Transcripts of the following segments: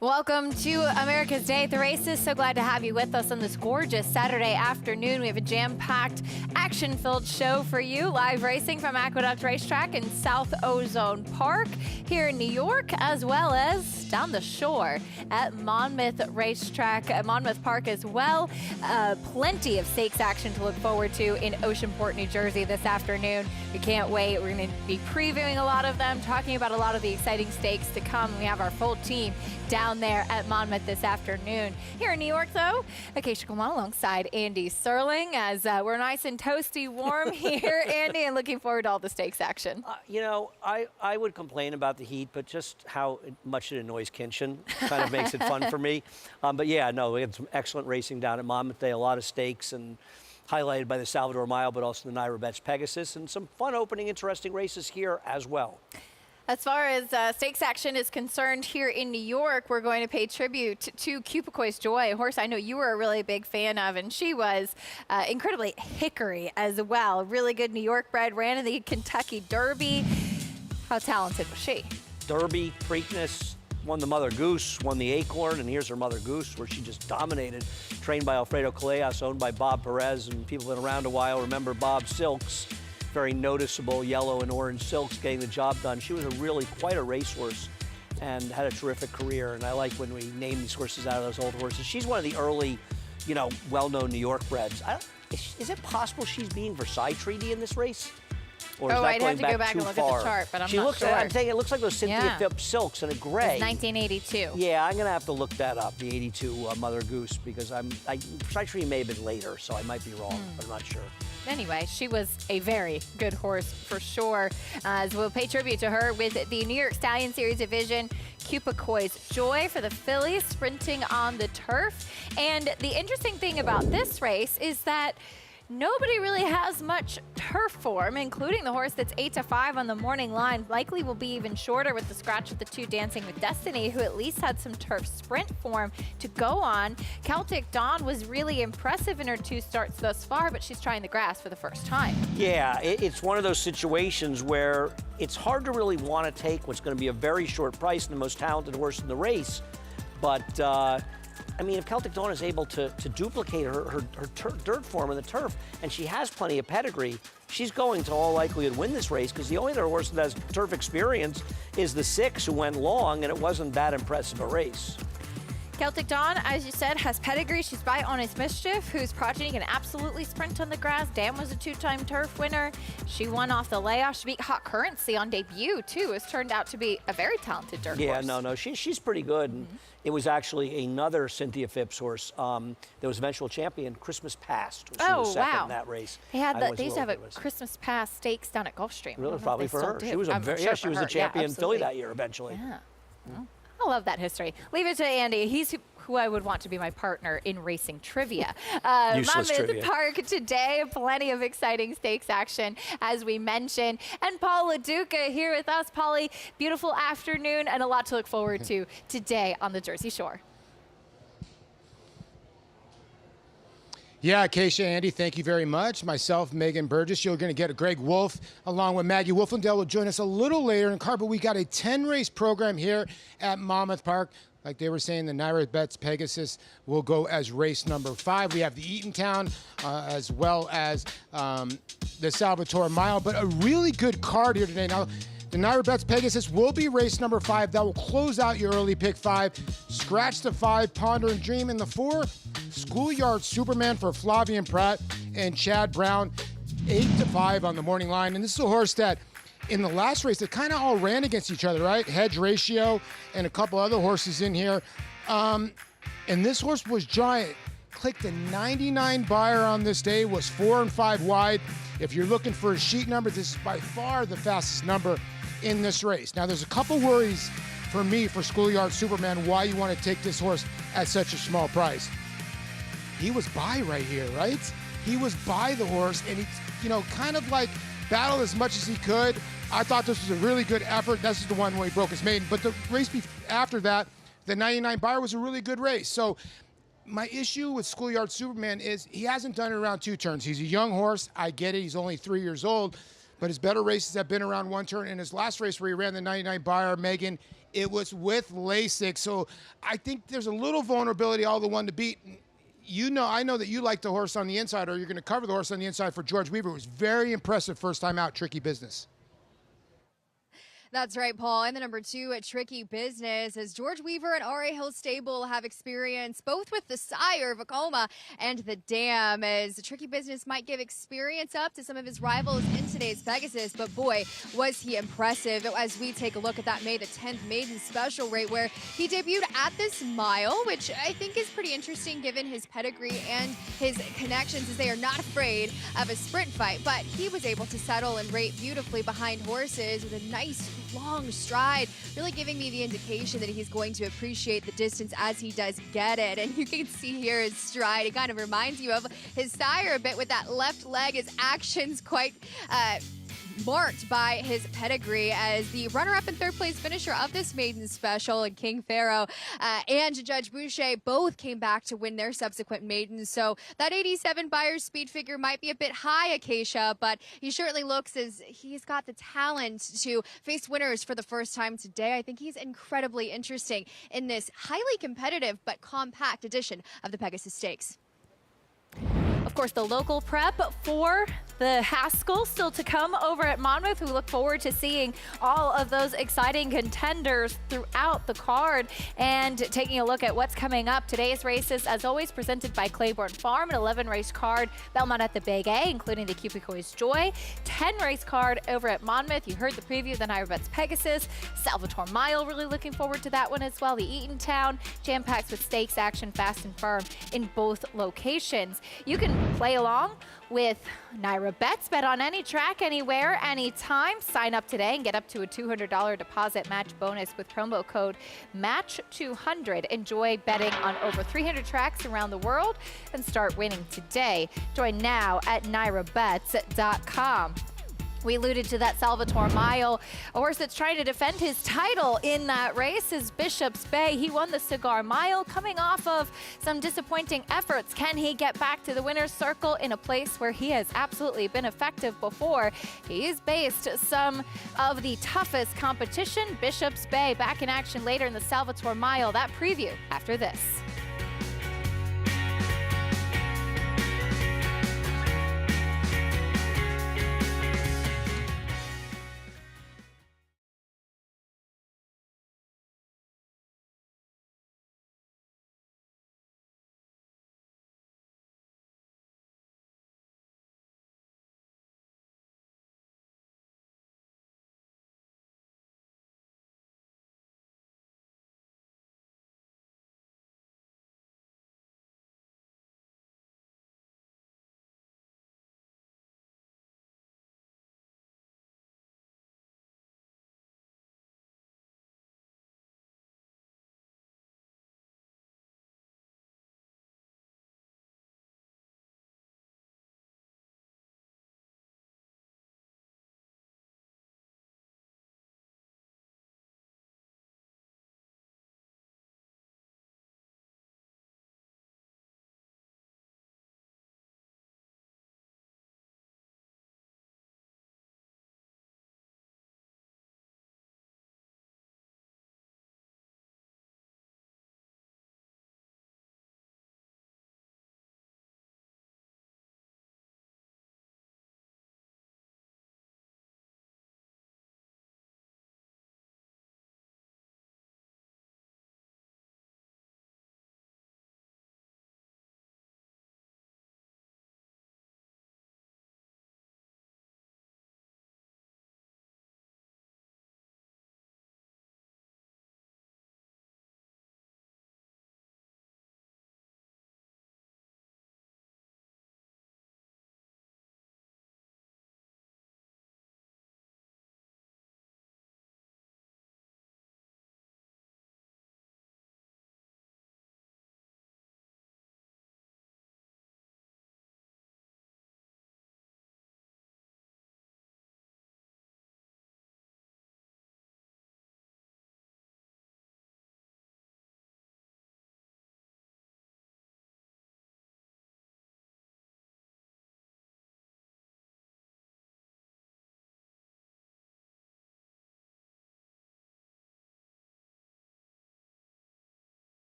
Welcome to America's Day at the Races. So glad to have you with us on this gorgeous Saturday afternoon. We have a jam-packed, action-filled show for you. Live racing from Aqueduct Racetrack in South Ozone Park here in New York, as well as down the shore at Monmouth Racetrack, Monmouth Park as well. Plenty of stakes action to look forward to in Oceanport, New Jersey this afternoon. We can't wait. We're going to be previewing a lot of them, talking about a lot of the exciting stakes to come. We have our full team down there at Monmouth this afternoon. Here in New York, though, Acacia Coleman alongside Andy Serling as we're nice and toasty warm here, Andy, and looking forward to all the stakes action. You know, I would complain about the heat, but just how much it annoys Kinchin kind of makes it fun for me. But yeah, no, we had some excellent racing down at Monmouth Day, a lot of stakes, and highlighted by the Salvador Mile, but also the Naira Bets Pegasus, and some fun opening, interesting races here as well. As far as stakes action is concerned here in New York, we're going to pay tribute to Cupicoy's Joy, a horse I know you were a really big fan of, and she was incredibly hickory as well. Really good New York bred, ran in the Kentucky Derby. How talented was she? Derby, Preakness, won the Mother Goose, won the Acorn, and here's her Mother Goose, where she just dominated. Trained by Alfredo Callejas, owned by Bob Perez, and people have been around a while remember Bob Silks. Very noticeable yellow and orange silks getting the job done. She was really quite a racehorse and had a terrific career. And I like when we name these horses out of those old horses. She's one of the early, you know, well-known New York breds. Is it possible she's being Versailles Treaty in this race? Or is that I'd going have to go back too and look far? at the chart, but I'm she not looks, sure. I'm saying it looks like those Cynthia Phipps silks in a gray. It's 1982. Yeah, I'm gonna have to look that up, the 82 Mother Goose, because Versailles Treaty may have been later, so I might be wrong, but I'm not sure. Anyway, she was a very good horse for sure. As we'll pay tribute to her with the New York Stallion Series division, Cupicoy's Joy for the fillies sprinting on the turf. And the interesting thing about this race is that nobody really has much turf form, including the horse that's 8-5 on the morning line. Likely will be even shorter with the scratch of the 2 Dancing with Destiny, who at least had some turf sprint form to go on. Celtic Dawn was really impressive in her 2 starts thus far, but she's trying the grass for the first time. Yeah, it's one of those situations where it's hard to really want to take what's going to be a very short price and the most talented horse in the race. But I mean, if Celtic Dawn is able to duplicate her dirt form in the turf, and she has plenty of pedigree, she's going to all likelihood win this race, because the only other horse that has turf experience is the 6 who went long, and it wasn't that impressive a race. Celtic Dawn, as you said, has pedigree. She's by Honest Mischief, whose progeny can absolutely sprint on the grass. Dan was a 2-time turf winner. She won off the layoff. She beat Hot Currency on debut, too. It's turned out to be a very talented dirt horse. Yeah, no, she's pretty good. And it was actually another Cynthia Phipps horse that was eventual champion, Christmas Past. She was second in that race. They used to have a Christmas Past stakes down at Gulfstream. Really, probably for her. She was she was the champion filly that year eventually. Yeah. Well, I love that history. Leave it to Andy. He's who I would want to be my partner in racing trivia. Useless trivia. Monmouth Park today, plenty of exciting stakes action, as we mentioned. And Paul LaDuca here with us. Paulie, beautiful afternoon and a lot to look forward to today on the Jersey Shore. Yeah, Acacia, Andy, thank you very much. Myself, Megan Burgess, you're going to get Greg Wolf, along with Maggie Wolfendale will join us a little later in the car, but we got a 10-race program here at Monmouth Park. Like they were saying, the Naira Bets Pegasus will go as race number 5. We have the Eatontown as well as the Salvatore Mile, but a really good card here today. Now, the Naira Bets Pegasus will be race number 5. That will close out your early pick 5. Scratch the 5, Ponder and Dream. In the 4, Schoolyard Superman for Flavian Pratt and Chad Brown, 8-5 on the morning line. And this is a horse that in the last race, they kind of all ran against each other, right? Hedge Ratio and a couple other horses in here. And this horse was giant. Clicked a 99 buyer on this day, was 4 and 5 wide. If you're looking for a sheet number, this is by far the fastest number in this race. Now, there's a couple worries for me for Schoolyard Superman, why you want to take this horse at such a small price. He was by right here, right? He was by the horse, and he, you know, kind of like battled as much as he could. I thought this was a really good effort. This is the one where he broke his maiden. But the race after that, the 99 buyer was a really good race. So my issue with Schoolyard Superman is he hasn't done it around 2 turns. He's a young horse. I get it. He's only 3 years old. but his better races have been around one turn. In his last race where he ran the 99 Beyer, Megan, it was with Lasik. So I think there's a little vulnerability, all the one to beat. I know that you like the horse on the inside, or you're going to cover the horse on the inside for George Weaver. It was very impressive first time out, Tricky Business. That's right, Paul. And the number 2 at Tricky Business, as George Weaver and R.A. Hill Stable have experience both with the sire, Vekoma, and the dam, as the Tricky Business might give experience up to some of his rivals in today's Pegasus. But boy, was he impressive as we take a look at that May the 10th maiden special rate, where he debuted at this mile, which I think is pretty interesting given his pedigree and his connections, as they are not afraid of a sprint fight. But he was able to settle and rate beautifully behind horses with a nice long stride, really giving me the indication that he's going to appreciate the distance as he does get it. And you can see here his stride. It kind of reminds you of his sire a bit with that left leg. His actions quite marked by his pedigree, as the runner-up and third place finisher of this maiden special, and King Pharaoh and Judge Boucher both came back to win their subsequent maidens. So that 87 Beyer speed figure might be a bit high, Acacia, but he certainly looks as he's got the talent to face winners for the first time today. I think he's incredibly interesting in this highly competitive but compact edition of the Pegasus Stakes. Of course, the local prep for the Haskell still to come over at Monmouth. We look forward to seeing all of those exciting contenders throughout the card and taking a look at what's coming up. Today's races, as always, presented by Claiborne Farm, an 11-race card. Belmont at the Big A, including the Cupicois Joy. 10-race card over at Monmouth. You heard the preview, the NYRA Pegasus. Salvatore Mile, really looking forward to that one as well. The Eatontown, jam-packed with stakes action, fast and firm in both locations. You can play along with NYRA Bets. Bet on any track, anywhere, anytime. Sign up today and get up to a $200 deposit match bonus with promo code MATCH200. Enjoy betting on over 300 tracks around the world and start winning today. Join now at NYRABets.com. We alluded to that Salvatore Mile, a horse that's trying to defend his title in that race is Bishop's Bay. He won the Cigar Mile coming off of some disappointing efforts. Can he get back to the winner's circle in a place where he has absolutely been effective before? He's based some of the toughest competition. Bishop's Bay back in action later in the Salvatore Mile. That preview after this.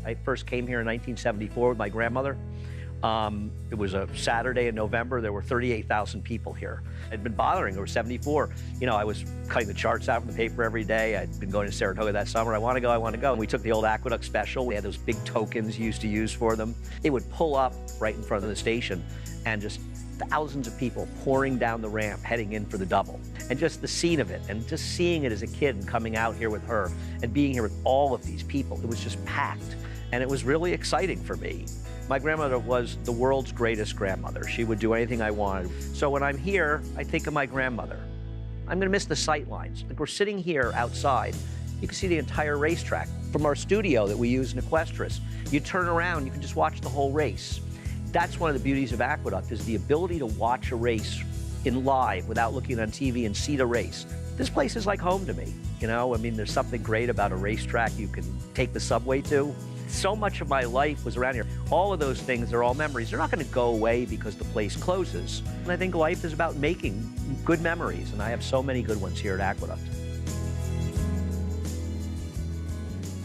I first came here in 1974 with my grandmother. It was a Saturday in November. There were 38,000 people here. I'd been bothering her. 74. You know, I was cutting the charts out from the paper every day. I'd been going to Saratoga that summer. I want to go, I want to go. And we took the old Aqueduct special. We had those big tokens you used to use for them. It would pull up right in front of the station and just thousands of people pouring down the ramp, heading in for the double. And just the scene of it, and just seeing it as a kid and coming out here with her and being here with all of these people, it was just packed. And it was really exciting for me. My grandmother was the world's greatest grandmother. She would do anything I wanted. So when I'm here, I think of my grandmother. I'm gonna miss the sight lines. Like, we're sitting here outside, you can see the entire racetrack. From our studio that we use in Equestris, you turn around, you can just watch the whole race. That's one of the beauties of Aqueduct, is the ability to watch a race in live without looking on TV and see the race. This place is like home to me, you know? I mean, there's something great about a racetrack you can take the subway to. So much of my life was around here. All of those things are all memories. They're not going to go away because the place closes. And I think life is about making good memories, and I have so many good ones here at Aqueduct.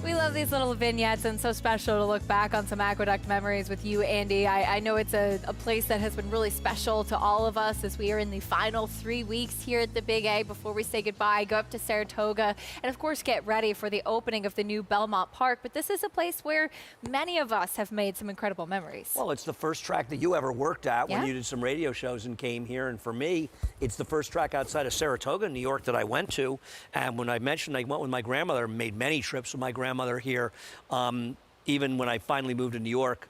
We love these little vignettes, and so special to look back on some Aqueduct memories with you, Andy. I know it's a place that has been really special to all of us as we are in the final 3 weeks here at the Big A before we say goodbye, go up to Saratoga, and of course get ready for the opening of the new Belmont Park. But this is a place where many of us have made some incredible memories. Well, it's the first track that you ever worked at when Yeah. you did some radio shows and came here. And for me, it's the first track outside of Saratoga, New York, that I went to. And when I mentioned I went with my grandmother, made many trips with my grandmother here. Even when I finally moved to New York,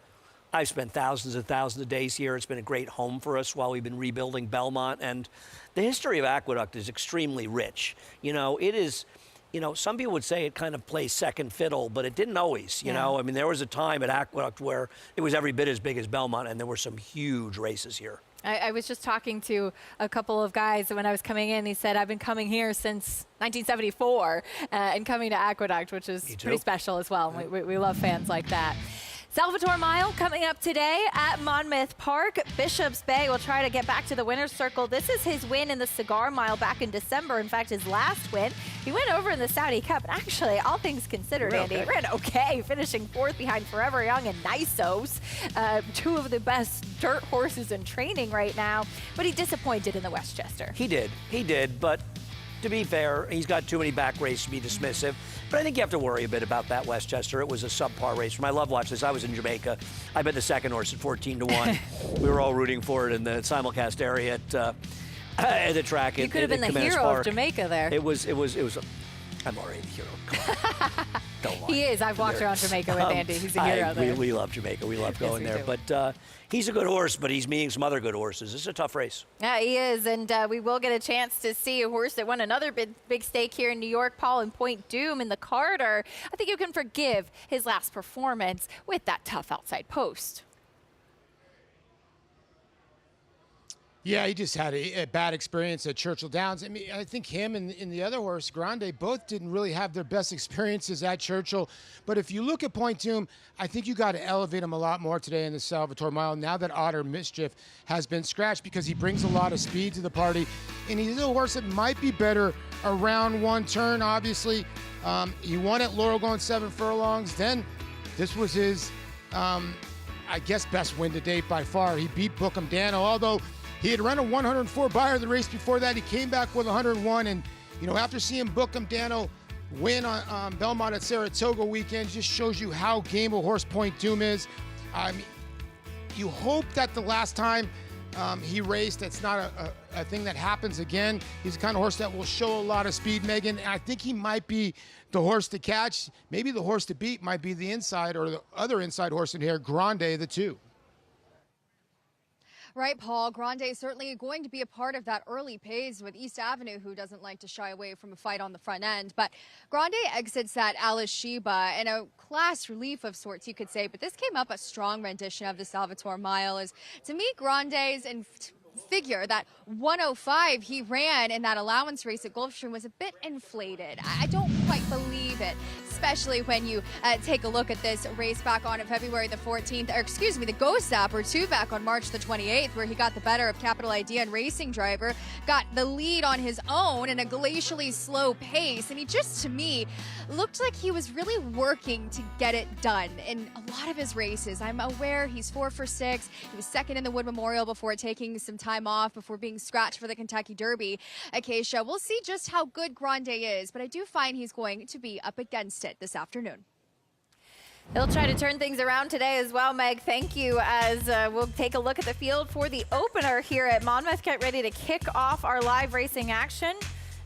I've spent thousands and thousands of days here. It's been a great home for us while we've been rebuilding Belmont. And the history of Aqueduct is extremely rich. You know, it is, you know, some people would say it kind of plays second fiddle, but it didn't always, you know. I mean, there was a time at Aqueduct where it was every bit as big as Belmont, and there were some huge races here. I was just talking to a couple of guys when I was coming in. He said, I've been coming here since 1974 and coming to Aqueduct, which is pretty special as well. We love fans like that. Salvatore Mile coming up today at Monmouth Park. Bishop's Bay will try to get back to the winner's circle. This is his win in the Cigar Mile back in December. In fact, his last win. He went over in the Saudi Cup. And actually, all things considered, Andy, ran okay, finishing fourth behind Forever Young and Nisos, two of the best dirt horses in training right now. But he disappointed in the Westchester. He did, but to be fair, he's got too many back races to be dismissive. But I think you have to worry a bit about that Westchester. It was a subpar race. From I love watching this. I was in Jamaica. I bet the second horse at 14-1. We were all rooting for it in the simulcast area at the track. You could have been the hero of Jamaica there. It was. I'm already the hero. Come on. Don't lie. He is. I've walked around Jamaica with Andy. He's a hero there. We love Jamaica. We love going Yes, there. we do. But he's a good horse, but he's meeting some other good horses. This is a tough race. Yeah, he is, and we will get a chance to see a horse that won another big stake here in New York, Paul and Point Doom in the Carter. I think you can forgive his last performance with that tough outside post. Yeah, he just had a bad experience at Churchill Downs. I mean, I think him and the other horse, Grande, both didn't really have their best experiences at Churchill. But if you look at Point Doom, I think you got to elevate him a lot more today in the Salvatore Mile now that Otter Mischief has been scratched, because he brings a lot of speed to the party. And he's a horse that might be better around one turn, obviously. He won at Laurel going 7 furlongs. Then this was his, I guess, best win to date by far. He beat Bookham Dano, although he had run a 104 Beyer the race before that. He came back with 101. And, you know, after seeing Bookham Dano win on Belmont at Saratoga weekend, just shows you how game a horse Point Doom is. You hope that the last time he raced, it's not a thing that happens again. He's the kind of horse that will show a lot of speed, Megan. And I think he might be the horse to catch. Maybe the horse to beat might be the inside or the other inside horse in here, Grande, the 2. Right, Paul. Grande is certainly going to be a part of that early pace with East Avenue, who doesn't like to shy away from a fight on the front end. But Grande exits that Alice Sheba in a class relief of sorts, you could say. But this came up a strong rendition of the Salvatore Mile. As to me, Grande's in figure that 105 he ran in that allowance race at Gulfstream was a bit inflated. I don't quite believe it, especially when you take a look at this race back on February the 14th, or excuse me, the Ghost Zapper 2 back on March the 28th, where he got the better of Capital ID and Racing Driver, got the lead on his own in a glacially slow pace, and he just, to me, looked like he was really working to get it done in a lot of his races. I'm aware he's 4 for 6. He was second in the Wood Memorial before taking some time off before being scratched for the Kentucky Derby. Acacia, we'll see just how good Grande is, but I do find he's going to be up against it this afternoon. He'll try to turn things around today as well, Meg. Thank you, as we'll take a look at the field for the opener here at Monmouth. Get ready to kick off our live racing action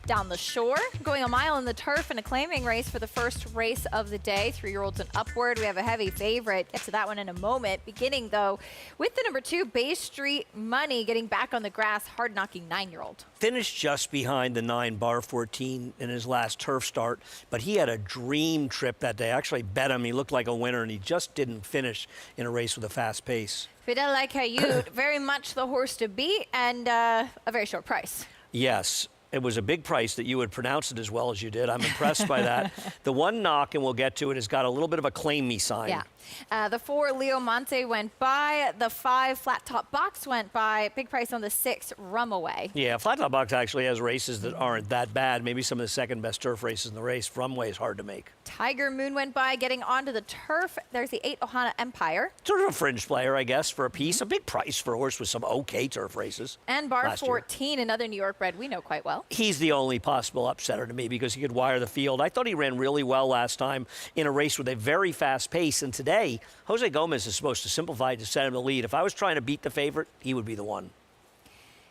down the shore, going a mile in the turf in a claiming race for the first race of the day. 3-year-olds and upward. We have a heavy favorite. Get to that one in a moment. Beginning, though, with the number 2, Bay Street Money, getting back on the grass, hard-knocking 9-year-old. Finished just behind the 9 Bar 14 in his last turf start, but he had a dream trip that day. I actually bet him he looked like a winner, and he just didn't finish in a race with a fast pace. Fidel Lacaille, very much the horse to beat, and a very short price. Yes. It was a big price that you would pronounce it as well as you did. I'm impressed by that. The one knock, and we'll get to it, has got a little bit of a claim me sign. Yeah. The 4, Leo Monte, went by. The 5, Flat Top Box, went by. Big price on the 6, Rumaway. Yeah, Flat Top Box actually has races that aren't that bad. Maybe some of the second best turf races in the race. Rumaway is hard to make. Tiger Moon went by, getting onto the turf. There's the 8, Ohana Empire. Sort of a fringe player, I guess, for a piece. A big price for a horse with some okay turf races. And Bar 14, another New York bred we know quite well. He's the only possible upsetter to me because he could wire the field. I thought he ran really well last time in a race with a very fast pace. And today, Jose Gomez is supposed to simplify to set him the lead. If I was trying to beat the favorite, he would be the one.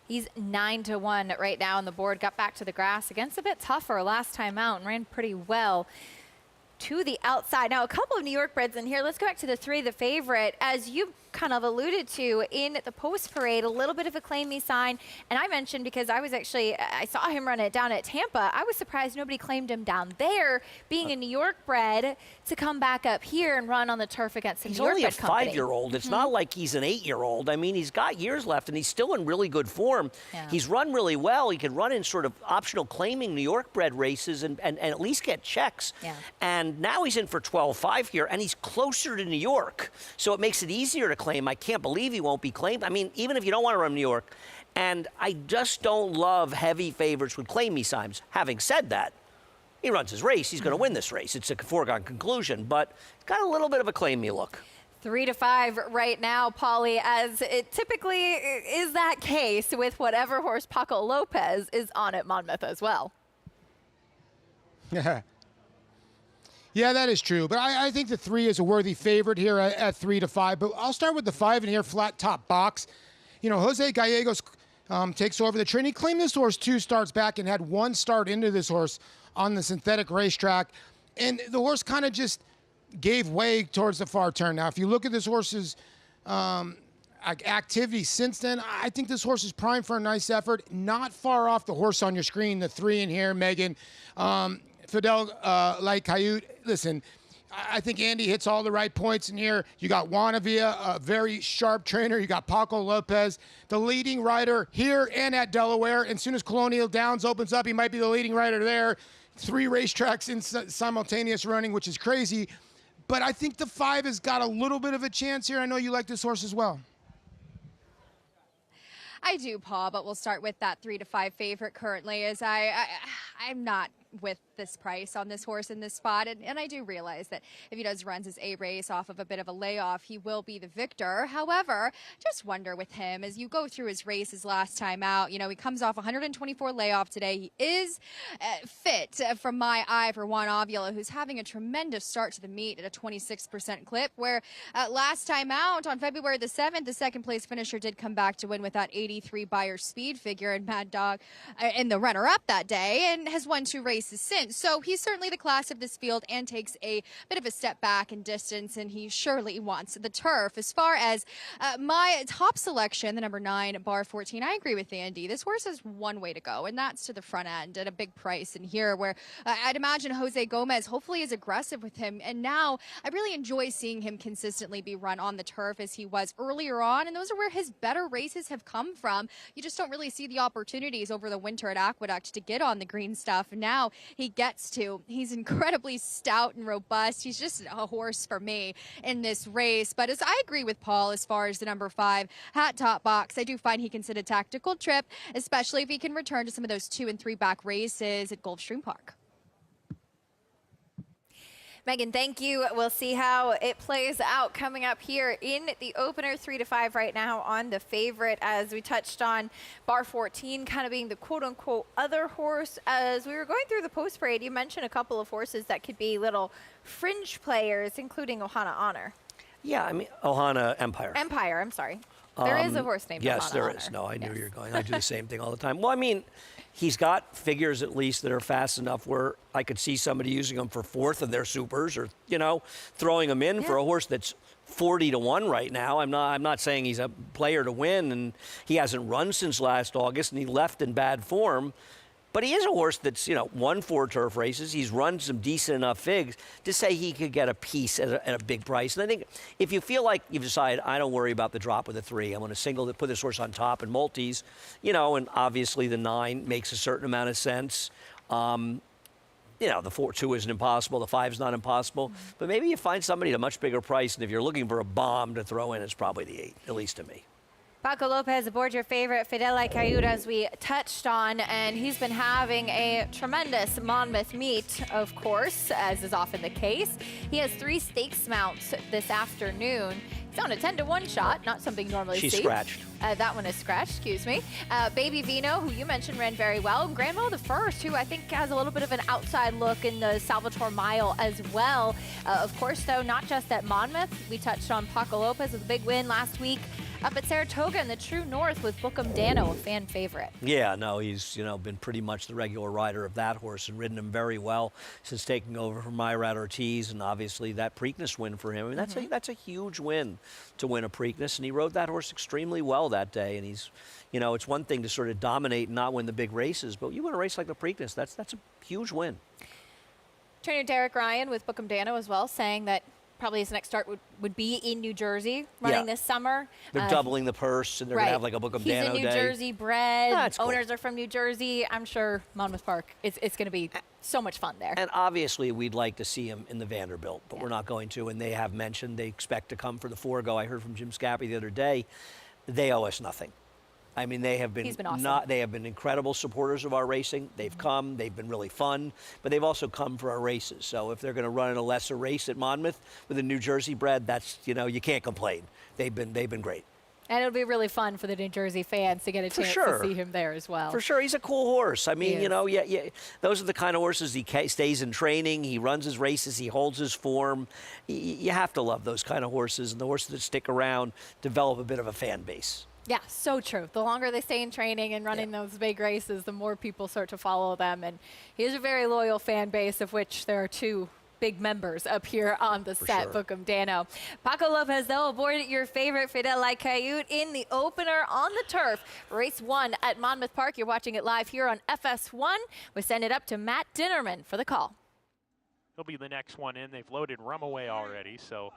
He's 9-1 right now on the board. Got back to the grass against a bit tougher last time out and ran pretty well to the outside. Now, a couple of New York breds in here. Let's go back to the 3, the favorite. As you kind of alluded to in the post parade, a little bit of a claim me sign. And I mentioned, because I saw him run it down at Tampa. I was surprised nobody claimed him down there, being a New York bred, to come back up here and run on the turf against the New York bred company. He's only a 5-year-old. It's not like he's an 8-year-old. I mean, he's got years left, and he's still in really good form. Yeah. He's run really well. He could run in sort of optional claiming New York bred races and at least get checks. Yeah. And now he's in for 12-5 here, and he's closer to New York. So it makes it easier to claim. I can't believe he won't be claimed. I mean, even if you don't want to run New York, and I just don't love heavy favorites with claim me signs. Having said that, he runs his race. He's going to win this race. It's a foregone conclusion, but it's got a little bit of a claim me look. 3-5 right now, Pauly, as it typically is that case with whatever horse Paco Lopez is on at Monmouth as well. Yeah. Yeah, that is true. But I think the 3 is a worthy favorite here at 3-5. But I'll start with the 5 in here, Flat Top Box. You know, Jose Gallegos takes over the train. He claimed this horse 2 starts back and had 1 start into this horse on the synthetic racetrack. And the horse kind of just gave way towards the far turn. Now, if you look at this horse's activity since then, I think this horse is primed for a nice effort. Not far off the horse on your screen, the 3 in here, Megan. Fidel Lacaille, listen, I think Andy hits all the right points in here. You got Wanavia, a very sharp trainer. You got Paco Lopez, the leading rider here and at Delaware. And as soon as Colonial Downs opens up, he might be the leading rider there. 3 racetracks in simultaneous running, which is crazy. But I think the 5 has got a little bit of a chance here. I know you like this horse as well. I do, Paul, but we'll start with that 3-5 favorite currently, as I'm not with this price on this horse in this spot. And I do realize that if he runs his A race off of a bit of a layoff, he will be the victor. However, just wonder with him, as you go through his races last time out, you know, he comes off 124 layoff today. He is fit from my eye for Juan Avila, who's having a tremendous start to the meet at a 26% clip, where last time out on February the 7th, the second place finisher did come back to win with that 83 Beyer speed figure, and Mad Dog in the runner-up that day, and has won 2 races races since. So he's certainly the class of this field and takes a bit of a step back in distance, and he surely wants the turf. As far as my top selection, the number 9, Bar 14, I agree with Andy. This horse has one way to go, and that's to the front end at a big price in here, where I'd imagine Jose Gomez hopefully is aggressive with him. And now I really enjoy seeing him consistently be run on the turf as he was earlier on, and those are where his better races have come from. You just don't really see the opportunities over the winter at Aqueduct to get on the green stuff. Now he gets to. He's incredibly stout and robust. He's just a horse for me in this race. But as I agree with Paul as far as the number 5 Hat Top Box, I do find he can sit a tactical trip, especially if he can return to some of those 2 and 3 back races at Gulfstream Park. Megan, thank you. We'll see how it plays out coming up here in the opener, 3-5 right now on the favorite. As we touched on, Bar 14 kind of being the quote-unquote other horse. As we were going through the post parade, you mentioned a couple of horses that could be little fringe players, including Ohana Honor. Yeah, I mean, Ohana Empire. Empire, I'm sorry. There is a horse named Ohana Yes, there Honor. is. No, I knew Yes. you were going. I do the same thing all the time. Well, I mean, he's got figures at least that are fast enough where I could see somebody using them for 4th of their supers, or throwing them in for a horse that's 40-1 right now. I'm not saying he's a player to win, and he hasn't run since last August, and he left in bad form. But he is a horse that's, won 4 turf races. He's run some decent enough figs to say he could get a piece at a big price. And I think if you feel like you've decided, I don't worry about the drop with the 3, I'm going to single to put this horse on top in multis, and obviously the 9 makes a certain amount of sense. The 4-2 isn't impossible. The 5 is not impossible. But maybe you find somebody at a much bigger price, and if you're looking for a bomb to throw in, it's probably the 8, at least to me. Paco Lopez aboard your favorite, Fidel Cayuta, as we touched on, and he's been having a tremendous Monmouth meet, of course, as is often the case. He has 3 stakes mounts this afternoon. He's on a 10-1 shot, not something you normally see. She's scratched. That one is scratched, excuse me. Baby Vino, who you mentioned ran very well. And Granville the First, who I think has a little bit of an outside look in the Salvatore Mile as well. Of course, though, not just at Monmouth. We touched on Paco Lopez with a big win last week up at Saratoga in the True North with Bookham Dano, a fan favorite. Yeah, no, he's been pretty much the regular rider of that horse and ridden him very well since taking over from Myrat Ortiz, and obviously that Preakness win for him. I mean, that's a huge win to win a Preakness, and he rode that horse extremely well that day. And he's, it's one thing to sort of dominate and not win the big races, but you win a race like the Preakness, that's a huge win. Trainer Derek Ryan with Bookham Dano as well, saying that probably his next start would be in New Jersey running this summer. They're doubling the purse, and they're going to have like a Bookham Dano day. He's a New Jersey bred. That's cool. Owners are from New Jersey. I'm sure Monmouth Park, it's going to be so much fun there. And obviously, we'd like to see him in the Vanderbilt, but we're not going to. And they have mentioned they expect to come for the Forego. I heard from Jim Scappy the other day. They owe us nothing. I mean, they have been awesome. They have been incredible supporters of our racing. They've come, they've been really fun, but they've also come for our races. So if they're going to run in a lesser race at Monmouth with a New Jersey bred, that's, you can't complain. They've been great. And it'll be really fun for the New Jersey fans to get a chance to see him there as well. For sure. He's a cool horse. I mean, those are the kind of horses he stays in training. He runs his races. He holds his form. You have to love those kind of horses, and the horses that stick around develop a bit of a fan base. Yeah, so true. The longer they stay in training and running those big races, the more people start to follow them. And he has a very loyal fan base, of which there are 2 big members up here on the set, sure. Bookham Dano. Paco Lopez, though, aboard your favorite Fidel Cayute in the opener on the turf. Race 1 at Monmouth Park. You're watching it live here on FS1. We send it up to Matt Dinnerman for the call. He'll be the next one in. They've loaded Rumaway already, so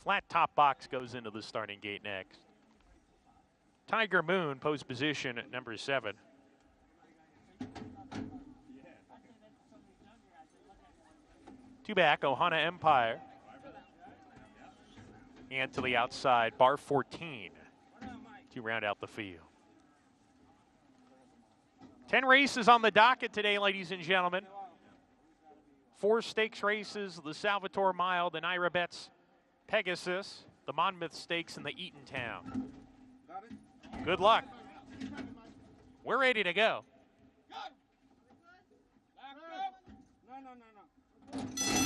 Flat Top Box goes into the starting gate next. Tiger Moon post position at number 7. Two back, Ohana Empire. And to the outside, Bar 14 to round out the field. 10 races on the docket today, ladies and gentlemen. 4 stakes races, the Salvatore Mile, the Naira Bets Pegasus, the Monmouth Stakes, and the Eatontown. Good luck. We're ready to go.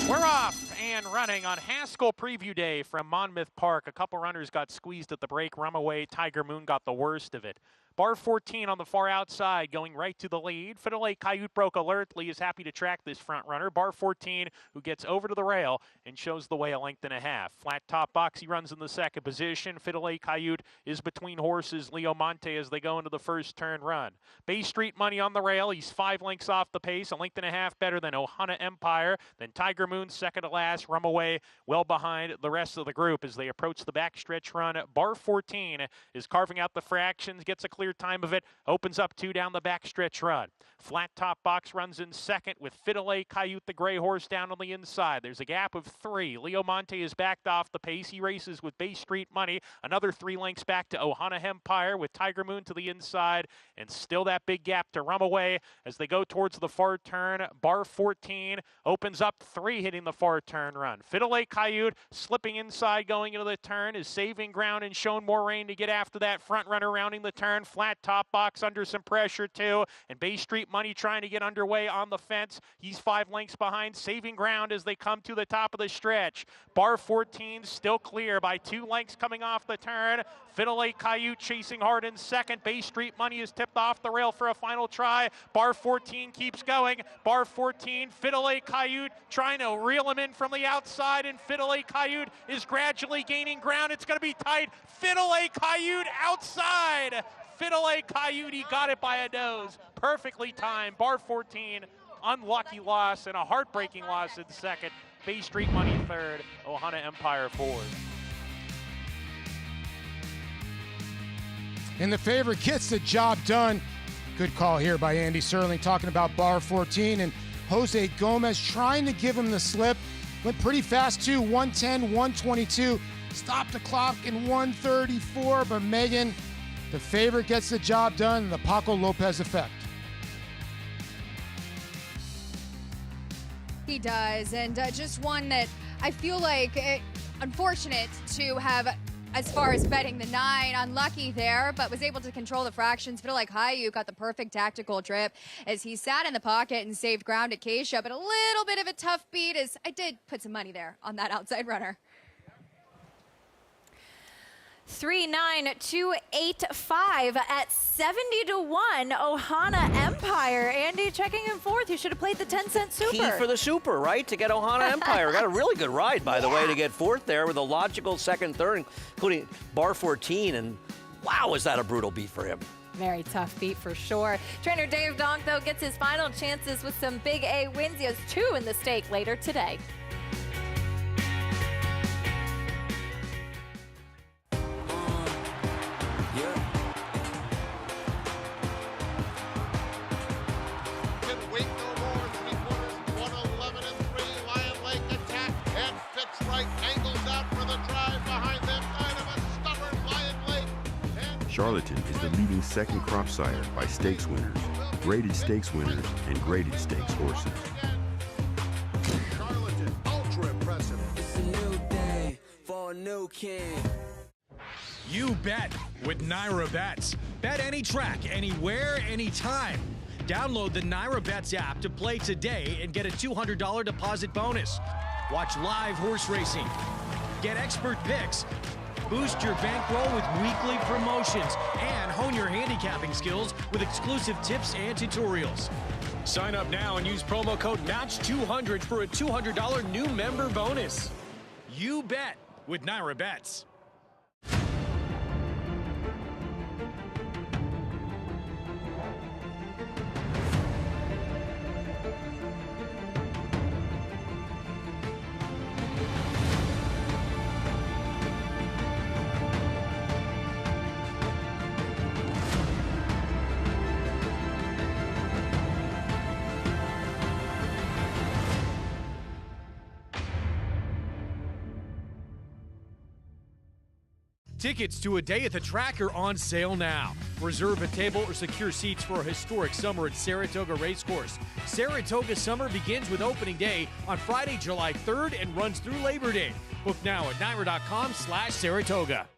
We're off and running on Haskell Preview Day from Monmouth Park. A couple runners got squeezed at the break. Rumaway, Tiger Moon got the worst of it. Bar 14 on the far outside, going right to the lead. Fiddle Coyote broke alert. Lee is happy to track this front runner. Bar 14, who gets over to the rail and shows the way a length and a half. Flat top box, he runs in the second position. Fiddle Coyote is between horses Leo Monte as they go into the first turn run. Bay Street Money on the rail. He's 5 lengths off the pace, a length and a half better than Ohana Empire. Then Tiger Moon second to last, Rum Away well behind the rest of the group as they approach the backstretch run. Bar 14 is carving out the fractions, gets a clear time of it, opens up 2 down the backstretch run. Flat top box runs in second with Fiddle Coyote, the gray horse, down on the inside. There's a gap of 3. Leo Monte is backed off the pace. He races with Bay Street Money. Another 3 lengths back to Ohana Empire with Tiger Moon to the inside. And still that big gap to Rum Away as they go towards the far turn. Bar 14 opens up 3 hitting the far turn run. Fiddle Coyote slipping inside going into the turn is saving ground and shown more rain to get after that front runner rounding the turn. Flat top box under some pressure too. And Bay Street Money trying to get underway on the fence. He's 5 lengths behind, saving ground as they come to the top of the stretch. Bar 14 still clear by 2 lengths coming off the turn. Fiddle Coyote chasing hard in second. Bay Street Money is tipped off the rail for a final try. Bar 14 keeps going. Bar 14, Fiddle Coyote trying to reel him in from the outside, and Fiddle Coyote is gradually gaining ground. It's going to be tight. Fiddle Coyote outside. Fiddle Coyote got it by a nose. Perfectly timed. Bar 14, unlucky loss and a heartbreaking loss in second. Bay Street Money third. Ohana Empire fourth. And the favorite gets the job done. Good call here by Andy Serling talking about Bar 14, and Jose Gomez trying to give him the slip. Went pretty fast too, 110, 122. Stopped the clock in 134, but Megan, the favorite gets the job done, the Paco Lopez effect. He does, and just one that I feel like unfortunate to have as far as betting the 9, unlucky there, but was able to control the fractions. Feel like Hayu got the perfect tactical trip as he sat in the pocket and saved ground at Keisha, but a little bit of a tough beat as I did put some money there on that outside runner. 3-9-2-8-5 at 70-1, Ohana Empire. Andy checking in fourth. You should have played the 10-cent super. Key for the super, right? To get Ohana Empire. Got a really good ride, by the way, to get fourth there with a logical second, third, including Bar 14. And wow, was that a brutal beat for him. Very tough beat for sure. Trainer Dave Donk, though, gets his final chances with some Big A wins. He has 2 in the stake later today. Charlatan is the leading second crop sire by stakes winners, graded stakes winners, and graded stakes horses. Charlatan, ultra impressive. It's a new day for a new king. You bet with Naira Bets. Bet any track, anywhere, anytime. Download the Naira Bets app to play today and get a $200 deposit bonus. Watch live horse racing. Get expert picks. Boost your bankroll with weekly promotions and hone your handicapping skills with exclusive tips and tutorials. Sign up now and use promo code MATCH200 for a $200 new member bonus. You bet with Naira Bets. Tickets to A Day at the Track are on sale now. Reserve a table or secure seats for a historic summer at Saratoga Racecourse. Saratoga Summer begins with opening day on Friday, July 3rd and runs through Labor Day. Book now at naira.com/Saratoga.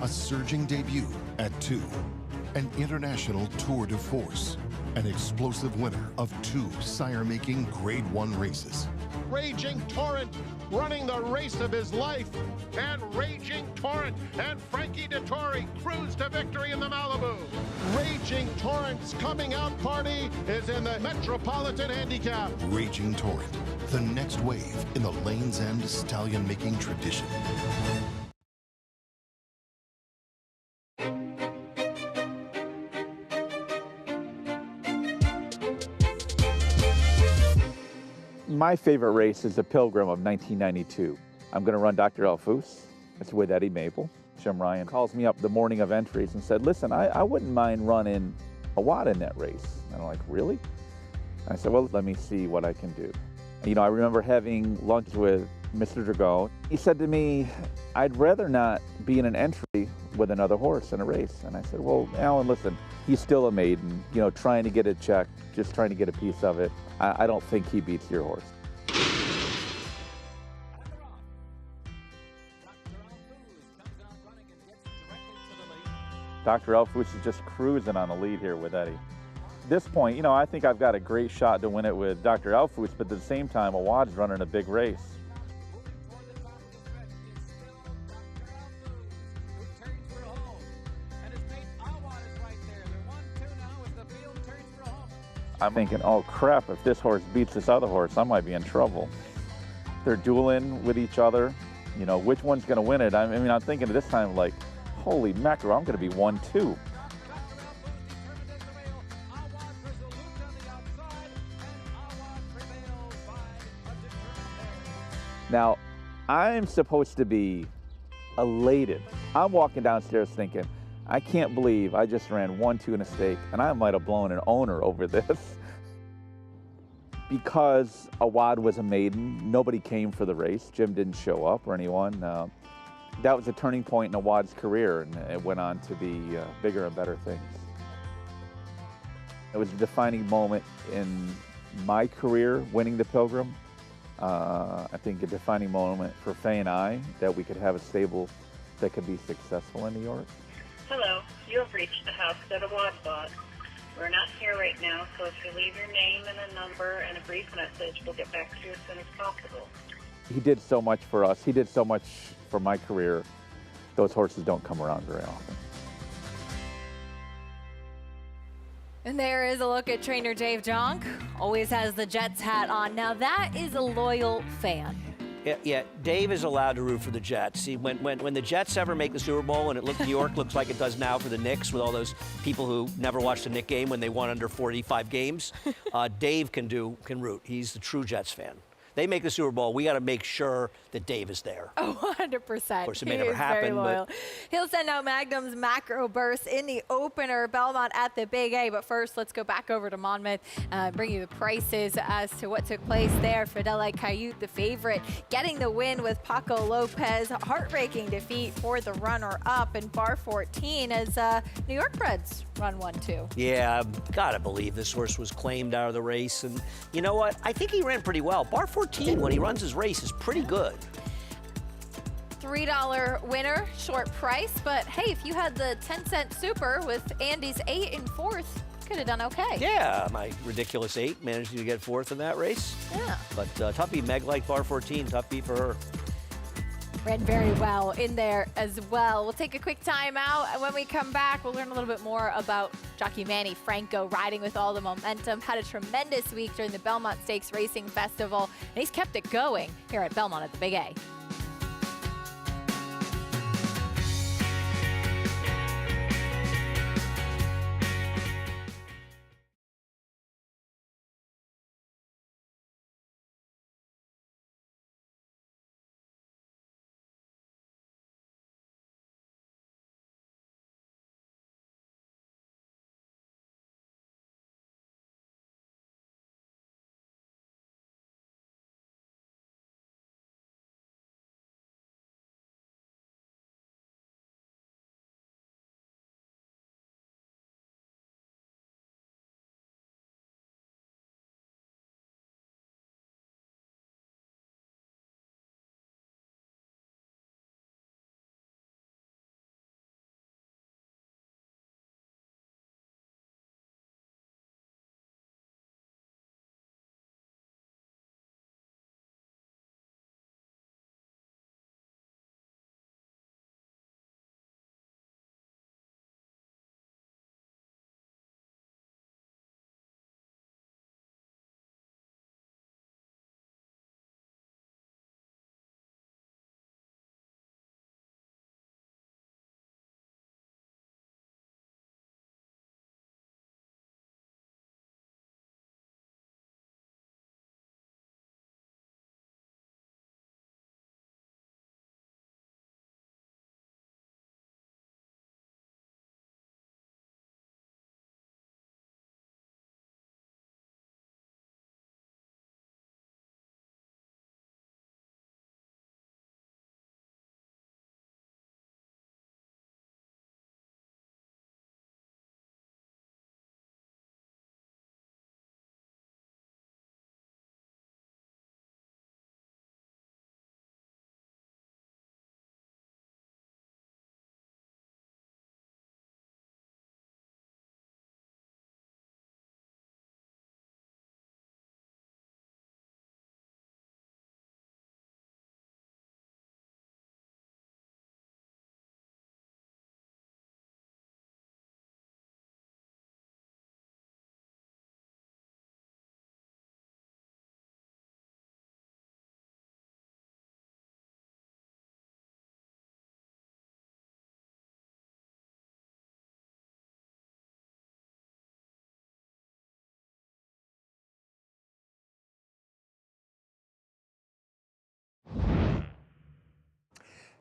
A surging debut at 2, an international tour de force, an explosive winner of 2 sire-making Grade 1 races. Raging Torrent running the race of his life, and Raging Torrent and Frankie Dettori cruise to victory in the Malibu. Raging Torrent's coming out party is in the Metropolitan Handicap. Raging Torrent, the next wave in the Lane's End stallion-making tradition. My favorite race is the Pilgrim of 1992. I'm going to run Dr. Elfus. It's with Eddie Maple. Jim Ryan calls me up the morning of entries and said, listen, I wouldn't mind running a wad in that race. And I'm like, really? And I said, well, let me see what I can do. You know, I remember having lunch with Mr. Drago. He said to me, I'd rather not be in an entry with another horse in a race. And I said, well, Alan, listen, he's still a maiden, you know, trying to get it checked, just trying to get a piece of it. I don't think he beats your horse. Dr. Elfus is just cruising on the lead here with Eddie. At this point, you know, I think I've got a great shot to win it with Dr. Elfus, but at the same time, Awad's running a big race. I'm thinking, oh crap, if this horse beats this other horse, I might be in trouble. They're dueling with each other. You know, which one's gonna win it? I mean, I'm thinking at this time, like, holy mackerel, I'm gonna be 1-2. Now, I'm supposed to be elated. I'm walking downstairs thinking, I can't believe I just ran 1-2 in a stake, and I might have blown an owner over this. Because Awad was a maiden, nobody came for the race. Jim didn't show up or anyone. That was a turning point in Awad's career, and it went on to be bigger and better things. It was a defining moment in my career, winning the Pilgrim. I think a defining moment for Faye and I, that we could have a stable that could be successful in New York. Hello, you have reached the house that Awad bought. We're not here right now, so if you leave your name and a number and a brief message, we'll get back to you as soon as possible. He did so much for us. He did so much for my career. Those horses don't come around very often. And there is a look at trainer Dave Jonk. Always has the Jets hat on. Now that is a loyal fan. Yeah, Dave is allowed to root for the Jets. See, when the Jets ever make the Super Bowl and New York looks like it does now for the Knicks with all those people who never watched a Knicks game when they won under 45 games, Dave can root. He's the true Jets fan. They make the Super Bowl, we got to make sure that Dave is there. Oh, 100%. Of course, it may never happen, but he'll send out Magnum's macro burst in the opener, Belmont at the Big A. But first, let's go back over to Monmouth, bring you the prices as to what took place there. Fidel Cayute, the favorite, getting the win with Paco Lopez. Heartbreaking defeat for the runner-up in bar 14 as New York Breds run 1-2. Yeah, I've got to believe this horse was claimed out of the race. And you know what? I think he ran pretty well. Bar 14, when he runs his race, is pretty good. $3 winner, short price, but hey, if you had the 10-cent super with Andy's 8 and 4th, could have done okay. Yeah, my ridiculous 8 managed to get 4th in that race. Yeah. But tough beat. Meg like bar 14, tough beat for her. Ran very well in there as well. We'll take a quick time out, and when we come back, we'll learn a little bit more about jockey Manny Franco riding with all the momentum. Had a tremendous week during the Belmont Stakes Racing Festival, and he's kept it going here at Belmont at the Big A.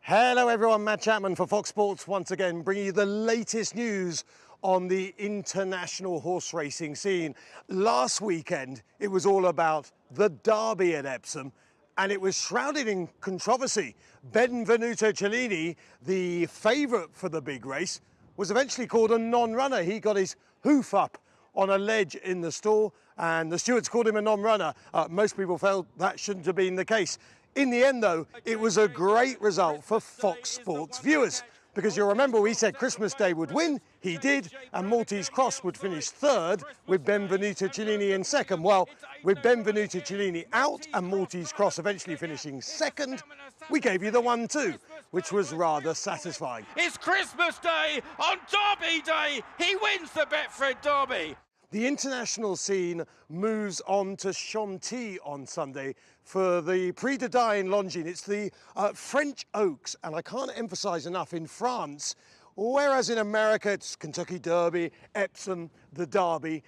Hello everyone, Matt Chapman for Fox Sports once again, bringing you the latest news on the international horse racing scene. Last weekend, it was all about the Derby at Epsom, and it was shrouded in controversy. Benvenuto Cellini, the favourite for the big race, was eventually called a non-runner. He got his hoof up on a ledge in the stall, and the stewards called him a non-runner. Most people felt that shouldn't have been the case. In the end, though, it was a great result for Fox Sports viewers, because you'll remember we said Christmas Day would win. He did, and Maltese Cross would finish third with Benvenuto Cellini in second. Well, with Benvenuto Cellini out and Maltese Cross eventually finishing second, we gave you the 1-2, which was rather satisfying. It's Christmas Day on Derby Day. He wins the Betfred Derby. The international scene moves on to Chantilly on Sunday for the Prix de Dye in Longines. It's the French Oaks, and I can't emphasize enough, in France, whereas in America it's Kentucky Derby, Epsom, the Derby,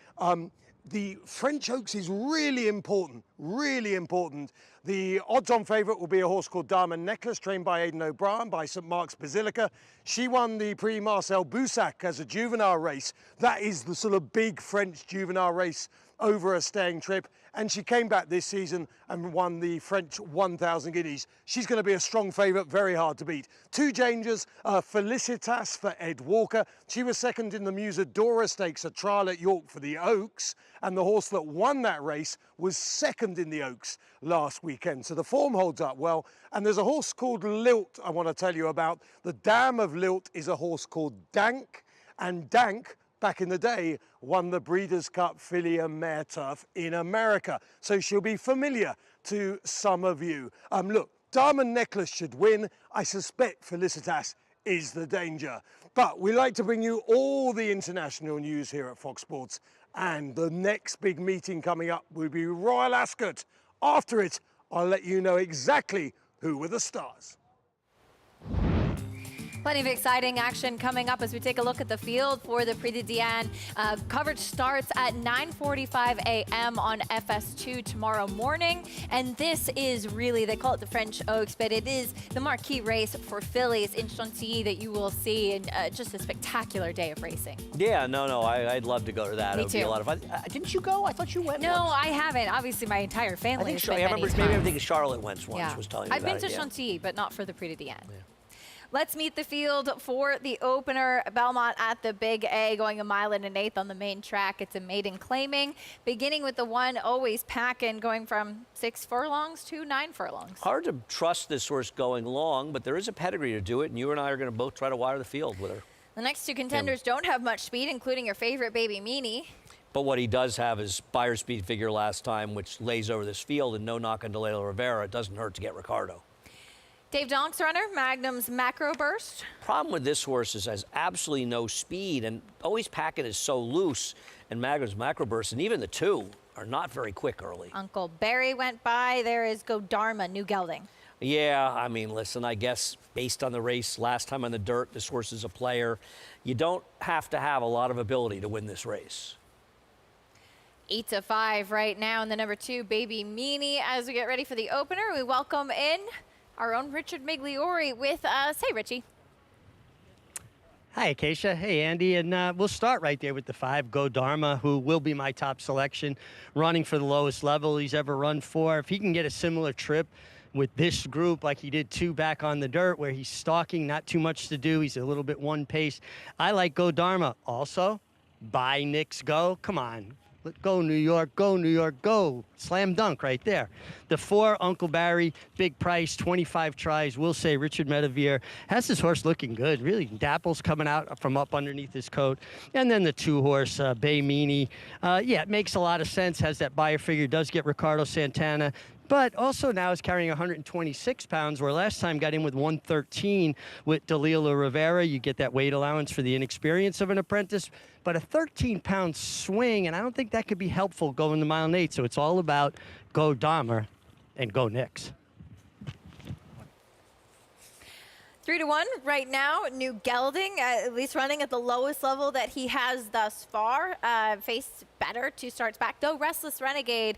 the French Oaks is really important, really important. The odds-on favourite will be a horse called Diamond Necklace, trained by Aidan O'Brien by St Mark's Basilica. She won the Prix Marcel Boussac as a juvenile race. That is the sort of big French juvenile race over a staying trip. And she came back this season and won the French 1,000 guineas. She's going to be a strong favourite, very hard to beat. Two dangers, Felicitas for Ed Walker. She was second in the Musadora Stakes, a trial at York for the Oaks. And the horse that won that race was second in the Oaks last weekend. So the form holds up well. And there's a horse called Lilt I want to tell you about. The dam of Lilt is a horse called Dank. And Dank, back in the day, won the Breeders' Cup Filly and Mare Turf in America. So she'll be familiar to some of you. Look, Diamond Necklace should win. I suspect Felicitas is the danger. But we like to bring you all the international news here at Fox Sports. And the next big meeting coming up will be Royal Ascot. After it, I'll let you know exactly who were the stars. Plenty of exciting action coming up as we take a look at the field for the Prix de Diane. Coverage starts at 9:45 a.m. on FS2 tomorrow morning. And this is really, they call it the French Oaks, but it is the marquee race for fillies in Chantilly that you will see in just a spectacular day of racing. Yeah, no, I'd love to go to that. Me It would be too. a lot of fun. Didn't you go? I thought you went No, once. I haven't. Obviously, my entire family has been I many remember, maybe I times. think Charlotte went once, Yeah. was telling me I've about been to it, yeah. Chantilly, but not for the Prix de Diane. Let's meet the field for the opener. Belmont at the Big A, going 1 1/8 on the main track. It's a maiden claiming, beginning with the one Always Packin', going from 6 furlongs to 9 furlongs. Hard to trust this horse going long, but there is a pedigree to do it, and you and I are going to both try to wire the field with her. The next two contenders don't have much speed, including your favorite Baby Meanie. But what he does have is buyer speed figure last time, which lays over this field, and no knock on DeLeo Rivera. It doesn't hurt to get Ricardo. Dave Donk's runner, Magnum's Macro Burst. Problem with this horse is has absolutely no speed, and Always Packin' is so loose, and Magnum's Macro Burst, and even the two are not very quick early. Uncle Barry went by. There is Go Dharma, New Gelding. Yeah, I mean, listen, I guess based on the race last time on the dirt, this horse is a player. You don't have to have a lot of ability to win this race. 8-5 right now in the number 2, Baby Meanie. As we get ready for the opener, we welcome in our own Richard Migliori with us. Hey, Richie. Hi, Acacia. Hey, Andy. And we'll start right there with the 5, Go Dharma, who will be my top selection, running for the lowest level he's ever run for. If he can get a similar trip with this group like he did 2 back on the dirt, where he's stalking, not too much to do, he's a little bit one pace, I like Go Dharma. Also, buy Knicks Go. Come on. Go New York, go New York, go. Slam dunk right there. The 4, Uncle Barry, big price, 25 tries. We'll say Richard Medevere has this horse looking good. Really, dapples coming out from up underneath his coat. And then the 2 horse, Bay Meanie. Yeah, it makes a lot of sense. Has that buyer figure, does get Ricardo Santana. But also now is carrying 126 pounds, where last time got in with 113 with Dalila Rivera. You get that weight allowance for the inexperience of an apprentice. But a 13-pound swing, and I don't think that could be helpful going to 1 8. So it's all about Go Dahmer and Go Knicks. 3-1 right now. New Gelding, at least running at the lowest level that he has thus far. Faced better 2 starts back, though. Restless Renegade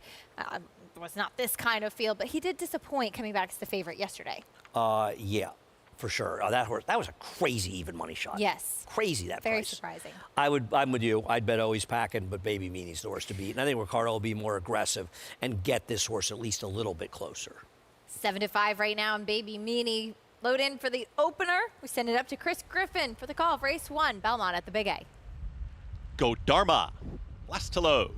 was not this kind of field, but he did disappoint coming back as the favorite yesterday. Yeah. for sure. That horse, that was a crazy even money shot. Yes. Crazy that Very price. surprising. I'm with you. I'd bet Always Packin', but Baby Meanie's the horse to beat. And I think Ricardo will be more aggressive and get this horse at least a little bit closer. 7-5 right now, and Baby Meanie load in for the opener. We send it up to Chris Griffin for the call of race 1, Belmont at the Big A. Go Dharma. Last to load.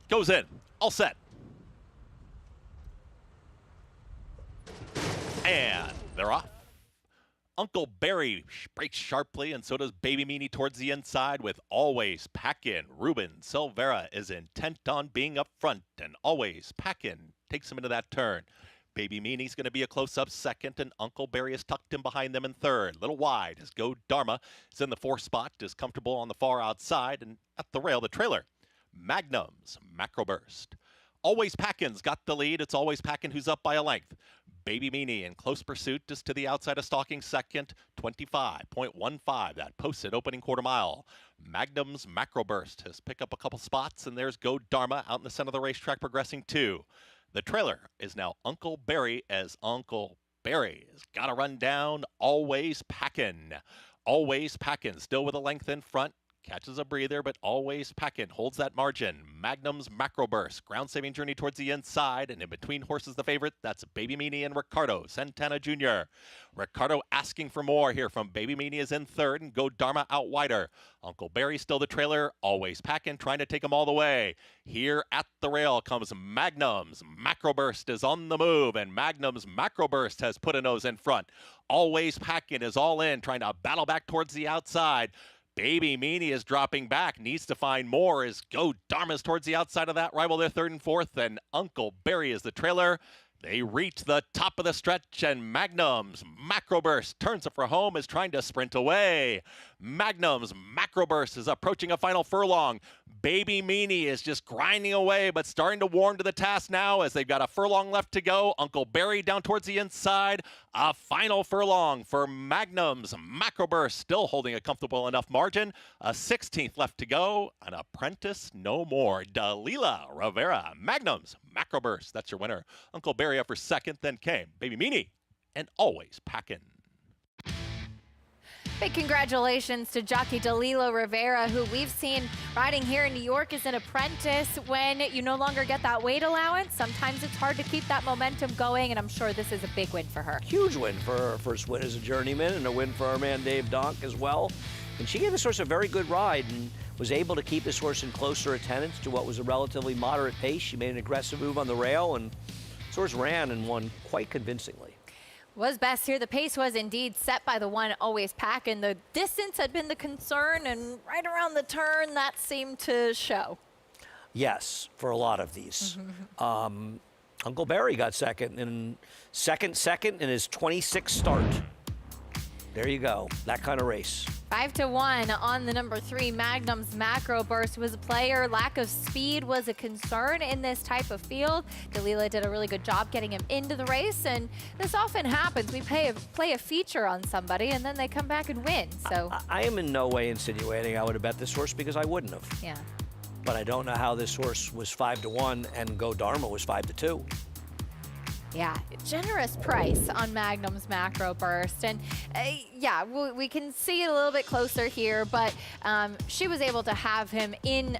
Goes in. All set. And they're off. Uncle Barry breaks sharply, and so does Baby Meanie towards the inside with Always Packin'. Ruben Silvera is intent on being up front, and Always Packin' takes him into that turn. Baby Meanie's going to be a close-up second, and Uncle Barry is tucked in behind them in third. Little wide as Go Dharma is in the 4th spot, is comfortable on the far outside, and at the rail, the trailer. Magnum's Macroburst. Always Packin's got the lead. It's Always Packin' who's up by a length. Baby Meanie in close pursuit just to the outside of stalking second. 25.15, that posted opening quarter mile. Magnum's Macroburst has picked up a couple spots, and there's Go Dharma out in the center of the racetrack progressing too. The trailer is now Uncle Barry, as Uncle Barry has got to run down Always Packin'. Always Packin' still with a length in front. Catches a breather, but Always Packin' holds that margin. Magnum's Macroburst, ground-saving journey towards the inside, and in between horses the favorite, that's Baby Meanie and Ricardo Santana Jr. Ricardo asking for more here from Baby Meanie is in third, and Go Dharma out wider. Uncle Barry still the trailer, Always Packin' trying to take him all the way. Here at the rail comes Magnum's Macroburst is on the move, and Magnum's Macroburst has put a nose in front. Always Packin' is all in, trying to battle back towards the outside. Baby Meanie is dropping back, needs to find more as Go Dharma's towards the outside of that rival. They're third and fourth, and Uncle Barry is the trailer. They reach the top of the stretch, and Magnum's Macroburst turns it for home, is trying to sprint away. Magnum's Macroburst is approaching a final furlong. Baby Meanie is just grinding away, but starting to warm to the task now as they've got a furlong left to go. Uncle Barry down towards the inside. A final furlong for Magnum's Macroburst, still holding a comfortable enough margin. A 16th left to go. An apprentice no more. Dalila Rivera, Magnum's Macroburst. That's your winner. Uncle Barry up for second, then came Baby Meanie and Always Packin'. Big congratulations to jockey Dalila Rivera, who we've seen riding here in New York as an apprentice. When you no longer get that weight allowance, sometimes it's hard to keep that momentum going, and I'm sure this is a big win for her. Huge win for her first win as a journeyman, and a win for our man Dave Donk as well. And she gave this horse a very good ride and was able to keep this horse in closer attendance to what was a relatively moderate pace. She made an aggressive move on the rail, and this horse ran and won quite convincingly. Was best here. The pace was indeed set by the one Always Packin'. The distance had been the concern, and right around the turn, that seemed to show. Yes, for a lot of these. Uncle Barry got second in his 26th start. There you go. That kind of race. 5-1 on the number 3 Magnum's Macroburst was a player. Lack of speed was a concern in this type of field. Dalila did a really good job getting him into the race, and this often happens. We play a feature on somebody, and then they come back and win. So I am in no way insinuating I would have bet this horse, because I wouldn't have. Yeah. But I don't know how this horse was 5-1 and Go Dharma was 5-2. Yeah, generous price on Magnum's Macroburst. And yeah, we can see it a little bit closer here, but she was able to have him in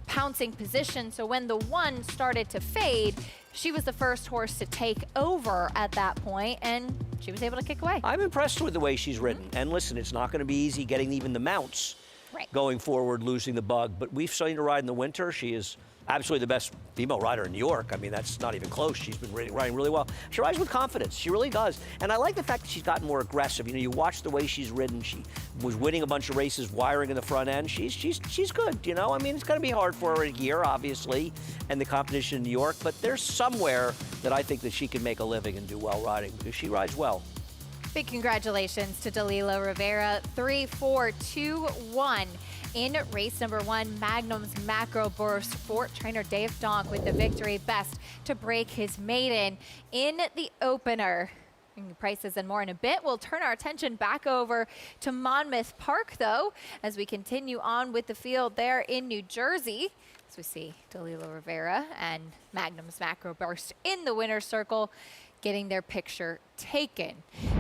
pouncing position. So when the one started to fade, she was the first horse to take over at that point, and she was able to kick away. I'm impressed with the way she's ridden. And listen, it's not going to be easy getting even the mounts going forward, losing the bug. But we've seen her ride in the winter. She is absolutely the best female rider in New York. I mean, that's not even close. She's been riding really well. She rides with confidence. She really does. And I like the fact that she's gotten more aggressive. You know, you watch the way she's ridden. She was winning a bunch of races, wiring in the front end. She's good, you know? I mean, it's going to be hard for her here, obviously, and the competition in New York. But there's somewhere that I think that she can make a living and do well riding, because she rides well. Big congratulations to Dalila Rivera. 3-4-2-1. In race number 1, Magnum's Macroburst for trainer Dave Donk with the victory, best to break his maiden in the opener. Prices and more in a bit. We'll turn our attention back over to Monmouth Park, though, as we continue on with the field there in New Jersey. As we see Dalila Rivera and Magnum's Macro Burst in the winner's circle, getting their picture taken.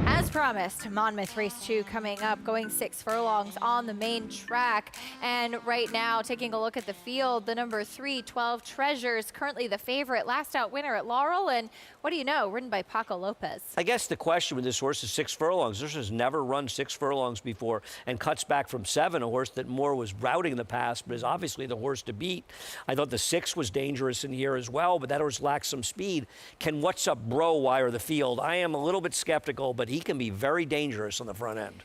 As promised, Monmouth Race 2 coming up, going 6 furlongs on the main track. And right now, taking a look at the field, the number 3, 12 Treasures, currently the favorite, last out winner at Laurel. And what do you know, ridden by Paco Lopez. I guess the question with this horse is 6 furlongs. This has never run 6 furlongs before and cuts back from 7, a horse that Moore was routing in the past, but is obviously the horse to beat. I thought the 6 was dangerous in here as well, but that horse lacks some speed. Can What's Up Bro wire the field? I am a little bit skeptical, but he can be very dangerous on the front end.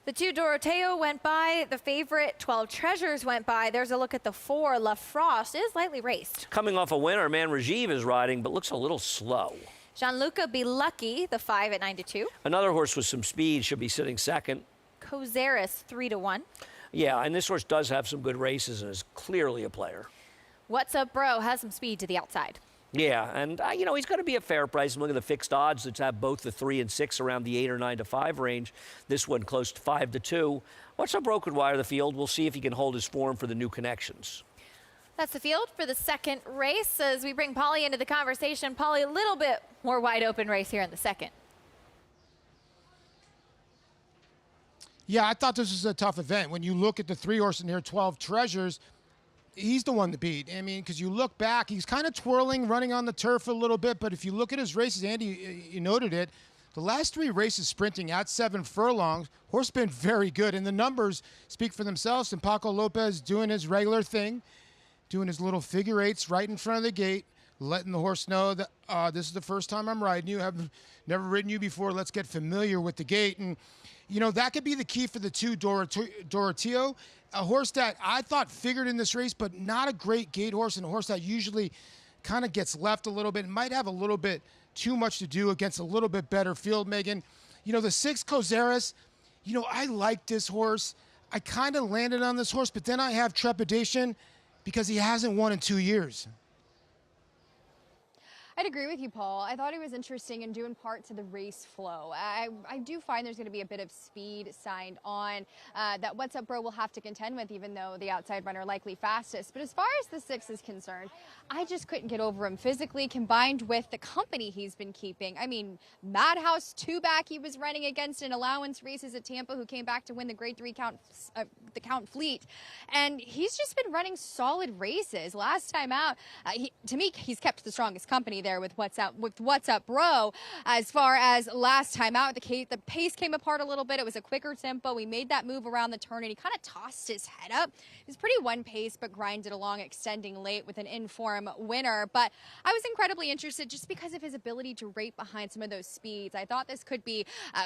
The 2 Doroteo went by, the favorite 12 Treasures went by. There's a look at the 4 La Frost, is lightly raced. Coming off a winner, Man Rajiv is riding, but looks a little slow. Gianluca Be Lucky, the 5 at 9-2. Another horse with some speed should be sitting second. Kozaris 3-1. Yeah, and this horse does have some good races and is clearly a player. What's Up Bro has some speed to the outside. Yeah, and you know, he's going to be a fair price. Look at the fixed odds that have both the 3 and 6 around the 8 or 9 to 5 range. This one close to 5 to 2. What's Up Bro could wire the field. We'll see if he can hold his form for the new connections. That's the field for the second race. As we bring Polly into the conversation, Polly, a little bit more wide open race here in the second. Yeah, I thought this was a tough event. When you look at the 3 horse in here, 12 Treasures, he's the one to beat. I mean, because you look back, he's kind of twirling, running on the turf a little bit. But if you look at his races, Andy, you noted it, the last 3 races sprinting at 7 furlongs, horse been very good. And the numbers speak for themselves. And Paco Lopez doing his regular thing, doing his little figure 8s right in front of the gate, letting the horse know that this is the first time I'm riding you. I've never ridden you before. Let's get familiar with the gate. And, you know, that could be the key for the 2 Doroteo. A horse that I thought figured in this race, but not a great gate horse, and a horse that usually kind of gets left a little bit and might have a little bit too much to do against a little bit better field, Megan. You know, the 6 Kozaris, you know, I like this horse. I kind of landed on this horse, but then I have trepidation because he hasn't won in 2 years. I'd agree with you, Paul. I thought it was interesting and due in part to the race flow. I do find there's going to be a bit of speed signed on that What's Up Bro will have to contend with, even though the outside runner likely fastest. But as far as the 6 is concerned, I just couldn't get over him physically, combined with the company he's been keeping. I mean, Madhouse 2-back he was running against in allowance races at Tampa, who came back to win the Grade 3 Count Fleet. And he's just been running solid races. Last time out, to me, he's kept the strongest company there with What's Up Bro. As far as last time out, the pace came apart a little bit. It was a quicker tempo. We made that move around the turn, and he kind of tossed his head up. It was pretty one pace, but grinded along, extending late with an in-form winner. But I was incredibly interested just because of his ability to rate behind some of those speeds. I thought this could be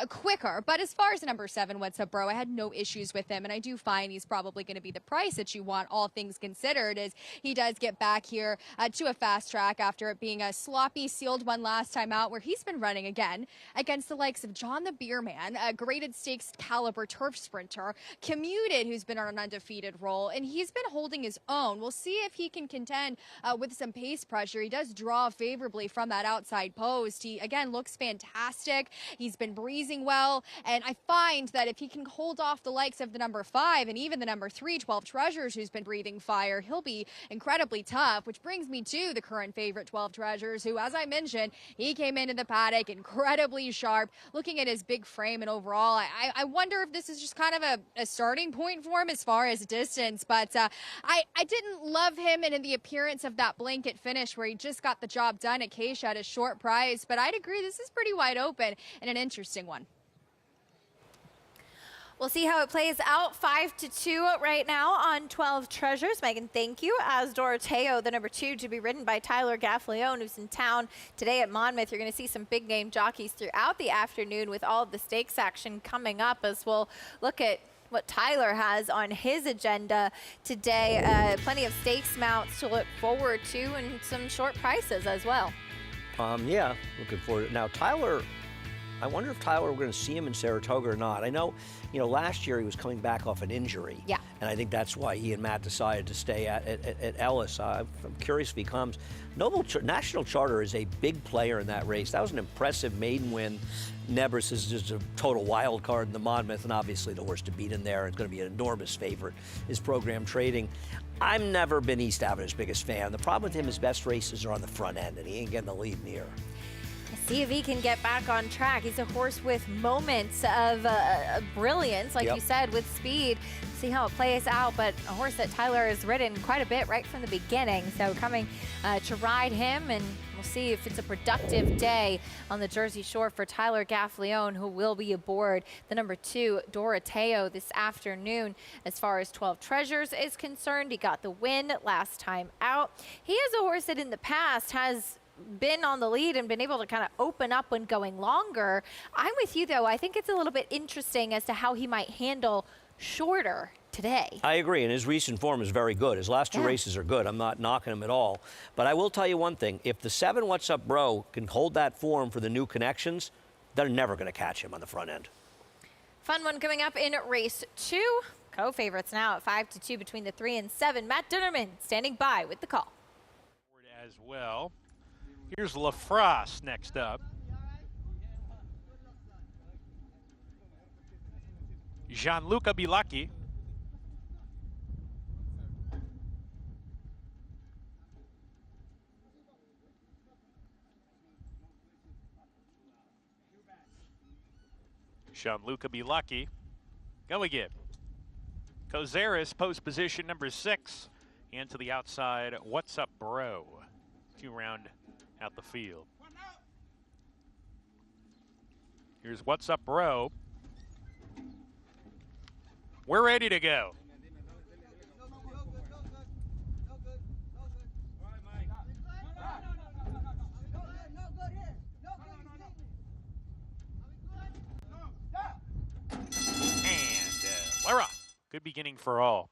quicker. But as far as number 7, What's Up Bro, I had no issues with him, and I do find he's probably going to be the price that you want, all things considered, as he does get back here to a fast track after it being a sloppy sealed one last time out, where he's been running again against the likes of John the Beerman, a graded stakes caliber turf sprinter, Commuted, who's been on an undefeated roll, and he's been holding his own. We'll see if he can contend with some pace pressure. He does draw favorably from that outside post. He, again, looks fantastic. He's been breezing well, and I find that if he can hold off the likes of the number 5 and even the number 3, 12 Treasures, who's been breathing fire, he'll be incredibly tough, which brings me to the current favorite, 12 Treasures, who, as I mentioned, he came into the paddock incredibly sharp. Looking at his big frame and overall, I wonder if this is just kind of a starting point for him as far as distance. But I didn't love him and in the appearance of that blanket finish where he just got the job done at Keisha at a short price. But I'd agree this is pretty wide open and an interesting one. We'll see how it plays out. 5-2 right now on 12 Treasures. Megan, thank you. As Doroteo, the number 2, to be ridden by Tyler Gaffalione, who's in town today at Monmouth. You're going to see some big name jockeys throughout the afternoon with all of the stakes action coming up, as we'll look at what Tyler has on his agenda today. Plenty of stakes mounts to look forward to and some short prices as well. Yeah, looking forward to it. Now, Tyler I wonder if Tyler, we're going to see him in Saratoga or not. I know, last year he was coming back off an injury. Yeah. And I think that's why he and Matt decided to stay at Ellis. I'm curious if he comes. National Charter is a big player in that race. That was an impressive maiden win. Nebris is just a total wild card in the Monmouth, and obviously the horse to beat in there. It's going to be an enormous favorite. His Program Trading. I've never been East Avenue's biggest fan. The problem with him, his best races are on the front end, and he ain't getting the lead near. See if he can get back on track. He's a horse with moments of brilliance, like you said, with speed. See how it plays out, but a horse that Tyler has ridden quite a bit right from the beginning. So coming to ride him, and we'll see if it's a productive day on the Jersey Shore for Tyler Gaffalione, who will be aboard the number 2 Doroteo this afternoon. As far as 12 Treasures is concerned, he got the win last time out. He is a horse that in the past has been on the lead and been able to kind of open up when going longer. I'm with you, though. I think it's a little bit interesting as to how he might handle shorter today. I agree, and his recent form is very good. His last 2 races are good. I'm not knocking him at all. But I will tell you one thing. If the 7 What's Up Bro can hold that form for the new connections, they're never going to catch him on the front end. Fun one coming up in race 2. Co-favorites now at 5-2 between the 3 and 7. Matt Dinnerman standing by with the call. As well. Here's Lafrosse next up. Gianluca Bianchi. Gianluca Bianchi. Go again. Kozaris, post position number 6. And to the outside, What's Up Bro? 2 round out the field. Here's What's Up Bro. We're ready to go. And Lara. Good beginning for all.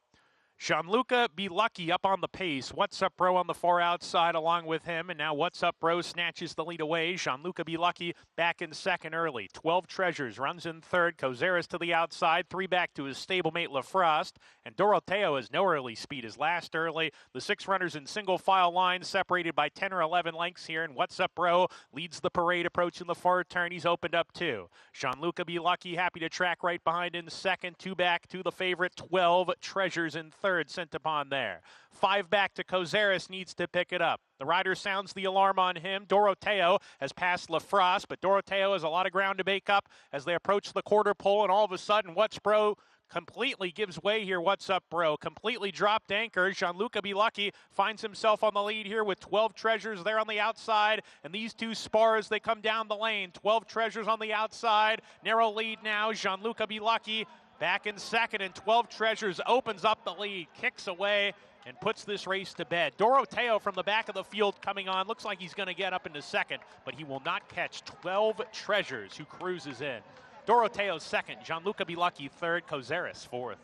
Gianluca Bianchi up on the pace. What's Up Bro on the far outside along with him. And now What's Up Bro snatches the lead away. Gianluca Bianchi back in second early. 12 Treasures runs in third. Kozaris to the outside. 3 back to his stablemate Lafroste. And Doroteo has no early speed as last early. The 6 runners in single file line separated by 10 or 11 lengths here. And What's Up Bro leads the parade approaching the far turn. He's opened up 2. Gianluca Bianchi happy to track right behind in second. 2 back to the favorite. 12 Treasures in third. Sent upon there. 5 back to Kozaris, needs to pick it up. The rider sounds the alarm on him. Doroteo has passed Lafroste, but Doroteo has a lot of ground to make up as they approach the quarter pole, and all of a sudden, What's Bro completely gives way here. What's Up Bro completely dropped anchor. Gianluca Bianchi finds himself on the lead here with 12 Treasures there on the outside, and these 2 spar as they come down the lane. 12 Treasures on the outside, narrow lead now. Gianluca Bianchi back in second, and 12 Treasures opens up the lead, kicks away, and puts this race to bed. Doroteo from the back of the field coming on. Looks like he's going to get up into second, but he will not catch 12 Treasures, who cruises in. Doroteo second, Gianluca Bianchi third, Kozaris fourth.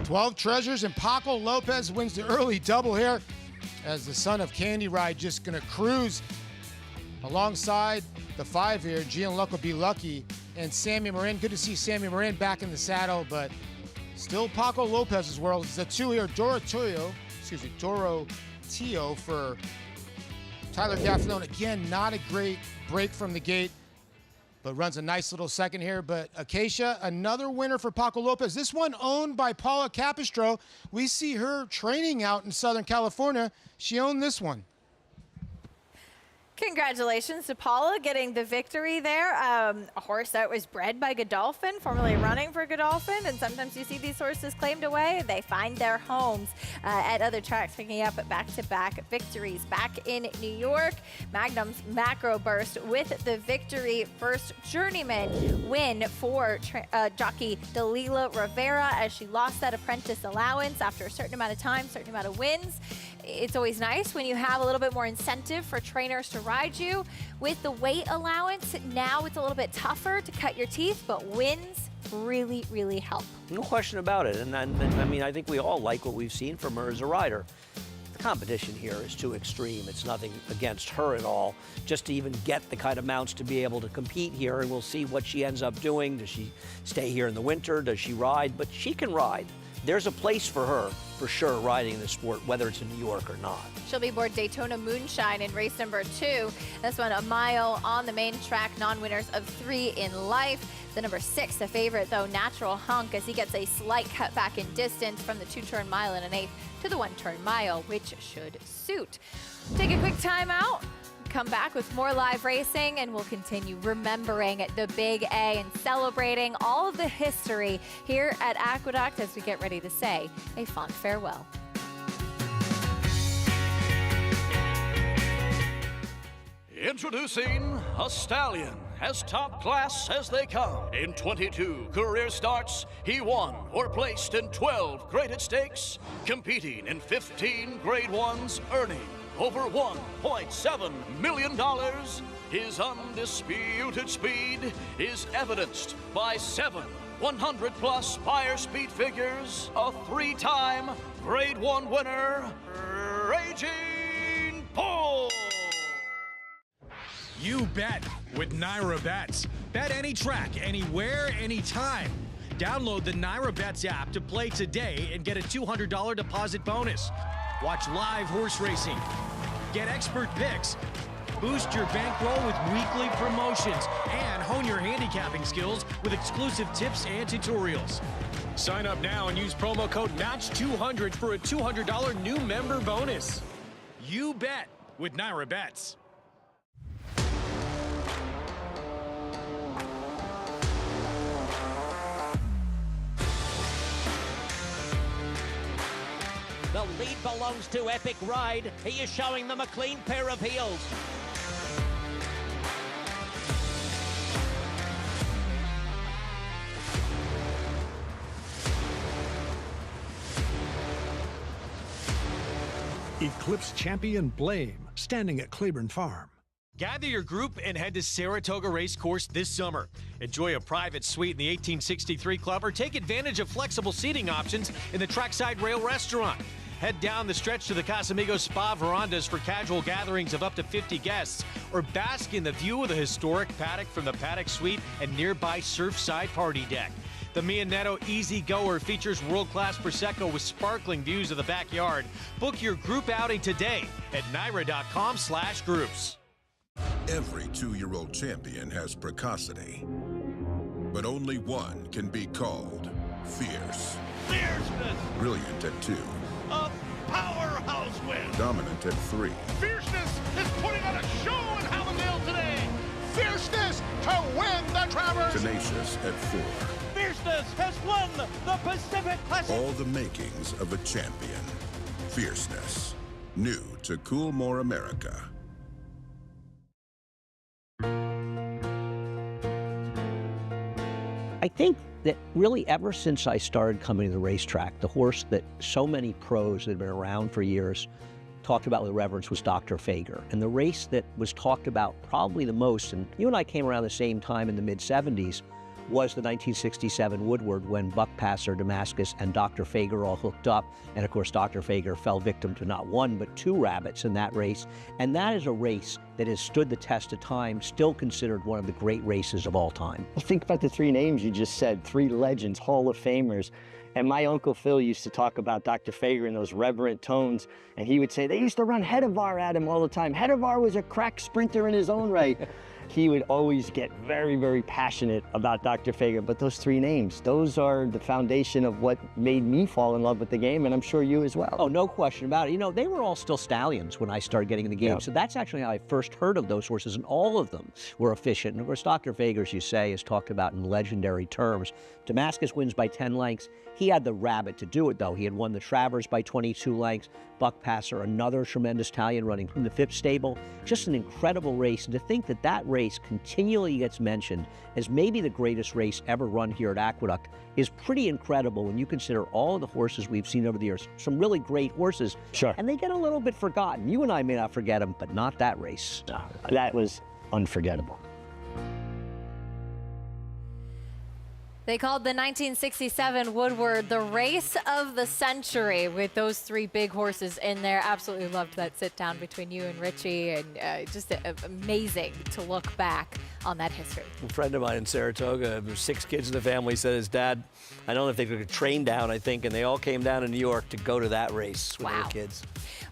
12 Treasures, and Paco Lopez wins the early double here as the son of Candy Ride just going to cruise alongside the 5 here, Gianluca Bianchi and Sammy Marin. Good to see Sammy Marin back in the saddle, but still Paco Lopez's world. It's the 2 here, Doroteo for Tyler Gaffalione. Again, not a great break from the gate, but runs a nice little second here. But Acacia, another winner for Paco Lopez. This one owned by Paula Capistro. We see her training out in Southern California. She owned this one. Congratulations to Paula getting the victory there. A horse that was bred by Godolphin, formerly running for Godolphin, and sometimes you see these horses claimed away. They find their homes at other tracks, picking up back-to-back victories. Back in New York, Magnum's Macro Burst with the victory. First journeyman win for jockey Dalila Rivera as she lost that apprentice allowance after a certain amount of time, certain amount of wins. It's always nice when you have a little bit more incentive for trainers to ride you. With the weight allowance, now it's a little bit tougher to cut your teeth, but wins really, really help. No question about it. And I mean, I think we all like what we've seen from her as a rider. The competition here is too extreme. It's nothing against her at all, just to even get the kind of mounts to be able to compete here, and we'll see what she ends up doing. Does she stay here in the winter? Does she ride? But she can ride. There's a place for her, for sure, riding the sport, whether it's in New York or not. She'll be aboard Daytona Moonshine in race number 2. This one, a mile on the main track, non-winners of 3 in life. The number 6, the favorite, though, Natural Hunk, as he gets a slight cutback in distance from the 2-turn mile and an 1/8 to the 1-turn mile, which should suit. Take a quick time out. Come back with more live racing, and we'll continue remembering the Big A and celebrating all of the history here at Aqueduct as we get ready to say a fond farewell. Introducing a stallion, as top class as they come. In 22 career starts, he won or placed in 12 graded stakes, competing in 15 grade ones, earning over $1.7 million. His undisputed speed is evidenced by 7 100-plus Spire speed figures, a 3-time Grade 1 winner, Raging Bull. You bet with Naira Bets. Bet any track, anywhere, anytime. Download the Naira Bets app to play today and get a $200 deposit bonus. Watch live horse racing. Get expert picks. Boost your bankroll with weekly promotions and hone your handicapping skills with exclusive tips and tutorials. Sign up now and use promo code MATCH200 for a $200 new member bonus. You bet with Naira Bets. The lead belongs to Epic Ride. He is showing them a clean pair of heels. Eclipse champion Blame, standing at Claiborne Farm. Gather your group and head to Saratoga Racecourse this summer. Enjoy a private suite in the 1863 Club or take advantage of flexible seating options in the Trackside Rail Restaurant. Head down the stretch to the Casamigos Spa Verandas for casual gatherings of up to 50 guests, or bask in the view of the historic paddock from the paddock suite and nearby Surfside Party Deck. The Mia Netto Easy Goer features world-class Prosecco with sparkling views of the backyard. Book your group outing today at naira.com/groups. Every 2-year-old champion has precocity, but only one can be called fierce. Fierceness! Brilliant at 2. A powerhouse win! Dominant at 3. Fierceness is putting on a show in Hallandale today. Fierceness to win the Travers. Tenacious at 4. Fierceness has won the Pacific Classic. All the makings of a champion. Fierceness. New to Coolmore America. I think that really ever since I started coming to the racetrack, the horse that so many pros that have been around for years talked about with reverence was Dr. Fager. And the race that was talked about probably the most, and you and I came around the same time in the mid-70s, was the 1967 Woodward, when Buck Passer, Damascus, and Dr. Fager all hooked up. And of course, Dr. Fager fell victim to not 1, but 2 rabbits in that race. And that is a race that has stood the test of time, still considered one of the great races of all time. Well, think about the 3 names you just said, 3 legends, Hall of Famers. And my Uncle Phil used to talk about Dr. Fager in those reverent tones, and he would say, they used to run Hedevar at him all the time. Hedevar was a crack sprinter in his own right. He would always get very, very passionate about Dr. Fager. But those 3 names, those are the foundation of what made me fall in love with the game, and I'm sure you as well. Oh, no question about it. You know, they were all still stallions when I started getting in the game. Yeah. So that's actually how I first heard of those horses, and all of them were efficient. And of course, Dr. Fager, as you say, is talked about in legendary terms. Damascus wins by 10 lengths. He had the rabbit to do it, though. He had won the Travers by 22 lengths. Buck Passer, another tremendous stallion running from the 5th stable. Just an incredible race. And to think that that race continually gets mentioned as maybe the greatest race ever run here at Aqueduct is pretty incredible when you consider all of the horses we've seen over the years. Some really great horses. Sure. And they get a little bit forgotten. You and I may not forget them, but not that race. No, that was unforgettable. They called the 1967 Woodward the race of the century with those 3 big horses in there. Absolutely loved that sit down between you and Richie, and just amazing to look back on that history. A friend of mine in Saratoga, there's 6 kids in the family, said his dad, I don't know if they took a train down, I think, and they all came down to New York to go to that race with their kids.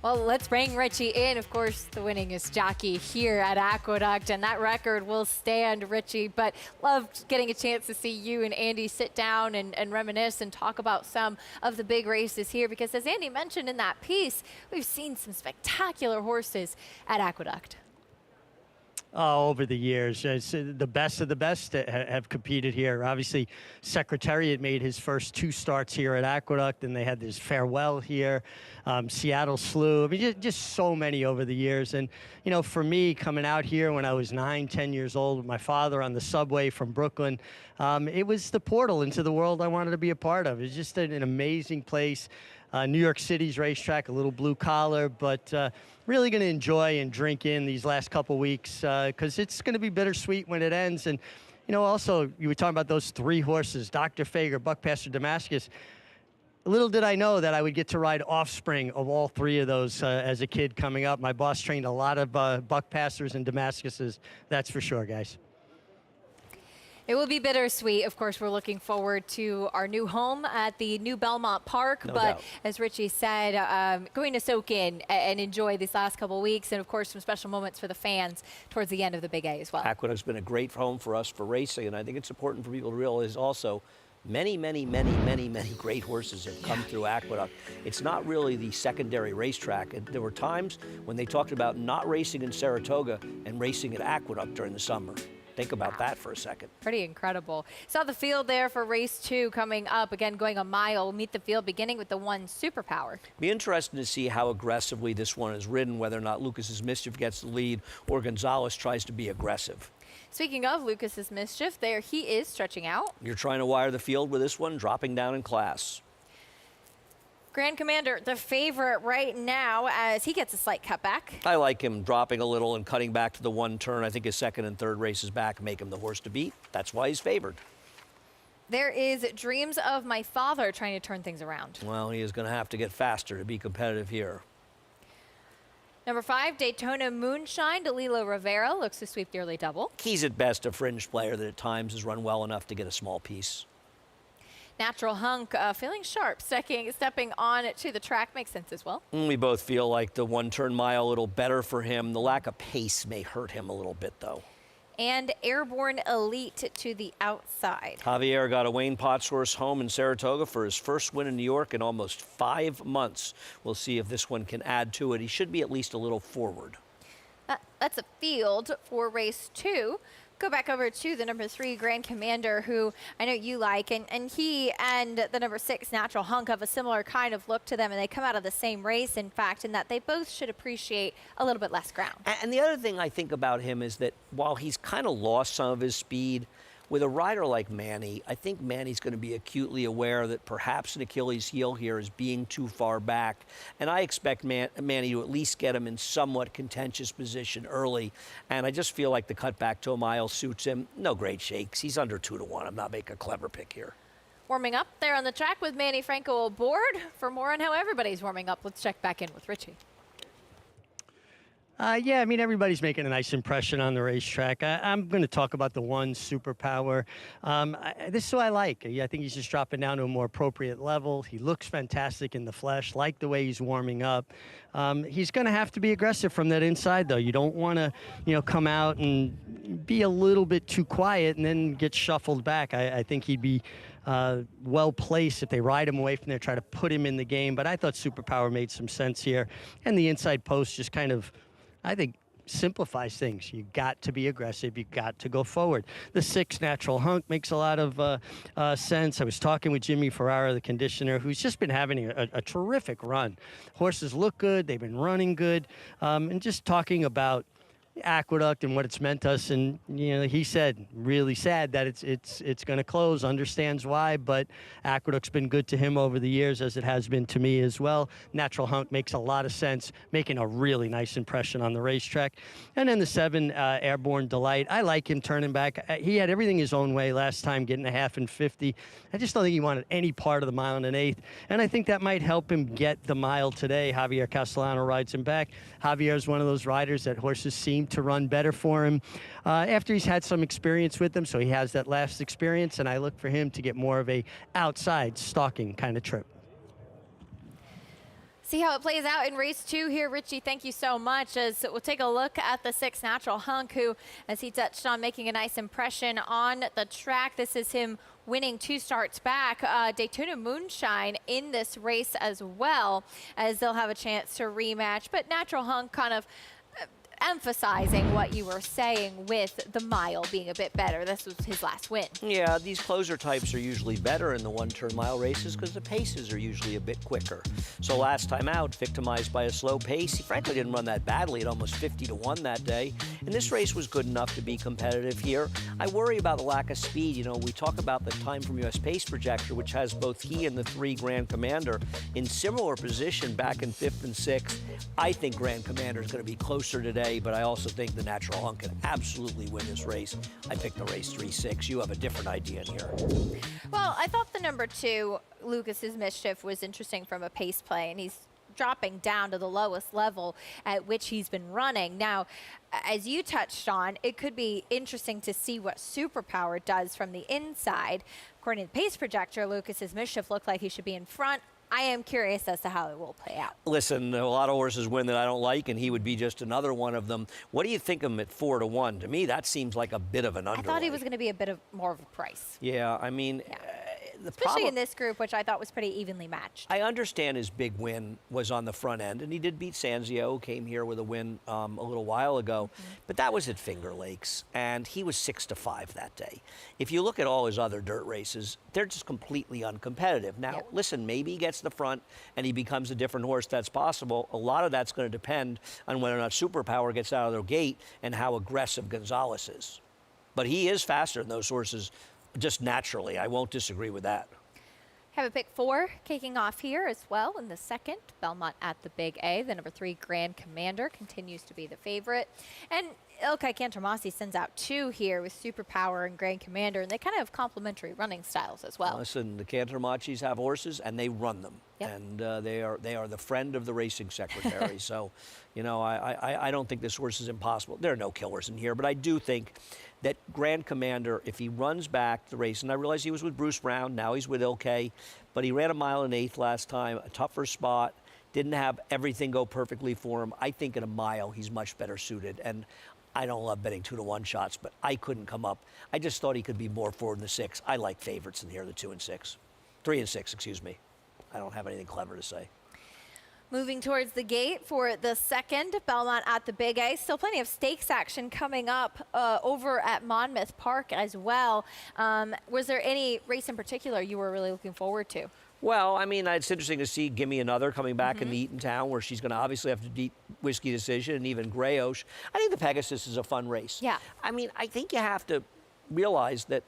Well, let's bring Richie in. Of course, the winningest jockey here at Aqueduct, and that record will stand, Richie. But loved getting a chance to see you and Andy sit down and reminisce and talk about some of the big races here, because as Andy mentioned in that piece, we've seen some spectacular horses at Aqueduct. Oh, over the years, it's the best of the best that have competed here. Obviously, Secretariat made his first 2 starts here at Aqueduct, and they had this farewell here. Seattle Slew. I mean, just so many over the years. And, you know, for me, coming out here when I was 9, 10 years old with my father on the subway from Brooklyn, it was the portal into the world I wanted to be a part of. It's just an amazing place. New York City's racetrack, a little blue collar, but really going to enjoy and drink in these last couple weeks because it's going to be bittersweet when it ends. And, you know, also, you were talking about those 3 horses, Dr. Fager, Buckpasser, Damascus. Little did I know that I would get to ride Offspring of all 3 of those as a kid coming up. My boss trained a lot of Buckpassers and Damascuses, that's for sure, guys. It will be bittersweet. Of course, we're looking forward to our new home at the new Belmont Park. No but doubt. as Richie said, going to soak in and enjoy these last couple of weeks. And of course, some special moments for the fans towards the end of the Big A as well. Aqueduct's been a great home for us for racing, and I think it's important for people to realize also many great horses have come through Aqueduct. It's not really the secondary racetrack. There were times when they talked about not racing in Saratoga and racing at Aqueduct during the summer. Think about that for a second. Pretty incredible. Saw the field there for race 2 coming up. Again, going a mile. We'll meet the field beginning with the 1 Superpower. Be interesting to see how aggressively this one is ridden, whether or not Lucas's Mischief gets the lead or Gonzalez tries to be aggressive. Speaking of Lucas's Mischief, there he is stretching out. You're trying to wire the field with this one, dropping down in class. Grand Commander, the favorite right now as he gets a slight cutback. I like him dropping a little and cutting back to the 1 turn. I think his 2nd and 3rd races back make him the horse to beat. That's why he's favored. There is Dreams of My Father trying to turn things around. Well, he is going to have to get faster to be competitive here. Number 5, Daytona Moonshine. DeLilo Rivera looks to sweep the early double. He's at best a fringe player that at times has run well enough to get a small piece. Natural Hunk feeling sharp, stepping on to the track makes sense as well. We both feel like the 1 turn mile a little better for him. The lack of pace may hurt him a little bit, though. And Airborne Elite to the outside. Javier got a Wayne Potts horse home in Saratoga for his first win in New York in almost 5 months. We'll see if this one can add to it. He should be at least a little forward. That's a field for race 2. Go back over to the number 3 Grand Commander, who I know you like, and he and the number 6 Natural Hunk have a similar kind of look to them, and they come out of the same race, in fact, in that they both should appreciate a little bit less ground. And the other thing I think about him is that while he's kind of lost some of his speed, with a rider like Manny, I think Manny's going to be acutely aware that perhaps an Achilles heel here is being too far back. And I expect Manny to at least get him in somewhat contentious position early. And I just feel like the cut back to a mile suits him. No great shakes. He's under 2-1. I'm not making a clever pick here. Warming up there on the track with Manny Franco aboard. For more on how everybody's warming up, let's check back in with Richie. Yeah, I mean, everybody's making a nice impression on the racetrack. I'm going to talk about the 1 Superpower. This is who I like. I think he's just dropping down to a more appropriate level. He looks fantastic in the flesh, like the way he's warming up. He's going to have to be aggressive from that inside, though. You don't want to, you know, come out and be a little bit too quiet and then get shuffled back. I think he'd be well placed if they ride him away from there, try to put him in the game. But I thought Superpower made some sense here. And the inside post just kind of, I think, simplifies things. You got to be aggressive. You got to go forward. The 6 Natural Hunk makes a lot of sense. I was talking with Jimmy Ferrara, the conditioner, who's just been having a terrific run. Horses look good. They've been running good. And just talking about, Aqueduct and what it's meant to us. And, you know, he said, really sad that it's going to close, understands why, but Aqueduct's been good to him over the years, as it has been to me as well. Natural Hunk makes a lot of sense, making a really nice impression on the racetrack. And then the 7, Airborne Delight. I like him turning back. He had everything his own way last time, getting a half and 50. I just don't think he wanted any part of the mile and an eighth. And I think that might help him get the mile today. Javier Castellano rides him back. Javier is one of those riders that horses seem to run better for him after he's had some experience with them, so he has that last experience, and I look for him to get more of a outside stalking kind of trip. See how it plays out in race 2 here. Richie, thank you so much. As we'll take a look at the 6 Natural Hunk, who, as he touched on, making a nice impression on the track. This is him winning 2 starts back. Daytona Moonshine in this race as well, as they'll have a chance to rematch. But Natural Hunk kind of emphasizing what you were saying with the mile being a bit better. This was his last win. Yeah, these closer types are usually better in the one-turn mile races because the paces are usually a bit quicker. So last time out, victimized by a slow pace, he frankly didn't run that badly at almost 50-1 that day. And this race was good enough to be competitive here. I worry about the lack of speed. You know, we talk about the time from US Pace Projector, which has both he and the 3 Grand Commander in similar position back in 5th and 6th. I think Grand Commander is going to be closer today, but I also think the Natural Hunk can absolutely win this race. I picked the race 3-6. You have a different idea in here. Well, I thought the number 2, Lucas's Mischief, was interesting from a pace play, and he's dropping down to the lowest level at which he's been running. Now, as you touched on, it could be interesting to see what Superpower does from the inside. According to the pace projector, Lucas's Mischief looked like he should be in front. I am curious as to how it will play out. Listen, a lot of horses win that I don't like, and he would be just another one of them. What do you think of him at 4-1? To me, that seems like a bit of an underway. I thought he was going to be a bit of more of a price. Yeah, I mean, especially in this group, which I thought was pretty evenly matched. I understand his big win was on the front end, and he did beat Sanzio, came here with a win a little while ago, but that was at Finger Lakes, and he was 6-5 that day. If you look at all his other dirt races, they're just completely uncompetitive. Now, listen, maybe he gets the front and he becomes a different horse. That's possible. A lot of that's going to depend on whether or not Superpower gets out of their gate and how aggressive Gonzalez is. But he is faster than those horses just naturally. I won't disagree with that. Have a pick 4 kicking off here as well in the second. Belmont at the Big A. The number 3 Grand Commander continues to be the favorite. And Ilkay Cantermasi sends out 2 here with Superpower and Grand Commander, and they kind of have complementary running styles as well. Listen, the Cantermachis have horses and they run them. And they are the friend of the racing secretary. So, you know, I don't think this horse is impossible. There are no killers in here, but I do think that Grand Commander, if he runs back the race, and I realize he was with Bruce Brown, now he's with Ilkay, but he ran a mile and 1/8 last time, a tougher spot, didn't have everything go perfectly for him. I think in a mile he's much better suited. And I don't love betting 2-1 shots, but I couldn't come up. I just thought he could be more forward in the 6. I like favorites in here, the 2 and 6. 3 and 6, excuse me. I don't have anything clever to say. Moving towards the gate for the second, Belmont at the Big A. Still plenty of stakes action coming up over at Monmouth Park as well. Was there any race in particular you were really looking forward to? Well, I mean, it's interesting to see Gimme Another coming back in the Eatontown, where she's going to obviously have to beat Whiskey Decision and even Grayosh. I think the Pegasus is a fun race. Yeah. I mean, I think you have to realize that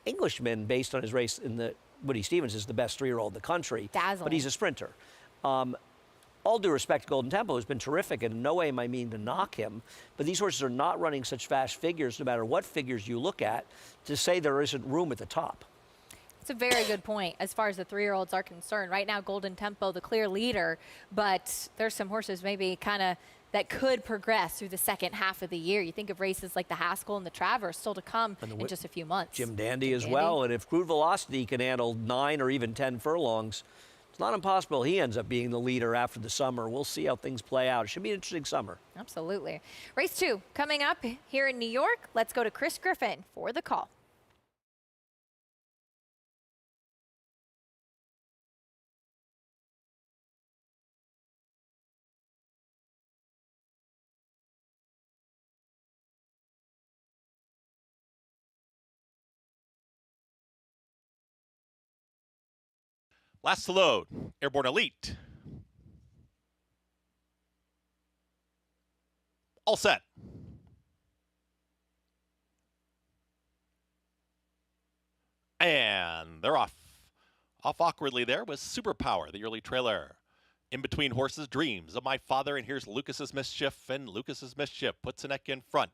Englishman, based on his race in the Woody Stevens, is the best 3-year-old in the country. Dazzling. But he's a sprinter. All due respect to Golden Tempo, has been terrific, and in no way am I mean to knock him, but these horses are not running such fast figures, no matter what figures you look at, to say there isn't room at the top. It's a very good point as far as the 3-year-olds are concerned. Right now, Golden Tempo, the clear leader, but there's some horses maybe kind of that could progress through the second half of the year. You think of races like the Haskell and the Travers still to come in just a few months. Jim Dandy as well, and if Crude Velocity can handle 9 or even 10 furlongs, it's not impossible he ends up being the leader after the summer. We'll see how things play out. It should be an interesting summer. Absolutely. Race 2 coming up here in New York. Let's go to Chris Griffin for the call. Last to load, Airborne Elite. All set. they're off. Off awkwardly there was Superpower, the early trailer. In between horses, Dreams of My Father, and here's Lucas's Mischief, and Lucas's Mischief puts a neck in front.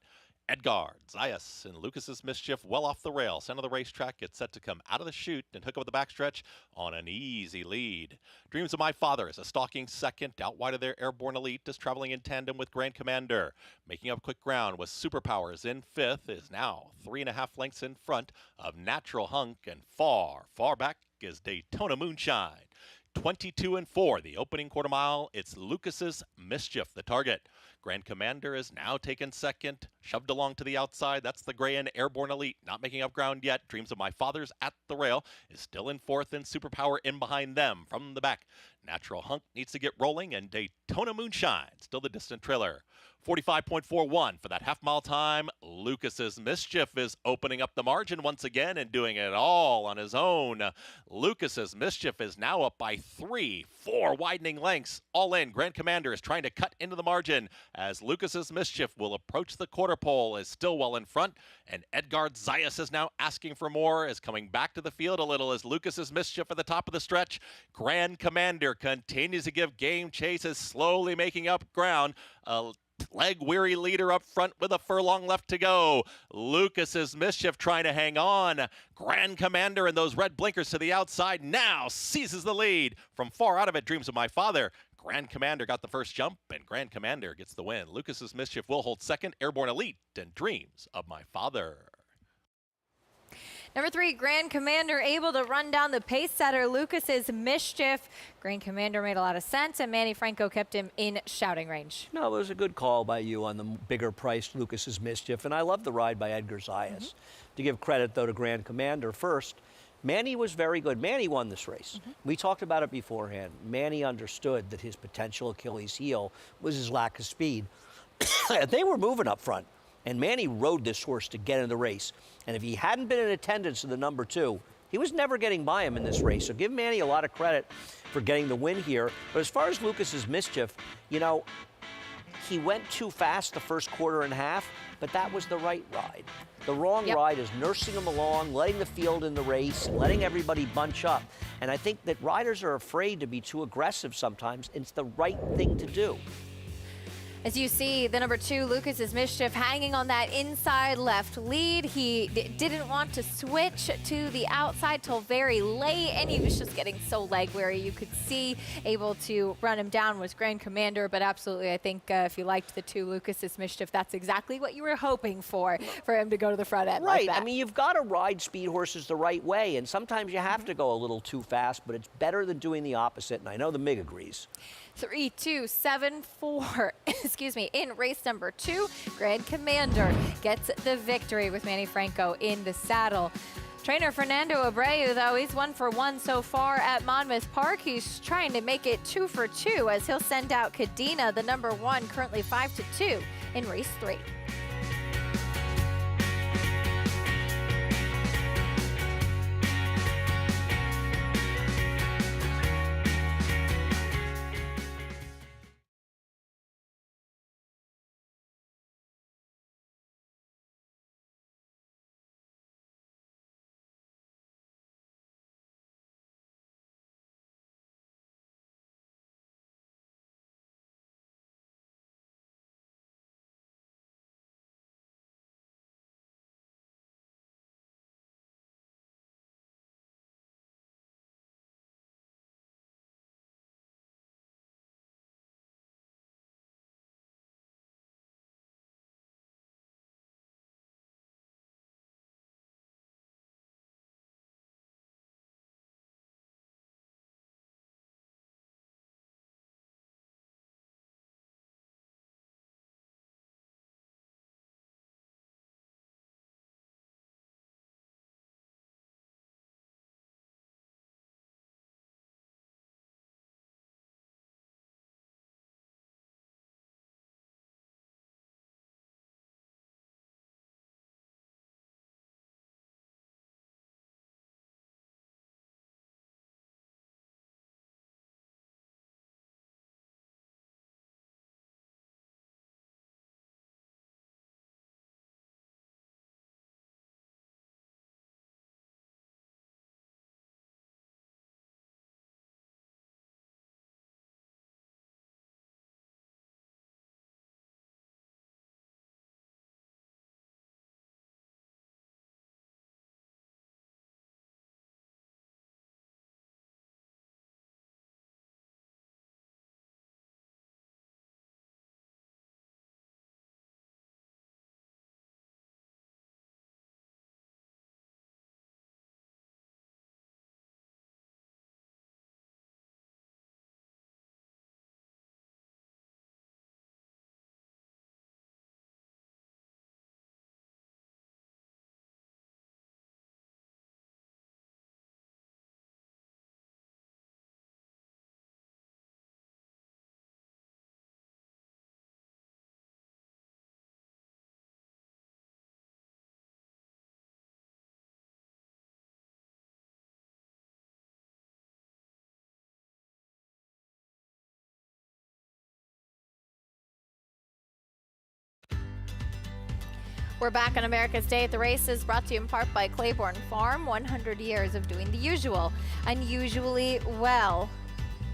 Edgard, Zayas, and Lucas's Mischief well off the rail. Center of the racetrack gets set to come out of the chute and hook up the backstretch on an easy lead. Dreams of My Father is a stalking second. Out wide of their Airborne Elite is traveling in tandem with Grand Commander. Making up quick ground with Superpowers in fifth is now 3.5 lengths in front of Natural Hunk, and far, far back is Daytona Moonshine. 22-4, the opening quarter mile. It's Lucas's Mischief, the target. Grand Commander is now taken second, shoved along to the outside. That's the gray and Airborne Elite, not making up ground yet. Dreams of My Father's at the rail is still in fourth, and Superpower in behind them from the back. Natural Hunk needs to get rolling, and Daytona Moonshine still the distant trailer. 45.41 for that half-mile time. Lucas's Mischief is opening up the margin once again and doing it all on his own. Lucas's Mischief is now up by 3-4 widening lengths. All in, Grand Commander is trying to cut into the margin as Lucas's Mischief will approach the quarter pole, is still well in front, and Edgard Zayas is now asking for more, is coming back to the field a little as Lucas's Mischief at the top of the stretch. Grand Commander continues to give game chase, is slowly making up ground. Leg-weary leader up front with a furlong left to go. Lucas's Mischief trying to hang on. Grand Commander and those red blinkers to the outside now seizes the lead. From far out of it, Dreams of My Father. Grand Commander got the first jump, and Grand Commander gets the win. Lucas's Mischief will hold second. Airborne Elite and Dreams of My Father. Number 3, Grand Commander able to run down the pace setter, Lucas's Mischief. Grand Commander made a lot of sense, and Manny Franco kept him in shouting range. No, it was a good call by you on the bigger priced Lucas's Mischief, and I love the ride by Edgar Zayas. To give credit, though, to Grand Commander first, Manny was very good. Manny won this race. We talked about it beforehand. Manny understood that his potential Achilles heel was his lack of speed. They were moving up front, and Manny rode this horse to get in the race. And if he hadn't been in attendance to the number 2, he was never getting by him in this race. So give Manny a lot of credit for getting the win here. But as far as Lucas's Mischief, you know, he went too fast the first quarter and a half, but that was the right ride. The wrong ride is nursing him along, letting the field in the race, letting everybody bunch up. And I think that riders are afraid to be too aggressive sometimes. It's the right thing to do. As you see, the number 2, Lucas's Mischief, hanging on that inside left lead. He didn't want to switch to the outside till very late, and he was just getting so leg weary. You could see able to run him down was Grand Commander, but absolutely, I think if you liked the 2, Lucas's Mischief, that's exactly what you were hoping for him to go to the front end. Right. Like that. I mean, you've got to ride speed horses the right way, and sometimes you have to go a little too fast, but it's better than doing the opposite, and I know the MIG agrees. 3, 2, 7, 4, excuse me, in race number 2, Grand Commander gets the victory with Manny Franco in the saddle. Trainer Fernando Abreu, though, he's 1 for 1 so far at Monmouth Park. He's trying to make it 2 for 2 as he'll send out Cadena, the number 1, currently 5-2 in race 3. We're back on America's Day at the Races, brought to you in part by Claiborne Farm. 100 years of doing the usual, unusually well.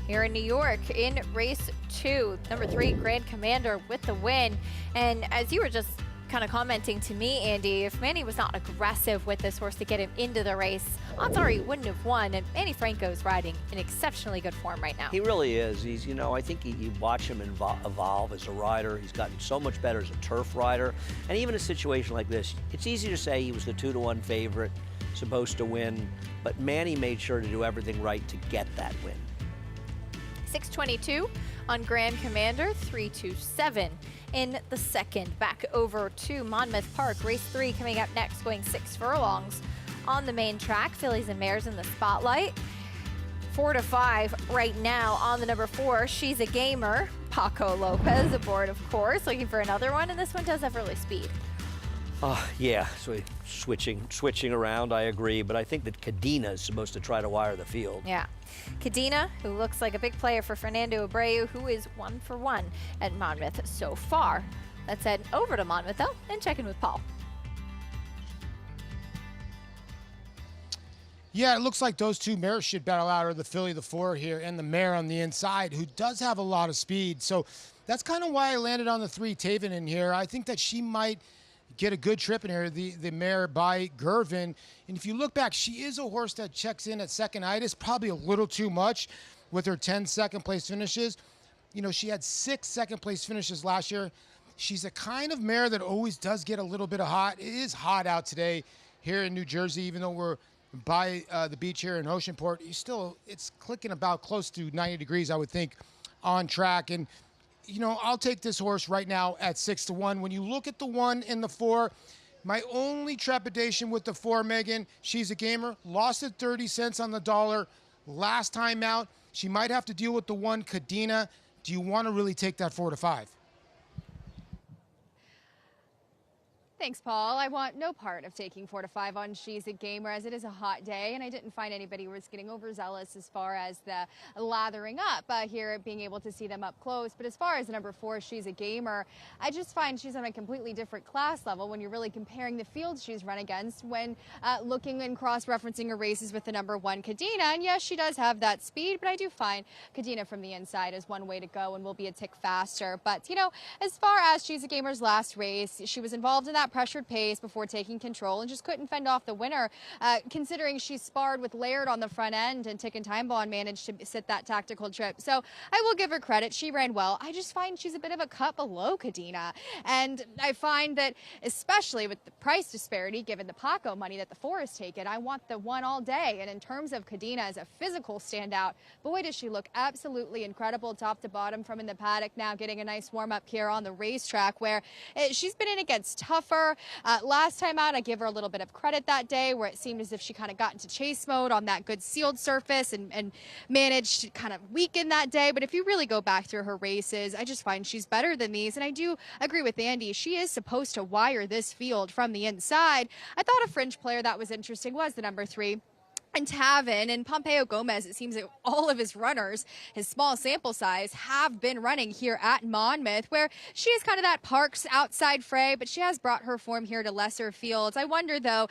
Here in New York, in race 2, number 3, Grand Commander with the win. And as you were just kind of commenting to me, Andy, if Manny was not aggressive with this horse to get him into the race, odds are he wouldn't have won. And Manny Franco's riding in exceptionally good form right now. He really is. He's, you know, I think you watch him evolve as a rider. He's gotten so much better as a turf rider. And even a situation like this, it's easy to say he was the 2-1 favorite, supposed to win, but Manny made sure to do everything right to get that win. 6:22 on Grand Commander, 3:27 in the second. Back over to Monmouth Park, race 3 coming up next, going 6 furlongs on the main track. Fillies and Mares in the spotlight. 4 to 5 right now on the number 4. She's a Gamer. Paco Lopez aboard, of course, looking for another one, and this one does have early speed. Yeah, so switching around, I agree, but I think that Cadena is supposed to try to wire the field. Yeah. Cadena, who looks like a big player for Fernando Abreu, who is 1 for 1 at Monmouth so far. Let's head over to Monmouth, though, and check in with Paul. Yeah, it looks like those two mares should battle out, or the filly, the 4 here, and the mare on the inside, who does have a lot of speed. So that's kind of why I landed on the 3, Taven, in here. I think that she might get a good trip in here, the mare by Gervin. And if you look back, she is a horse that checks in at second-itis, probably a little too much with her 10 second-place finishes. You know, she had 6 second-place finishes last year. She's a kind of mare that always does get a little bit of hot. It is hot out today here in New Jersey, even though we're by the beach here in Oceanport. It's clicking about close to 90 degrees, I would think, on track. And you know, I'll take this horse right now at 6-1. When you look at the 1 and the 4, my only trepidation with the 4, Megan, She's a Gamer, lost at 30 cents on the dollar last time out. She might have to deal with the 1, Cadena. Do you want to really take that 4 to 5? Thanks, Paul. I want no part of taking 4 to 5 on She's a Gamer, as it is a hot day, and I didn't find anybody who was getting overzealous as far as the lathering up here, being able to see them up close. But as far as the number 4, She's a Gamer, I just find she's on a completely different class level when you're really comparing the field she's run against when looking and cross-referencing her races with the number 1, Cadena. And yes, she does have that speed, but I do find Cadena from the inside is one way to go and will be a tick faster. But, you know, as far as She's a Gamer's last race, she was involved in that pressured pace before taking control and just couldn't fend off the winner, considering she sparred with Laird on the front end, and Tick and Time Bond managed to sit that tactical trip. So I will give her credit. She ran well. I just find she's a bit of a cut below Cadena. And I find that, especially with the price disparity, given the Paco money that the 4 has taken, I want the 1 all day. And in terms of Cadena as a physical standout, boy, does she look absolutely incredible top to bottom from in the paddock now, getting a nice warm up here on the racetrack, where she's been in against tougher. Last time out, I give her a little bit of credit that day, where it seemed as if she kind of got into chase mode on that good sealed surface and managed to kind of weaken that day. But if you really go back through her races, I just find she's better than these. And I do agree with Andy. She is supposed to wire this field from the inside. I thought a fringe player that was interesting was the number 3. And Tavin and Pompeo Gomez, it seems that all of his runners, his small sample size, have been running here at Monmouth, where she is kind of that Parks outside fray, but she has brought her form here to lesser fields. I wonder, though,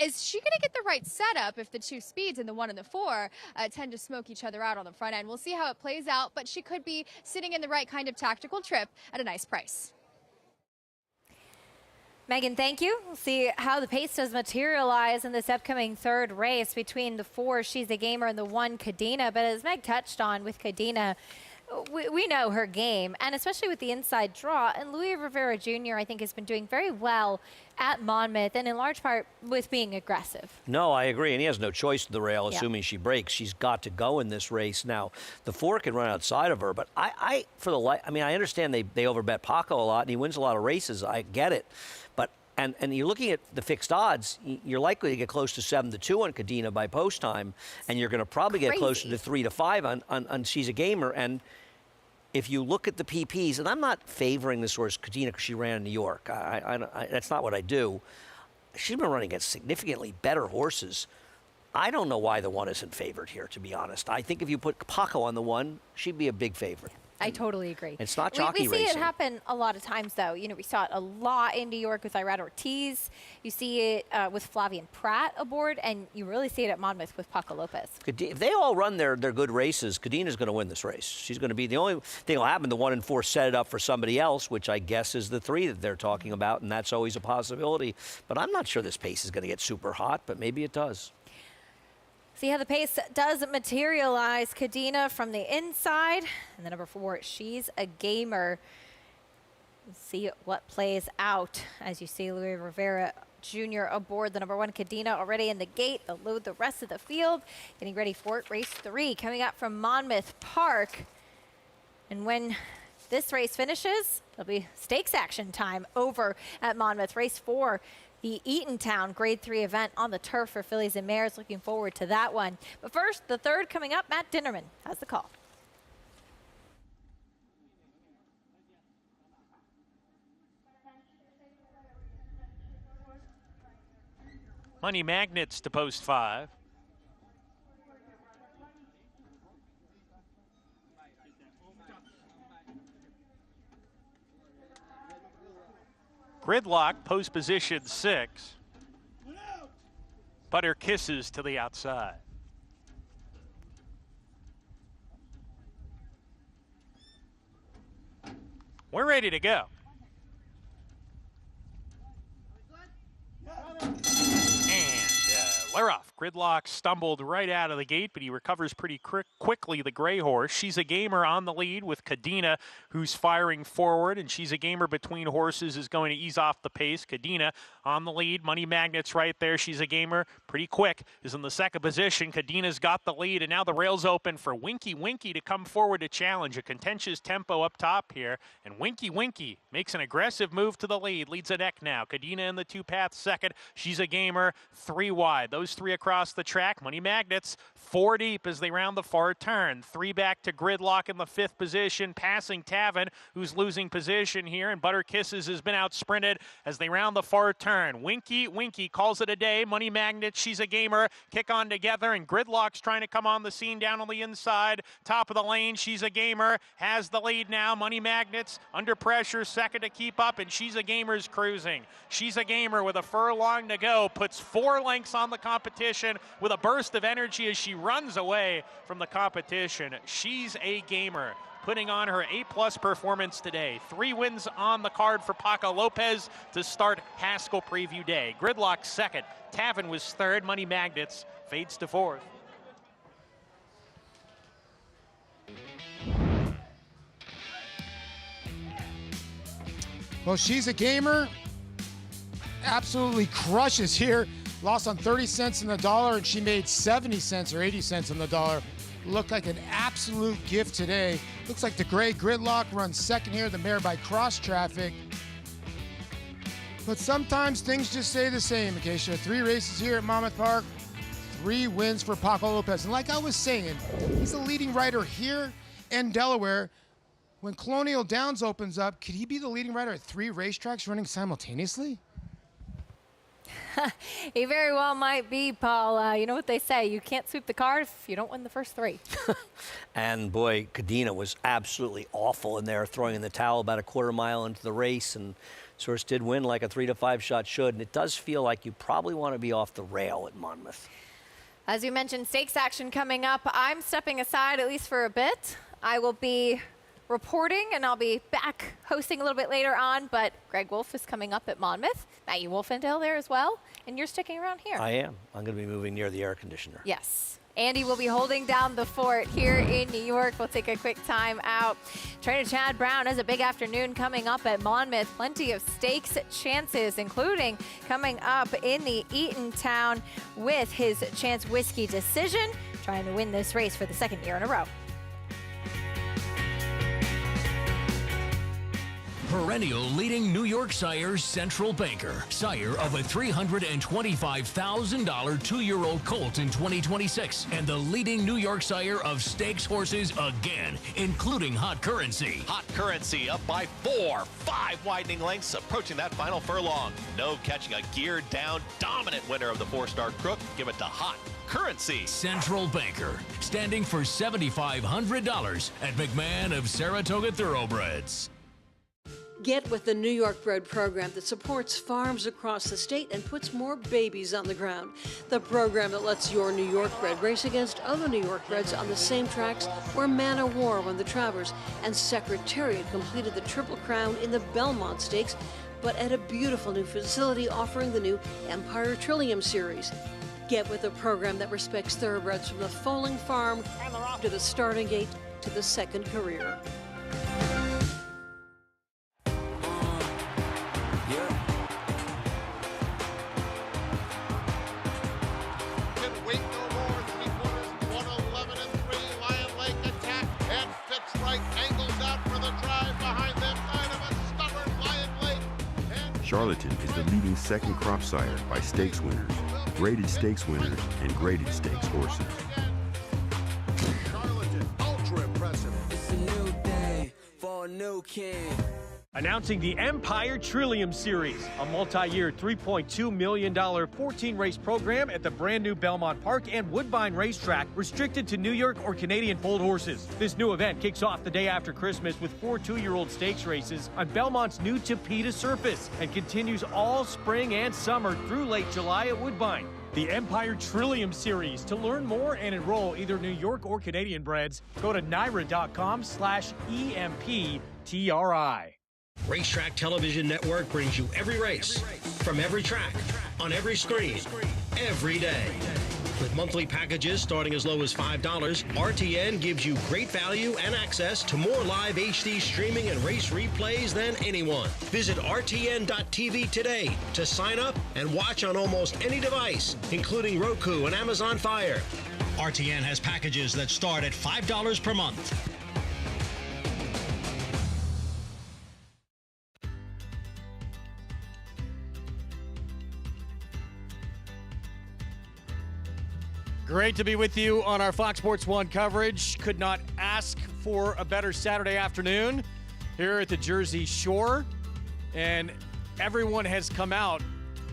is she going to get the right setup if the 2 speeds and the 1 and the 4 tend to smoke each other out on the front end? We'll see how it plays out, but she could be sitting in the right kind of tactical trip at a nice price. Megan, thank you. We'll see how the pace does materialize in this upcoming 3rd race between the 4, She's a Gamer, and the 1, Cadena. But as Meg touched on with Cadena, we know her game, and especially with the inside draw. And Louis Rivera Jr., I think, has been doing very well at Monmouth, and in large part with being aggressive. No, I agree, and he has no choice to the rail, assuming she breaks. She's got to go in this race. Now, the 4 can run outside of her, but I understand they overbet Paco a lot, and he wins a lot of races. I get it. But and you're looking at the fixed odds, you're likely to get close to 7-2 on Cadena by post time, and you're going to probably get closer to 3-5 on She's a Gamer. And if you look at the PPs, and I'm not favoring this horse, Cadena, because she ran in New York. That's not what I do. She's been running against significantly better horses. I don't know why the 1 isn't favored here, to be honest. I think if you put Paco on the 1, she'd be a big favorite. I totally agree. It's not jockey we see racing. it happen a lot of times, though. You know, we saw it a lot in New York with Irad Ortiz. You see it with Flavian Pratt aboard, and you really see it at Monmouth with Paco Lopez. If they all run their good races, Cadina's going to win this race. She's going to be the only thing will happen. The 1 and 4 set it up for somebody else, which I guess is the 3 that they're talking about, and that's always a possibility. But I'm not sure this pace is going to get super hot, but maybe it does. See how the pace does materialize. Cadina from the inside. And the number 4, She's a Gamer. Let's see what plays out as you see Louis Rivera Jr. aboard the number 1 Cadina already in the gate. They'll load the rest of the field. Getting ready for it. Race 3 coming up from Monmouth Park. And when this race finishes, there'll be stakes action time over at Monmouth. Race 4. The Eatontown Grade 3 event on the turf for fillies and mares. Looking forward to that one. But first, the 3rd coming up. Matt Dinnerman has the call. Money Magnets to post 5. Gridlock, post position 6. Butter Kisses to the outside. We're ready to go. They're off. Gridlock stumbled right out of the gate, but he recovers pretty quickly, the gray horse. She's a Gamer on the lead with Cadina, who's firing forward, and She's a Gamer between horses is going to ease off the pace. Cadina on the lead. Money Magnets right there. She's a Gamer, pretty quick, is in the 2nd position. Cadina's got the lead, and now the rail's open for Winky Winky to come forward to challenge. A contentious tempo up top here, and Winky Winky makes an aggressive move to the lead. Leads a neck now. Cadina in the 2-path 2nd. She's a Gamer, 3 wide. Those 3 across the track. Money Magnets 4 deep as they round the far turn. 3 back to Gridlock in the 5th position, passing Tavin, who's losing position here, and Butter Kisses has been out sprinted as they round the far turn. Winky Winky calls it a day. Money Magnets, She's a Gamer, kick on together, and Gridlock's trying to come on the scene down on the inside. Top of the lane, She's a Gamer has the lead now. Money Magnets under pressure, 2nd to keep up, and She's a Gamer's cruising. She's a Gamer with a furlong to go, puts 4 lengths on the competition with a burst of energy as she runs away from the competition. She's a Gamer, putting on her A+ performance today. 3 wins on the card for Paco Lopez to start Haskell Preview Day. Gridlock 2nd, Tavin was 3rd, Money Magnets fades to 4th. Well, She's a Gamer. Absolutely crushes here. Lost on 30 cents on the dollar, and she made 70 cents or 80 cents on the dollar. Looked like an absolute gift today. Looks like the gray Gridlock runs 2nd here, the mare by cross traffic. But sometimes things just stay the same, Acacia. 3 races here at Monmouth Park, 3 wins for Paco Lopez. And like I was saying, he's the leading rider here in Delaware. When Colonial Downs opens up, could he be the leading rider at 3 racetracks running simultaneously? He very well might be, Paul. You know what they say, you can't sweep the card if you don't win the first 3. And boy, Cadina was absolutely awful in there, throwing in the towel about a 1/4 mile into the race, and Source did win like a 3 to 5 shot should, and it does feel like you probably want to be off the rail at Monmouth. As you mentioned, stakes action coming up. I'm stepping aside at least for a bit. I will be reporting, and I'll be back hosting a little bit later on, but Greg Wolf is coming up at Monmouth. Matthew Wolfendale there as well, and you're sticking around here. I am. I'm going to be moving near the air conditioner. Yes. Andy will be holding down the fort here in New York. We'll take a quick time out. Trainer Chad Brown has a big afternoon coming up at Monmouth. Plenty of stakes chances, including coming up in the Eatontown with his Chance Whiskey Decision, trying to win this race for the 2nd year in a row. Perennial leading New York sire Central Banker, sire of a $325,000 2-year-old colt in 2026, and the leading New York sire of stakes horses again, including Hot Currency. Hot Currency up by 4, 5 widening lengths, approaching that final furlong. No catching a geared down, dominant winner of the 4-star Crook. Give it to Hot Currency. Central Banker, standing for $7,500 at McMahon of Saratoga Thoroughbreds. Get with the New York Bred program that supports farms across the state and puts more babies on the ground. The program that lets your New York Bred race against other New York Breds on the same tracks where Manor War won the Travers and Secretariat completed the Triple Crown in the Belmont Stakes, but at a beautiful new facility offering the new Empire Trillium Series. Get with a program that respects thoroughbreds from the foaling farm to the starting gate to the second career. Charlatan is the leading second crop sire by stakes winners, graded stakes winners, and graded stakes horses. Charlatan, ultra impressive. It's a new day for a new king. Announcing the Empire Trillium Series, a multi-year $3.2 million 14-race program at the brand new Belmont Park and Woodbine Racetrack, restricted to New York or Canadian foaled horses. This new event kicks off the day after Christmas with 4 two-year-old stakes races on Belmont's new Tapeta surface and continues all spring and summer through late July at Woodbine. The Empire Trillium Series. To learn more and enroll either New York or Canadian breds, go to NYRA.com/EMPTRI. Racetrack Television Network brings you every race, from every track, on every screen, every day. With monthly packages starting as low as $5, RTN gives you great value and access to more live HD streaming and race replays than anyone. Visit RTN.tv today to sign up and watch on almost any device, including Roku and Amazon Fire. RTN has packages that start at $5 per month. Great to be with you on our Fox Sports 1 coverage. Could not ask for a better Saturday afternoon here at the Jersey Shore. And everyone has come out,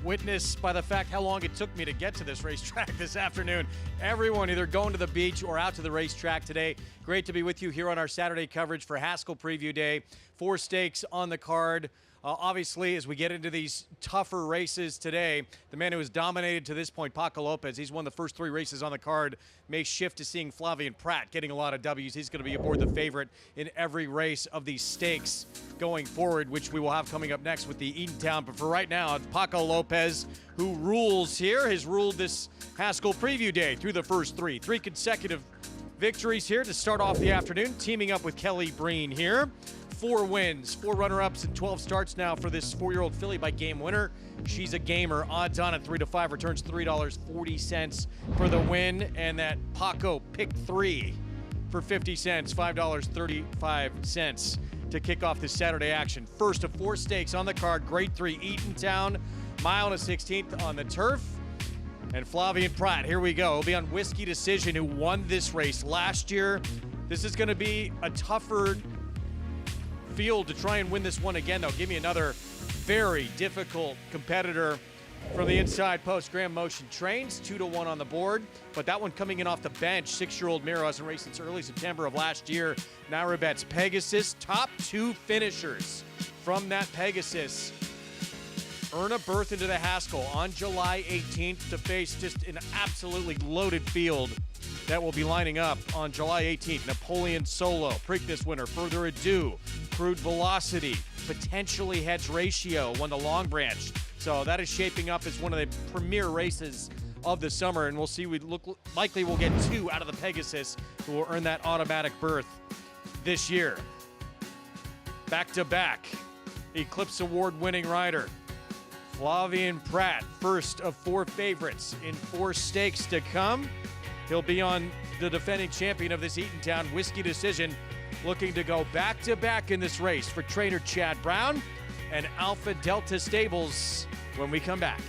witnessed by the fact how long it took me to get to this racetrack this afternoon. Everyone either going to the beach or out to the racetrack today. Great to be with you here on our Saturday coverage for Haskell Preview Day. 4 stakes on the card. Obviously, as we get into these tougher races today, the man who has dominated to this point, Paco Lopez, he's won the first 3 races on the card, may shift to seeing Flavien Prat getting a lot of W's. He's going to be aboard the favorite in every race of these stakes going forward, which we will have coming up next with the Eatontown. But for right now, it's Paco Lopez who rules here, has ruled this Haskell Preview Day through the first 3. 3 consecutive victories here to start off the afternoon, teaming up with Kelly Breen here. 4 wins, 4 runner-ups, and 12 starts now for this 4-year-old filly by Game Winner. She's a gamer. Odds on at 3 to 5, returns $3.40 for the win. And that Paco pick 3 for 50 cents, $5.35 to kick off this Saturday action. First of 4 stakes on the card, Grade 3 Eatontown, mile and a 16th on the turf. And Flavien Prat, here we go. He'll be on Whiskey Decision, who won this race last year. This is going to be a tougher field to try and win this one again, though. Give me another very difficult competitor from the inside post. Graham Motion Trains, 2 to 1 on the board, but that one coming in off the bench. 6-year-old Miro hasn't raced since early September of last year. NYRABET's Pegasus, top 2 finishers from that Pegasus earn a berth into the Haskell on July 18th to face just an absolutely loaded field that will be lining up on July 18th. Napoleon Solo, Preakness winner, Further Ado, Crude Velocity, potentially Hedge Ratio, won the Long Branch. So that is shaping up as one of the premier races of the summer, and we'll see. Likely we'll get 2 out of the Pegasus who will earn that automatic berth this year. Back-to-back Eclipse Award-winning rider Flavien Prat, first of 4 favorites in 4 stakes to come. He'll be on the defending champion of this Eatontown, Whiskey Decision, looking to go back-to-back in this race for trainer Chad Brown and Alpha Delta Stables when we come back.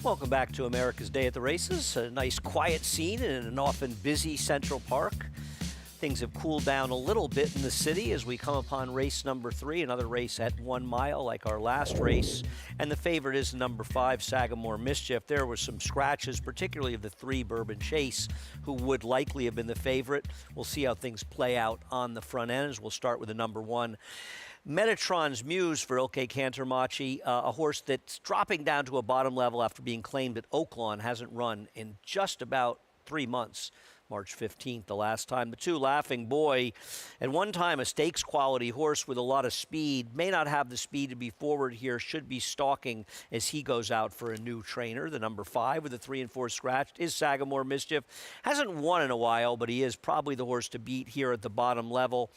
Welcome back to America's Day at the Races. A nice quiet scene in an often busy Central Park. Things have cooled down a little bit in the city as we come upon race number 3, another race at 1 mile like our last race. And the favorite is number 5, Sagamore Mischief. There were some scratches, particularly of the 3, Bourbon Chase, who would likely have been the favorite. We'll see how things play out on the front ends. We'll start with the number 1. Metatron's Muse for Ilke Cantermachi, a horse that's dropping down to a bottom level after being claimed at Oaklawn, hasn't run in just about 3 months. March 15th, the last time. The 2, Laughing Boy, at one time a stakes quality horse with a lot of speed, may not have the speed to be forward here, should be stalking as he goes out for a new trainer. The number 5 with a 3 and 4 scratched is Sagamore Mischief. Hasn't won in a while, but he is probably the horse to beat here at the bottom level.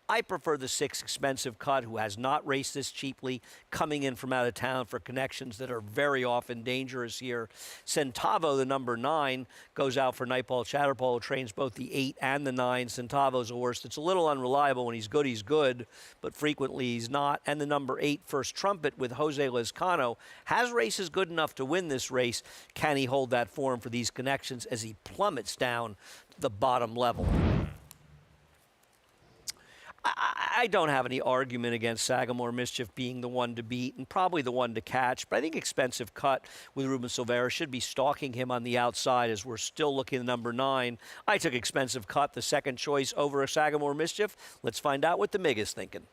I prefer the 6, Expensive Cut, who has not raced this cheaply, coming in from out of town for connections that are very often dangerous here. Centavo, the number 9, goes out for Nightball Chatterpole, who trains both the 8 and the 9. Centavo's a horse that's a little unreliable. When he's good, but frequently he's not. And the number 8, First Trumpet, with Jose Lezcano, has races good enough to win this race. Can he hold that form for these connections as he plummets down to the bottom level? I don't have any argument against Sagamore Mischief being the one to beat and probably the one to catch, but I think Expensive Cut with Ruben Silvera should be stalking him on the outside as we're still looking at number 9. I took Expensive Cut, the second choice, over Sagamore Mischief. Let's find out what the MIG is thinking.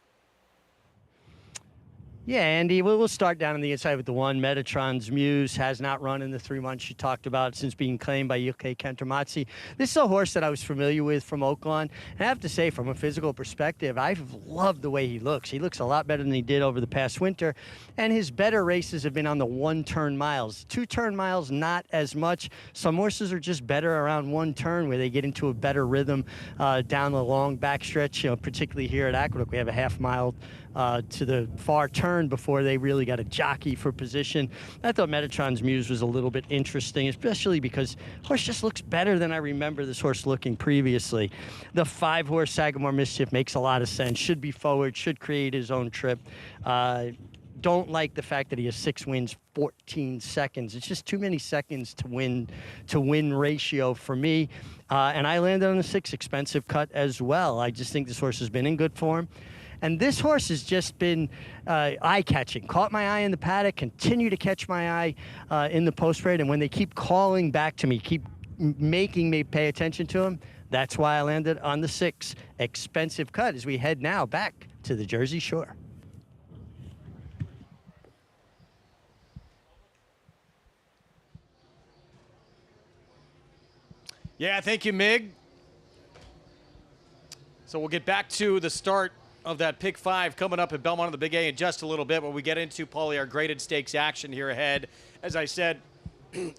Yeah, Andy, we'll start down on the inside with the 1. Metatron's Muse has not run in the 3 months you talked about since being claimed by Ilke Cantermachi. This is a horse that I was familiar with from Oaklawn. And I have to say, from a physical perspective, I've loved the way he looks. He looks a lot better than he did over the past winter. And his better races have been on the 1-turn miles. 2-turn miles, not as much. Some horses are just better around 1 turn where they get into a better rhythm down the long backstretch. You know, particularly here at Aqueduct, we have a half mile to the far turn before they really got a jockey for position. I thought Metatron's Muse was a little bit interesting, especially because horse just looks better than I remember this horse looking previously. The 5 horse Sagamore Mischief makes a lot of sense. Should be forward, should create his own trip. Don't like the fact that he has 6 wins, 14 seconds. It's just too many seconds to win ratio for me. And I landed on the 6, Expensive Cut as well. I just think this horse has been in good form. And this horse has just been eye-catching. Caught my eye in the paddock, continue to catch my eye in the post-parade. And when they keep calling back to me, keep making me pay attention to him, that's why I landed on the 6, Expensive Cut, as we head now back to the Jersey Shore. Yeah, thank you, Mig. So we'll get back to the start of that pick 5 coming up at Belmont on the Big A in just a little bit when we get into, Paulie, our graded stakes action here ahead. As I said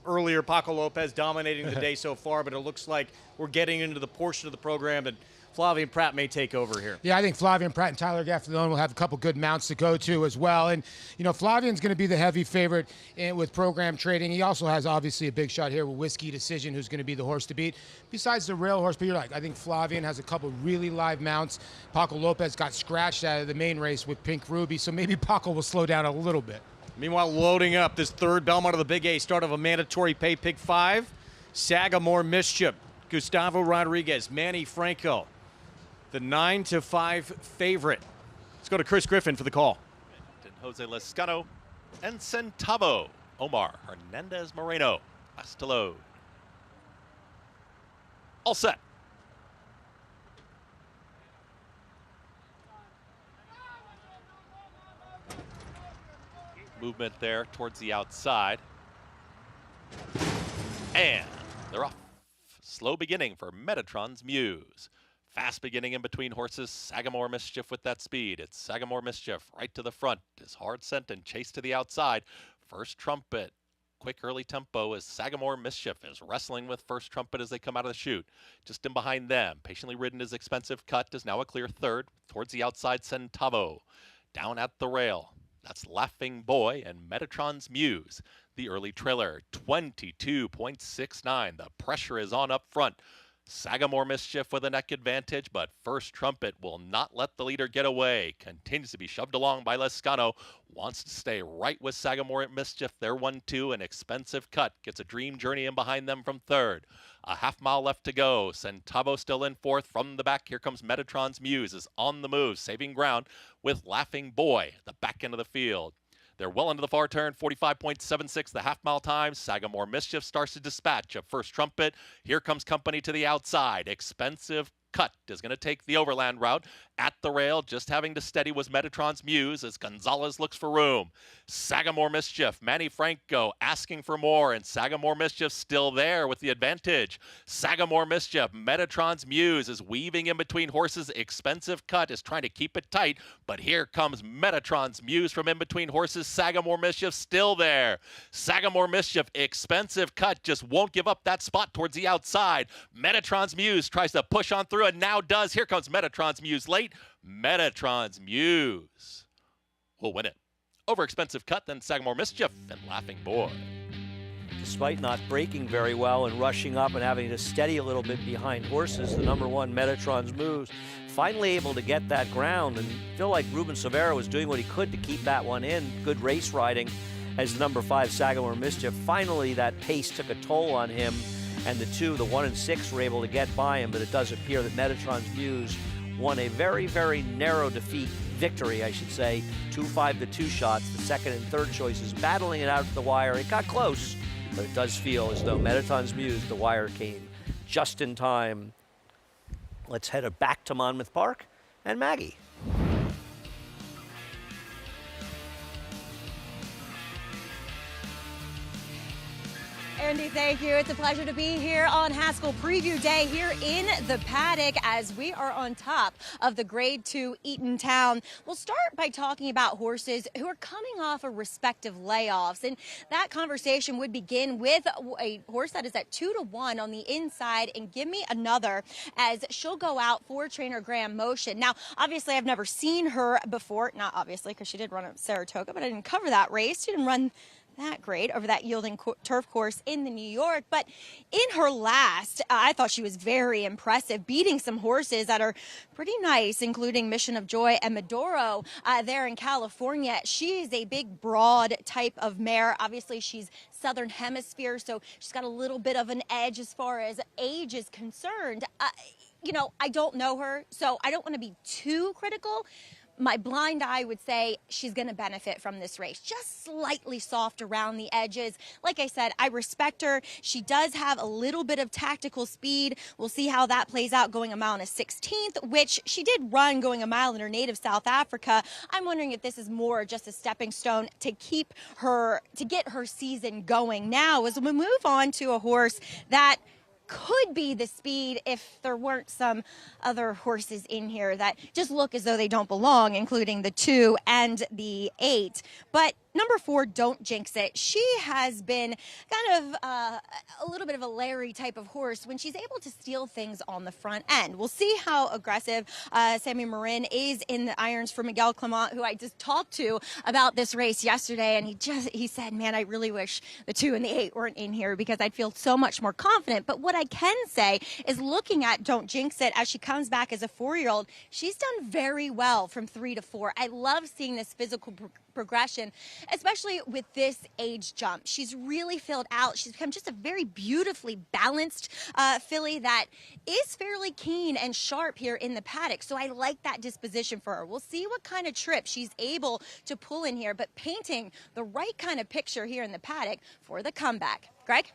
earlier, Paco Lopez dominating the day so far, but it looks like we're getting into the portion of the program that Flavien Prat may take over here. Yeah, I think Flavien Prat and Tyler Gaffalione will have a couple good mounts to go to as well. And, you know, Flavien's going to be the heavy favorite with program trading. He also has, obviously, a big shot here with Whiskey Decision, who's going to be the horse to beat. Besides the rail horse, but you're right, I think Flavien has a couple really live mounts. Paco Lopez got scratched out of the main race with Pink Ruby, so maybe Paco will slow down a little bit. Meanwhile, loading up this 3rd Belmont of the Big A, start of a mandatory pay pick 5. Sagamore Mischief, Gustavo Rodriguez, Manny Franco, the 9-5 favorite. Let's go to Chris Griffin for the call. And Jose Lezcano and Centavo, Omar Hernandez Moreno, last to load. All set. Movement there towards the outside. And they're off. Slow beginning for Metatron's Muse. Fast beginning in between horses. Sagamore Mischief with that speed. It's Sagamore Mischief right to the front. Is hard sent and chased to the outside. First Trumpet. Quick early tempo as Sagamore Mischief is wrestling with First Trumpet as they come out of the chute. Just in behind them. Patiently ridden is Expensive Cut. Is now a clear 3rd. Towards the outside, Centavo. Down at the rail. That's Laughing Boy and Metatron's Muse. The early trailer, 22.69. The pressure is on up front. Sagamore Mischief with a neck advantage, but First Trumpet will not let the leader get away. Continues to be shoved along by Lescano. Wants to stay right with Sagamore Mischief. They're 1-2. An Expensive Cut gets a Dream Journey in behind them from third. A half-mile left to go. Centavo still in fourth. From the back, here comes Metatron's Muse, is on the move, saving ground with Laughing Boy at the back end of the field. They're well into the far turn, 45.76 the half-mile time. Sagamore Mischief starts to dispatch of First Trumpet. Here comes company to the outside. Expensive Cut is going to take the overland route. At the rail, just having to steady was Metatron's Muse as Gonzalez looks for room. Sagamore Mischief, Manny Franco asking for more, and Sagamore Mischief still there with the advantage. Sagamore Mischief, Metatron's Muse is weaving in between horses. Expensive Cut is trying to keep it tight, but here comes Metatron's Muse from in between horses. Sagamore Mischief still there. Sagamore Mischief, Expensive Cut just won't give up that spot towards the outside. Metatron's Muse tries to push on through and now does. Here comes Metatron's Muse late. Metatron's Muse will win it. Over Expensive Cut, then Sagamore Mischief and Laughing Boy. Despite not breaking very well and rushing up and having to steady a little bit behind horses, the number 1 Metatron's Muse finally able to get that ground, and feel like Ruben Silvera was doing what he could to keep that one in. Good race riding as the number 5 Sagamore Mischief. Finally, that pace took a toll on him, and the 1 and 6 were able to get by him, but it does appear that Metatron's Muse won a very, very narrow victory, I should say. 2-5 the 2 shots. The second and third choices battling it out to the wire. It got close, but it does feel as though Metatron's Muse, the wire came just in time. Let's head back to Monmouth Park and Maggie. Andy, thank you. It's a pleasure to be here on Haskell Preview Day here in the paddock as we are on top of the Grade 2 Eatontown. We'll start by talking about horses who are coming off of respective layoffs, and that conversation would begin with a horse that is at 2-1 on the inside, and Give Me Another, as she'll go out for trainer Graham Motion. Now, obviously, I've never seen her before, not obviously because she did run at Saratoga, but I didn't cover that race. She didn't run that great over that yielding turf course in the New York, but in her last, I thought she was very impressive, beating some horses that are pretty nice, including Mission of Joy and Medoro there in California. She is a big, broad type of mare. Obviously, she's Southern Hemisphere, so she's got a little bit of an edge as far as age is concerned. You know, I don't know her, so I don't want to be too critical. My blind eye would say she's going to benefit from this race. Just slightly soft around the edges. Like I said, I respect her. She does have a little bit of tactical speed. We'll see how that plays out going a mile and a 16th, which she did run going a mile in her native South Africa. I'm wondering if this is more just a stepping stone to keep her, to get her season going. Now, as we move on to a horse that could be the speed if there weren't some other horses in here that just look as though they don't belong, including the 2 and the 8. But number 4, Don't Jinx It. She has been kind of a little bit of a Larry type of horse when she's able to steal things on the front end. We'll see how aggressive Sammy Marin is in the irons for Miguel Clement, who I just talked to about this race yesterday, and he said, man, I really wish the 2 and the 8 weren't in here because I'd feel so much more confident. But what I can say is, looking at Don't Jinx It as she comes back as a 4-year-old, she's done very well from 3 to 4. I love seeing this physical progression, especially with this age jump. She's really filled out. She's become just a very beautifully balanced filly that is fairly keen and sharp here in the paddock. So I like that disposition for her. We'll see what kind of trip she's able to pull in here, but painting the right kind of picture here in the paddock for the comeback. Greg?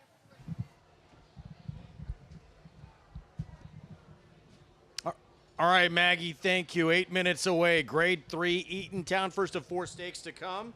All right, Maggie, thank you. 8 minutes away. Grade 3, Eatontown, first of 4 stakes to come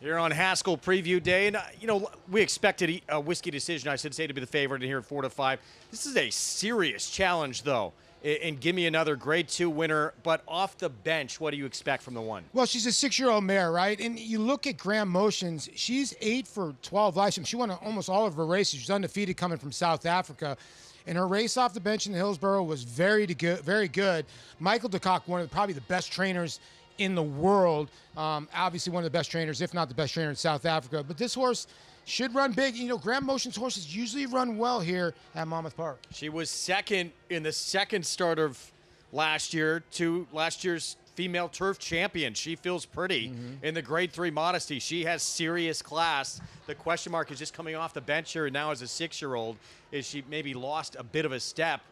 here on Haskell Preview Day. And, you know, we expected a Whiskey Decision, I should say, to be the favorite here at 4 to 5. This is a serious challenge, though. And Give Me Another, Grade 2 winner. But off the bench, what do you expect from the one? Well, she's a 6-year-old mare, right? And you look at Graham Motions, she's 8 for 12 lives. She won almost all of her races. She's undefeated coming from South Africa. And her race off the bench in Hillsborough was very good. Michael DeCock, one of probably the best trainers in the world. Obviously one of the best trainers, if not the best trainer in South Africa. But this horse should run big. You know, Graham Motion's horses usually run well here at Monmouth Park. She was second in the second start of last year to last year's female turf champion. She feels pretty in the grade 3 Modesty. She has serious class. The question mark is just coming off the bench here, and now as a 6-year-old, is she maybe lost a bit of a step?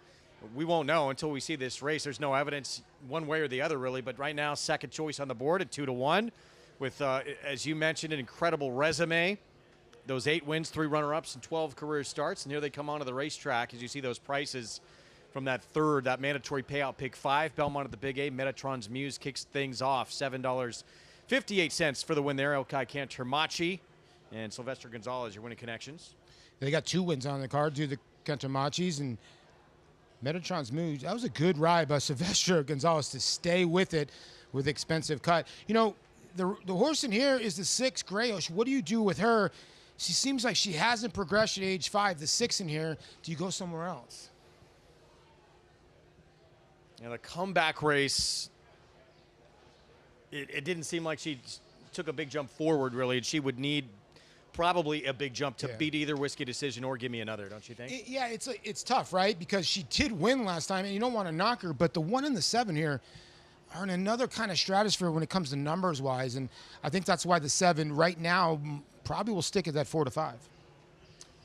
We won't know until we see this race. There's no evidence one way or the other, really, but right now, second choice on the board at 2-1 with, as you mentioned, an incredible resume. Those 8 wins, 3 runner-ups, and 12 career starts, and here they come onto the racetrack as you see those prices from that mandatory payout pick 5. Belmont at the Big A. Metatron's Muse kicks things off. $7.58 for the win there. Elkai Cantermachi and Sylvester Gonzalez, your winning connections. They got 2 wins on the card due to the Cantermachis and Metatron's Muse. That was a good ride by Sylvester Gonzalez to stay with it with expensive cut. You know, the horse in here is the 6, Grayosh. What do you do with her? She seems like she hasn't progressed at age 5. The 6 in here, do you go somewhere else? And the comeback race, it didn't seem like she took a big jump forward, really, and she would need probably a big jump to beat either Whiskey Decision or Give Me Another, don't you think? Yeah, it's tough, right? Because she did win last time, and you don't want to knock her, but the 1 and the 7 here are in another kind of stratosphere when it comes to numbers-wise, and I think that's why the 7 right now probably will stick at that 4 to 5.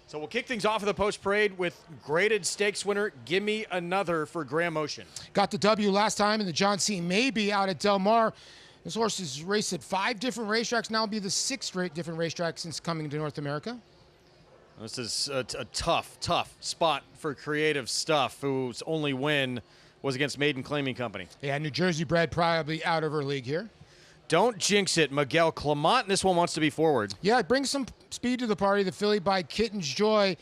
So we'll kick things off of the post parade with graded stakes winner, Give Me Another for Graham Motion. Got the W last time in the John C. Maybe out at Del Mar. This horse has raced at 5 different racetracks. Now will be the 6th different racetrack since coming to North America. This is a tough spot for Creative Stuff, whose only win was against Maiden Claiming Company. Yeah, New Jersey bred, probably out of her league here. Don't jinx it, Miguel Clement. This one wants to be forward. Yeah, it brings some speed to the party. The filly by Kitten's Joy.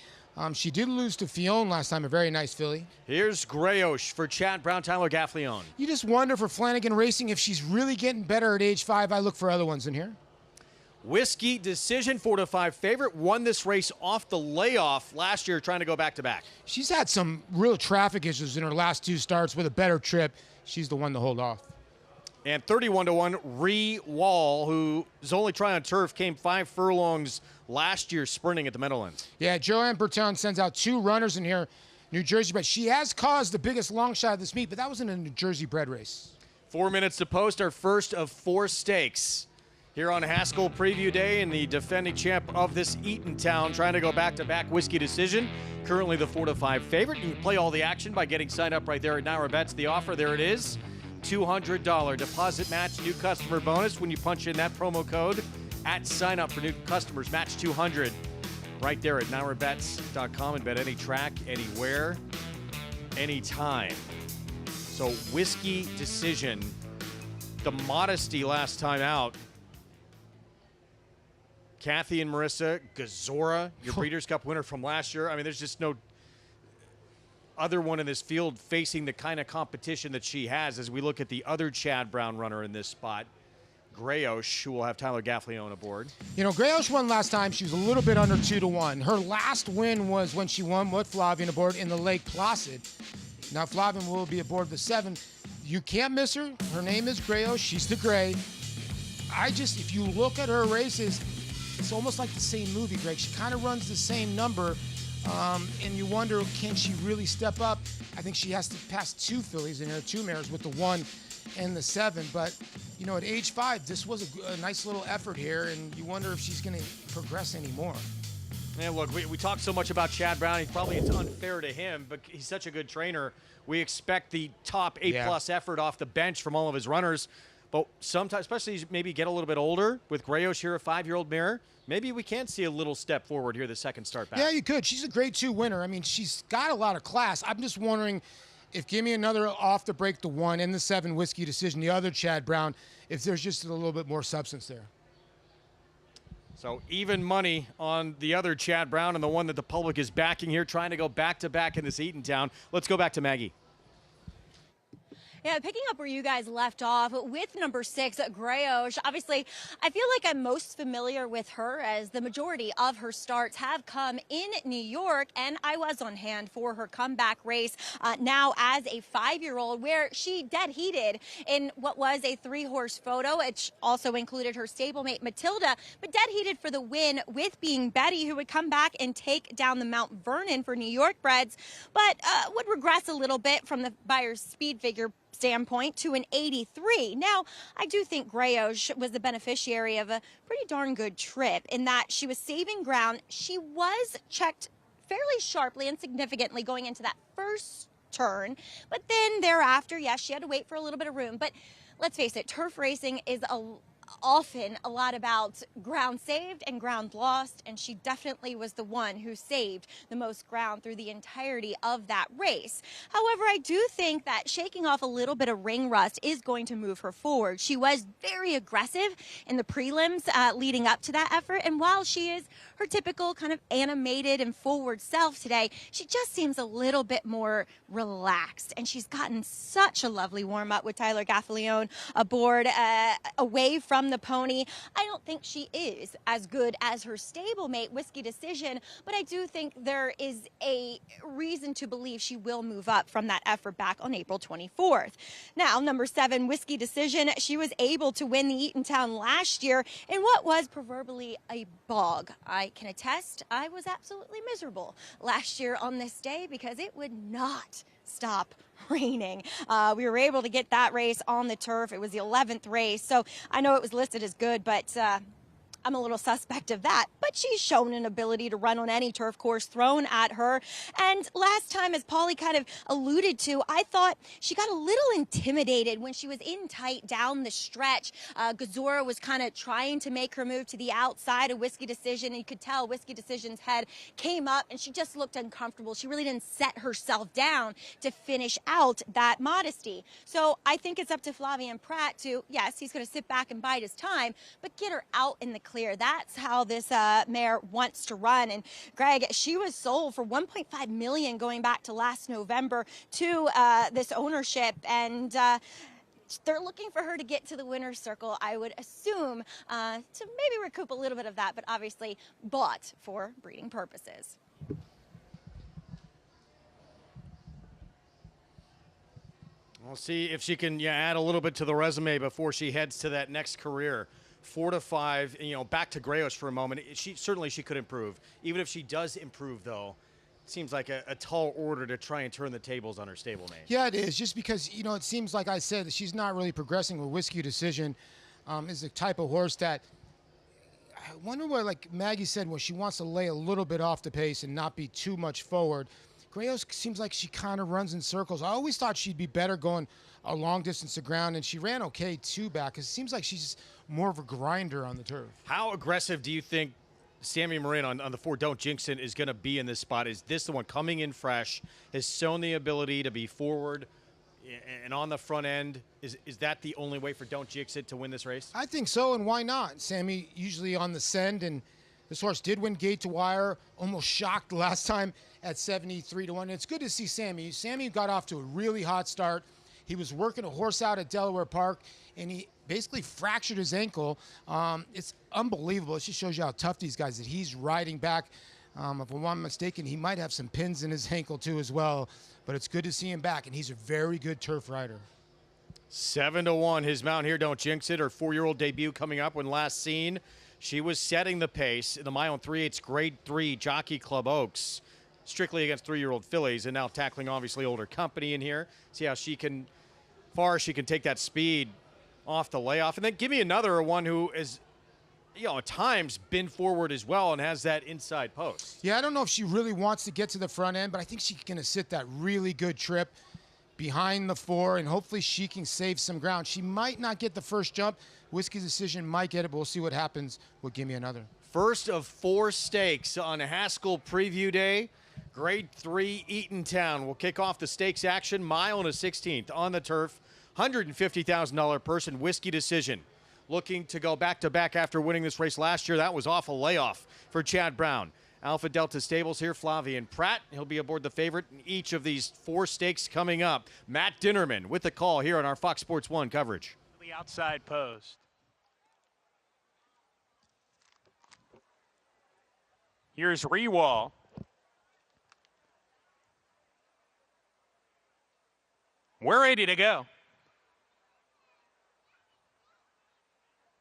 She did lose to Fionn last time, a very nice filly. Here's Grayosh for Chad Brown, Tyler Gaffleon. You just wonder for Flanagan Racing if she's really getting better at age 5. I look for other ones in here. Whiskey Decision, 4 to 5 favorite, won this race off the layoff last year, trying to go back-to-back. She's had some real traffic issues in her last 2 starts. With a better trip, she's the one to hold off. And 31-1, Ree Wall, who's only trying on turf, came 5 furlongs last year sprinting at the Meadowlands. Yeah, Joanne Berton sends out 2 runners in here, New Jersey bred. She has caused the biggest long shot of this meet, but that was in a New Jersey bred race. 4 minutes to post, our first of 4 stakes here on Haskell Preview Day, and the defending champ of this Eatontown trying to go back-to-back Whiskey Decision. Currently the 4 to 5 favorite. You can play all the action by getting signed up right there at Naira Bets. The offer, there it is. $200 deposit match, new customer bonus when you punch in that promo code at sign up for new customers. Match 200 right there at NairaBets.com, and bet any track, anywhere, anytime. So Whiskey Decision, the Modesty last time out. Kathy and Marissa Gazora, your Breeders' Cup winner from last year. I mean, there's just no other one in this field facing the kind of competition that she has as we look at the other Chad Brown runner in this spot, Grayosh, who will have Tyler Gaffleon aboard. You know, Grayosh won last time. She was a little bit under 2 to 1. Her last win was when she won with Flavian aboard in the Lake Placid. Now Flavian will be aboard the 7. You can't miss her. Her name is Grayosh. She's the gray. If you look at her races, it's almost like the same movie, Greg. She kind of runs the same number. And you wonder, can she really step up? I think she has to pass 2 fillies in her, 2 mares with the 1 and the 7. But, you know, at age 5, this was a nice little effort here, and you wonder if she's going to progress anymore. Yeah, look, we talk so much about Chad Brown. It's unfair to him, but he's such a good trainer. We expect the top A-plus effort off the bench from all of his runners. But sometimes, especially as you maybe get a little bit older, with Grayosh here, a 5-year-old mare, maybe we can see a little step forward here the second start back. Yeah, you could. She's a grade 2 winner. I mean, she's got a lot of class. I'm just wondering if Give Me Another off the break, the 1 and the 7 Whiskey Decision, the other Chad Brown, if there's just a little bit more substance there. So even money on the other Chad Brown and the one that the public is backing here, trying to go back-to-back in this Eatontown. Let's go back to Maggie. Yeah, picking up where you guys left off with number 6, Greos. Obviously, I feel like I'm most familiar with her as the majority of her starts have come in New York, and I was on hand for her comeback race now as a 5-year-old, where she dead heated in what was a 3-horse photo. It also included her stablemate Matilda, but dead heated for the win with Being Betty, who would come back and take down the Mount Vernon for New York breds, but would regress a little bit from the buyer's speed figure standpoint to an 83. Now, I do think Greos was the beneficiary of a pretty darn good trip in that she was saving ground. She was checked fairly sharply and significantly going into that first turn, but then thereafter, yes, she had to wait for a little bit of room. But let's face it, turf racing is often a lot about ground saved and ground lost, and she definitely was the one who saved the most ground through the entirety of that race. However, I do think that shaking off a little bit of ring rust is going to move her forward. She was very aggressive in the prelims leading up to that effort, and while she is her typical kind of animated and forward self today, she just seems a little bit more relaxed, and she's gotten such a lovely warm-up with Tyler Gaffalione aboard away from the pony. I don't think she is as good as her stablemate, Whiskey Decision, but I do think there is a reason to believe she will move up from that effort back on April 24th. Now, number 7, Whiskey Decision, she was able to win the Eatontown last year in what was proverbially a bog. I can attest I was absolutely miserable last year on this day because it would not stop raining. We were able to get that race on the turf. It was the 11th race, so I know it was listed as good, but I'm a little suspect of that, but she's shown an ability to run on any turf course thrown at her. And last time, as Polly kind of alluded to, I thought she got a little intimidated when she was in tight down the stretch. Gazora was kind of trying to make her move to the outside of Whiskey Decision, and you could tell Whiskey Decision's head came up, and she just looked uncomfortable. She really didn't set herself down to finish out that modesty. So I think it's up to Flavien Prat to, yes, he's going to sit back and bide his time, but get her out in the clear. That's how this mare wants to run. And Greg, she was sold for $1.5 million going back to last November to this ownership, and they're looking for her to get to the winner's circle, I would assume, to maybe recoup a little bit of that, but obviously bought for breeding purposes. We'll see if she can add a little bit to the resume before she heads to that next career. 4 to 5, back to Greos for a moment. She could improve. Even if she does improve, though, it seems like a tall order to try and turn the tables on her stablemate. Yeah, it is. Just because, it seems like I said that she's not really progressing with Whiskey Decision. Is the type of horse that I wonder what, like Maggie said, when she wants to lay a little bit off the pace and not be too much forward. Greos seems like she kind of runs in circles. I always thought she'd be better going a long distance to ground, and she ran okay too back. It seems like she's more of a grinder on the turf. How aggressive do you think Sammy Morin on the 4 Don't Jinx It is going to be in this spot? Is this the one coming in fresh, has shown the ability to be forward and on the front end? Is that the only way for Don't Jinx It to win this race? I think so, and why not? Sammy usually on the send, and this horse did win gate to wire, almost shocked last time at 73 to 1. It's good to see Sammy. Sammy got off to a really hot start. He was working a horse out at Delaware Park, and he basically fractured his ankle. It's unbelievable. It just shows you how tough these guys that he's riding back. If I'm not mistaken, he might have some pins in his ankle too as well. But it's good to see him back, and he's a very good turf rider. 7 to 1. His mount here, Don't Jinx It. Her 4-year-old debut coming up. When last seen, she was setting the pace in the mile and 3/8 Grade 3 Jockey Club Oaks, strictly against 3-year-old fillies, and now tackling obviously older company in here. See how far she can take that speed off the layoff. And then give me another one who is, at times been forward as well and has that inside post. Yeah, I don't know if she really wants to get to the front end, but I think she's going to sit that really good trip behind the 4, and hopefully she can save some ground. She might not get the first jump. Whiskey Decision might get it, but we'll see what happens. We'll give me another. First of 4 stakes on Haskell Preview Day. Grade 3 Eatontown will kick off the stakes action. Mile and a 16th on the turf. $150,000 person, Whiskey Decision. Looking to go back-to-back after winning this race last year. That was off a layoff for Chad Brown. Alpha Delta Stables here, Flavien Prat. He'll be aboard the favorite in each of these 4 stakes coming up. Matt Dinnerman with the call here on our Fox Sports 1 coverage. The outside post. Here's Rewall. We're ready to go.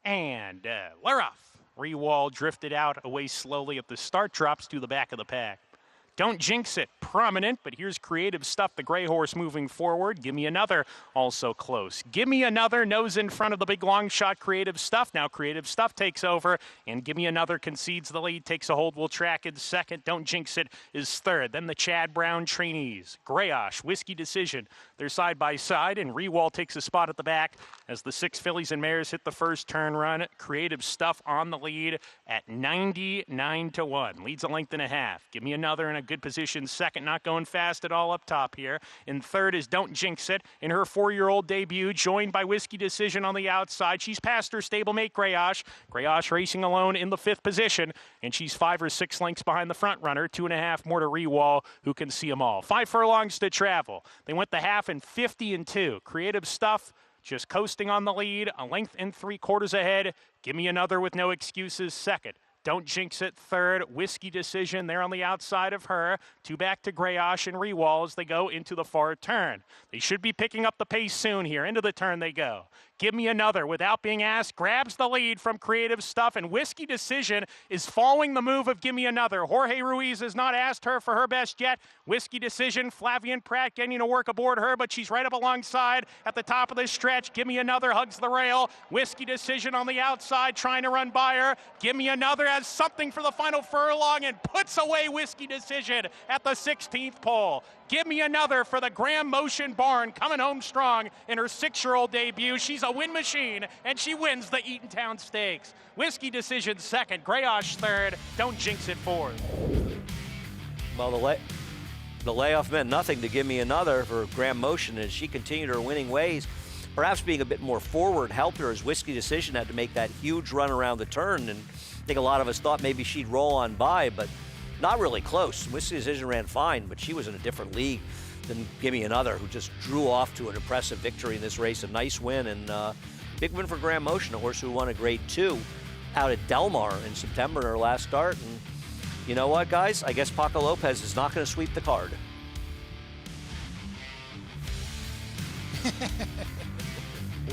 And we're off. Rewall drifted out away slowly at the start, drops to the back of the pack. Don't jinx it, prominent, but here's Creative Stuff, the gray horse moving forward. Give me another, also close. Give me another, nose in front of the big long shot, Creative Stuff. Now Creative Stuff takes over, and Give Me Another concedes the lead, takes a hold, will track in second. Don't Jinx It is third. Then the Chad Brown trainees. Grayosh, Whiskey Decision, they're side by side, and Rewall takes a spot at the back as the 6 fillies and mares hit the first turn run. Creative Stuff on the lead at 99-1. Leads a length and a half. Give Me Another in a good position. Second, not going fast at all up top here. In third is Don't Jinx It in her 4-year-old debut, joined by Whiskey Decision on the outside. She's past her stablemate Grayosh. Grayosh racing alone in the 5th position, and she's 5 or 6 lengths behind the front runner. 2.5 more to Rewall, who can see them all. 5 furlongs to travel. They went the half in 50-2. Creative Stuff just coasting on the lead, a length and 3/4 ahead. Give Me Another with no excuses second. Don't Jinx It third. Whiskey Decision there on the outside of her. 2 back to Grayosh and Rewall as they go into the far turn. They should be picking up the pace soon here. Into the turn they go. Give Me Another, without being asked, grabs the lead from Creative Stuff, and Whiskey Decision is following the move of Give Me Another. Jorge Ruiz has not asked her for her best yet. Whiskey Decision, Flavien Prat getting to work aboard her, but she's right up alongside at the top of the stretch. Give Me Another hugs the rail. Whiskey Decision on the outside trying to run by her. Give Me Another has something for the final furlong and puts away Whiskey Decision at the 16th pole. Give Me Another for the Graham Motion Barn, coming home strong in her 6-year-old debut. She's a win machine, and she wins the Eatontown Stakes. Whiskey Decision second, Grayosh third, Don't Jinx It fourth. Well, the layoff meant nothing to Give Me Another for Graham Motion as she continued her winning ways. Perhaps being a bit more forward helped her as Whiskey Decision had to make that huge run around the turn, and I think a lot of us thought maybe she'd roll on by, but not really close. Whiskey Decision ran fine, but she was in a different league than Give Me Another, who just drew off to an impressive victory in this race. A nice win, and big win for Graham Motion, a horse who won a Grade 2 out at Del Mar in September in her last start. And you know what, guys? I guess Paco Lopez is not going to sweep the card.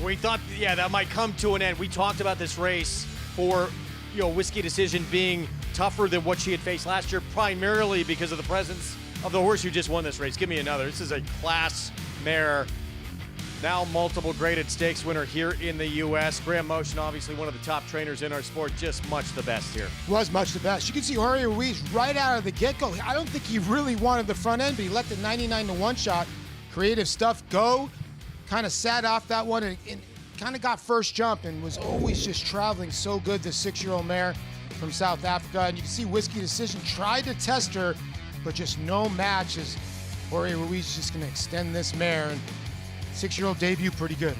We thought, yeah, that might come to an end. We talked about this race for, Whiskey Decision being tougher than what she had faced last year, primarily because of the presence of the horse who just won this race. Give Me Another. This is a class mare, now multiple graded stakes winner here in the U.S. Graham Motion, obviously one of the top trainers in our sport, just much the best here. Was much the best. You can see Jorge Ruiz right out of the get-go. I don't think he really wanted the front end, but he let the 99-1 shot. Creative Stuff go. Kind of sat off that one and kind of got first jump and was always just traveling so good, the 6-year-old mare from South Africa. And you can see Whiskey Decision tried to test her, but just no match as Jorge Ruiz is just going to extend this mare. And 6-year-old debut, pretty good.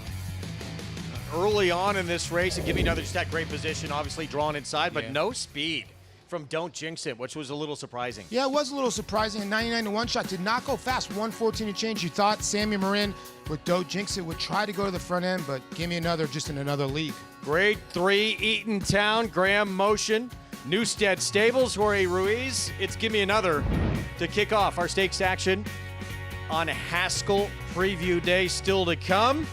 Early on in this race, and Give Me Another just had great position, obviously drawn inside, but no speed from Don't Jinx It, which was a little surprising. Yeah, it was a little surprising. A 99-1 shot did not go fast. 114 and change. You thought Sammy Marin with Don't Jinx It would try to go to the front end, but Give Me Another just in another league. Grade 3, Eatontown, Graham Motion, Newstead Stables, Jorge Ruiz. It's Give Me Another to kick off our stakes action on Haskell Preview Day still to come.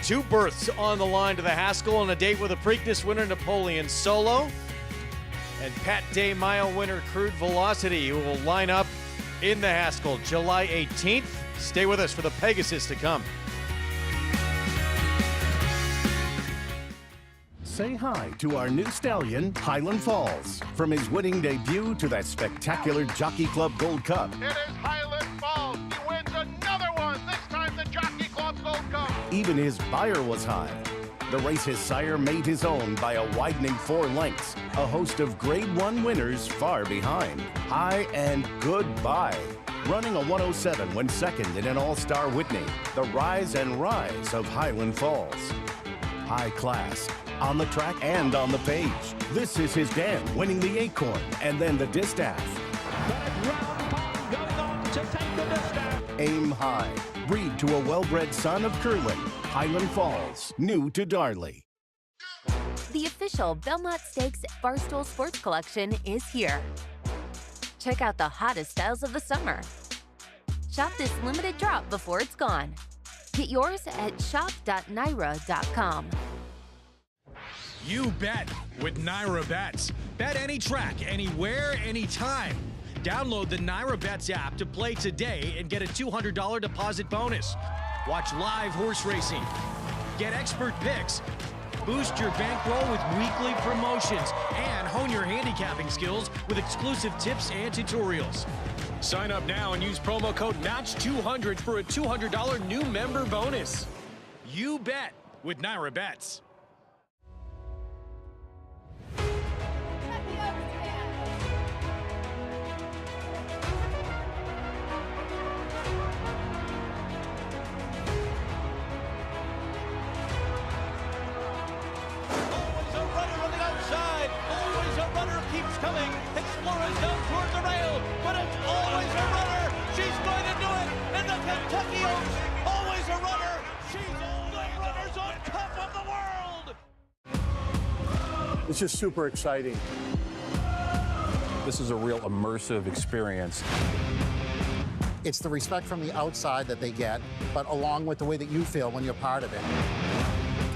2 berths on the line to the Haskell and a date with a Preakness winner, Napoleon Solo, and Pat Day Mile winner, Crude Velocity, who will line up in the Haskell July 18th. Stay with us for the Pegasus to come. Say hi to our new stallion, Highland Falls. From his winning debut to that spectacular Jockey Club Gold Cup. It is Highland Falls. He wins another one, this time the Jockey Club Gold Cup. Even his buyer was high. The race his sire made his own by a widening 4 lengths. A host of Grade 1 winners far behind. High and goodbye. Running a 107 when second in an All-Star Whitney. The rise and rise of Highland Falls. High class, on the track and on the page. This is his dam, winning the Acorn and then the Distaff. Aim high. Breed to a well-bred son of Curlin. Highland Falls, new to Darley. The official Belmont Stakes Barstool Sports Collection is here. Check out the hottest styles of the summer. Shop this limited drop before it's gone. Get yours at shop.naira.com. You bet with Naira Bets. Bet any track, anywhere, anytime. Download the Naira Bets app to play today and get a $200 deposit bonus. Watch live horse racing. Get expert picks. Boost your bankroll with weekly promotions and hone your handicapping skills with exclusive tips and tutorials. Sign up now and use promo code MATCH200 for a $200 new member bonus. You bet with Naira Bets. Keeps coming. Explorers down towards the rail, but it's always a runner. She's going to do it in the Kentucky Oaks. Always a runner. She's always runners on top of the world. It's just super exciting. This is a real immersive experience. It's the respect from the outside that they get, but along with the way that you feel when you're part of it.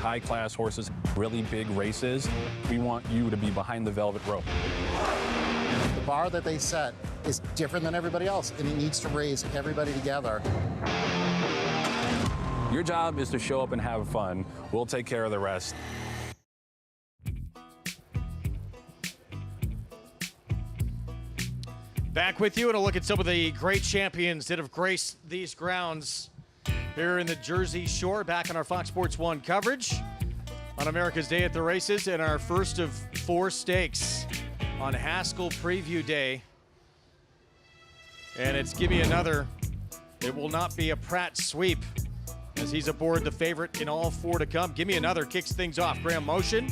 High-class horses, really big races. We want you to be behind the velvet rope. The bar that they set is different than everybody else, and it needs to raise everybody together. Your job is to show up and have fun. We'll take care of the rest. Back with you and a look at some of the great champions that have graced these grounds here in the Jersey Shore, back on our Fox Sports 1 coverage on America's Day at the Races, and our first of 4 stakes on Haskell Preview Day. And it's Gimme Another. It will not be a Pratt sweep, as he's aboard the favorite in all 4 to come. Gimme Another kicks things off. Graham Motion,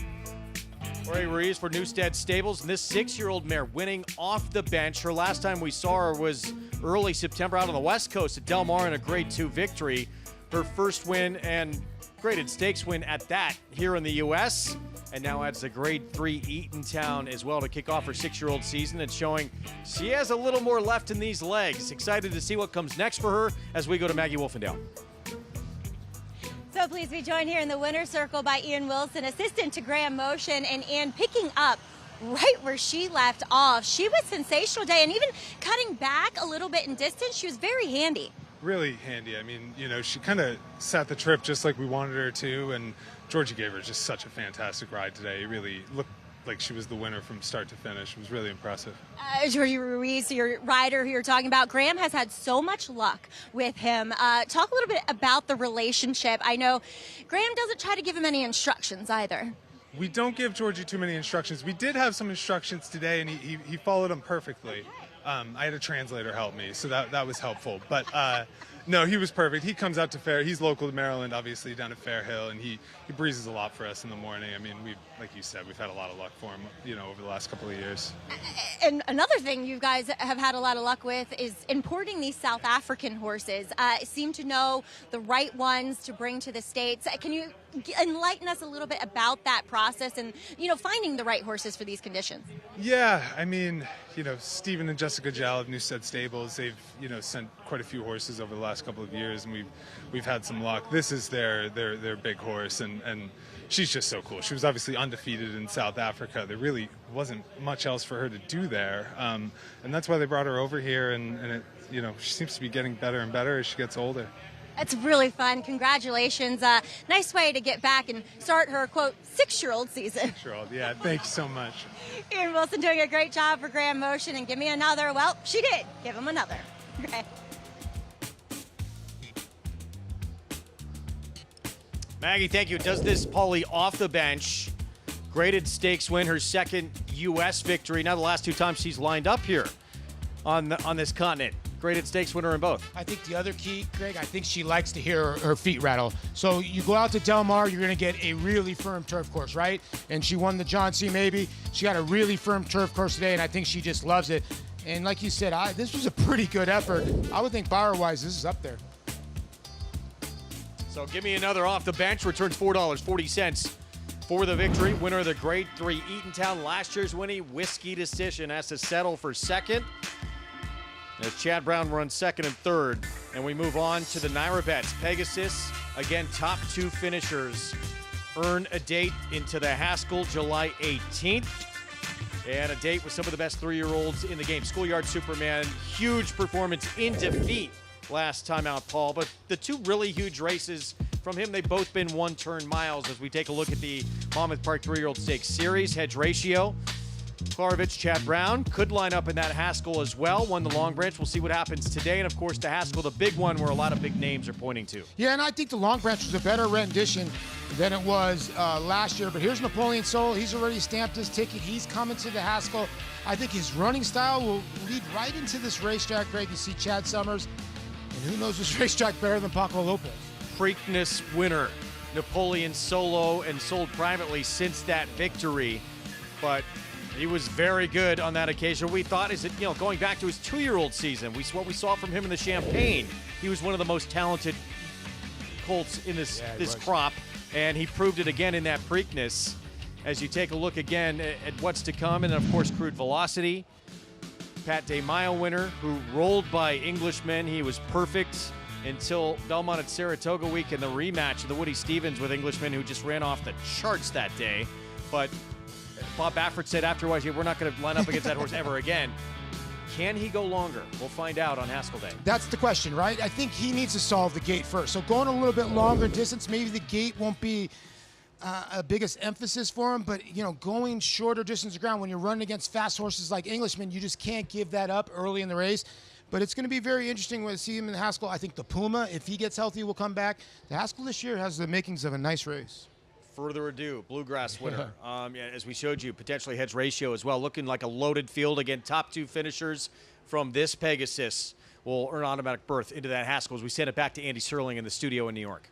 Jorge Ruiz for Newstead Stables, and this 6-year-old mare winning off the bench. Her last time we saw her was early September out on the West Coast at Del Mar in a Grade 2 victory. Her first win and graded stakes win at that here in the U.S. And now adds the Grade 3 Eatontown as well to kick off her 6-year-old season. It's showing she has a little more left in these legs. Excited to see what comes next for her as we go to Maggie Wolfendale. So please be joined here in the winner's circle by Ian Wilson, assistant to Graham Motion. And Ian, picking up right where she left off. She was sensational today, and even cutting back a little bit in distance, she was very handy. Really handy. I mean, you know, she kind of set the trip just like we wanted her to, and Georgie gave her just such a fantastic ride today. It really looked like she was the winner from start to finish. It was really impressive. Jorge Ruiz, your rider who you're talking about, Graham has had so much luck with him. Talk a little bit about the relationship. I know Graham doesn't try to give him any instructions either. We don't give Georgie too many instructions. We did have some instructions today, and he followed them perfectly. I had a translator help me, so that was helpful. But no, he was perfect. He comes out to Fair. He's local to Maryland, obviously, down at Fair Hill, and he breezes a lot for us in the morning. I mean, like you said, we've had a lot of luck for him, you know, over the last couple of years. And another thing you guys have had a lot of luck with is importing these South African horses. Seem to know the right ones to bring to the States. Can you enlighten us a little bit about that process and, you know, finding the right horses for these conditions? Yeah, I mean, you know, Stephen and Jessica Jal of Newstead Stables, they've, you know, sent quite a few horses over the last couple of years, and we've had some luck. This is their big horse, and she's just so cool. She was obviously undefeated in South Africa. There really wasn't much else for her to do there, and that's why they brought her over here, and it, you know, she seems to be getting better and better as she gets older. It's really fun. Congratulations. Nice way to get back and start her, quote, 6-year-old season. 6-year-old, yeah. Thank you so much. Ian Wilson doing a great job for Graham Motion, and give me another. Well, she did. Give him another. Okay. Maggie, thank you. Does this Paulie off the bench, graded stakes win, her second U.S. victory. Now the last 2 times she's lined up here on this continent. graded stakes winner in both. I think the other key, Greg, I think she likes to hear her feet rattle. So you go out to Del Mar, you're going to get a really firm turf course, right? And she won the John C. Maybe. She got a really firm turf course today, and I think she just loves it. And like you said, this was a pretty good effort. I would think Bauer-wise, this is up there. So give me another off the bench. Returns $4.40 for the victory. Winner of the Grade 3 Eatontown. Last year's winning Whiskey Decision has to settle for second, as Chad Brown runs second and third. And we move on to the Naira Bets. Pegasus, again, top 2 finishers earn a date into the Haskell July 18th. And a date with some of the best 3-year-olds in the game. Schoolyard Superman, huge performance in defeat last time out, Paul. But the 2 really huge races from him, they've both been 1-turn miles as we take a look at the Monmouth Park 3-year-old stakes series. Hedge ratio, Klarovich, Chad Brown could line up in that Haskell as well. Won the Long Branch. We'll see what happens today. And, of course, the Haskell, the big one where a lot of big names are pointing to. Yeah, and I think the Long Branch was a better rendition than it was last year. But here's Napoleon Solo. He's already stamped his ticket. He's coming to the Haskell. I think his running style will lead right into this racetrack, Greg. You see Chad Summers. And who knows this racetrack better than Paco Lopez? Preakness winner, Napoleon Solo, and sold privately since that victory. But he was very good on that occasion. We thought, going back to his 2-year-old season, what we saw from him in the Champagne, he was one of the most talented colts in this crop, and he proved it again in that Preakness. As you take a look again at what's to come, and of course, Crude Velocity, Pat Day Mile winner, who rolled by Englishmen. He was perfect until Belmont at Saratoga week and the rematch of the Woody Stevens with Englishmen, who just ran off the charts that day. But Bob Baffert said afterwards, we're not going to line up against that horse ever again. Can he go longer? We'll find out on Haskell Day. That's the question, right? I think he needs to solve the gate first. So going a little bit longer distance, maybe the gate won't be a biggest emphasis for him, but going shorter distance of ground when you're running against fast horses like Englishmen, you just can't give that up early in the race. But it's going to be very interesting to see him in the Haskell. I think the Puma, if he gets healthy, will come back. The Haskell this year has the makings of a nice race. Further ado, Bluegrass winner. As we showed you, potentially hedge ratio as well. Looking like a loaded field. Again, top 2 finishers from this Pegasus will earn automatic berth into that Haskell as we send it back to Andy Serling in the studio in New York.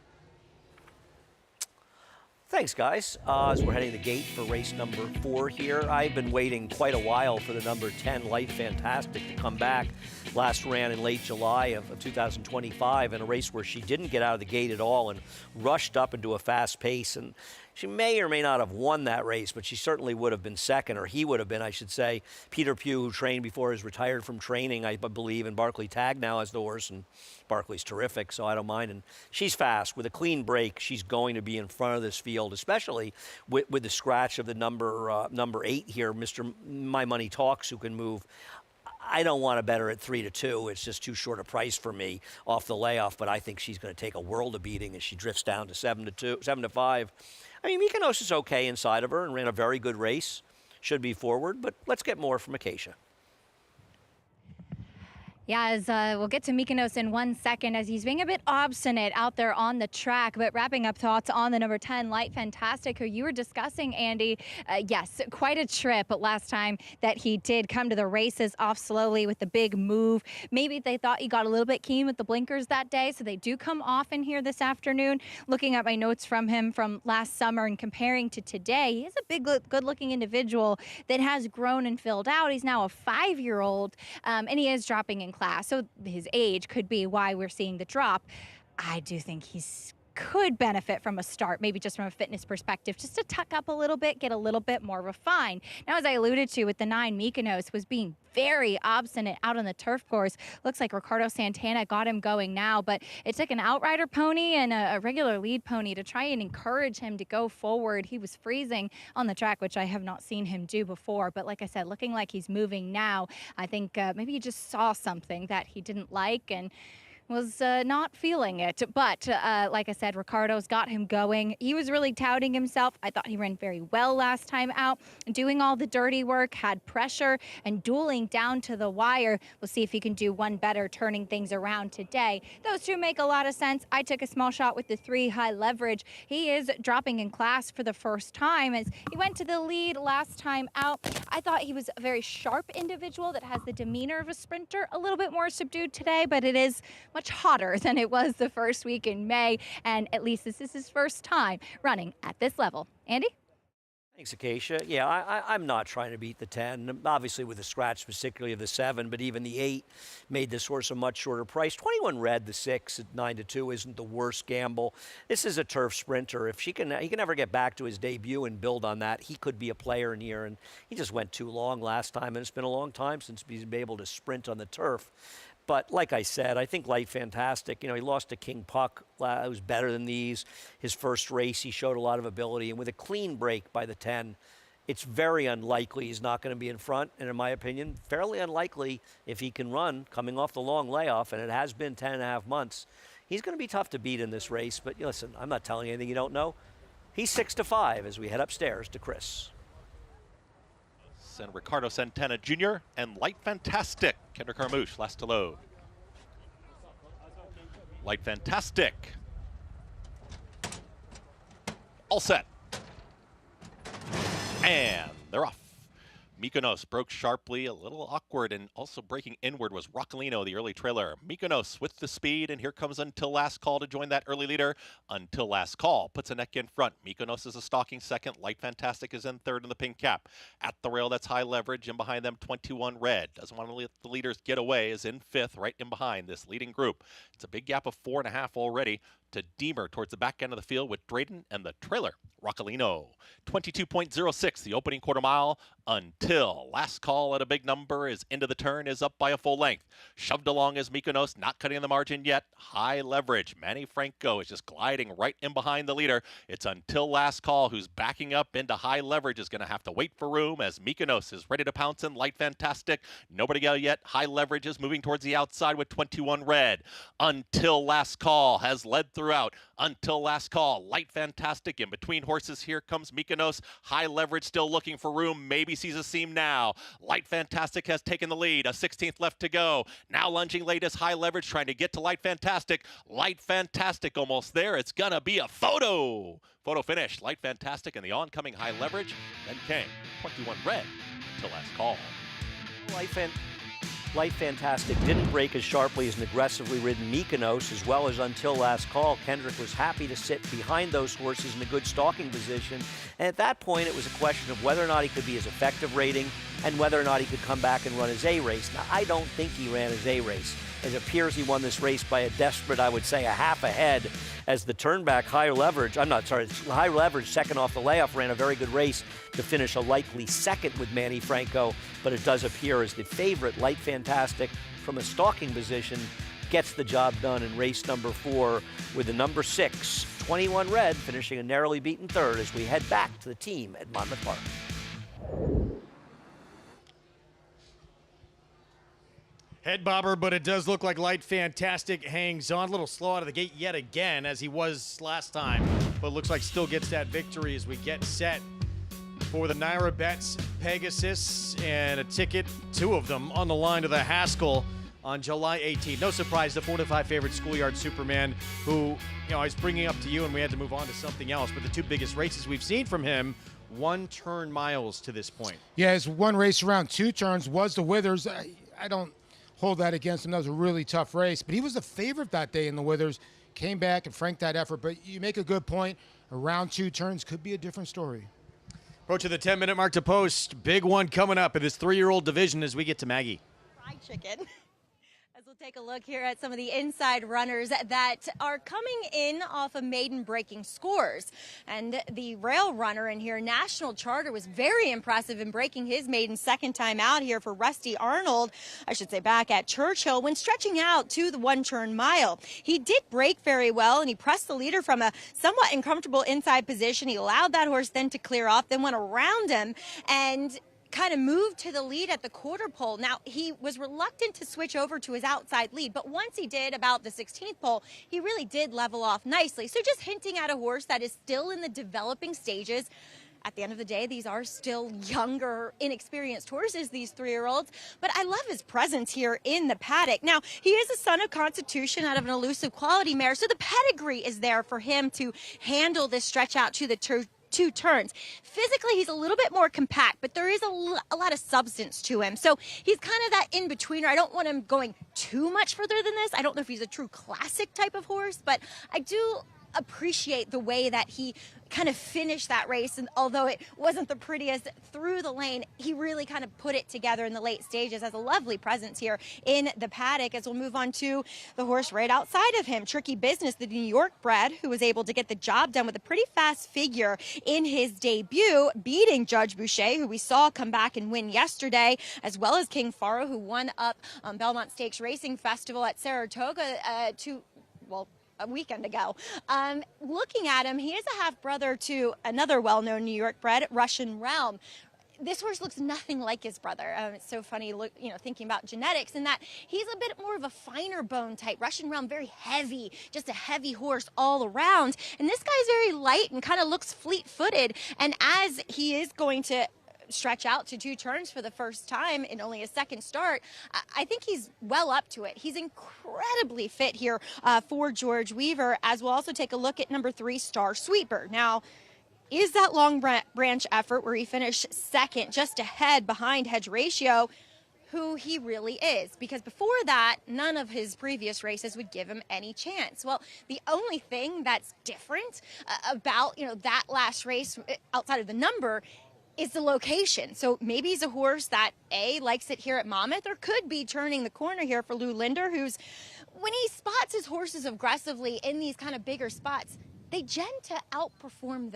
Thanks, guys. As we're heading to the gate for race number 4 here, I've been waiting quite a while for the number 10, Light Fantastic, to come back. Last ran in late July of 2025 in a race where she didn't get out of the gate at all and rushed up into a fast pace. And she may or may not have won that race, but she certainly would have been second, or he would have been, I should say. Peter Pugh, who trained before, is retired from training, I believe, and Barclay Tagg now as the horse, and Barclay's terrific, so I don't mind. And she's fast. With a clean break, she's going to be in front of this field, especially with the scratch of the number 8 here, Mr. My Money Talks, who can move. I don't want to bet her at 3-2. It's just too short a price for me off the layoff, but I think she's going to take a world of beating as she drifts down to 7-5. I mean, Mykonos is okay inside of her and ran a very good race. Should be forward, but let's get more from Acacia. Yeah, as we'll get to Mykonos in 1 second, as he's being a bit obstinate out there on the track. But wrapping up thoughts on the number 10, Light Fantastic, who you were discussing, Andy. Yes, quite a trip last time that he did come to the races off slowly with the big move. Maybe they thought he got a little bit keen with the blinkers that day, so they do come off in here this afternoon. Looking at my notes from him from last summer and comparing to today, he is a big, good-looking individual that has grown and filled out. He's now a 5-year-old, and he is dropping in class, so his age could be why we're seeing the drop. I do think he's could benefit from a start, maybe just from a fitness perspective, just to tuck up a little bit, get a little bit more refined. Now, as I alluded to with the 9, Mykonos was being very obstinate out on the turf course. Looks like Ricardo Santana got him going now, but it took an outrider pony and a regular lead pony to try and encourage him to go forward. He was freezing on the track, which I have not seen him do before, but like I said, looking like he's moving now. I think maybe he just saw something that he didn't like, and was not feeling it. But like I said, Ricardo's got him going. He was really touting himself. I thought he ran very well last time out, doing all the dirty work, had pressure, and dueling down to the wire. We'll see if he can do one better, turning things around today. Those two make a lot of sense. I took a small shot with the 3 high leverage. He is dropping in class for the first time as he went to the lead last time out. I thought he was a very sharp individual that has the demeanor of a sprinter, a little bit more subdued today, but it is much hotter than it was the first week in May, and at least this is his first time running at this level. Andy? Thanks, Acacia. Yeah, I'm not trying to beat the 10, obviously with the scratch, particularly of the 7, but even the 8 made this horse a much shorter price. 21 Red, the 6 at 9-2 isn't the worst gamble. This is a turf sprinter. If he can ever get back to his debut and build on that, he could be a player in here, and he just went too long last time, and it's been a long time since he's been able to sprint on the turf. But like I said, I think Light Fantastic, he lost to King Puck. It was better than these. His first race, he showed a lot of ability. And with a clean break by the 10, it's very unlikely he's not going to be in front. And in my opinion, fairly unlikely if he can run coming off the long layoff, and it has been 10.5 months. He's going to be tough to beat in this race. But listen, I'm not telling you anything you don't know. He's 6-5 as we head upstairs to Chris. And Ricardo Centeno Jr. and Light Fantastic. Kendrick Carmouche, last to load. Light Fantastic. All set. And they're off. Mykonos broke sharply, a little awkward, and also breaking inward was Roccolino, the early trailer. Mykonos with the speed, and here comes Until Last Call to join that early leader. Until Last Call puts a neck in front. Mykonos is a stalking second. Light Fantastic is in third in the pink cap. At the rail, that's high leverage, and behind them, 21 Red. Doesn't want to let the leaders get away, is in fifth, right in behind this leading group. It's a big gap of 4.5 already to Deemer towards the back end of the field with Drayden and the trailer, Roccolino. 22.06, the opening quarter mile. Until Last Call at a big number is into the turn, is up by a full length. Shoved along is Mykonos, not cutting the margin yet. High leverage. Manny Franco is just gliding right in behind the leader. It's Until Last Call, who's backing up into high leverage, is going to have to wait for room as Mykonos is ready to pounce in. Light Fantastic, nobody out yet. High leverage is moving towards the outside with 21 Red. Until Last Call has led throughout. Until Last Call, Light Fantastic in between horses. Here comes Mykonos. High leverage, still looking for room. Maybe sees a seam now. Light Fantastic has taken the lead. A 16th left to go. Now lunging late is High Leverage, trying to get to Light Fantastic. Light Fantastic almost there. It's gonna be a photo. Photo finish. Light Fantastic and the oncoming High Leverage. Then came 21 Red Until Last Call. Light Fantastic didn't break as sharply as an aggressively ridden Mykonos, as well as Until Last Call. Kendrick was happy to sit behind those horses in a good stalking position. And at that point, it was a question of whether or not he could be his effective rating and whether or not he could come back and run his A race. Now, I don't think he ran his A race. It appears he won this race by a desperate, I would say, a half ahead as the turnback High Leverage, second off the layoff, ran a very good race to finish a likely second with Manny Franco, but it does appear as the favorite, Light Fantastic, from a stalking position, gets the job done in race number 4 with the number 6, 21 Red, finishing a narrowly beaten third as we head back to the team at Monmouth Park. Head bobber, but it does look like Light Fantastic hangs on. A little slow out of the gate yet again, as he was last time, but looks like still gets that victory as we get set for the Naira Bets Pegasus, and a ticket, 2 of them, on the line to the Haskell on July 18th. No surprise, the 4-5 favorite Schoolyard Superman, who, I was bringing up to you, and we had to move on to something else, but the 2 biggest races we've seen from him, 1-turn miles to this point. Yeah, his one race around 2 turns was the Withers. I don't hold that against him. That was a really tough race, but he was the favorite that day in the Withers. Came back and franked that effort, but you make a good point. Around 2 turns could be a different story. Approaching the 10-minute mark to post. Big one coming up in this 3-year-old division as we get to Maggie. Fried chicken. As we'll take a look here at some of the inside runners that are coming in off of maiden breaking scores. And the rail runner in here, National Charter, was very impressive in breaking his maiden second time out here for Rusty Arnold, I should say back at Churchill, when stretching out to the 1-turn mile. He did break very well, and he pressed the leader from a somewhat uncomfortable inside position. He allowed that horse then to clear off, then went around him and kind of moved to the lead at the quarter pole. Now, he was reluctant to switch over to his outside lead, but once he did about the 16th pole, he really did level off nicely. So just hinting at a horse that is still in the developing stages. At the end of the day, these are still younger, inexperienced horses, these 3-year-olds. But I love his presence here in the paddock. Now, he is a son of Constitution out of an elusive quality mare, so the pedigree is there for him to handle this stretch out to the two turns. Physically, he's a little bit more compact, but there is a lot of substance to him. So he's kind of that in-betweener. I don't want him going too much further than this. I don't know if he's a true classic type of horse, but I do appreciate the way that he kind of finished that race, and although it wasn't the prettiest through the lane, he really kind of put it together in the late stages. Has a lovely presence here in the paddock. As we'll move on to the horse right outside of him, Tricky Business, the New York bred, who was able to get the job done with a pretty fast figure in his debut, beating Judge Boucher, who we saw come back and win yesterday, as well as King Faro, who won up Belmont Stakes Racing Festival at Saratoga a weekend ago. Looking at him, he is a half-brother to another well-known New York bred, Russian Realm. This horse looks nothing like his brother. It's so funny, thinking about genetics, and that he's a bit more of a finer bone type. Russian Realm, very heavy, just a heavy horse all around. And this guy's very light and kind of looks fleet-footed. And as he is going to stretch out to 2 turns for the first time in only a second start, I think he's well up to it. He's incredibly fit here for George Weaver, as we'll also take a look at number 3, Star Sweeper. Now, is that Long Branch effort where he finished second, just ahead behind Hedge Ratio, who he really is? Because before that, none of his previous races would give him any chance. Well, the only thing that's different about, that last race outside of the number is the location. So maybe he's a horse that A, likes it here at Monmouth, or could be turning the corner here for Lou Linder, who's, when he spots his horses aggressively in these kind of bigger spots, they tend to outperform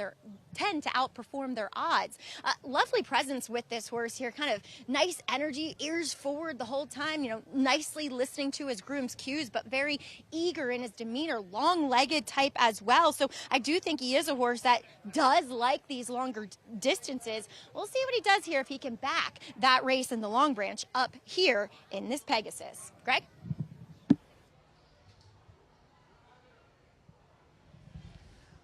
their odds. Lovely presence with this horse here, kind of nice energy, ears forward the whole time, nicely listening to his groom's cues, but very eager in his demeanor, long-legged type as well. So I do think he is a horse that does like these longer distances. We'll see what he does here if he can back that race in the Long Branch up here in this Pegasus. Greg?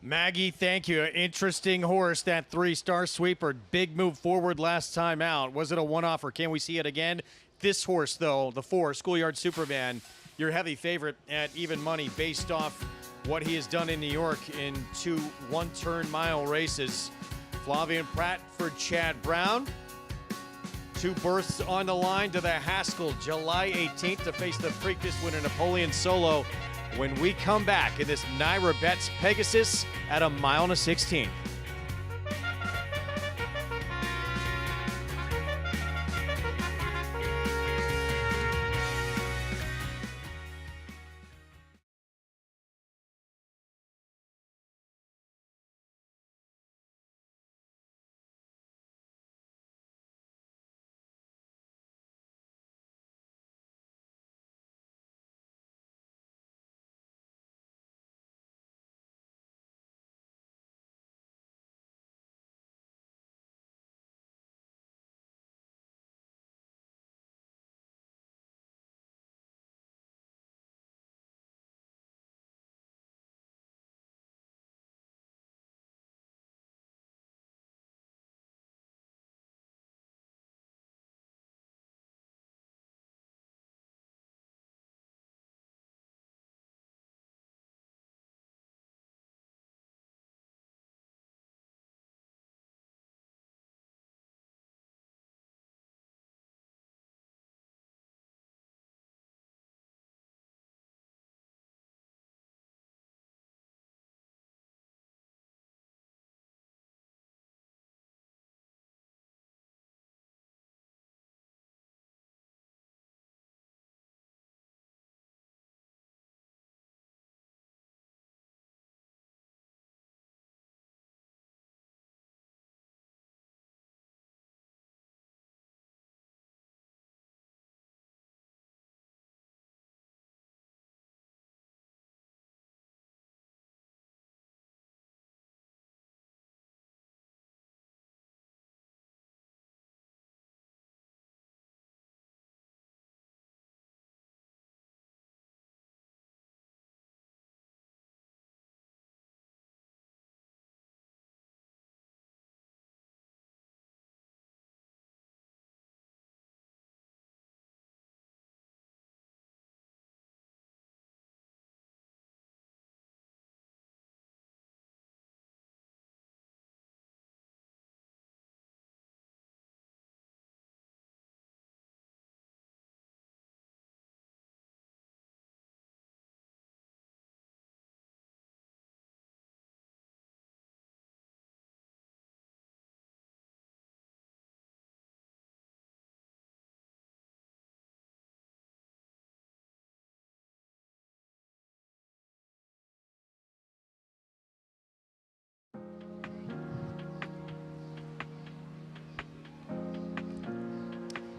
Maggie, thank you. Interesting horse, that 3 Star Sweeper. Big move forward last time out. Was it a one-off, or can we see it again? This horse, though, the 4, Schoolyard Superman, your heavy favorite at even money based off what he has done in New York in 2 one-turn mile races. Flavien Prat for Chad Brown. 2 berths on the line to the Haskell, July 18th to face the Preakness winner Napoleon Solo. When we come back in this Naira Bets Pegasus at 1.16 miles.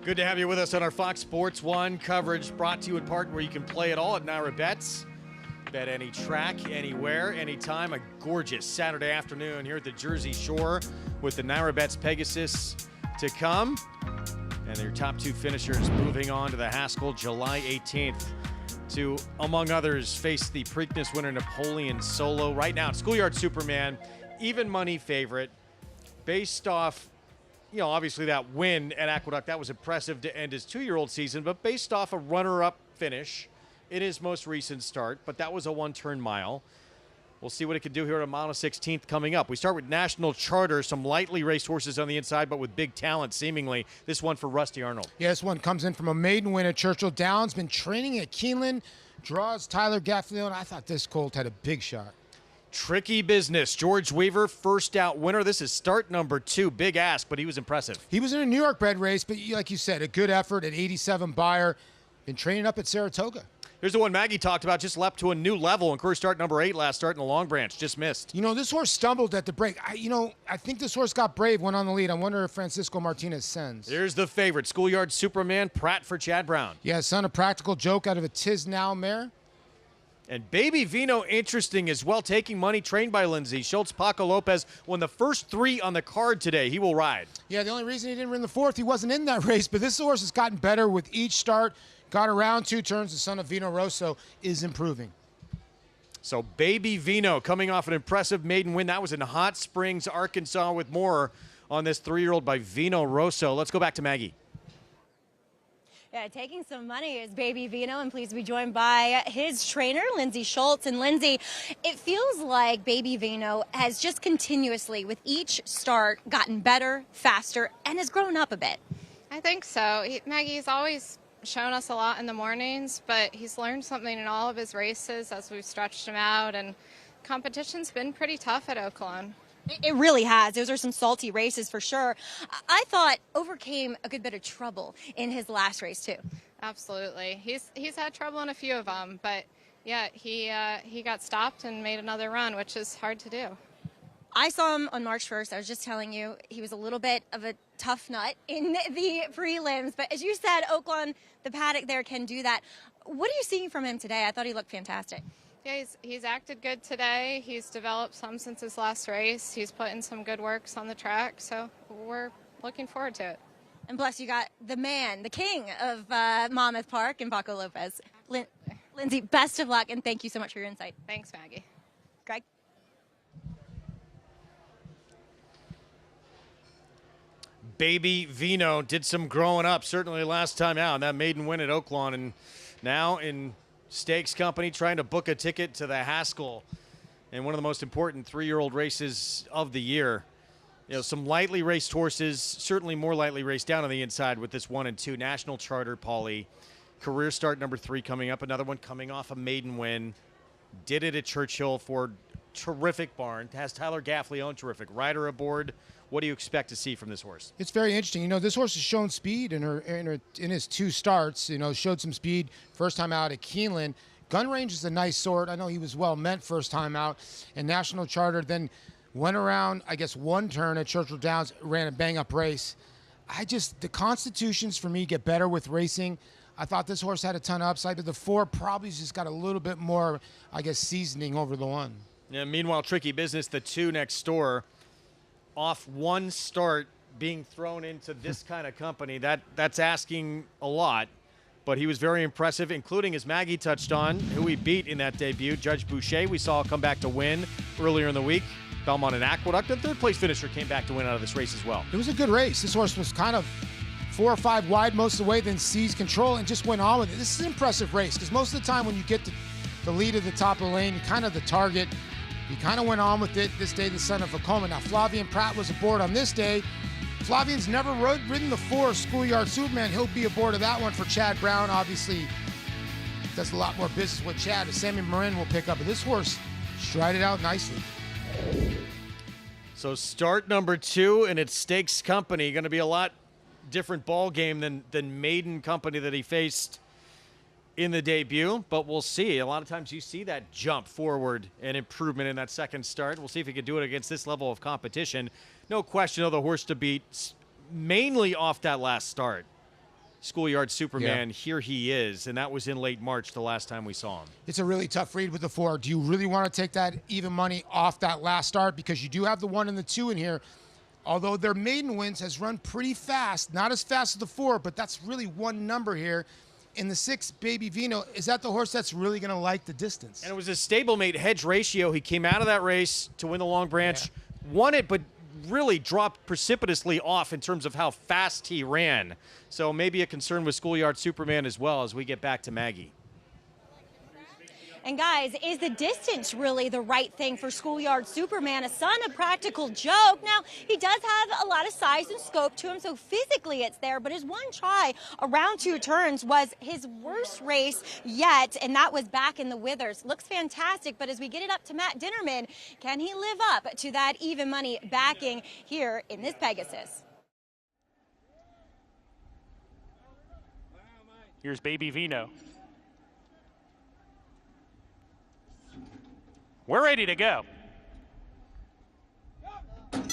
Good to have you with us on our Fox Sports 1 coverage, brought to you in part where you can play it all at Naira Bets. Bet any track, anywhere, anytime. A gorgeous Saturday afternoon here at the Jersey Shore with the Naira Bets Pegasus to come. And your top 2 finishers moving on to the Haskell July 18th to, among others, face the Preakness winner Napoleon Solo. Right now, Schoolyard Superman, even money favorite, based off, obviously that win at Aqueduct, that was impressive to end his 2-year-old season, but based off a runner-up finish in his most recent start, but that was a 1-turn mile. We'll see what it can do here at a mile 16th coming up. We start with National Charter, some lightly raced horses on the inside, but with big talent, seemingly. This one for Rusty Arnold. Yeah, this one comes in from a maiden win at Churchill Downs. Been training at Keeneland. Draws Tyler Gaffalione. I thought this colt had a big shot. Tricky Business. George Weaver, first out winner. This is start number 2. Big ask, but he was impressive. He was in a New York bred race, but like you said, a good effort at 87 Beyer. Been training up at Saratoga. Here's the one Maggie talked about, just leapt to a new level in career start number 8 last start in the Long Branch, just missed. This horse stumbled at the break. I think this horse got brave, went on the lead. I wonder if Francisco Martinez sends. Here's the favorite, Schoolyard Superman, Pratt for Chad Brown. Yeah, son of Practical Joke out of a Tiz Now mare. And Baby Vino, interesting as well, taking money, trained by Lindsay Schultz. Paco Lopez won the first 3 on the card today. He will ride. Yeah, the only reason he didn't win the 4th, he wasn't in that race, but this horse has gotten better with each start. Got around 2 turns. The son of Vino Rosso is improving. So Baby Vino coming off an impressive maiden win. That was in Hot Springs, Arkansas, with more on this 3-year-old by Vino Rosso. Let's go back to Maggie. Yeah, taking some money is Baby Vino, and pleased to be joined by his trainer, Lindsay Schultz. And Lindsay, it feels like Baby Vino has just continuously, with each start, gotten better, faster, and has grown up a bit. I think so. Maggie's always shown us a lot in the mornings, but he's learned something in all of his races as we've stretched him out, and competition's been pretty tough at Oaklawn. It really has. Those are some salty races for sure. I thought overcame a good bit of trouble in his last race too. Absolutely. He's had trouble in a few of them, but yeah, he got stopped and made another run, which is hard to do. I saw him on March 1st. I was just telling you, he was a little bit of a tough nut in the prelims. But as you said, Oaklawn, the paddock there can do that. What are you seeing from him today? I thought he looked fantastic. Yeah, he's acted good today. He's developed some since his last race. He's put in some good works on the track, so we're looking forward to it. And plus, you got the man, the king of Monmouth Park, and Paco Lopez. Lindsay, best of luck, and thank you so much for your insight. Thanks, Maggie. Greg? Baby Vino did some growing up, certainly last time out. That maiden win at Oaklawn, and now in Stakes Company trying to book a ticket to the Haskell in one of the most important 3-year-old races of the year. Some lightly raced horses, certainly more lightly raced down on the inside with this 1 and 2. National Charter, Paulie. Career start number 3 coming up. Another one coming off a maiden win. Did it at Churchill for terrific barn. Has Tyler Gaffalione, terrific rider aboard. What do you expect to see from this horse? It's very interesting. This horse has shown speed in his 2 starts. Showed some speed first time out at Keeneland. Gun Range is a nice sort. I know he was well meant first time out. And National Charter then went around, I guess, 1 turn at Churchill Downs, ran a bang-up race. The constitutions for me get better with racing. I thought this horse had a ton of upside, but the 4 probably just got a little bit more, I guess, seasoning over the 1. Yeah, meanwhile, Tricky Business, the 2 next door, off 1 start being thrown into this kind of company, that's asking a lot. But he was very impressive, including, as Maggie touched on, who he beat in that debut, Judge Boucher. We saw come back to win earlier in the week. Belmont and Aqueduct, and 3rd-place finisher came back to win out of this race as well. It was a good race. This horse was kind of 4 or 5 wide most of the way, then seized control and just went on with it. This is an impressive race because most of the time when you get to the lead at the top of the lane, kind of the target, he kind of went on with it this day, the son of Vacoma. Now, Flavien Prat was aboard on this day. Flavien's never ridden the 4 Schoolyard Superman. He'll be aboard of that one for Chad Brown. Obviously, does a lot more business with Chad. Sammy Marin will pick up. But this horse strided out nicely. So start number 2, and it's Stakes Company. Going to be a lot different ball game than Maiden Company that he faced in the debut, but we'll see. A lot of times you see that jump forward and improvement in that second start. We'll see if he can do it against this level of competition. No question, though, the horse to beat mainly off that last start. Schoolyard Superman, here he is, and that was in late March the last time we saw him. It's a really tough read with the 4. Do you really want to take that even money off that last start? Because you do have the 1 and the 2 in here. Although their maiden wins has run pretty fast, not as fast as the 4, but that's really one number here. In the 6, Baby Vino, is that the horse that's really going to like the distance? And it was a stablemate Hedge Ratio. He came out of that race to win the Long Branch, won it, but really dropped precipitously off in terms of how fast he ran. So maybe a concern with Schoolyard Superman as well as we get back to Maggie. And guys, is the distance really the right thing for Schoolyard Superman? A son, a practical joke. Now, he does have a lot of size and scope to him, so physically it's there, but his one try around 2 turns was his worst race yet, and that was back in the Withers. Looks fantastic, but as we get it up to Matt Dinnerman, can he live up to that even money backing here in this Pegasus? Here's Baby Vino. We're ready to go. And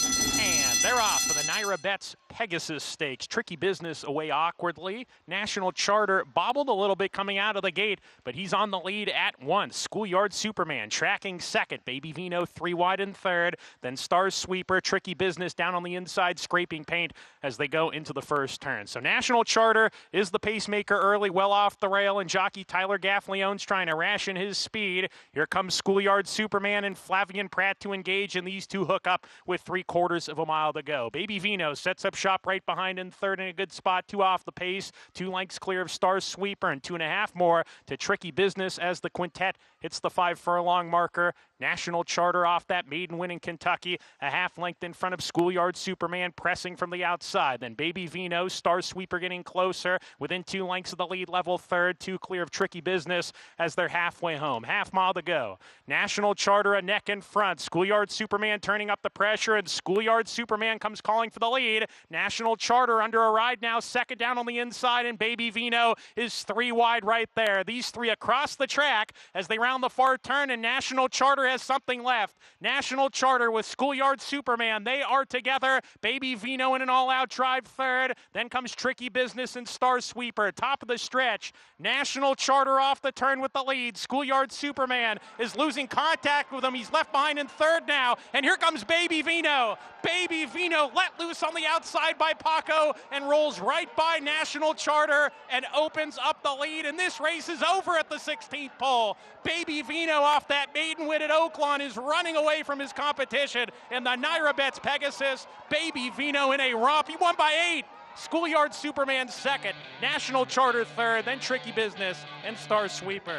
they're off for the Naira Bets Pegasus Stakes. Tricky Business away awkwardly. National Charter bobbled a little bit coming out of the gate, but he's on the lead at once. Schoolyard Superman tracking second. Baby Vino 3 wide in third. Then Stars Sweeper, Tricky Business down on the inside, scraping paint as they go into the first turn. So National Charter is the pacemaker early, well off the rail, and jockey Tyler Gaffleone's trying to ration his speed. Here comes Schoolyard Superman and Flavian Pratt to engage, and these two hook up with 3/4 of a mile to go. Baby Vino sets up shop right behind in third in a good spot, 2 off the pace, 2 lengths clear of Stars Sweeper, and 2.5 more to Tricky Business as the quintet hits the 5 furlong marker. National Charter off that maiden win in Kentucky, a half length in front of Schoolyard Superman, pressing from the outside. Then Baby Vino, Star Sweeper getting closer, within 2 lengths of the lead, level third, 2 clear of Tricky Business as they're halfway home. Half mile to go. National Charter a neck in front. Schoolyard Superman turning up the pressure, and Schoolyard Superman comes calling for the lead. National Charter under a ride now, second down on the inside, and Baby Vino is 3 wide right there. These 3 across the track as they round the far turn, and National Charter has something left. National Charter with Schoolyard Superman. They are together. Baby Vino in an all-out drive third. Then comes Tricky Business and Star Sweeper. Top of the stretch. National Charter off the turn with the lead. Schoolyard Superman is losing contact with him. He's left behind in third now. And here comes Baby Vino. Baby Vino let loose on the outside by Paco and rolls right by National Charter and opens up the lead. And this race is over at the 16th pole. Baby Vino off that maiden win at Oaklawn is running away from his competition in the Naira Bets Pegasus. Baby Vino in a romp. He won by 8. Schoolyard Superman second, National Charter third, then Tricky Business and Star Sweeper.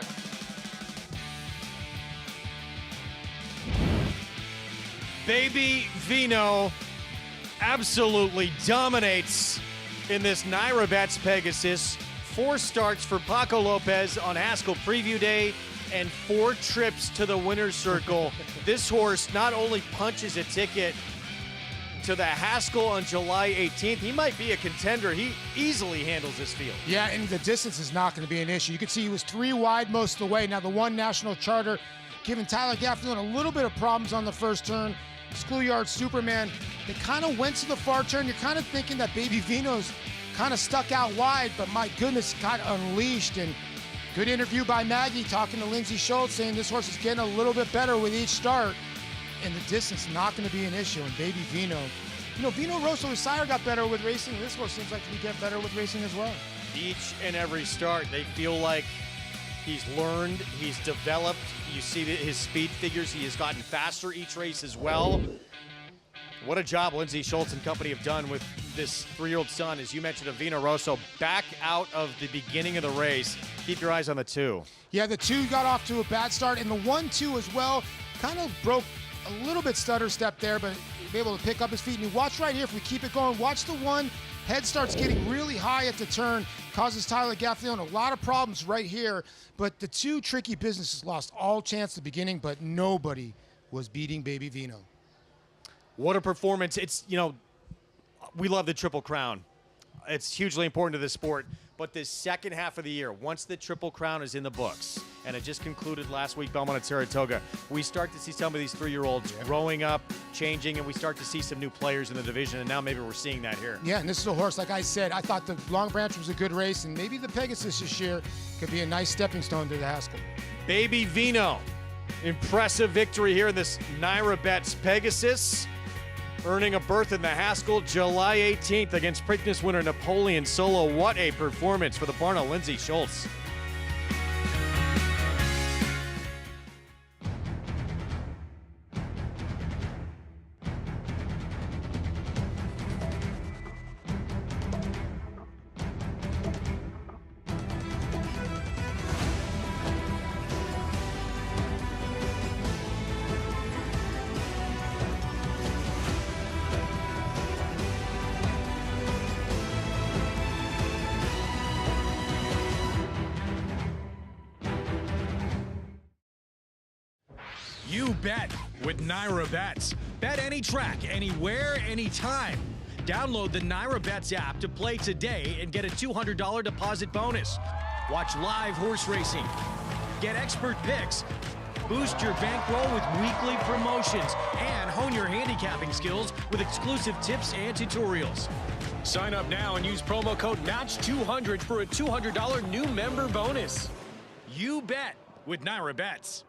Baby Vino absolutely dominates in this Naira Bets Pegasus. 4 starts for Paco Lopez on Haskell Preview Day and 4 trips to the winner's circle. This horse not only punches a ticket to the Haskell on July 18th, he might be a contender. He easily handles this field. Yeah, and the distance is not going to be an issue. You can see he was 3 wide most of the way. Now the 1 National Charter giving Tyler Gaffleone a little bit of problems on the first turn. Schoolyard Superman, they kind of went to the far turn. You're kind of thinking that Baby Vino's kind of stuck out wide, but my goodness, got unleashed. And good interview by Maggie talking to Lindsay Schultz, saying this horse is getting a little bit better with each start. And the distance not going to be an issue. And Baby Vino, you know, Vino Rosso, his sire, got better with racing. This horse seems like he get better with racing as well. Each and every start, they feel like he's learned, he's developed. You see that his speed figures, he has gotten faster each race as well. What a job Lindsay Schultz and company have done with this 3-year-old son, as you mentioned, of Vino Rosso, back out of the beginning of the race. Keep your eyes on the 2. Yeah, the 2 got off to a bad start, and the 1-2 as well kind of broke a little bit stutter step there, but be able to pick up his feet. And you watch right here, if we keep it going, watch the 1. Head starts getting really high at the turn, causes Tyler Gaffleone a lot of problems right here. But the 2 Tricky Businesses lost all chance at the beginning, but nobody was beating Baby Vino. What a performance. It's, you know, we love the Triple Crown. It's hugely important to this sport. But this second half of the year, once the Triple Crown is in the books, and it just concluded last week, Belmont at Saratoga. We start to see some of these 3-year-olds growing up, changing, and we start to see some new players in the division, and now maybe we're seeing that here. Yeah, and this is a horse, like I said, I thought the Long Branch was a good race, and maybe the Pegasus this year could be a nice stepping stone to the Haskell. Baby Vino, impressive victory here in this Naira Bets Pegasus, earning a berth in the Haskell July 18th against Preakness winner Napoleon Solo. What a performance for the barn of Lindsay Schultz. You bet with Naira Bets. Bet any track, anywhere, anytime. Download the Naira Bets app to play today and get a $200 deposit bonus. Watch live horse racing. Get expert picks. Boost your bankroll with weekly promotions and hone your handicapping skills with exclusive tips and tutorials. Sign up now and use promo code MATCH200 for a $200 new member bonus. You bet with Naira Bets.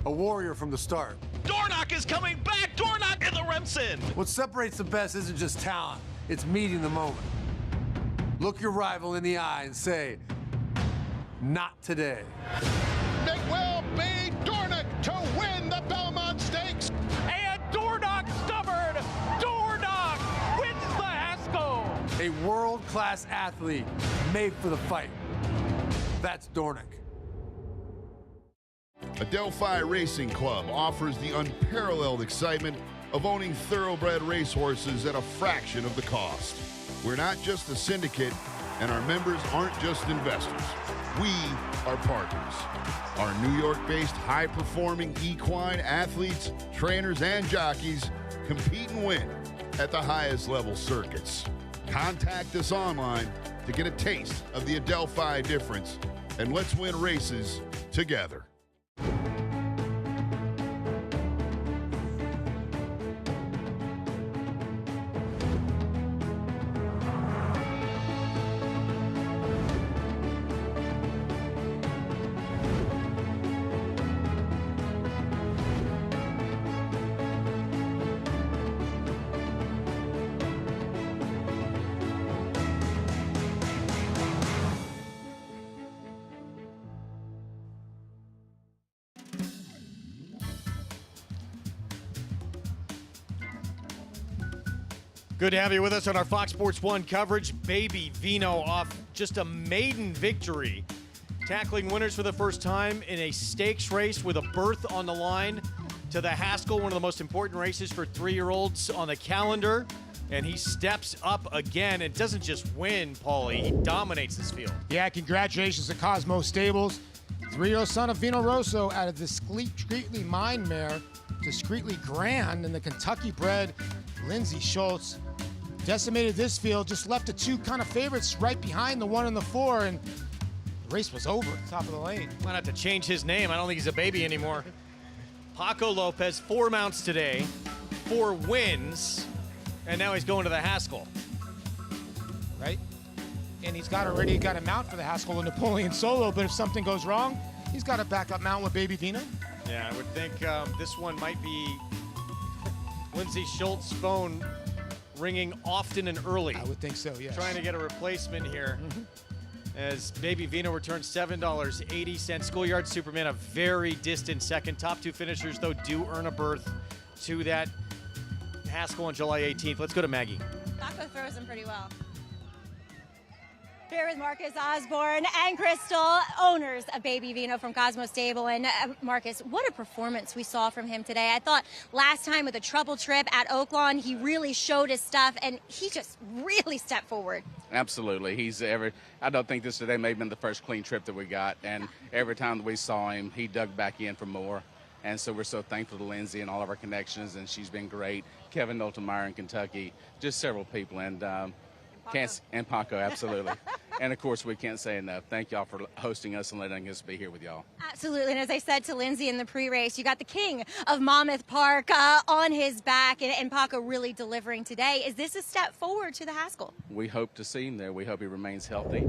A warrior from the start. Dornoch is coming back. Dornoch in the Remsen. What separates the best isn't just talent, it's meeting the moment. Look your rival in the eye and say, not today. It will be Dornoch to win the Belmont Stakes. And Dornoch stubborn. Dornoch wins the Haskell. A world-class athlete made for the fight. That's Dornoch. Adelphi Racing Club offers the unparalleled excitement of owning thoroughbred racehorses at a fraction of the cost. We're not just a syndicate, and our members aren't just investors. We are partners. Our New York-based high-performing equine athletes, trainers, and jockeys compete and win at the highest level circuits. Contact us online to get a taste of the Adelphi difference, and let's win races together. Good to have you with us on our Fox Sports 1 coverage. Baby Vino off just a maiden victory, tackling winners for the first time in a stakes race with a berth on the line to the Haskell, one of the most important races for 3-year-olds on the calendar. And he steps up again and doesn't just win, Paulie. He dominates this field. Yeah, congratulations to Cosmo Stables. 3-year-old son of Vino Rosso out of discreetly mine mare, discreetly grand, and the Kentucky-bred Lindsay Schultz decimated this field, just left the 2 kind of favorites right behind the 1 and the 4, and the race was over at the top of the lane. Might have to change his name. I don't think he's a baby anymore. Paco Lopez, 4 mounts today, 4 wins, and now he's going to the Haskell. Right? And he's already got a mount for the Haskell and Napoleon Solo, but if something goes wrong, he's got a backup mount with Baby Vino. Yeah, I would think this one might be Lindsay Schultz's phone ringing often and early. I would think so, yes. Trying to get a replacement here as Baby Vino returns $7.80. Schoolyard Superman, a very distant second. Top 2 finishers, though, do earn a berth to that Haskell on July 18th. Let's go to Maggie. Paco throws him pretty well. Here with Marcus Osborne and Crystal, owners of Baby Vino from Cosmo Stable. And Marcus, what a performance we saw from him today. I thought last time with a trouble trip at Oaklawn, he really showed his stuff, and he just really stepped forward. Absolutely. I don't think this today may have been the first clean trip that we got, and every time that we saw him, he dug back in for more. And so we're so thankful to Lindsay and all of our connections, and she's been great. Kevin Knowlton-Meyer in Kentucky, just several people, and Paco, absolutely. And of course, we can't say enough. Thank y'all for hosting us and letting us be here with y'all. Absolutely. And as I said to Lindsay in the pre-race, you got the king of Monmouth Park on his back, and Paco really delivering today. Is this a step forward to the Haskell? We hope to see him there. We hope he remains healthy.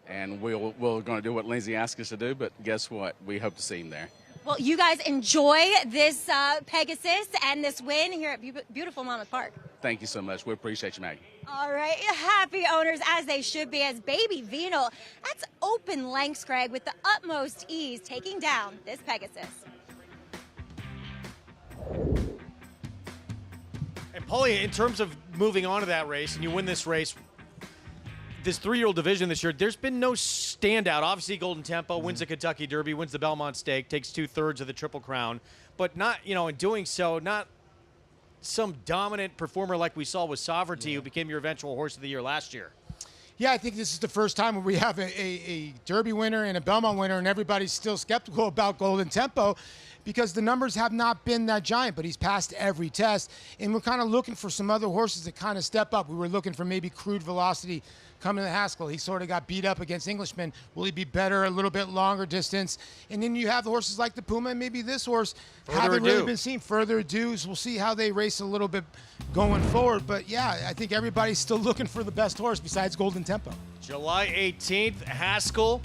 And we're going to do what Lindsay asked us to do, but guess what? We hope to see him there. Well, you guys enjoy this Pegasus and this win here at beautiful Monmouth Park. Thank you so much. We appreciate you, Maggie. All right, happy owners as they should be, as Baby Vino, that's open lengths, Greg, with the utmost ease, taking down this Pegasus. And Paulie, in terms of moving on to that race, and you win this race, this 3-year-old division this year, there's been no standout. Obviously, Golden Tempo wins the Kentucky Derby, wins the Belmont Stake, takes 2/3 of the Triple Crown, but not, in doing so, not some dominant performer like we saw with Sovereignty, who became your eventual horse of the year last year. Yeah, I think this is the first time where we have a Derby winner and a Belmont winner, and everybody's still skeptical about Golden Tempo because the numbers have not been that giant, but he's passed every test. And we're kind of looking for some other horses that kind of step up. We were looking for maybe Crude Velocity coming to the Haskell. He sort of got beat up against Englishman. Will he be better a little bit longer distance? And then you have the horses like the Puma and maybe this horse haven't really been seen. Further Adu's. We'll see how they race a little bit going forward. But yeah, I think everybody's still looking for the best horse besides Golden Tempo. July 18th, Haskell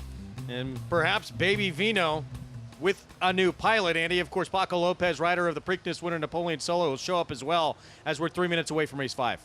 and perhaps Baby Vino with a new pilot, Andy. Of course, Paco Lopez, rider of the Preakness winner Napoleon Solo, will show up as well as we're 3 minutes away from race 5.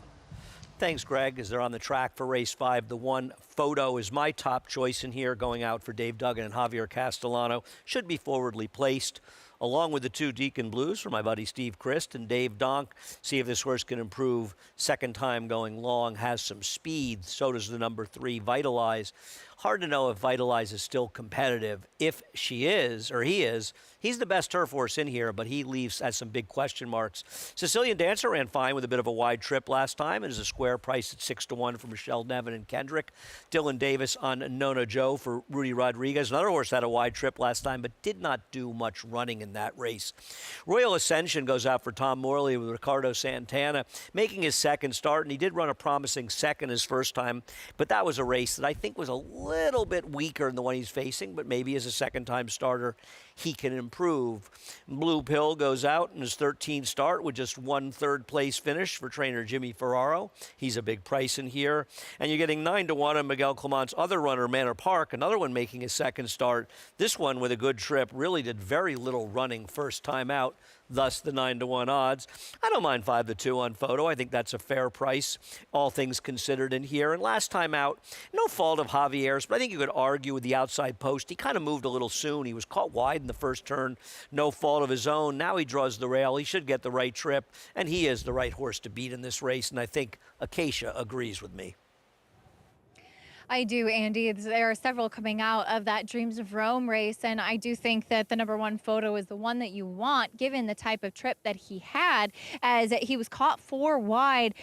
Thanks, Greg, as they're on the track for race 5. The one photo is my top choice in here, going out for Dave Duggan and Javier Castellano. Should be forwardly placed, along with the 2 Deacon Blues for my buddy Steve Christ and Dave Donk. See if this horse can improve. Second time going long, has some speed. So does the number 3, Vitalize. Hard to know if Vitalize is still competitive. If she is, or he is, he's the best turf horse in here, but he leaves as some big question marks. Sicilian Dancer ran fine with a bit of a wide trip last time. It is a square price at 6-1 for Michelle Nevin and Kendrick. Dylan Davis on Nona Joe for Rudy Rodriguez. Another horse had a wide trip last time, but did not do much running in that race. Royal Ascension goes out for Tom Morley with Ricardo Santana, making his second start, and he did run a promising second his first time, but that was a race that I think was a little bit weaker than the one he's facing, but maybe as a second-time starter, he can improve. Blue Pill goes out in his 13th start with just 1 third-place finish for trainer Jimmy Ferraro. He's a big price in here. And you're getting 9-1 on Miguel Clement's other runner, Manor Park, another one making his second start. This one with a good trip, really did very little running first time out, thus the 9-1 odds. I don't mind 5-2 on photo. I think that's a fair price, all things considered in here. And last time out, no fault of Javier's, but I think you could argue with the outside post. He kind of moved a little soon. He was caught wide in the first turn, no fault of his own. Now he draws the rail. He should get the right trip, and he is the right horse to beat in this race, and I think Acacia agrees with me. I do, Andy. There are several coming out of that Dreams of Rome race, and I do think that the number 1 photo is the one that you want, given the type of trip that he had, as he was caught 4 wide,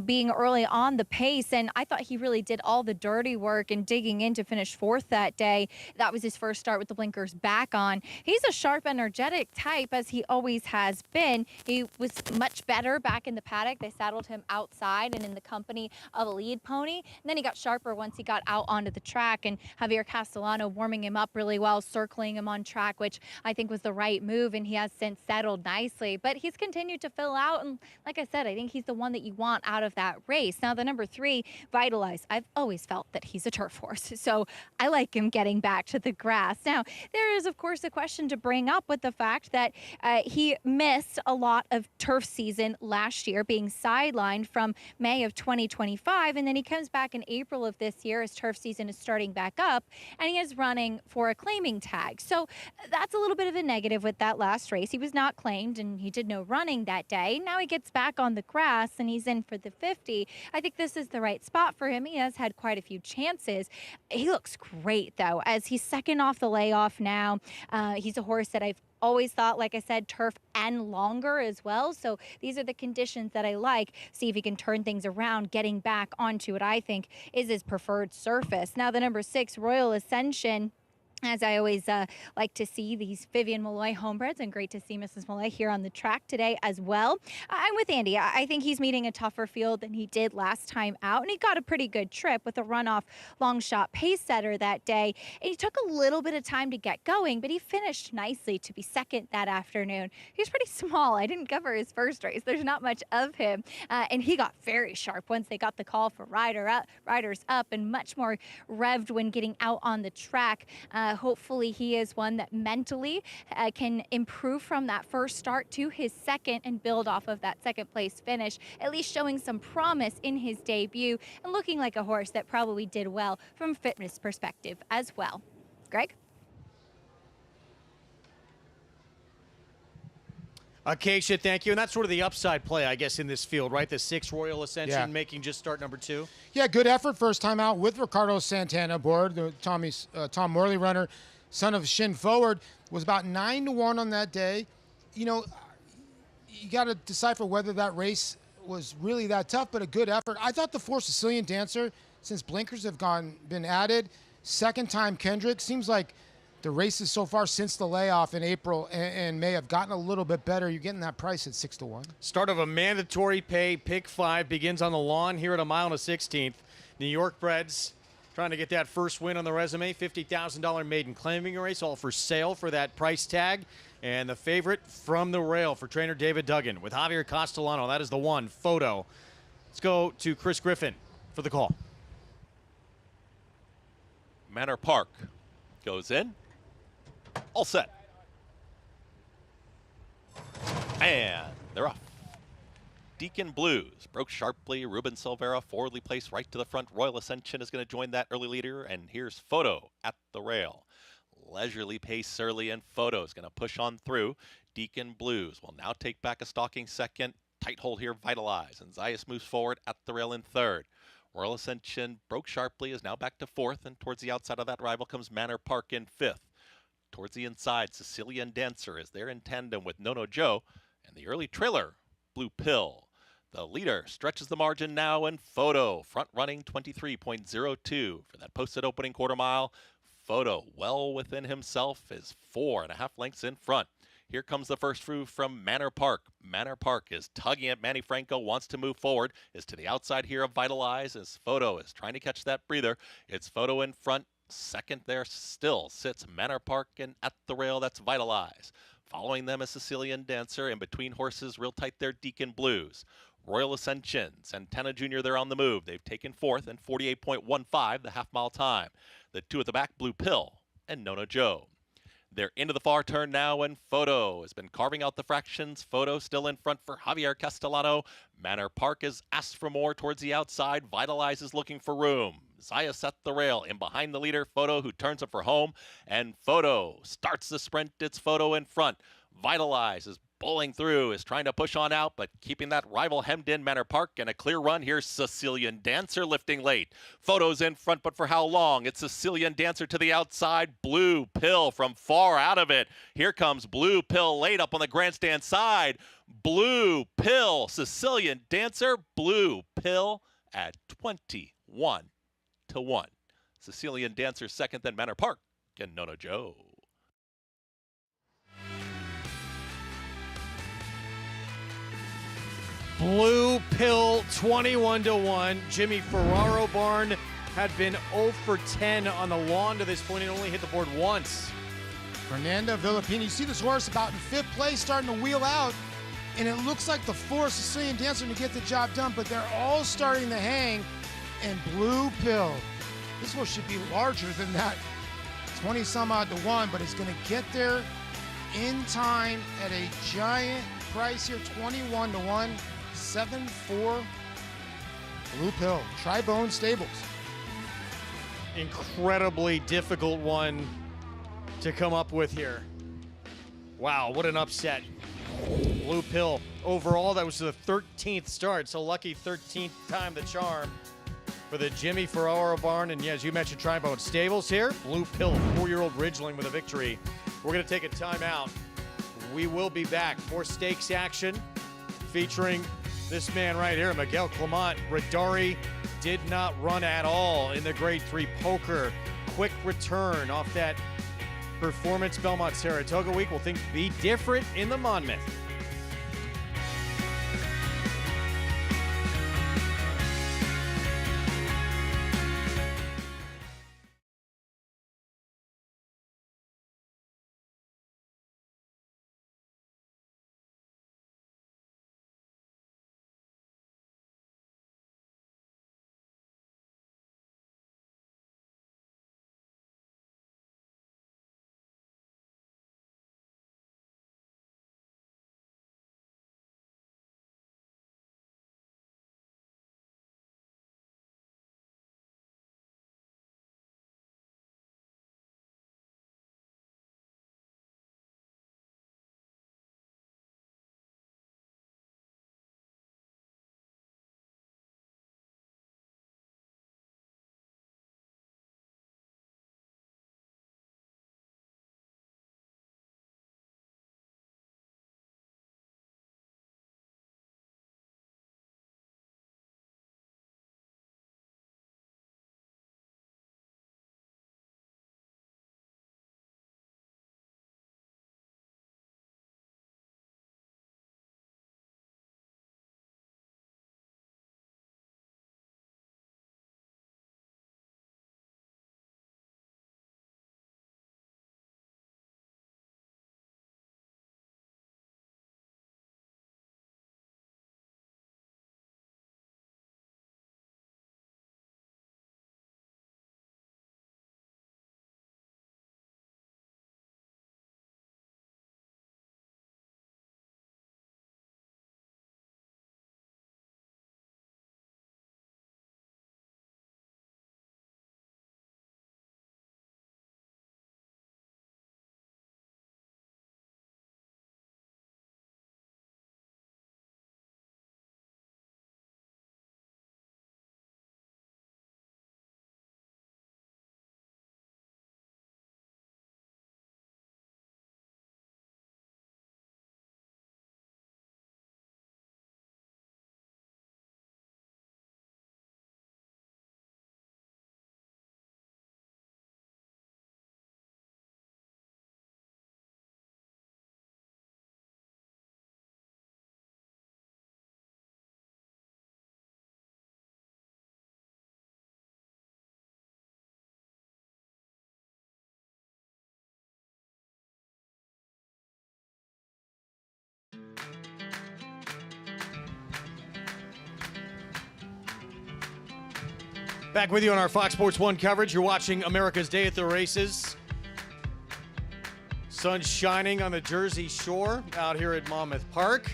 being early on the pace, and I thought he really did all the dirty work and digging in to finish 4th that day. That was his first start with the blinkers back on. He's a sharp, energetic type, as he always has been. He was much better back in the paddock. They saddled him outside and in the company of a lead pony, and then he got sharper once he got out onto the track, and Javier Castellano warming him up really well, circling him on track, which I think was the right move, and he has since settled nicely. But he's continued to fill out, and like I said, I think he's the one that you want out of that race. Now, the number 3, Vitalize, I've always felt that he's a turf horse, so I like him getting back to the grass. Now, there is, of course, a question to bring up with the fact that he missed a lot of turf season last year, being sidelined from May of 2025, and then he comes back in April of this year as turf season is starting back up, and he is running for a claiming tag. So that's a little bit of a negative with that last race. He was not claimed, and he did no running that day. Now he gets back on the grass, and he's in for the 50. I think this is the right spot for him. He has had quite a few chances. He looks great, though, as he's second off the layoff now. He's a horse that I've always thought, like I said, turf and longer as well. So these are the conditions that I like. See if he can turn things around, getting back onto what I think is his preferred surface. Now, the number 6, Royal Ascension. As I always like to see these Vivian Malloy homebreds, and great to see Mrs. Malloy here on the track today as well. I'm with Andy. I think he's meeting a tougher field than he did last time out, and he got a pretty good trip with a runoff long shot pace setter that day. And he took a little bit of time to get going, but he finished nicely to be second that afternoon. He was pretty small. I didn't cover his first race. There's not much of him, and he got very sharp once they got the call for riders up, and much more revved when getting out on the track. Hopefully he is one that mentally can improve from that first start to his second and build off of that second place finish, at least showing some promise in his debut and looking like a horse that probably did well from a fitness perspective as well. Greg? Acacia, thank you. And that's sort of the upside play, I guess, in this field, right? The 6 Royal Ascension making just start number 2. Yeah, good effort first time out with Ricardo Santana aboard. The Tom Morley runner, son of Shin Forward, was about 9-1 on that day. You know, you got to decipher whether that race was really that tough, but a good effort. I thought the 4 Sicilian Dancer, since blinkers have been added, second time Kendrick, seems like the races so far since the layoff in April and May have gotten a little bit better. You're getting that price at 6-1. Start of a mandatory pay pick 5 begins on the lawn here at 1/16. New York breds trying to get that first win on the resume. $50,000 maiden claiming race, all for sale for that price tag. And the favorite from the rail for trainer David Duggan with Javier Castellano. That is the 1 photo. Let's go to Chris Griffin for the call. Manor Park goes in. All set. And they're off. Deacon Blues broke sharply. Ruben Silvera forwardly placed right to the front. Royal Ascension is going to join that early leader. And here's Photo at the rail. Leisurely pace early, and Photo is going to push on through. Deacon Blues will now take back a stalking second. Tight hold here, Vitalize. And Zayas moves forward at the rail in third. Royal Ascension broke sharply, is now back to 4th. And towards the outside of that rival comes Manor Park in 5th. Towards the inside, Sicilian Dancer is there in tandem with Nono Joe, and the early trailer, Blue Pill. The leader stretches the margin now, and Photo front running 23.02 for that posted opening quarter mile. Photo well within himself is 4.5 lengths in front. Here comes the first through from Manor Park. Manor Park is tugging at Manny Franco, wants to move forward, is to the outside here of Vitalize as Photo is trying to catch that breather. It's Photo in front. Second there still sits Manor Park, and at the rail, that's Vitalize. Following them is Sicilian Dancer. In between horses, real tight there, Deacon Blues. Royal Ascension, Santana Jr., they're on the move. They've taken 4th and 48.15, the half-mile time. The 2 at the back, Blue Pill and Nono Joe. They're into the far turn now, and Photo has been carving out the fractions. Photo still in front for Javier Castellano. Manor Park is asked for more towards the outside. Vitalize is looking for room. Zayas at the rail, in behind the leader, Photo, who turns up for home. And Photo starts the sprint. It's Photo in front. Vitalize is bowling through, is trying to push on out, but keeping that rival hemmed in. Manor Park and a clear run. Here's Sicilian Dancer lifting late. Photo's in front, but for how long? It's Sicilian Dancer to the outside. Blue Pill from far out of it. Here comes Blue Pill late up on the grandstand side. Blue Pill, Sicilian Dancer, Blue Pill at 21-1. Sicilian Dancer second, then Manor Park and Nono Joe. Blue Pill 21-1. Jimmy Ferraro Barn had been 0 for 10 on the lawn to this point and only hit the board once. Fernanda Villapini, you see this horse about in 5th place starting to wheel out, and it looks like the 4 Sicilian Dancer to get the job done, but they're all starting to hang. And Blue Pill, this horse should be larger than that 20 some odd to 1, but it's going to get there in time at a giant price here, 21-1, 7-4. Blue Pill, Tribone Stables. Incredibly difficult one to come up with here. Wow, what an upset. Blue Pill. Overall, that was the 13th start, so lucky 13th time the charm for the Jimmy Ferraro Barn. And yeah, as you mentioned, Tribone Stables here. Blue Pill, 4-year-old Ridgeling with a victory. We're going to take a timeout. We will be back. More stakes action featuring this man right here, Miguel Clement. Radari did not run at all in the Grade 3 poker. Quick return off that Performance Belmont Saratoga Week will be different in the Monmouth. Back with you on our Fox Sports 1 coverage. You're watching America's Day at the Races. Sun shining on the Jersey Shore out here at Monmouth Park.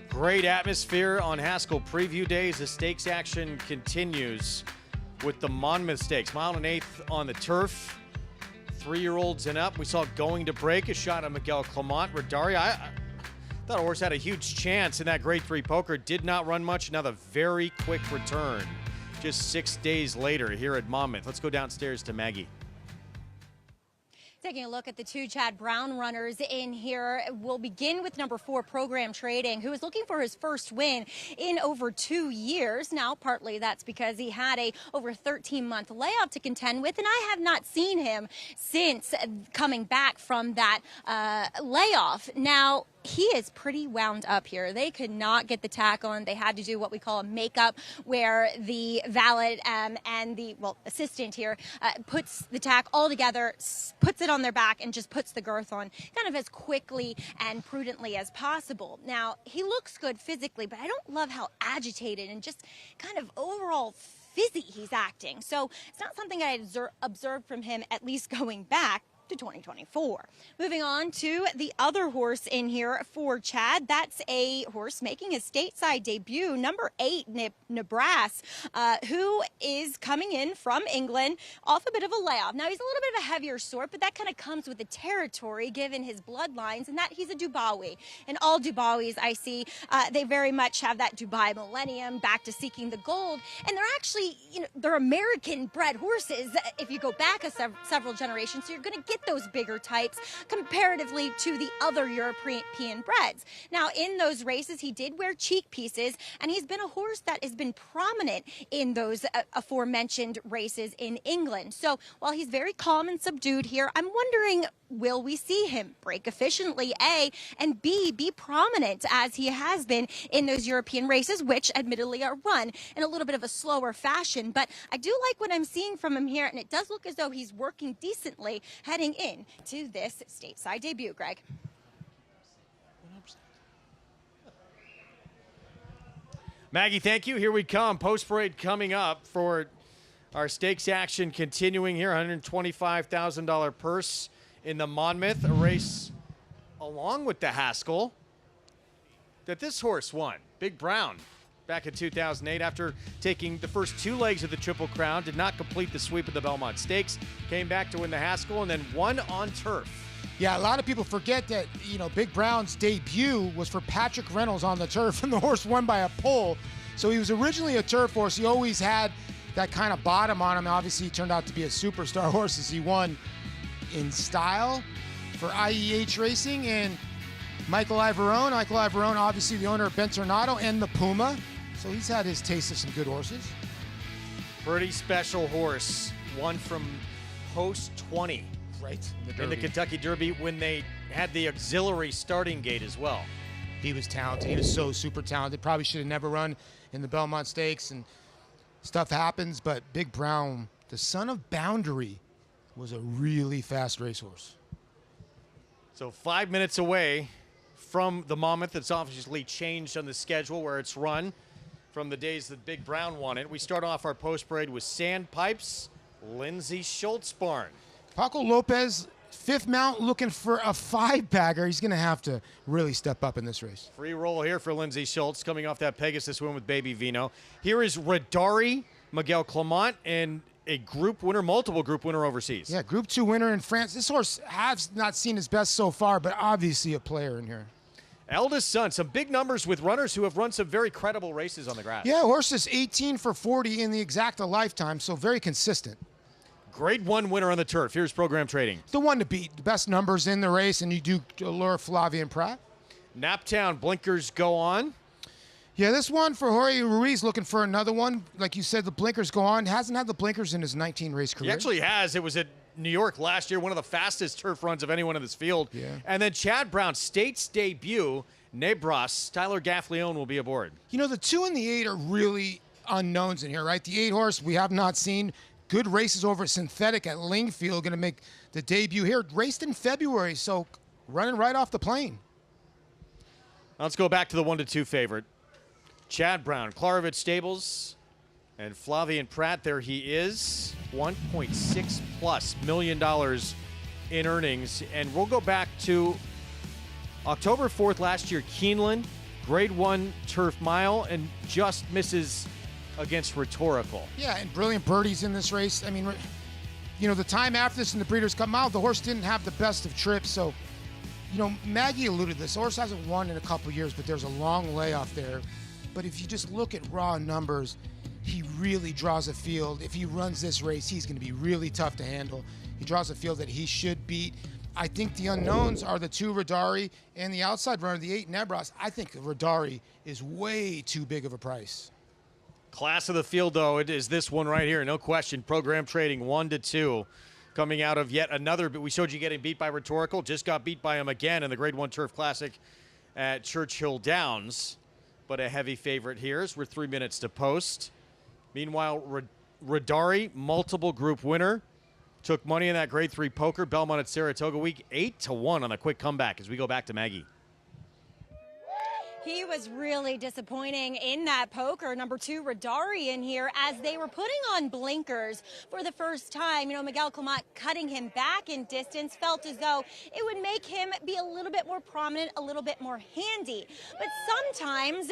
Great atmosphere on Haskell Preview Days. The stakes action continues with the Monmouth Stakes. Mile and eighth on the turf. 3-year-olds and up. We saw Going to Break, a shot at Miguel Clement. Rodaria, I thought a horse had a huge chance in that grade 3 poker. Did not run much. Another very quick return just 6 days later here at Monmouth. Let's go downstairs to Maggie. Taking a look at the two Chad Brown runners in here, we'll begin with number 4, Program Trading, who is looking for his first win in over 2 years. Now, partly that's because he had a over 13-month layoff to contend with, and I have not seen him since coming back from that layoff. Now, he is pretty wound up here. They could not get the tack on. They had to do what we call a makeup, where the valet and the assistant here puts the tack all together, puts it on their back, and just puts the girth on kind of as quickly and prudently as possible. Now, he looks good physically, but I don't love how agitated and just kind of overall fizzy he's acting. So it's not something I observed from him, at least going back to 2024. Moving on to the other horse in here for Chad. That's a horse making his stateside debut, number 8, Nebraska, who is coming in from England off a bit of a layoff. Now, he's a little bit of a heavier sort, but that kind of comes with the territory given his bloodlines, and that he's a Dubawi. And all Dubawis I see, they very much have that Dubai millennium, back to seeking the gold. And they're actually, they're American bred horses if you go back several generations, so you're going to get get those bigger types comparatively to the other European breds. Now, in those races, he did wear cheek pieces, and he's been a horse that has been prominent in those aforementioned races in England. So while he's very calm and subdued here, I'm wondering, will we see him break efficiently, A, and B, be prominent as he has been in those European races, which admittedly are run in a little bit of a slower fashion. But I do like what I'm seeing from him here, and it does look as though he's working decently heading in to this stateside debut, Greg. Maggie, thank you. Here we come. Post parade coming up for our stakes action continuing here. $125,000 purse in the Monmouth, a race along with the Haskell that this horse won. Big Brown back in 2008 after taking the first 2 legs of the Triple Crown, did not complete the sweep of the Belmont Stakes, came back to win the Haskell and then won on turf. Yeah, a lot of people forget that, Big Brown's debut was for Patrick Reynolds on the turf, and the horse won by a pole. So he was originally a turf horse. He always had that kind of bottom on him. Obviously, he turned out to be a superstar horse as he won in style for IEH Racing and Michael Ivorone. Michael Ivorone, obviously the owner of Ben Tornado and the Puma. So he's had his taste of some good horses. Pretty special horse. Won from Post 20. Right. In the Kentucky Derby when they had the auxiliary starting gate as well. He was talented. He was so super talented. Probably should have never run in the Belmont Stakes, and stuff happens. But Big Brown, the son of Boundary, was a really fast racehorse. So 5 minutes away from the Monmouth. It's obviously changed on the schedule where it's run from the days that Big Brown won it. We start off our post parade with Sandpipes, Lindsey Schultz barn. Paco Lopez, 5th mount, looking for a 5-bagger. He's going to have to really step up in this race. Free roll here for Lindsey Schultz, coming off that Pegasus win with Baby Vino. Here is Radari, Miguel Clement, and a group winner, multiple group winner overseas. Yeah, Group 2 winner in France. This horse has not seen his best so far, but obviously a player in here. Eldest Son, some big numbers with runners who have run some very credible races on the grass. Yeah, horse is 18 for 40 in the Exacta lifetime, so very consistent. Grade 1 winner on the turf. Here's program trading. The one to beat. The best numbers in the race, and you do allure Flavien Prat. Naptown, blinkers go on. Yeah, this one for Jorge Ruiz, looking for another one. Like you said, the blinkers go on. Hasn't had the blinkers in his 19-race career. He actually has. It was at New York last year, one of the fastest turf runs of anyone in this field. Yeah. And then Chad Brown, State's debut, Nebras. Tyler Gaffleone will be aboard. The 2 and the 8 are really unknowns in here, right? The 8 horse we have not seen. Good races over Synthetic at Lingfield, going to make the debut here. Raced in February, so running right off the plane. Let's go back to the 1-2 favorite. Chad Brown, Klarovich Stables, and Flavien Prat. There he is, $1.6+ million in earnings. And we'll go back to October 4th last year, Keeneland, Grade 1 turf mile, and just misses against Rhetorical. Yeah, and brilliant birdies in this race. I mean, the time after this in the Breeders' Cup Mile, the horse didn't have the best of trips. So, Maggie alluded to this. The horse hasn't won in a couple years, but there's a long layoff there. But if you just look at raw numbers, he really draws a field. If he runs this race, he's going to be really tough to handle. He draws a field that he should beat. I think the unknowns are the 2 Radari and the outside runner, the 8 Nebras. I think Radari is way too big of a price. Class of the field, though, it is this one right here. No question. Program trading 1-2. Coming out of yet another, but we showed you getting beat by Rhetorical. Just got beat by him again in the Grade 1 Turf Classic at Churchill Downs. But a heavy favorite here as we're 3 minutes to post. Meanwhile, Radari, multiple group winner. Took money in that Grade 3 poker. Belmont at Saratoga Week, 8-1 on a quick comeback as we go back to Maggie. He was really disappointing in that poker. Number 2, Radari in here as they were putting on blinkers for the first time. Miguel Clement cutting him back in distance, felt as though it would make him be a little bit more prominent, a little bit more handy. But sometimes,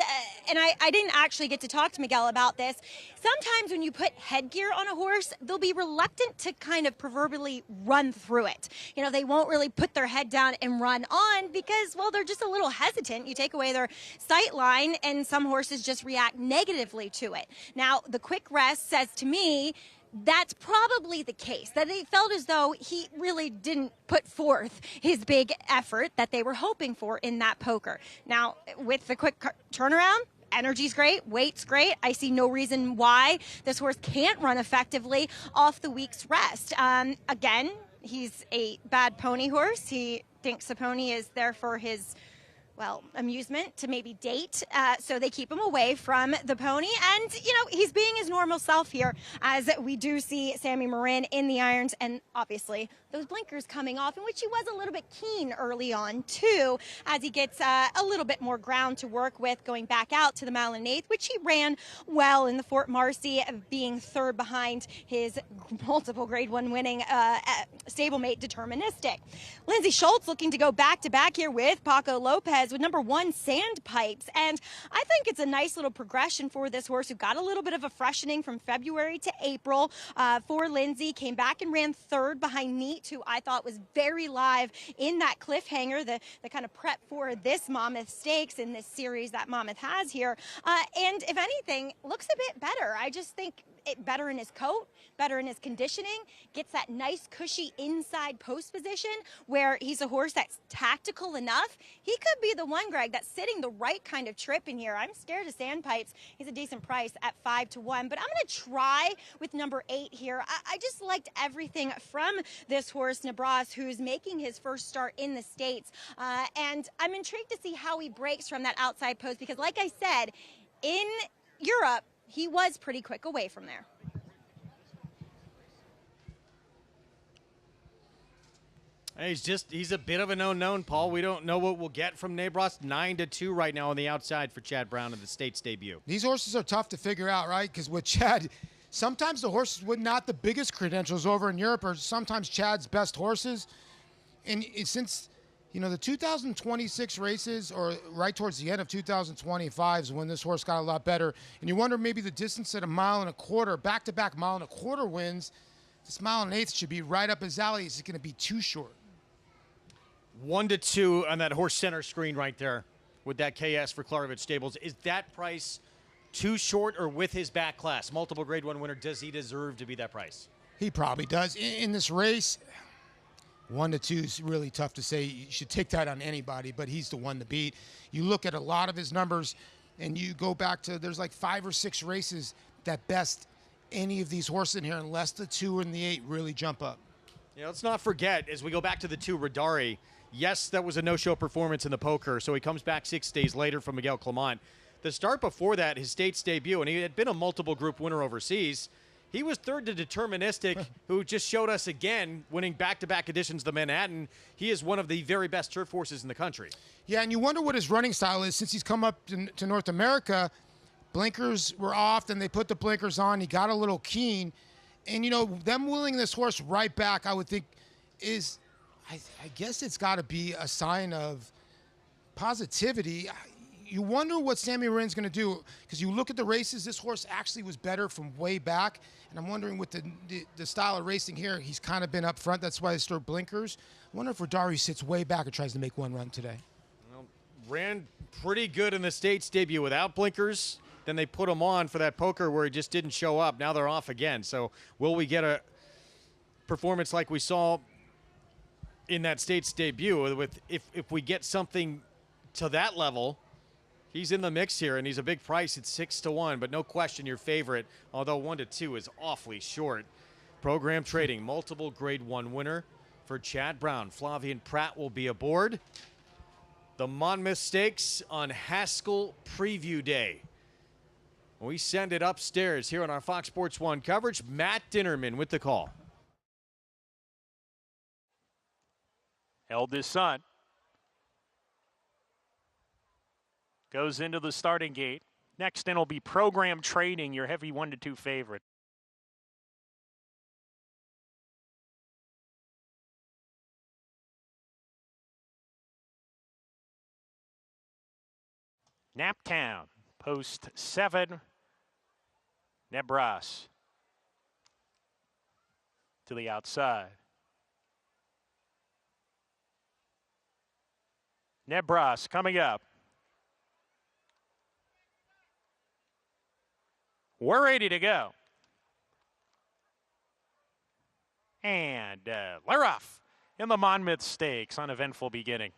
and I didn't actually get to talk to Miguel about this, sometimes when you put headgear on a horse, they'll be reluctant to kind of proverbially run through it. They won't really put their head down and run on because, well, they're just a little hesitant. You take away their sight line and some horses just react negatively to it. Now, the quick rest says to me that's probably the case, that they felt as though he really didn't put forth his big effort that they were hoping for in that poker. Now, with the quick turnaround, energy's great, weight's great. I see no reason why this horse can't run effectively off the week's rest. Again, he's a bad pony horse. He thinks the pony is there for his, well, amusement, to maybe date. So they keep him away from the pony. And, he's being his normal self here, as we do see Sammy Marin in the irons. And obviously, those blinkers coming off, in which he was a little bit keen early on, too, as he gets a little bit more ground to work with going back out to the mile and eighth, which he ran well in the Fort Marcy, being third behind his multiple Grade 1 winning stablemate Deterministic. Lindsay Schultz looking to go back-to-back here with Paco Lopez with number 1 Sandpipes. And I think it's a nice little progression for this horse who got a little bit of a freshening from February to April for Lindsay. Came back and ran third behind Neat, who I thought was very live in that cliffhanger, the kind of prep for this Monmouth Stakes in this series that Monmouth has here. And if anything, looks a bit better. I just think better in his coat, better in his conditioning, gets that nice cushy inside post position where he's a horse that's tactical enough. He could be the one, Greg, that's sitting the right kind of trip in here. I'm scared of Sandpipes. He's a decent price at 5-1, but I'm going to try with number 8 here. I just liked everything from this horse, Nabras, who's making his first start in the States. And I'm intrigued to see how he breaks from that outside post because, like I said, in Europe, he was pretty quick away from there. He's a bit of an unknown, Paul. We don't know what we'll get from Nabras. 9-2 right now on the outside for Chad Brown in the States debut. These horses are tough to figure out, right? Because with Chad, sometimes the horses with not the biggest credentials over in Europe are sometimes Chad's best horses. And since, the 2026 races, or right towards the end of 2025 is when this horse got a lot better. And you wonder maybe the distance at 1.25 miles, back-to-back 1.25 mile wins, this 1.8 miles should be right up his alley. Is it going to be too short? 1-2 on that horse center screen right there with that KS for Klarovich Stables. Is that price too short, or with his back class, multiple Grade 1 winner, does he deserve to be that price? He probably does. In this race, 1-2 is really tough to say. You should take that on anybody, but he's the one to beat. You look at a lot of his numbers, and you go back to, there's like 5 or 6 races that best any of these horses in here, unless the 2 and the 8 really jump up. Yeah, let's not forget, as we go back to the 2, Rodari, yes, that was a no-show performance in the poker, so he comes back 6 days later from Miguel Clement. The start before that, his States debut, and he had been a multiple group winner overseas. He was third to Deterministic, who just showed us again, winning back-to-back editions of the Manhattan. He is one of the very best turf horses in the country. Yeah, and you wonder what his running style is. Since he's come up to North America, blinkers were off, and they put the blinkers on. He got a little keen. And, them wheeling this horse right back, I would think, is, I guess it's got to be a sign of positivity. You wonder what Sammy Marin's going to do, because you look at the races, this horse actually was better from way back, and I'm wondering with the style of racing here, he's kind of been up front. That's why they start blinkers. I wonder if Rodari sits way back and tries to make one run today. Well, ran pretty good in the States debut without blinkers. Then they put him on for that poker where he just didn't show up. Now they're off again. So will we get a performance like we saw in that States debut? If we get something to that level, he's in the mix here, and he's a big price at 6-1, but no question your favorite, although 1-2 is awfully short. Program trading, multiple Grade 1 winner for Chad Brown. Flavien Prat will be aboard. The Monmouth Stakes on Haskell Preview Day. We send it upstairs here on our Fox Sports 1 coverage. Matt Dinnerman with the call. Eldest son goes into the starting gate. Next in will be Program Trading, your heavy 1-2 favorite. Naptown, post 7. Nabras to the outside. Nabras coming up. We're ready to go. And they're off in the Monmouth Stakes. Uneventful beginning.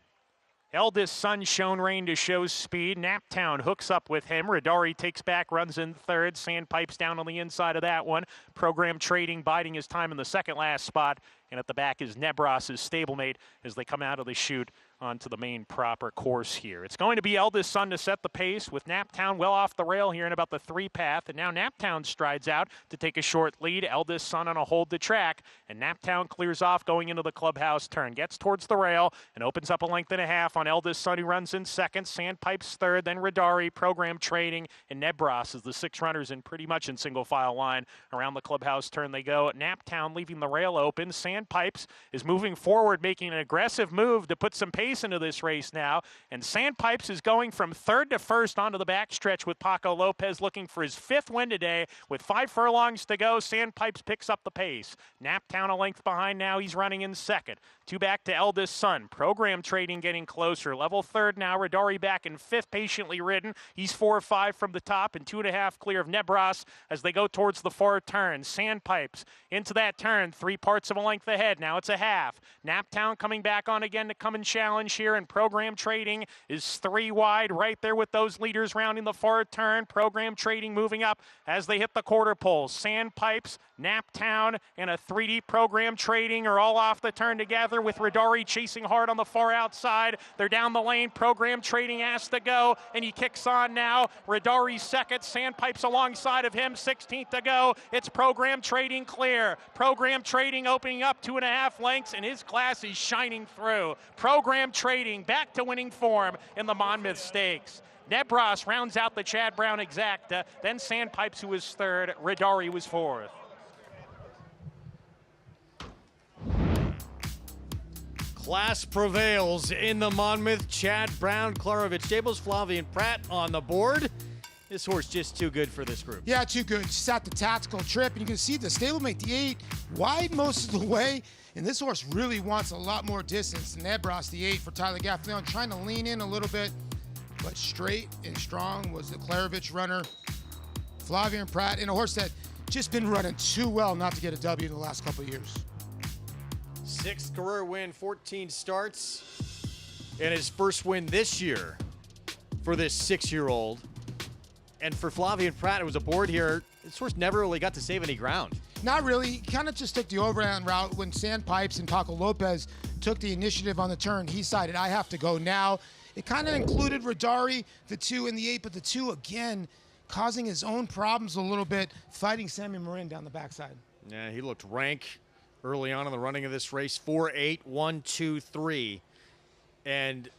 Eldest Son shown rain to show speed. Naptown hooks up with him. Radari takes back, runs in third. Sandpipes down on the inside of that one. Program Trading biding his time in the second last spot. And at the back is Nebras, his stablemate, as they come out of the chute onto the main proper course here. It's going to be Eldest Son to set the pace with Naptown well off the rail here in about the 3 path. And now Naptown strides out to take a short lead. Eldest Son on a hold the track. And Naptown clears off going into the clubhouse turn. Gets towards the rail and opens up a length and a half on Eldest Son, who runs in second. Sandpipes third, then Radari, Program Trading, and Nebras as the 6 runners in pretty much in single file line. Around the clubhouse turn they go. Naptown leaving the rail open. Sandpipes is moving forward, making an aggressive move to put some pace into this race now, and Sandpipes is going from third to first onto the backstretch with Paco Lopez looking for his 5th win today. With 5 furlongs to go, Sandpipes picks up the pace. Naptown a length behind now, he's running in second. 2 back to Eldest Son. Program Trading getting closer. Level third now, Radari back in 5th, patiently ridden. He's 4 or 5 from the top and 2.5 clear of Nebras as they go towards the 4 turn. Sandpipes into that turn, 3 parts of a length ahead. Now it's a half. Naptown coming back on again to come and challenge here, and Program Trading is 3 wide right there with those leaders rounding the 4 turn. Program Trading moving up as they hit the quarter poles. Sandpipes, Naptown, and a 3D Program Trading are all off the turn together with Radari chasing hard on the far outside. They're down the lane. Program Trading has to go, and he kicks on now. Radari second, Sandpipes alongside of him, 16th to go. It's Program Trading clear. Program Trading opening up 2.5 lengths, and his class is shining through. Program Trading back to winning form in the Monmouth Stakes. Nebras rounds out the Chad Brown Exacta, then Sandpipes, who was third, Radari was fourth. Class prevails in the Monmouth. Chad Brown, Klarovich Stables, Flavien Prat on the board. This horse just too good for this group. Yeah, too good. Sat the tactical trip, and you can see the stablemate, the 8, wide most of the way. And this horse really wants a lot more distance. Nebras, the 8 for Tyler Gaffalione, trying to lean in a little bit, but straight and strong was the Klarovich runner. Flavien Prat, and a horse that just been running too well not to get a W in the last couple of years. 6th career win, 14 starts, and his first win this year for this 6-year-old. And for Flavien Prat, it was aboard here. This horse never really got to save any ground. Not really. He kind of just took the overhand route when Sandpipes and Paco Lopez took the initiative on the turn. He decided, I have to go now. It kind of included Radari, the 2 and the 8, but the 2, again, causing his own problems a little bit, fighting Sammy Marin down the backside. Yeah, he looked rank early on in the running of this race. 4-8, 1-2-3. And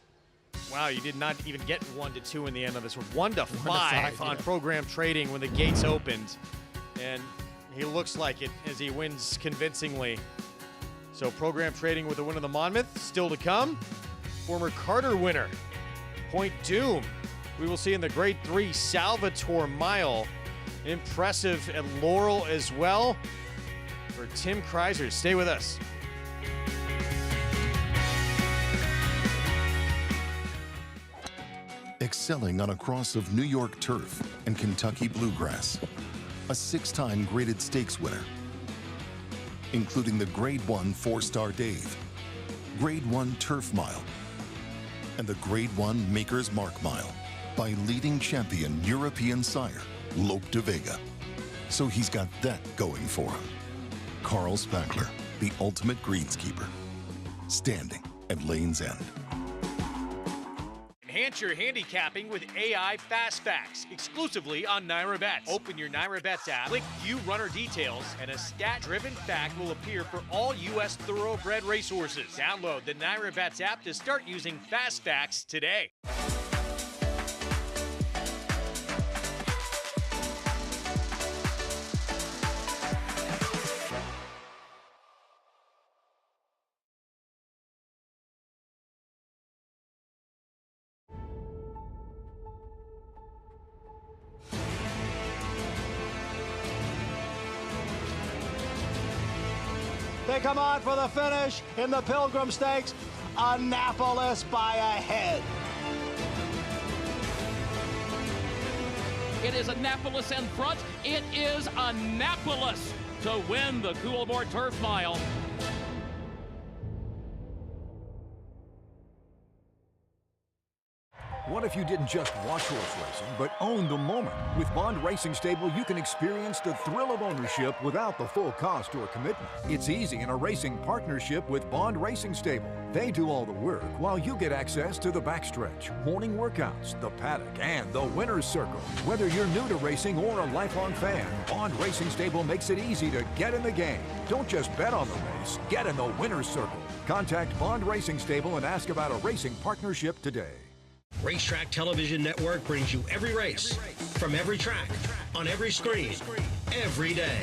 wow, you did not even get 1-2 in the end of this one. 1-5 on Program Trading when the gates opened. And he looks like it as he wins convincingly. So Program Trading with the win of the Monmouth. Still to come, former Carter winner, Point Doom. We will see in the Grade 3 Salvatore Mile. Impressive at Laurel as well. For Tim Kreiser, stay with us. Excelling on a cross of New York turf and Kentucky bluegrass. A 6-time graded stakes winner, including the Grade 1 4-Star Dave, Grade 1 Turf Mile, and the Grade 1 Maker's Mark Mile by leading champion European sire, Lope de Vega. So he's got that going for him. Carl Spackler, the ultimate greenskeeper, standing at Lane's End. Enhance your handicapping with AI Fast Facts, exclusively on NYRA-Bets. Open your NYRA-Bets app, click View Runner Details, and a stat-driven fact will appear for all U.S. thoroughbred racehorses. Download the NYRA-Bets app to start using Fast Facts today. They come on for the finish in the Pilgrim Stakes. Annapolis by a head. It is Annapolis in front. It is Annapolis to win the Coolmore Turf Mile. What if you didn't just watch horse racing, but own the moment? With Bond Racing Stable, you can experience the thrill of ownership without the full cost or commitment. It's easy in a racing partnership with Bond Racing Stable. They do all the work while you get access to the backstretch, morning workouts, the paddock, and the winner's circle. Whether you're new to racing or a lifelong fan, Bond Racing Stable makes it easy to get in the game. Don't just bet on the race, get in the winner's circle. Contact Bond Racing Stable and ask about a racing partnership today. Racetrack Television Network brings you every race, from every track, on every screen, every day.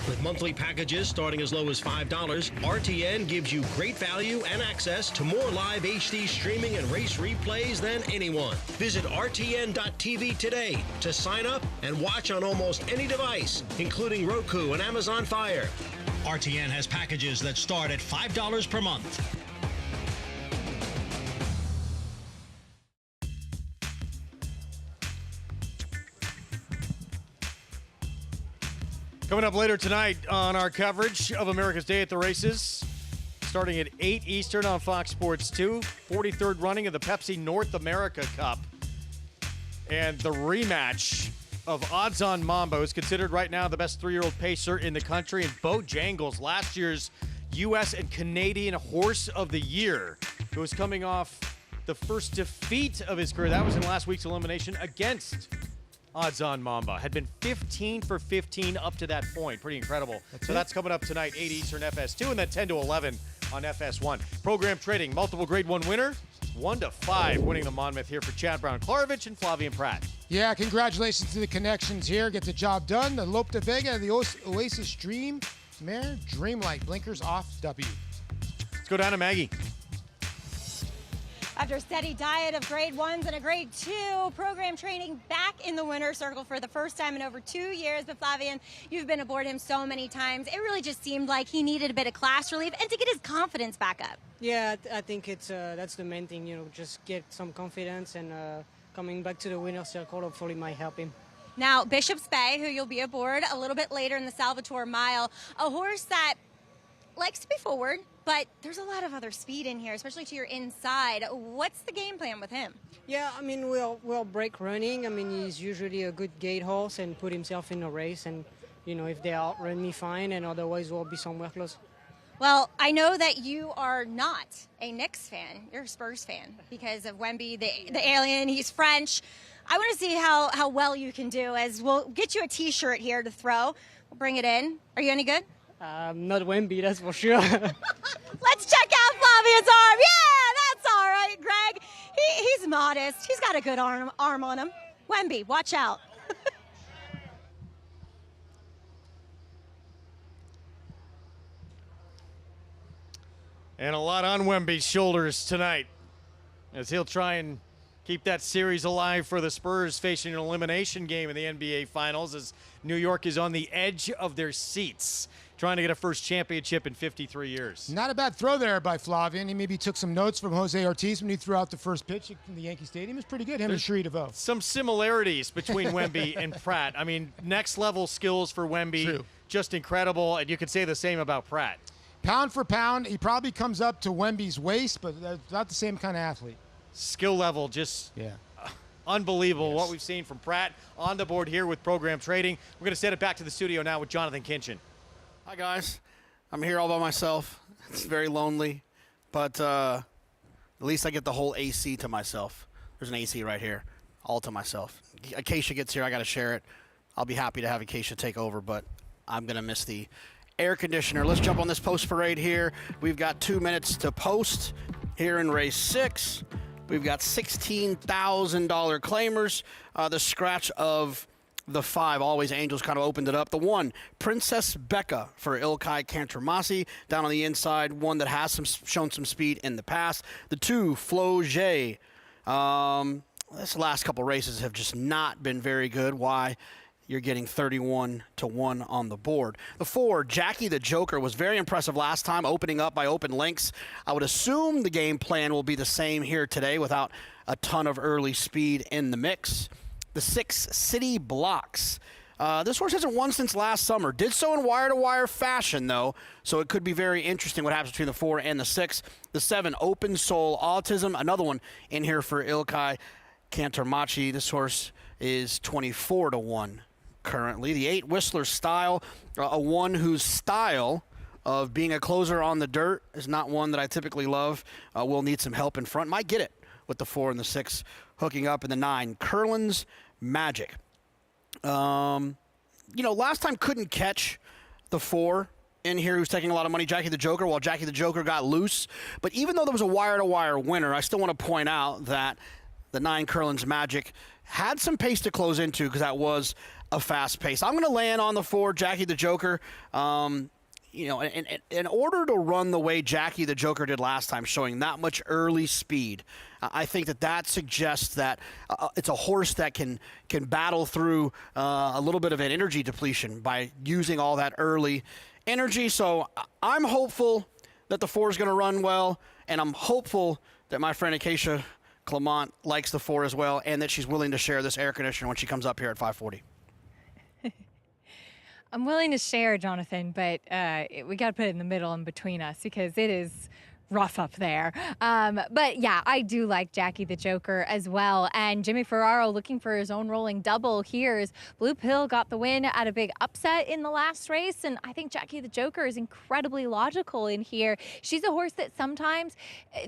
With monthly packages starting as low as $5, RTN gives you great value and access to more live HD streaming and race replays than anyone. Visit RTN.tv today to sign up and watch on almost any device, including Roku and Amazon Fire. RTN has packages that start at $5 per month. Coming up later tonight on our coverage of America's Day at the Races, starting at 8 Eastern on Fox Sports 2, 43rd running of the Pepsi North America Cup. And the rematch of Odds On Mambo is considered right now the best 3-year-old pacer in the country. And Bo Jangles, last year's U.S. and Canadian Horse of the Year, who was coming off the first defeat of his career. That was in last week's elimination against Odds On Mamba. Had been 15 for 15 up to that point. Pretty incredible. That's coming up tonight, 8 Eastern FS2, and then 10 to 11 on FS1. Program trading, multiple Grade 1 winner, 1-5 winning the Monmouth here for Chad Brown-Klarovich and Flavien Prat. Yeah, congratulations to the connections here. Get the job done. The Lope de Vega, the Oasis Dream Mare, Dreamlight, blinkers off, W. Let's go down to Maggie. After a steady diet of Grade 1s and a Grade 2, program training back in the winner's circle for the first time in over 2 years. But Flavien, you've been aboard him so many times. It really just seemed like he needed a bit of class relief and to get his confidence back up. Yeah, I think it's that's the main thing, just get some confidence, and coming back to the winner's circle hopefully might help him. Now, Bishop's Bay, who you'll be aboard a little bit later in the Salvatore Mile, a horse that likes to be forward, but there's a lot of other speed in here, especially to your inside. What's the game plan with him? Yeah, I mean, we'll break running. I mean, he's usually a good gate horse and put himself in a race. And, if they outrun me, fine, and otherwise we'll be somewhere close. Well, I know that you are not a Knicks fan. You're a Spurs fan because of Wemby, the alien. He's French. I want to see how well you can do, as we'll get you a T-shirt here to throw. We'll bring it in. Are you any good? Not Wemby, that's for sure. Let's check out Flavien's arm. Yeah, that's all right, Greg. He's modest. He's got a good arm on him. Wemby, watch out. And a lot on Wemby's shoulders tonight, as he'll try and keep that series alive for the Spurs, facing an elimination game in the NBA Finals, as New York is on the edge of their seats, trying to get a first championship in 53 years. Not a bad throw there by Flavien. He maybe took some notes from Jose Ortiz when he threw out the first pitch in the Yankee Stadium. It was pretty good, him and Sheree DeVoe. Some similarities between Wemby and Pratt. I mean, next level skills for Wemby. True. Just incredible, and you could say the same about Pratt. Pound for pound, he probably comes up to Wemby's waist, but not the same kind of athlete. Skill level, just unbelievable. What we've seen from Pratt on the board here with program trading. We're going to send it back to the studio now with Jonathan Kinchin. Hi, guys. I'm here all by myself. It's very lonely, but at least I get the whole AC to myself. There's an AC right here, all to myself. Acacia gets here, I got to share it. I'll be happy to have Acacia take over, but I'm going to miss the air conditioner. Let's jump on this post parade here. We've got 2 minutes to post here in race 6. We've got $16,000 claimers. The scratch of the 5, Always Angels, kind of opened it up. The 1, Princess Becca for Ilkay Cantermasi, down on the inside, one that has shown some speed in the past. The 2, Flo J. This last couple races have just not been very good. Why? You're getting 31-1 on the board. The 4, Jackie the Joker, was very impressive last time, opening up by open lengths. I would assume the game plan will be the same here today without a ton of early speed in the mix. the 6 City Blocks. This horse hasn't won since last summer. Did so in wire-to-wire fashion, though, so it could be very interesting what happens between the 4 and the 6. The 7, Open Soul Autism, another one in here for Ilkay Kantarmachi. This horse is 24-1 currently. The 8, Whistler Style, a one whose style of being a closer on the dirt is not one that I typically love. Will need some help in front. Might get it with the 4 and the 6 hooking up. In the 9, Curlin's Magic. Last time couldn't catch the 4 in here who's taking a lot of money, Jackie the Joker, while Jackie the Joker got loose. But even though there was a wire-to-wire winner, I still want to point out that the 9 Curlin's Magic had some pace to close into because that was a fast pace. I'm going to land on the 4, Jackie the Joker. In order to run the way Jackie the Joker did last time, showing that much early speed, I think that suggests that it's a horse that can battle through a little bit of an energy depletion by using all that early energy. So I'm hopeful that the 4 is going to run well, and I'm hopeful that my friend Acacia Clement likes the 4 as well, and that she's willing to share this air conditioner when she comes up here at 540. I'm willing to share, Jonathan, but we got to put it in the middle in between us because it is rough up there. But yeah, I do like Jackie the Joker as well. And Jimmy Ferraro looking for his own rolling double here as Blue Pill got the win at a big upset in the last race. And I think Jackie the Joker is incredibly logical in here. She's a horse that sometimes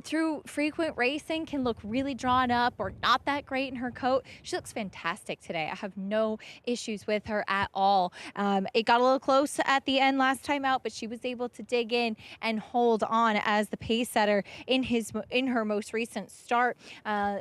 through frequent racing can look really drawn up or not that great in her coat. She looks fantastic today. I have no issues with her at all. It got a little close at the end last time out, but she was able to dig in and hold on as the pace setter in her most recent start.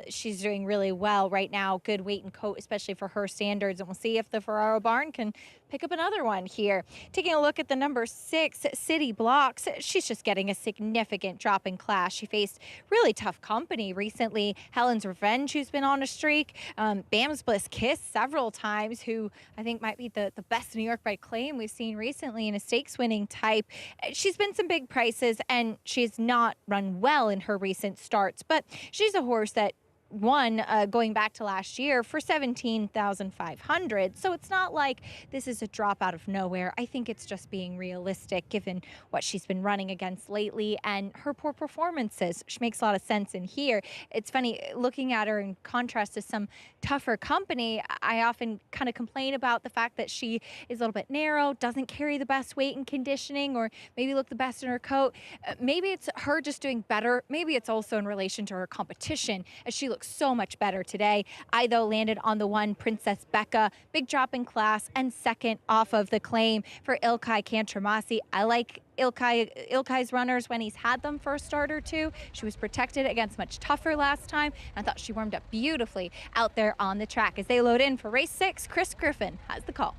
She's doing really well right now. Good weight and coat, especially for her standards. And we'll see if the Ferraro barn can pick up another one here. Taking a look at the number 6, City Blocks. She's just getting a significant drop in class. She faced really tough company recently. Helen's Revenge, who's been on a streak. Bam's Bliss Kiss several times, who I think might be the best New York by claim we've seen recently in a stakes winning type. She's been some big prices and she's not run well in her recent starts, but she's a horse that won going back to last year for $17,500. So it's not like this is a drop out of nowhere. I think it's just being realistic given what she's been running against lately and her poor performances. She makes a lot of sense in here. It's funny looking at her in contrast to some tougher company. I often kind of complain about the fact that she is a little bit narrow, doesn't carry the best weight and conditioning, or maybe look the best in her coat. Maybe it's her just doing better. Maybe it's also in relation to her competition as she looks so much better today. I, though, landed on the 1, Princess Becca. Big drop in class and second off of the claim for Ilkay Kantarmachi. I like Ilkay's runners when he's had them for a start or two. She was protected against much tougher last time. I thought she warmed up beautifully out there on the track. As they load in for race 6, Chris Griffin has the call.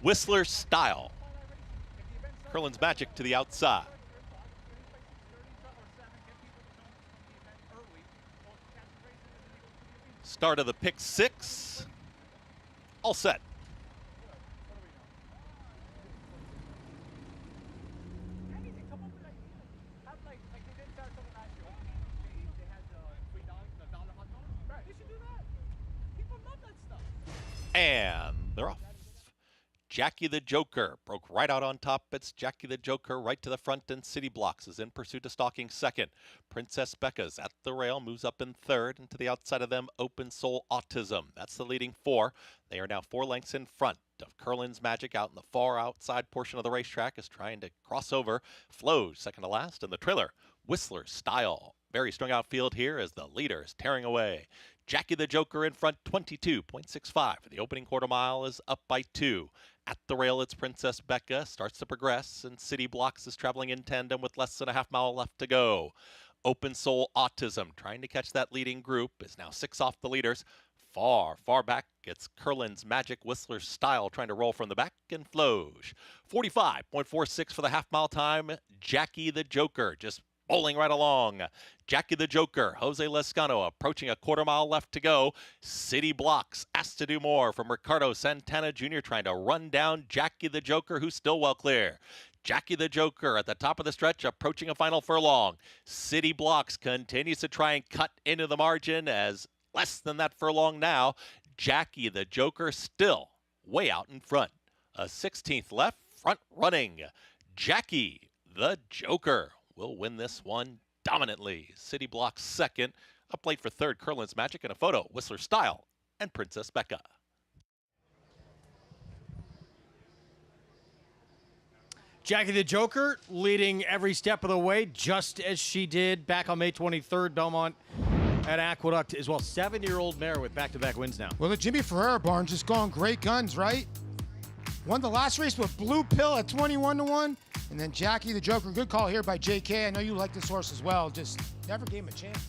Whistler Style. Curlin's Magic to the outside. Start of the pick 6. All set. And they're off. Jackie the Joker broke right out on top. It's Jackie the Joker right to the front, and City Blocks is in pursuit of stalking second. Princess Becca's at the rail, moves up in third, and to the outside of them, Open Soul Autism. That's the leading 4. They are now 4 lengths in front of Curlin's Magic out in the far outside portion of the racetrack is trying to cross over. Flows second to last, and the trailer, Whistler Style. Very strung out field here as the leader is tearing away. Jackie the Joker in front, 22.65. The opening quarter mile is up by 2. At the rail, it's Princess Becca, starts to progress, and City Blocks is traveling in tandem with less than a half mile left to go. Open Soul Autism, trying to catch that leading group, is now 6 off the leaders. Far, far back, it's Curlin's Magic, Whistler Style trying to roll from the back, and flows. 45.46 for the half mile time. Jackie the Joker just bowling right along. Jackie the Joker, Jose Lescano approaching a quarter mile left to go. City Blocks asked to do more from Ricardo Santana Jr. trying to run down Jackie the Joker, who's still well clear. Jackie the Joker at the top of the stretch approaching a final furlong. City Blocks continues to try and cut into the margin as less than that furlong now. Jackie the Joker still way out in front. A 16th left, front running. Jackie the Joker will win this one dominantly. City Blocks second. Up late for third, Curlin's Magic, and a photo, Whistler Style and Princess Becca. Jackie the Joker leading every step of the way, just as she did back on May 23rd, Belmont at Aqueduct as well. 7-year-old mare with back-to-back wins now. Well, the Jimmy Ferreira barn just going great guns, right? Won the last race with Blue Pill at 21-1. And then Jackie the Joker, good call here by JK. I know you like this horse as well. Just never gave him a chance.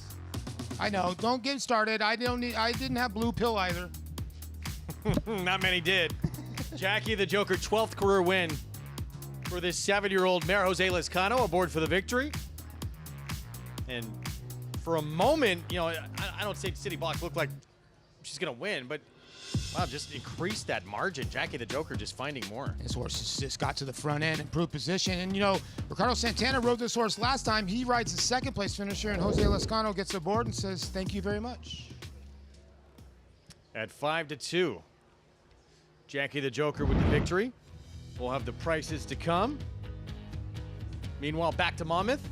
I know, don't get started. I didn't have Blue Pill either. Not many did. Jackie the Joker, 12th career win for this 7-year-old mare. Jose Lescano aboard for the victory. And for a moment, you know, I don't say City Blocks looked like she's going to win, but wow, just increased that margin. Jackie the Joker just finding more. This horse just got to the front end, improved position. And, you know, Ricardo Santana rode this horse last time. He rides the second place finisher, and Jose Lescano gets aboard and says, thank you very much. At 5-2, Jackie the Joker with the victory. We'll have the prices to come. Meanwhile, back to Monmouth.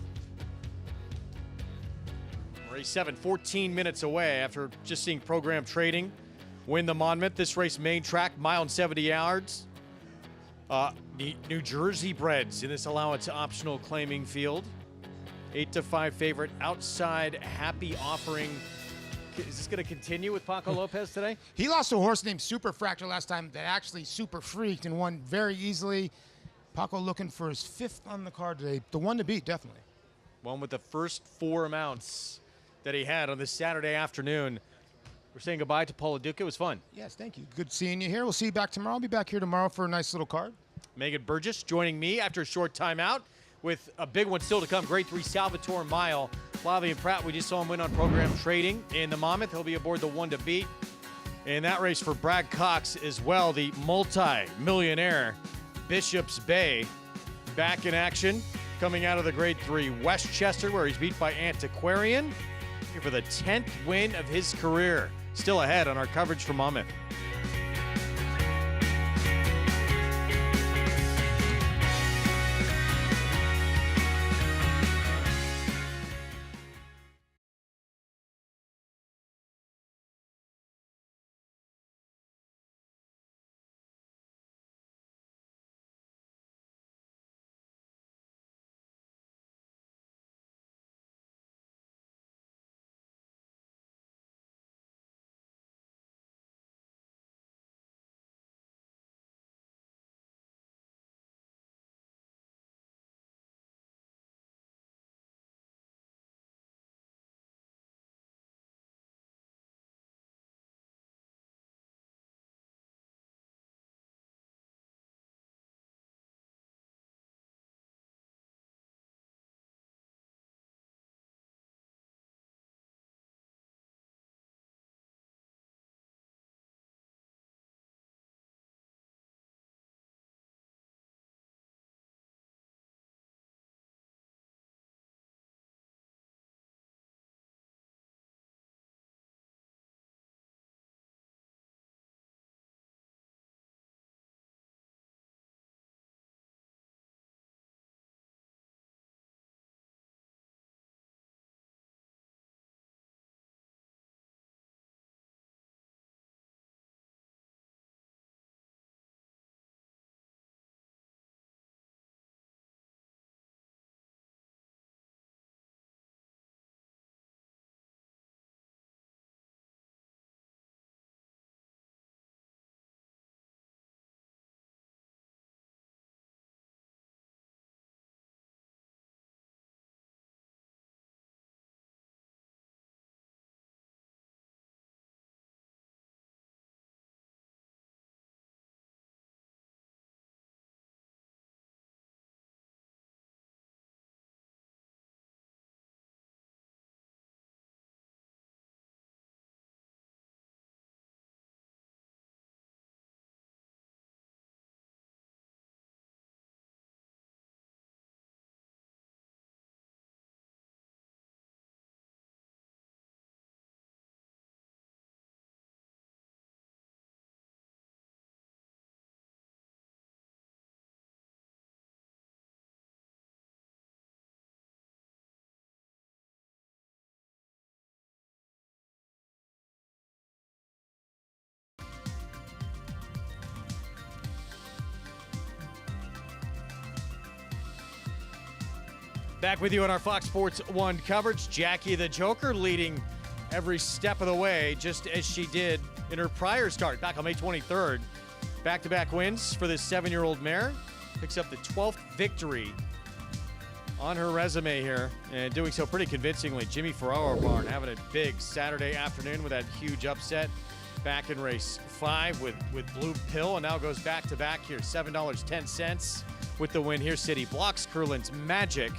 Race 7, 14 minutes away after just seeing program trading win the Monmouth. This race, main track, mile and 70 yards. The New Jersey breds in this allowance optional claiming field. 8-5 favorite outside Happy Offering. Is this going to continue with Paco Lopez today? He lost to a horse named Super Fractor last time that actually super freaked and won very easily. Paco looking for his 5th on the card today. The one to beat, definitely. One with the first 4 amounts that he had on this Saturday afternoon. We're saying goodbye to Paula Duke. It was fun. Yes, thank you. Good seeing you here. We'll see you back tomorrow. I'll be back here tomorrow for a nice little card. Megan Burgess joining me after a short timeout with a big one still to come. Grade 3 Salvatore Mile. Flavien Prat, we just saw him win on program trading in the Monmouth. He'll be aboard the one to beat. In that race for Brad Cox as well, the multi-millionaire Bishop's Bay back in action. Coming out of the Grade 3 Westchester, where he's beat by Antiquarian for the 10th win of his career. Still ahead on our coverage from Monmouth. Back with you on our Fox Sports 1 coverage. Jackie the Joker leading every step of the way, just as she did in her prior start back on May 23rd. Back-to-back wins for this 7-year-old mare. Picks up the 12th victory on her resume here, and doing so pretty convincingly. Jimmy Ferraro Barn having a big Saturday afternoon with that huge upset back in race 5 with Blue Pill, and now goes back-to-back here. $7.10 with the win here. City Blocks, Curlin's Magic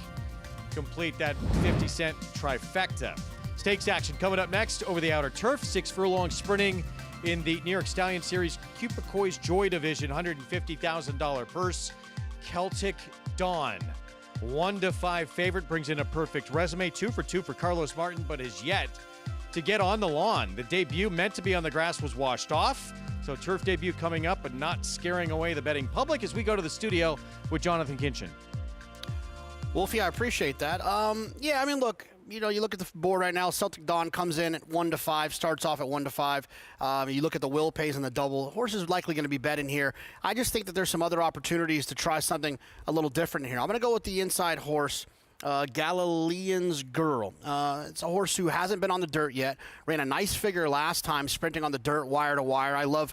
complete that 50-cent trifecta. Stakes action coming up next over the outer turf. 6 furlong sprinting in the New York Stallion Series Cupicois Joy Division, $150,000 purse. Celtic Dawn, 1-5 favorite, brings in a perfect resume. 2 for 2 for Carlos Martin, but is yet to get on the lawn. The debut meant to be on the grass was washed off. So turf debut coming up, but not scaring away the betting public as we go to the studio with Jonathan Kinchin. Wolfie, I appreciate that. Yeah, I mean, look, you look at the board right now. Celtic Dawn comes in at 1-5, starts off at 1-5. You look at the Will Pays and the double. Horse is likely going to be bet in here. I just think that there's some other opportunities to try something a little different here. I'm going to go with the inside horse, Galilean's Girl. It's a horse who hasn't been on the dirt yet. Ran a nice figure last time, sprinting on the dirt, wire to wire. I love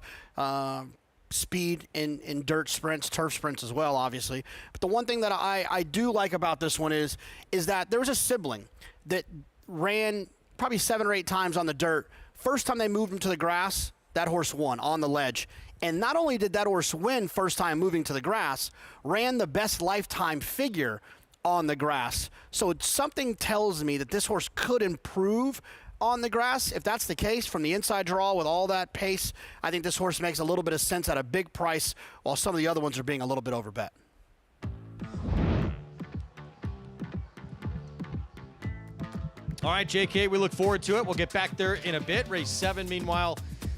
speed in dirt sprints, turf sprints as well, obviously. But the one thing that I do like about this one is that there was a sibling that ran probably 7 or 8 times on the dirt. First time they moved him to the grass, that horse won on the ledge. And not only did that horse win first time moving to the grass, ran the best lifetime figure on the grass. So something tells me that this horse could improve on the grass. If that's the case, from the inside draw with all that pace, I think this horse makes a little bit of sense at a big price, while some of the other ones are being a little bit overbet. All right, JK, we look forward to it. We'll get back there in a bit. Race 7, meanwhile,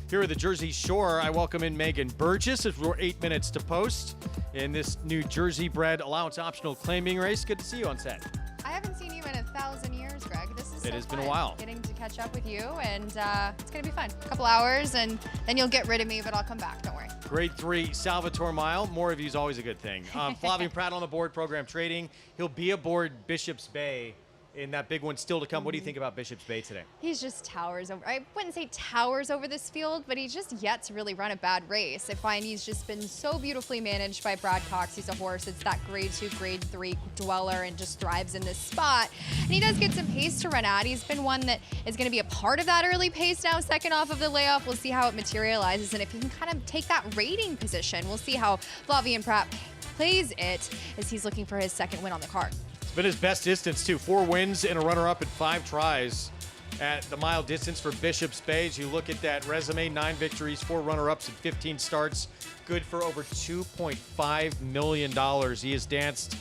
here at the Jersey Shore, I welcome in Megan Burgess as we're 8 minutes to post in this New Jersey bred allowance optional claiming race. Good to see you on set. I haven't seen you in 1,000 years, Greg. This is It so has been a fun while. Getting to catch up with you, and it's going to be fun. A couple hours, and then you'll get rid of me, but I'll come back. Don't worry. Grade 3 Salvatore Mile. More of you is always a good thing. Flavien Prat on the board, program trading. He'll be aboard Bishop's Bay in that big one still to come. What do you think about Bishop's Bay today? He's just towers over. I wouldn't say towers over this field, but he's just yet to really run a bad race. I find he's just been so beautifully managed by Brad Cox. He's a horse that's that grade 2, grade 3 dweller and just thrives in this spot. And he does get some pace to run at. He's been one that is going to be a part of that early pace now, second off of the layoff. We'll see how it materializes and if he can kind of take that rating position. We'll see how Flavien Prat plays it as he's looking for his second win on the card. Been his best distance too. 4 wins and a runner-up in 5 tries at the mile distance for Bishop's Bay. As you look at that resume, 9 victories, 4 runner-ups and 15 starts. Good for over $2.5 million. He has danced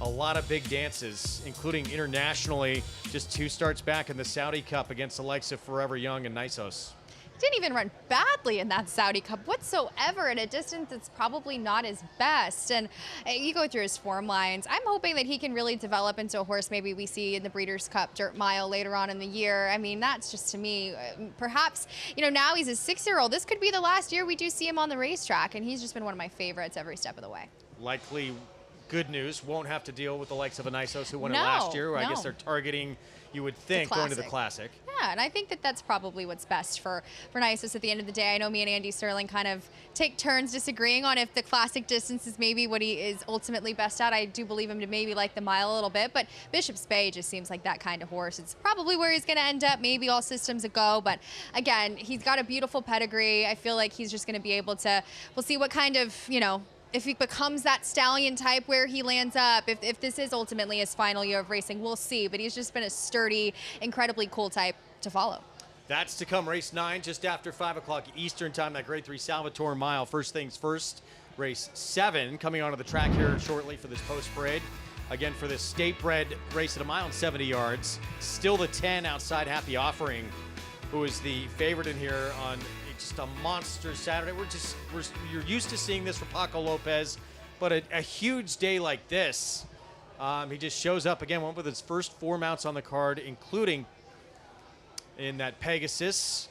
a lot of big dances, including internationally. Just 2 starts back in the Saudi Cup against the likes of Forever Young and Nisos. Didn't even run badly in that Saudi Cup whatsoever at a distance that's probably not his best. And you go through his form lines. I'm hoping that he can really develop into a horse maybe we see in the Breeders' Cup Dirt Mile later on in the year. I mean, that's just, to me, perhaps, now he's a 6-year-old. This could be the last year we do see him on the racetrack, and he's just been one of my favorites every step of the way. Likely good news. Won't have to deal with the likes of a Nisos who won it No, last year. I no. guess they're targeting, you would think, going to the Classic. Yeah, and I think that that's probably what's best for Nisos at the end of the day. I know me and Andy Sterling kind of take turns disagreeing on if the Classic distance is maybe what he is ultimately best at. I do believe him to maybe like the mile a little bit, but Bishop's Bay just seems like that kind of horse. It's probably where he's going to end up, maybe all systems a go, but again, he's got a beautiful pedigree. I feel like he's just going to be able to, we'll see what kind of, if he becomes that stallion type where he lands up, if this is ultimately his final year of racing, we'll see. But he's just been a sturdy, incredibly cool type to follow. That's to come. Race 9 just after 5 o'clock Eastern time, that grade 3 Salvatore Mile. First things first, race 7 coming onto the track here shortly for this post parade. Again, for this state-bred race at 1 mile and 70 yards. Still the 10 outside Happy Offering, who is the favorite in here on just a monster Saturday. You're used to seeing this for Paco Lopez, but a huge day like this, he just shows up again, went with his first 4 mounts on the card, including in that Pegasus.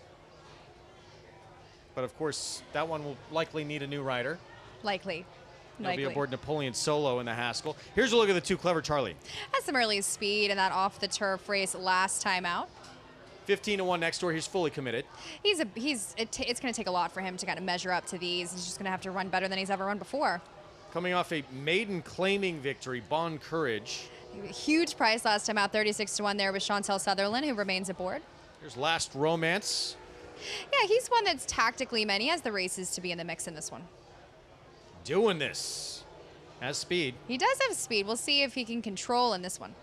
But of course, that one will likely need a new rider. Likely. He'll be Likely. aboard Napoleon Solo in the Haskell. Here's a look at the 2 Clever Charlie. Has some early speed in that off the turf race last time out. 15-1 next door. He's fully committed. It's going to take a lot for him to kind of measure up to these. He's just going to have to run better than he's ever run before. Coming off a maiden claiming victory, Bond Courage. Huge price last time out, 36-1 there with Chantel Sutherland, who remains aboard. Here's Last Romance. Yeah, he's one that's tactically man. He has the races to be in the mix in this one. Doing this. Has speed. He does have speed. We'll see if he can control in this one.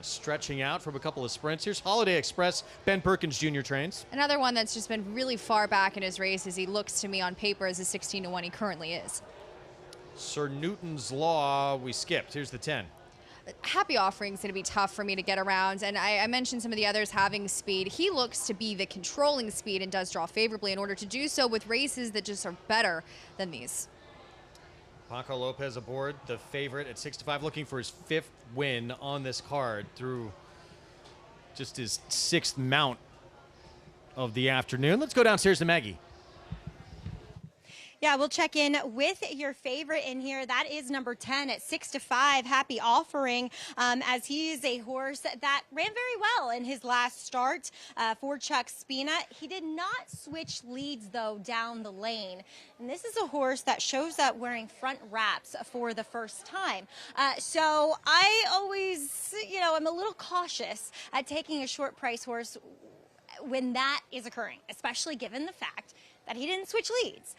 Stretching out from a couple of sprints. Here's Holiday Express. Ben Perkins Jr. trains. Another one that's just been really far back in his races. He looks to me on paper as a 16-1 he currently is. Sir Newton's Law, we skipped. Here's the 10. Happy Offering's going to be tough for me to get around, and I mentioned some of the others having speed. He looks to be the controlling speed and does draw favorably in order to do so with races that just are better than these. Paco Lopez aboard, the favorite at 6-5, looking for his 5th win on this card through just his 6th mount of the afternoon. Let's go downstairs to Maggie. Yeah, we'll check in with your favorite in here. That is number 10 at 6-5, Happy Offering, as he is a horse that ran very well in his last start for Chuck Spina. He did not switch leads, though, down the lane. And this is a horse that shows up wearing front wraps for the first time. So I always, I'm a little cautious at taking a short price horse when that is occurring, especially given the fact that he didn't switch leads.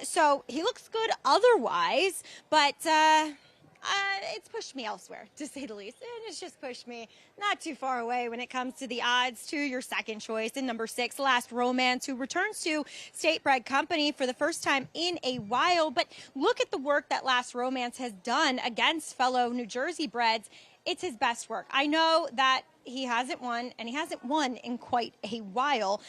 So he looks good otherwise, but it's pushed me elsewhere, to say the least. And it's just pushed me not too far away when it comes to the odds to your second choice in number 6, Last Romance, who returns to State Bred Company for the first time in a while. But look at the work that Last Romance has done against fellow New Jersey breds. It's his best work. I know that he hasn't won, and he hasn't won in quite a while,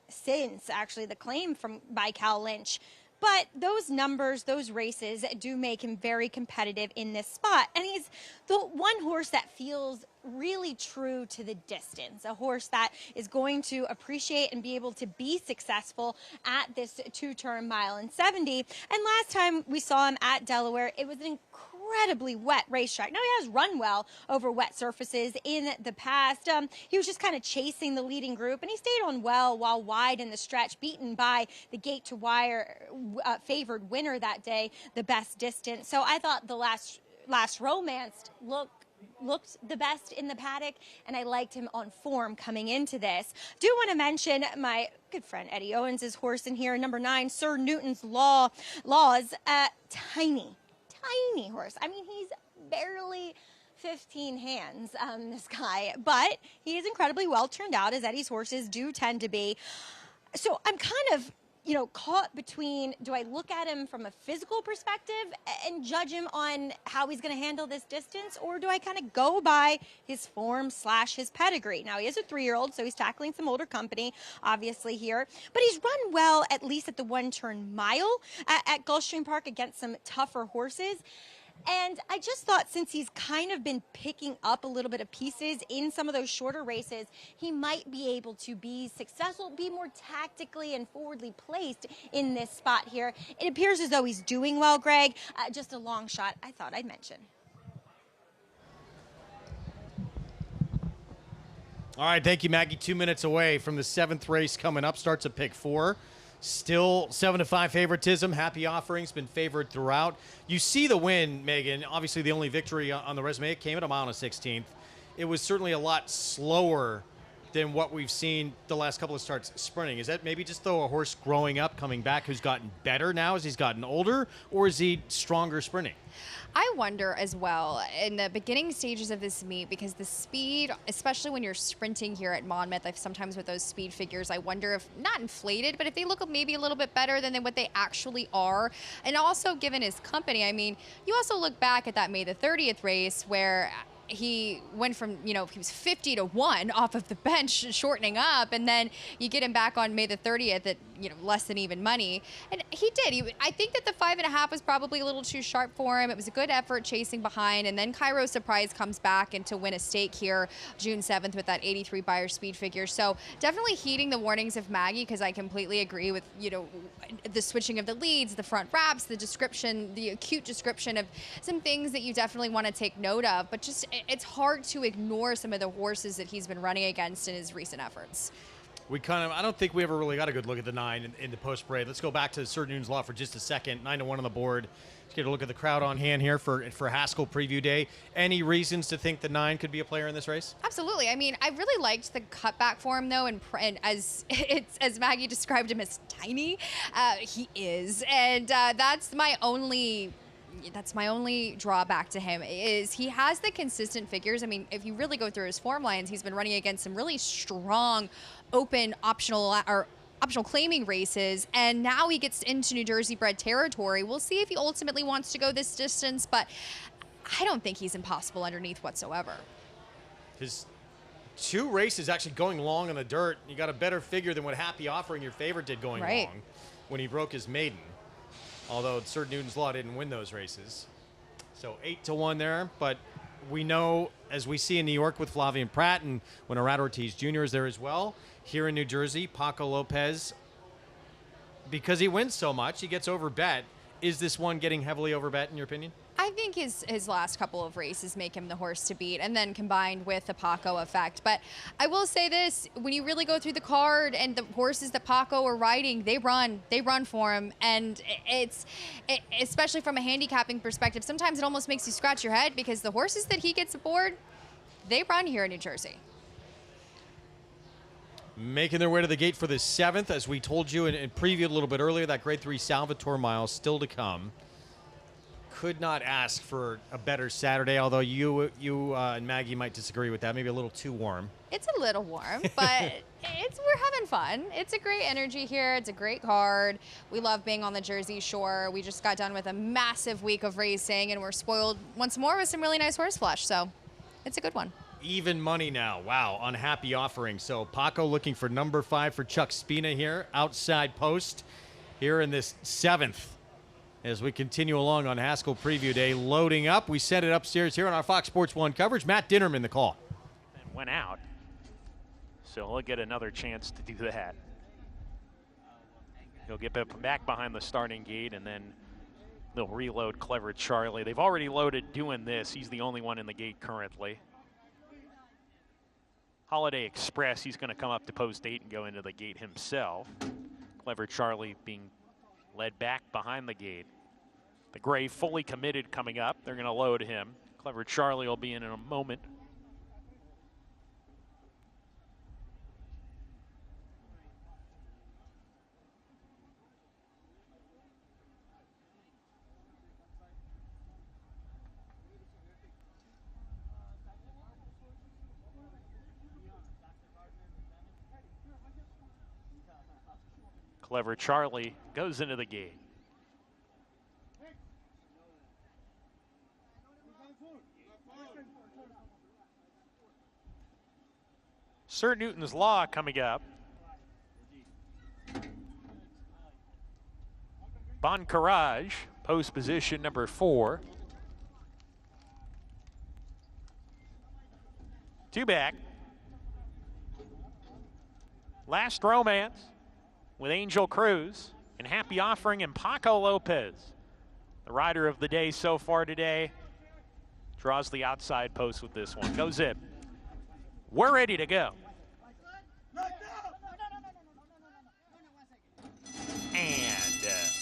since actually the claim by Cal Lynch. But those numbers, those races do make him very competitive in this spot. And he's the one horse that feels really true to the distance, a horse that is going to appreciate and be able to be successful at this 2-turn mile and 70. And last time we saw him at Delaware, it was an incredibly wet racetrack. Now, he has run well over wet surfaces in the past. He was just kind of chasing the leading group, and he stayed on well while wide in the stretch, beaten by the gate to wire favored winner that day, the best distance. So I thought the last Romance looked the best in the paddock, and I liked him on form coming into this. Do want to mention my good friend Eddie Owens' horse in here, number 9, Sir Newton's Laws. Tiny horse. I mean, he's barely 15 hands, this guy, but he is incredibly well turned out, as Eddie's horses do tend to be. So I'm kind of, caught between, do I look at him from a physical perspective and judge him on how he's going to handle this distance, or do I kind of go by his form / his pedigree? Now, he is a 3-year-old, so he's tackling some older company, obviously, here. But he's run well, at least at the 1-turn mile at Gulfstream Park against some tougher horses. And I just thought, since he's kind of been picking up a little bit of pieces in some of those shorter races, he might be able to be successful, be more tactically and forwardly placed in this spot here. It appears as though he's doing well, Greg. Just a long shot I thought I'd mention. All right, thank you, Maggie. 2 minutes away from the 7th race coming up. Starts at pick 4. Still 7-5 favoritism. Happy Offering's been favored throughout. You see the win, Megan. Obviously, the only victory on the resume. It came at a mile and a 16th. It was certainly a lot slower than what we've seen the last couple of starts sprinting. Is that maybe just, though, a horse growing up, coming back, who's gotten better now as he's gotten older, or is he stronger sprinting? I wonder as well in the beginning stages of this meet, because the speed, especially when you're sprinting here at Monmouth, sometimes with those speed figures, I wonder if, not inflated, but if they look maybe a little bit better than what they actually are. And also given his company, I mean, you also look back at that May the 30th race where he went from, he was 50-1 off of the bench, shortening up, and then you get him back on May the 30th at, less than even money. And he did. I think that the 5.5 was probably a little too sharp for him. It was a good effort chasing behind, and then Cairo Surprise comes back and to win a stake here June 7th with that 83 buyer speed figure. So definitely heeding the warnings of Maggie, because I completely agree with, the switching of the leads, the front wraps, the description, the acute description of some things that you definitely want to take note of. But just it's hard to ignore some of the horses that he's been running against in his recent efforts. I don't think we ever really got a good look at the 9 in the post parade. Let's go back to Sir Newton's Law for just a second. 9-1 on the board. Let's get a look at the crowd on hand here for Haskell Preview Day. Any reasons to think the 9 could be a player in this race? Absolutely. I mean, I really liked the cutback for him, though, and as Maggie described him as tiny, he is, and that's my only drawback to him is he has the consistent figures. I mean, if you really go through his form lines, he's been running against some really strong open optional claiming races, and now he gets into New Jersey bred territory. We'll see if he ultimately wants to go this distance, but I don't think he's impossible underneath whatsoever. His 2 races actually going long on the dirt. You got a better figure than what Happy Offering, your favorite, did going long when he broke his maiden. Although Sir Newton's Law didn't win those races. So 8-1 there, but we know, as we see in New York with Flavien Prat, and when Arad Ortiz Jr. is there as well, here in New Jersey, Paco Lopez, because he wins so much, he gets overbet. Is this one getting heavily overbet in your opinion? I think his last couple of races make him the horse to beat, and then combined with the Paco effect. But I will say this, when you really go through the card and the horses that Paco are riding, they run for him. And especially from a handicapping perspective, sometimes it almost makes you scratch your head, because the horses that he gets aboard, they run here in New Jersey. Making their way to the gate for the 7th, as we told you and previewed a little bit earlier, that Grade 3 Salvatore Mile still to come. Could not ask for a better Saturday, although you and Maggie might disagree with that. Maybe a little too warm. It's a little warm, but we're having fun. It's a great energy here. It's a great card. We love being on the Jersey Shore. We just got done with a massive week of racing, and we're spoiled once more with some really nice horse flesh. So it's a good one. Even money now. Wow, on Happy Offering. So Paco looking for number 5 for Chuck Spina here, outside post here in this 7th. As we continue along on Haskell Preview Day, loading up. We set it upstairs here on our Fox Sports 1 coverage. Matt Dinnerman, the call. And went out. So he'll get another chance to do that. He'll get back behind the starting gate, and then they'll reload Clever Charlie. They've already loaded doing this. He's the only one in the gate currently. Holiday Express, he's going to come up to post 8 and go into the gate himself. Clever Charlie being led back behind the gate. The gray fully committed coming up. They're going to load him. Clever Charlie will be in a moment. Clever Charlie goes into the gate. Sir Newton's Law coming up. Bon Courage, post position number 4. 2 back. Last Romance with Angel Cruz and Happy Offering and Paco Lopez. The rider of the day so far today draws the outside post with this one. Goes in. We're ready to go. And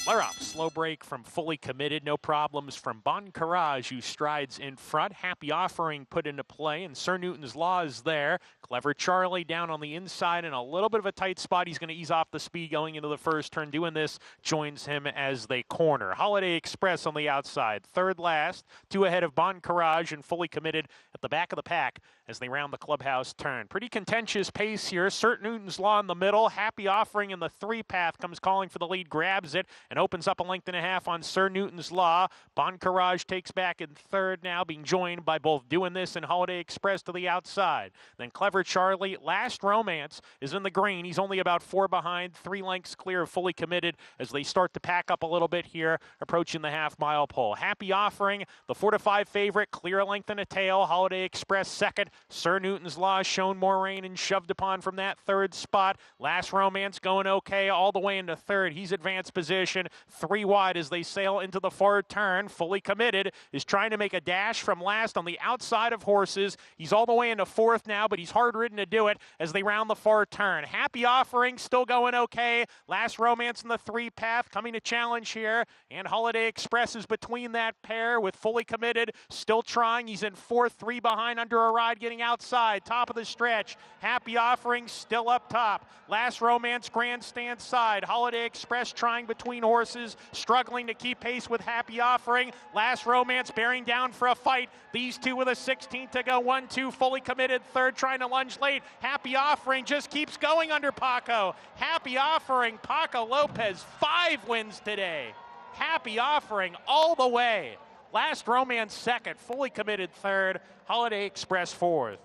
flare up. Slow break from Fully Committed. No problems from Bon Courage, who strides in front. Happy Offering put into play, and Sir Newton's Law is there. Clever Charlie down on the inside in a little bit of a tight spot. He's going to ease off the speed going into the first turn. Doing this joins him as they corner. Holiday Express on the outside, third last, 2 ahead of Bon Courage and Fully Committed at the back of the pack as they round the clubhouse turn. Pretty contentious pace here. Cert Newton's Law in the middle. Happy Offering in the 3-path comes calling for the lead, grabs it, and opens up a length and a half on Sir Newton's Law. Bon Courage takes back in third now, being joined by both Doing This and Holiday Express to the outside. Then Clever Charlie, Last Romance, is in the green. He's only about 4 behind, 3 lengths clear of Fully Committed as they start to pack up a little bit here, approaching the half-mile pole. Happy Offering, the 4-5 favorite, clear a length and a tail. Holiday Express second. Sir Newton's Law shown more rain and shoved upon from that third spot. Last Romance going okay all the way into third. He's advanced position, 3 wide as they sail into the far turn. Fully Committed is trying to make a dash from last on the outside of horses. He's all the way into fourth now, but he's hard ridden to do it as they round the far turn. Happy Offering still going okay. Last Romance in the 3-path coming to challenge here, and Holiday Express is between that pair with Fully Committed still trying. He's in fourth, 3 behind under a ride getting outside, top of the stretch. Happy Offering still up top. Last Romance grandstand side. Holiday Express trying between horses, struggling to keep pace with Happy Offering. Last Romance bearing down for a fight. These two with a 16th to go. 1-2 Fully Committed third, trying to lunge late. Happy Offering just keeps going under Paco. Happy Offering, Paco Lopez, 5 wins today. Happy Offering all the way. Last Romance second, Fully Committed third, Holiday Express fourth.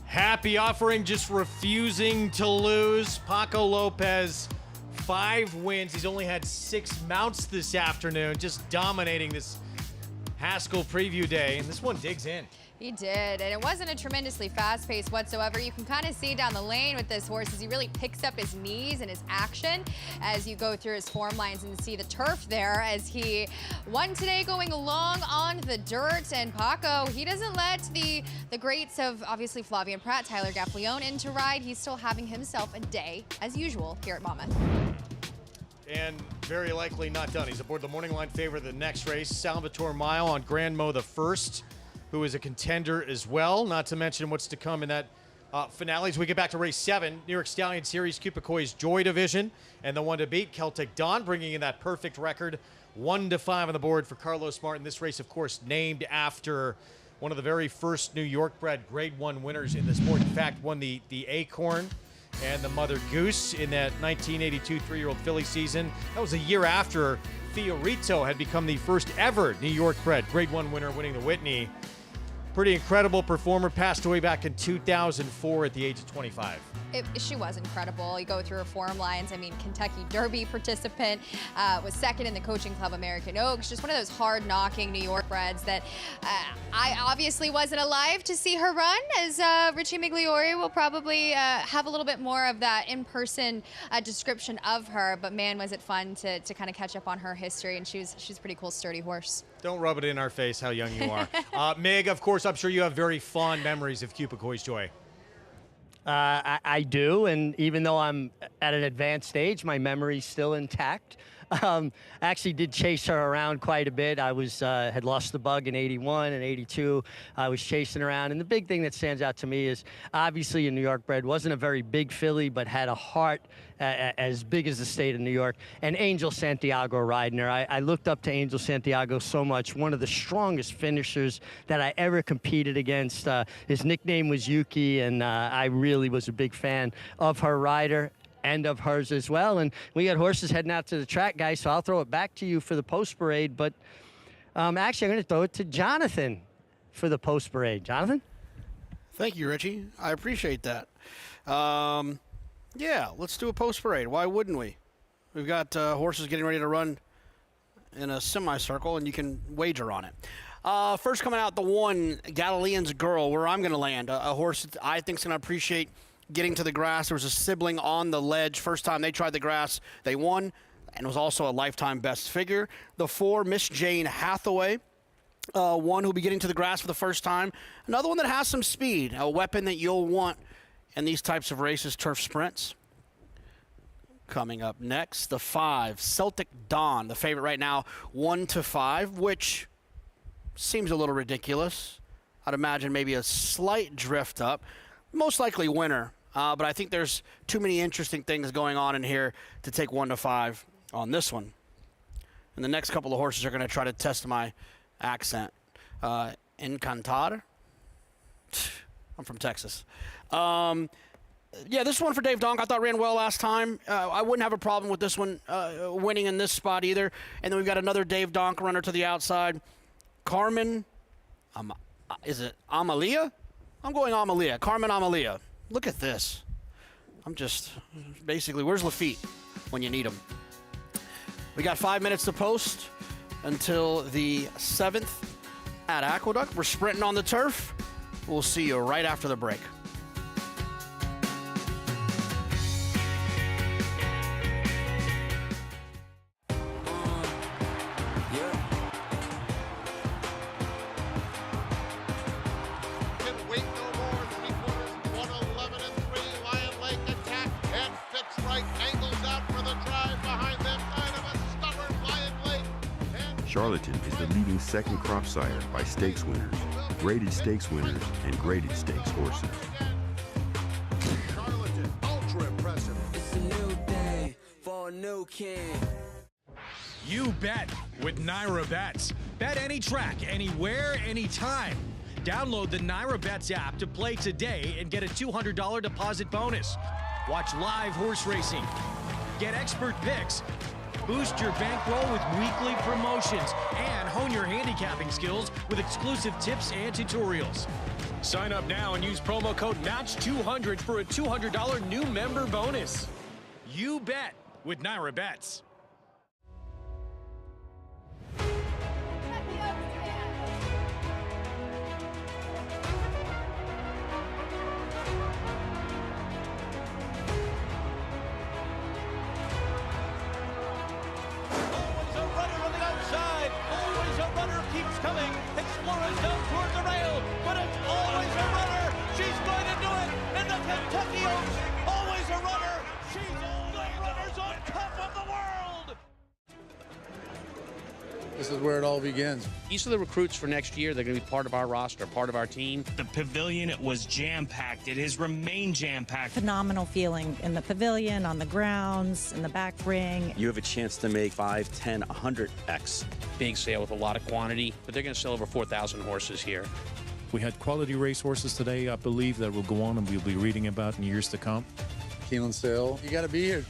Happy Offering just refusing to lose. Paco Lopez, 5 wins. He's only had 6 mounts this afternoon, just dominating this Haskell preview day, and this one digs in. He did, and it wasn't a tremendously fast pace whatsoever. You can kind of see down the lane with this horse as he really picks up his knees and his action as you go through his form lines and see the turf there as he won today going long on the dirt. And Paco, he doesn't let the greats of obviously Flavien Prat, Tyler Gaffalione into ride. He's still having himself a day as usual here at Monmouth. And very likely not done. He's aboard the morning line favorite of the next race, Salvatore Mile on Grand Mo the First, who is a contender as well, not to mention what's to come in that finale. As we get back to race 7, New York Stallion Series, Cupicoy's Joy Division, and the one to beat, Celtic Dawn, bringing in that perfect record, 1-5 on the board for Carlos Martin. This race, of course, named after one of the very first New York-bred Grade 1 winners in the sport. In fact, won the Acorn and the Mother Goose in that 1982 3-year-old filly season. That was a year after Fiorito had become the first ever New York-bred Grade 1 winner, winning the Whitney. Pretty incredible performer, passed away back in 2004 at the age of 25. She was incredible. You go through her form lines. I mean, Kentucky Derby participant, was second in the Coaching Club American Oaks. Just one of those hard-knocking New York breds that I obviously wasn't alive to see her run, as Richie Migliori will probably have a little bit more of that in-person description of her. But man, was it fun to kind of catch up on her history, and she's a pretty cool, sturdy horse. Don't rub it in our face how young you are. Mig, of course, I'm sure you have very fond memories of Cupicoy's Joy. I do, and even though I'm at an advanced age, my memory's still intact. I actually did chase her around quite a bit. I was had lost the bug in 81 and 82. I was chasing around, and the big thing that stands out to me is obviously a New York bred, wasn't a very big filly, but had a heart as big as the state of New York. And Angel Santiago riding her. I looked up to Angel Santiago so much. One of the strongest finishers that I ever competed against. His nickname was Yuki, and I really was a big fan of her rider and of hers as well. And we got horses heading out to the track, guys, so I'll throw it back to you for the post parade. But actually, I'm going to throw it to Jonathan for the post parade. Jonathan? Thank you, Richie. I appreciate that. Yeah, let's do a post parade. Why wouldn't we? We've got horses getting ready to run in a semicircle, and you can wager on it. First coming out, the 1, Galilean's Girl, where I'm going to land. A horse that I think is going to appreciate getting to the grass. There was a sibling on the ledge. First time they tried the grass, they won, and was also a lifetime best figure. The 4, Miss Jane Hathaway, one who'll be getting to the grass for the first time. Another one that has some speed, a weapon that you'll want in these types of races, turf sprints. Coming up next, the 5, Celtic Dawn, the favorite right now, 1-5, which seems a little ridiculous. I'd imagine maybe a slight drift up. Most likely winner, but I think there's too many interesting things going on in here to take 1 to 5 on this one. And the next couple of horses are going to try to test my accent. Encantar. I'm from Texas. Yeah, this one for Dave Donk, I thought ran well last time. I wouldn't have a problem with this one winning in this spot either. And then we've got another Dave Donk runner to the outside. Carmen, is it Amalia? I'm going Amalia. Carmen Amalia. Look at this. I'm just, basically, where's Lafitte when you need him? We got 5 minutes to post until the 7th at Aqueduct. We're sprinting on the turf. We'll see you right after the break. Charlatan is the leading second crop sire by stakes winners, graded stakes winners, and graded stakes horses. Charlatan, ultra impressive. It's a new day for a new king. You bet with Naira Bets. Bet any track, anywhere, anytime. Download the Naira Bets app to play today and get a $200 deposit bonus. Watch live horse racing. Get expert picks. Boost your bankroll with weekly promotions and hone your handicapping skills with exclusive tips and tutorials. Sign up now and use promo code MATCH200 for a $200 new member bonus. You bet with Naira Bets. Keeps coming, Explorers down toward the rail, but it's always a runner. She's going to do it, and the Kentucky Oaks, always a runner. She's always runners on top of the world. This is where it all begins. These are the recruits for next year. They're going to be part of our roster, part of our team. The pavilion, it was jam-packed. It has remained jam-packed. Phenomenal feeling in the pavilion, on the grounds, in the back ring. You have a chance to make 5, 10, 100x. Big sale with a lot of quantity, but they're going to sell over 4,000 horses here. We had quality racehorses today, I believe, that will go on and we'll be reading about in years to come. Keeneland sale. You got to be here.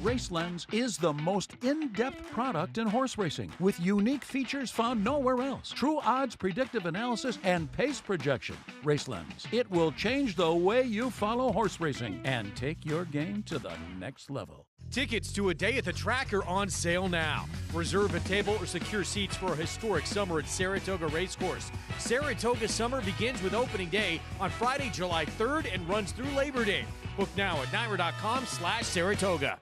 RaceLens is the most in-depth product in horse racing, with unique features found nowhere else. True odds, predictive analysis, and pace projection. RaceLens. It will change the way you follow horse racing and take your game to the next level. Tickets to a day at the track are on sale now. Reserve a table or secure seats for a historic summer at Saratoga Racecourse. Saratoga Summer begins with opening day on Friday, July 3rd and runs through Labor Day. Book now at naira.com/Saratoga.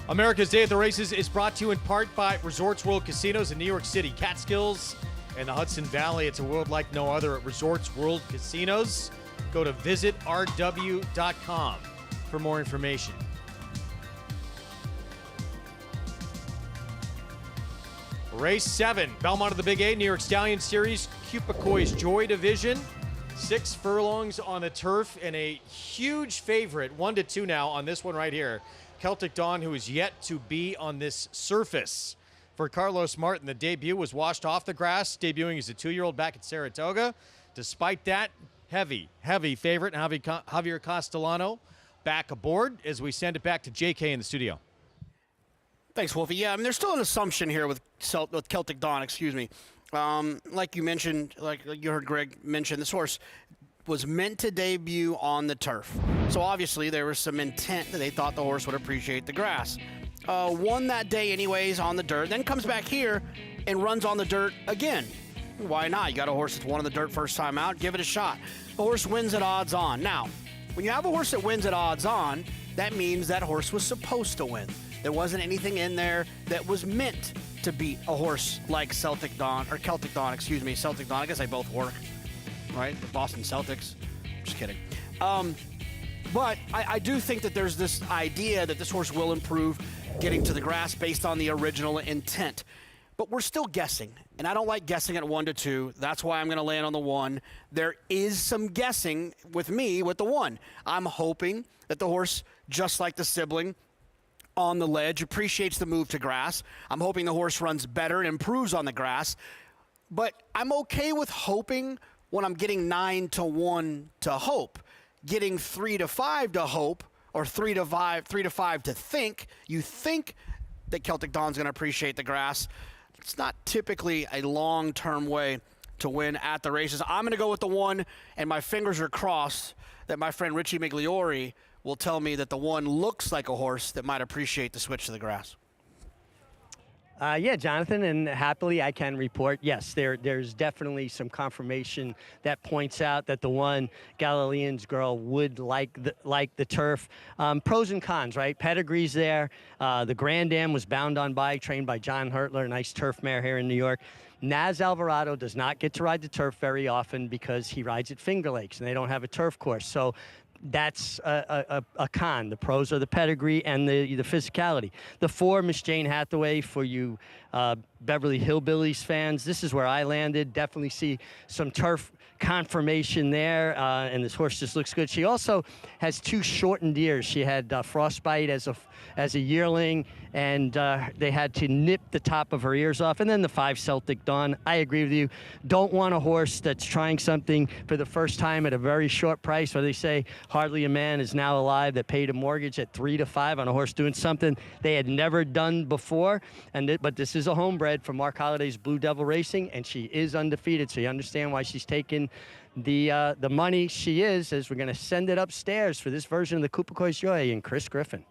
America's Day at the Races is brought to you in part by Resorts World Casinos in New York City, Catskills, and the Hudson Valley. It's a world like no other at Resorts World Casinos. Go to visitrw.com for more information. Race 7, Belmont of the Big A, New York Stallion Series, Cupicoy's Joy Division. 6 furlongs on the turf and a huge favorite, 1-2 now on this one right here. Celtic Dawn, who is yet to be on this surface. For Carlos Martin, the debut was washed off the grass, debuting as a 2-year-old back at Saratoga. Despite that, heavy favorite, Javier Castellano back aboard as we send it back to JK in the studio. Thanks, Wolfie. Yeah, I mean, there's still an assumption here with Celtic Dawn, excuse me. Like you mentioned, like you heard Greg mention, this horse was meant to debut on the turf. So obviously there was some intent that they thought the horse would appreciate the grass. Won that day anyways on the dirt, then comes back here and runs on the dirt again. Why not? You got a horse that's won on the dirt first time out, give it a shot. The horse wins at odds on. Now, when you have a horse that wins at odds on, that means that horse was supposed to win. There wasn't anything in there that was meant to beat a horse like Celtic Dawn, excuse me, Celtic Dawn. I guess they both work, right? The Boston Celtics. Just kidding. But I do think that there's this idea that this horse will improve getting to the grass based on the original intent. But we're still guessing, and I don't like guessing at 1 to 2. That's why I'm going to land on the 1. There is some guessing with me with the 1. I'm hoping that the horse, just like the sibling on the ledge, appreciates the move to grass. I'm hoping the horse runs better and improves on the grass. But I'm okay with hoping when I'm getting 9 to 1 to hope. Getting 3 to 5 to hope, or 3 to 5 to think. You think that Celtic Dawn's going to appreciate the grass. It's not typically a long-term way to win at the races. I'm going to go with the 1, and my fingers are crossed that my friend Richie Migliori will tell me that the 1 looks like a horse that might appreciate the switch to the grass. Yeah, Jonathan, and happily I can report, yes, there's definitely some confirmation that points out that the 1 Galilean's Girl would like the turf. Pros and cons, right? Pedigree's there. The Grand Am was bound on by, trained by John Hertler, a nice turf mare here in New York. Naz Alvarado does not get to ride the turf very often because he rides at Finger Lakes, and they don't have a turf course. So that's a con. The pros are the pedigree and the physicality. The 4, Miss Jane Hathaway, for you Beverly Hillbillies fans, this is where I landed. Definitely see some turf confirmation there, and this horse just looks good. She also has 2 shortened ears. She had frostbite as a yearling, and they had to nip the top of her ears off. And then the 5 Celtic Dawn. I agree with you. Don't want a horse that's trying something for the first time at a very short price, where they say hardly a man is now alive that paid a mortgage at 3 to 5 on a horse doing something they had never done before. But this is a homebred from Mark Holliday's Blue Devil Racing, and she is undefeated, so you understand why she's taking the money she is, as we're going to send it upstairs for this version of the Kupakoi's Joy and Chris Griffin.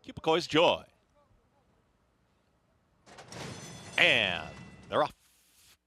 Kupakoi's Joy. And they're off.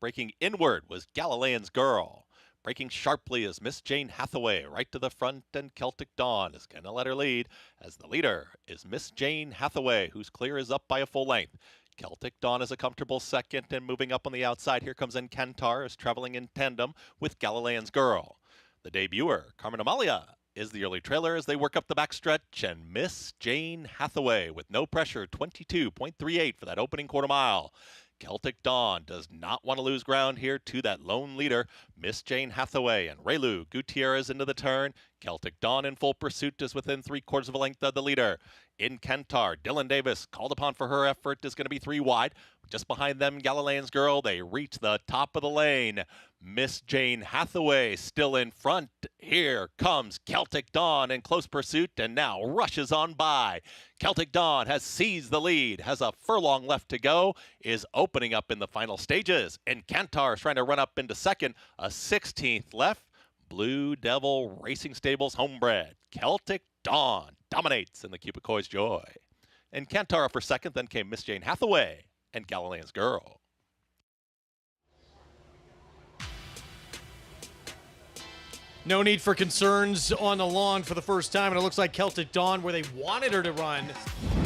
Breaking inward was Galilean's Girl. Breaking sharply is Miss Jane Hathaway, right to the front, and Celtic Dawn is going to let her lead, as the leader is Miss Jane Hathaway, whose clear is up by a full length. Celtic Dawn is a comfortable second, and moving up on the outside, here comes Encantar, is traveling in tandem with Galilean's Girl. The debuter, Carmen Amalia, is the early trailer as they work up the backstretch, and Miss Jane Hathaway with no pressure, 22.38 for that opening quarter mile. Celtic Dawn does not want to lose ground here to that lone leader, Miss Jane Hathaway, and Raylu Gutierrez into the turn. Celtic Dawn in full pursuit is within 3/4 of a length of the leader. In Kentar, Dylan Davis, called upon for her effort, is going to be 3 wide. Just behind them, Galilean's Girl, they reach the top of the lane. Miss Jane Hathaway still in front. Here comes Celtic Dawn in close pursuit and now rushes on by. Celtic Dawn has seized the lead, has a furlong left to go, is opening up in the final stages. And Kantar is trying to run up into second, a 16th left. Blue Devil Racing Stables homebred. Celtic Dawn dominates in the Kupakoi's Joy. And Kantar for second, then came Miss Jane Hathaway and Galilean's Girl. No need for concerns on the lawn for the first time, and it looks like Celtic Dawn, where they wanted her to run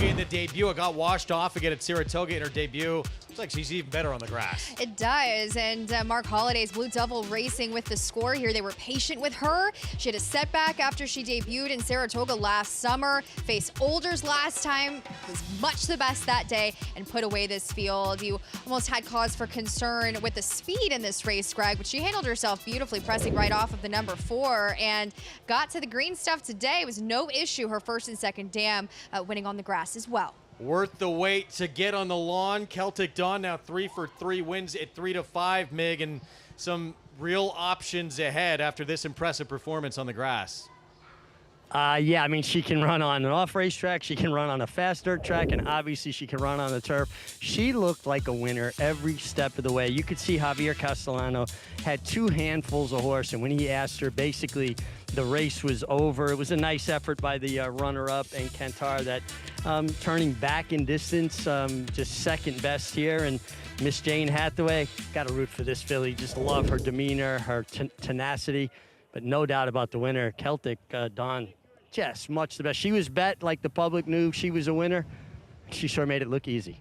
in the debut, it got washed off again at Saratoga in her debut. Looks like she's even better on the grass. It does, and Mark Holliday's Blue Devil Racing with the score here. They were patient with her. She had a setback after she debuted in Saratoga last summer, faced Olders last time, was much the best that day, and put away this field. You almost had cause for concern with the speed in this race, Greg, but she handled herself beautifully, pressing right off of the number 4 and got to the green stuff today. It was no issue, her first and second dam, winning on the grass as well. Worth the wait to get on the lawn. Celtic Dawn now 3 for 3 wins at 3 to 5, Mig, and some real options ahead after this impressive performance on the grass. Yeah, I mean, she can run on an off racetrack, she can run on a fast dirt track, and obviously she can run on the turf. She looked like a winner every step of the way. You could see Javier Castellano had 2 handfuls of horse, and when he asked her, basically the race was over. It was a nice effort by the runner-up and Kantar that turning back in distance, just second best here. And Miss Jane Hathaway, got to root for this filly. Just love her demeanor, her tenacity, but no doubt about the winner, Celtic Dawn. Just much the best. She was bet like the public knew she was a winner. She sure made it look easy.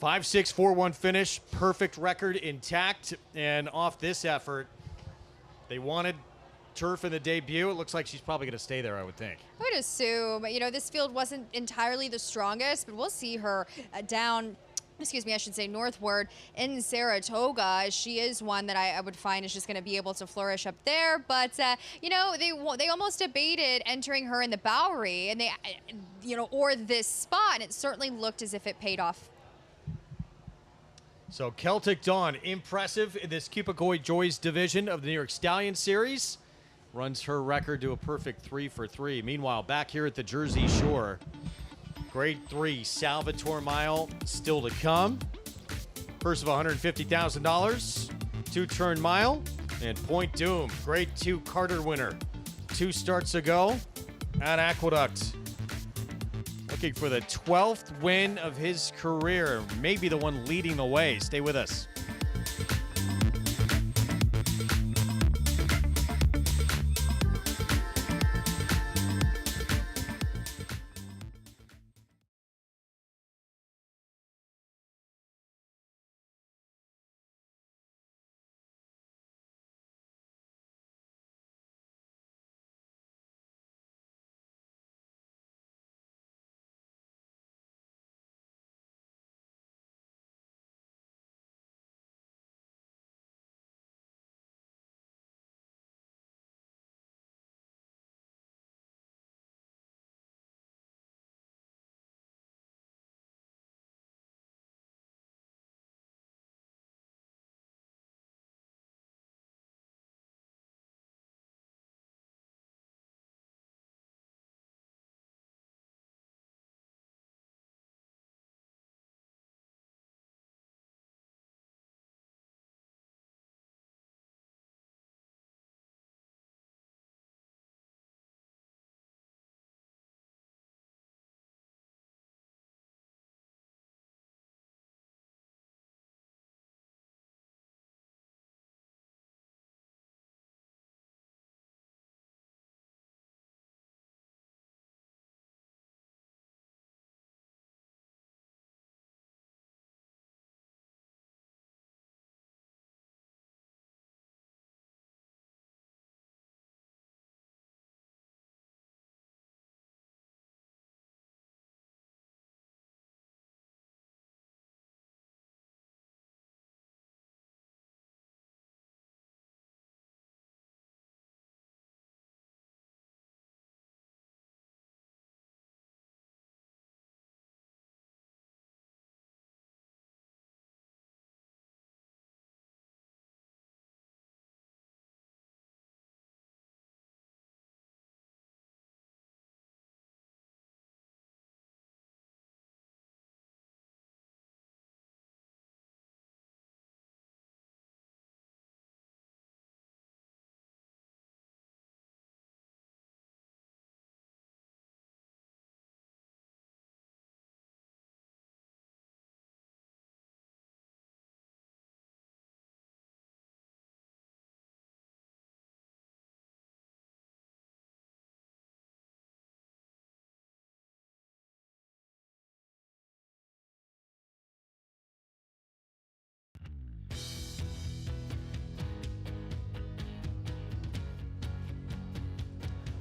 5-6, 4-1 finish, perfect record intact. And off this effort, they wanted turf in the debut. It looks like she's probably going to stay there, I would think. I would assume, you know, this field wasn't entirely the strongest, but we'll see her down, excuse me, I should say northward in Saratoga. She is one that I would find is just going to be able to flourish up there. But, you know, they almost debated entering her in the Bowery and or this spot, and it certainly looked as if it paid off. So Celtic Dawn, impressive in this Cupicoy Joys division of the New York Stallion Series. Runs her record to a perfect 3 for 3. Meanwhile, back here at the Jersey Shore, Grade 3 Salvatore Mile still to come. Purse of $150,000, 2-turn mile, and Point Doom, Grade 2 Carter winner. 2 starts ago at Aqueduct. Looking for the 12th win of his career, maybe the one leading the way. Stay with us.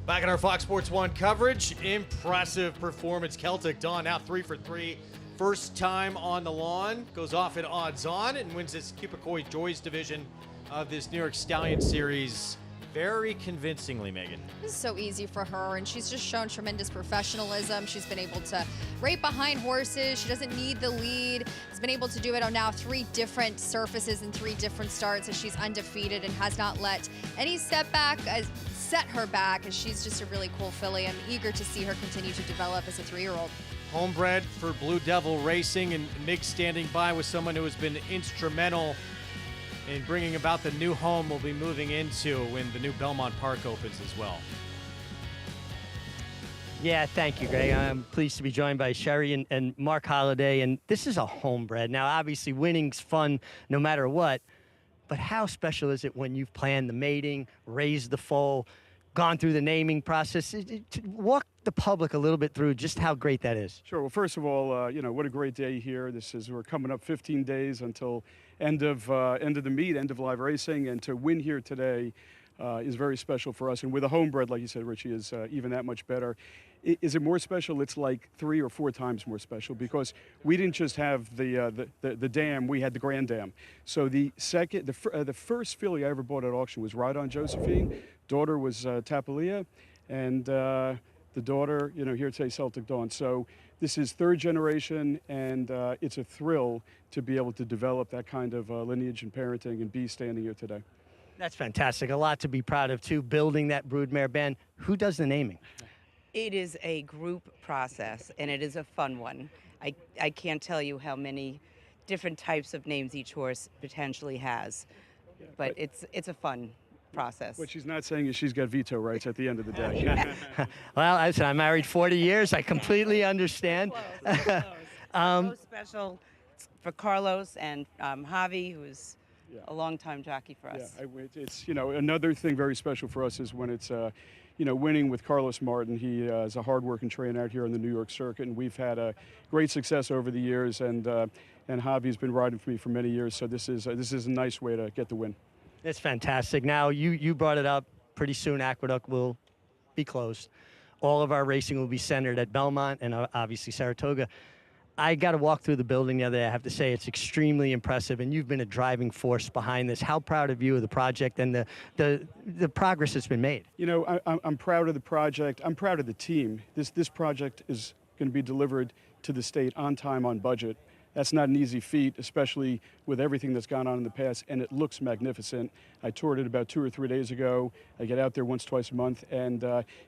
Back in our Fox Sports 1 coverage, impressive performance. Celtic Dawn now 3 for 3. First time on the lawn, goes off at odds on and wins this Cupicoy Joys division of this New York Stallion Series very convincingly, Megan. This is so easy for her, and she's just shown tremendous professionalism. She's been able to rate behind horses. She doesn't need the lead. Has been able to do it on now 3 different surfaces and 3 different starts, as she's undefeated and has not let any setback set her back, as she's just a really cool filly. I'm eager to see her continue to develop as a 3-year-old. Homebred for Blue Devil Racing, and Mick standing by with someone who has been instrumental in bringing about the new home we'll be moving into when the new Belmont Park opens as well. Yeah, thank you, Greg. I'm pleased to be joined by Sherry and Mark Holliday, and this is a homebred. Now, obviously, winning's fun no matter what, but how special is it when you've planned the mating, raised the foal, gone through the naming process. Walk the public a little bit through just how great that is. Sure. Well, first of all, what a great day here. We're coming up 15 days until end of the meet, end of live racing, and to win here today is very special for us. And with a homebred, like you said, Richie, is even that much better. Is it more special? It's like 3 or 4 times more special because we didn't just have the dam; we had the Grand Dam. So the first filly I ever bought at auction was Ride On Josephine. Daughter was Tapalia, and the daughter, here today, Celtic Dawn. So this is 3rd generation, and it's a thrill to be able to develop that kind of lineage and parenting and be standing here today. That's fantastic. A lot to be proud of, too, building that broodmare. Ben, who does the naming? It is a group process, and it is a fun one. I can't tell you how many different types of names each horse potentially has, but it's a fun process. What she's not saying is she's got veto rights at the end of the day. Well, I'm married 40 years. I completely understand. So special for Carlos and Javi, who's a long-time jockey for us. Yeah, it's another thing very special for us is when it's winning with Carlos Martin. He is a hard-working trainer out here on the New York circuit, and we've had a great success over the years. And Javi's been riding for me for many years, so this is a nice way to get the win. It's fantastic. Now, you brought it up. Pretty soon, Aqueduct will be closed. All of our racing will be centered at Belmont and obviously Saratoga. I got to walk through the building the other day. I have to say it's extremely impressive, and you've been a driving force behind this. How proud of you of the project and the progress that's been made? I'm proud of the project. I'm proud of the team. This project is going to be delivered to the state on time, on budget. That's not an easy feat, especially with everything that's gone on in the past, and it looks magnificent. I toured it about 2 or 3 days ago. I get out there once, twice a month, and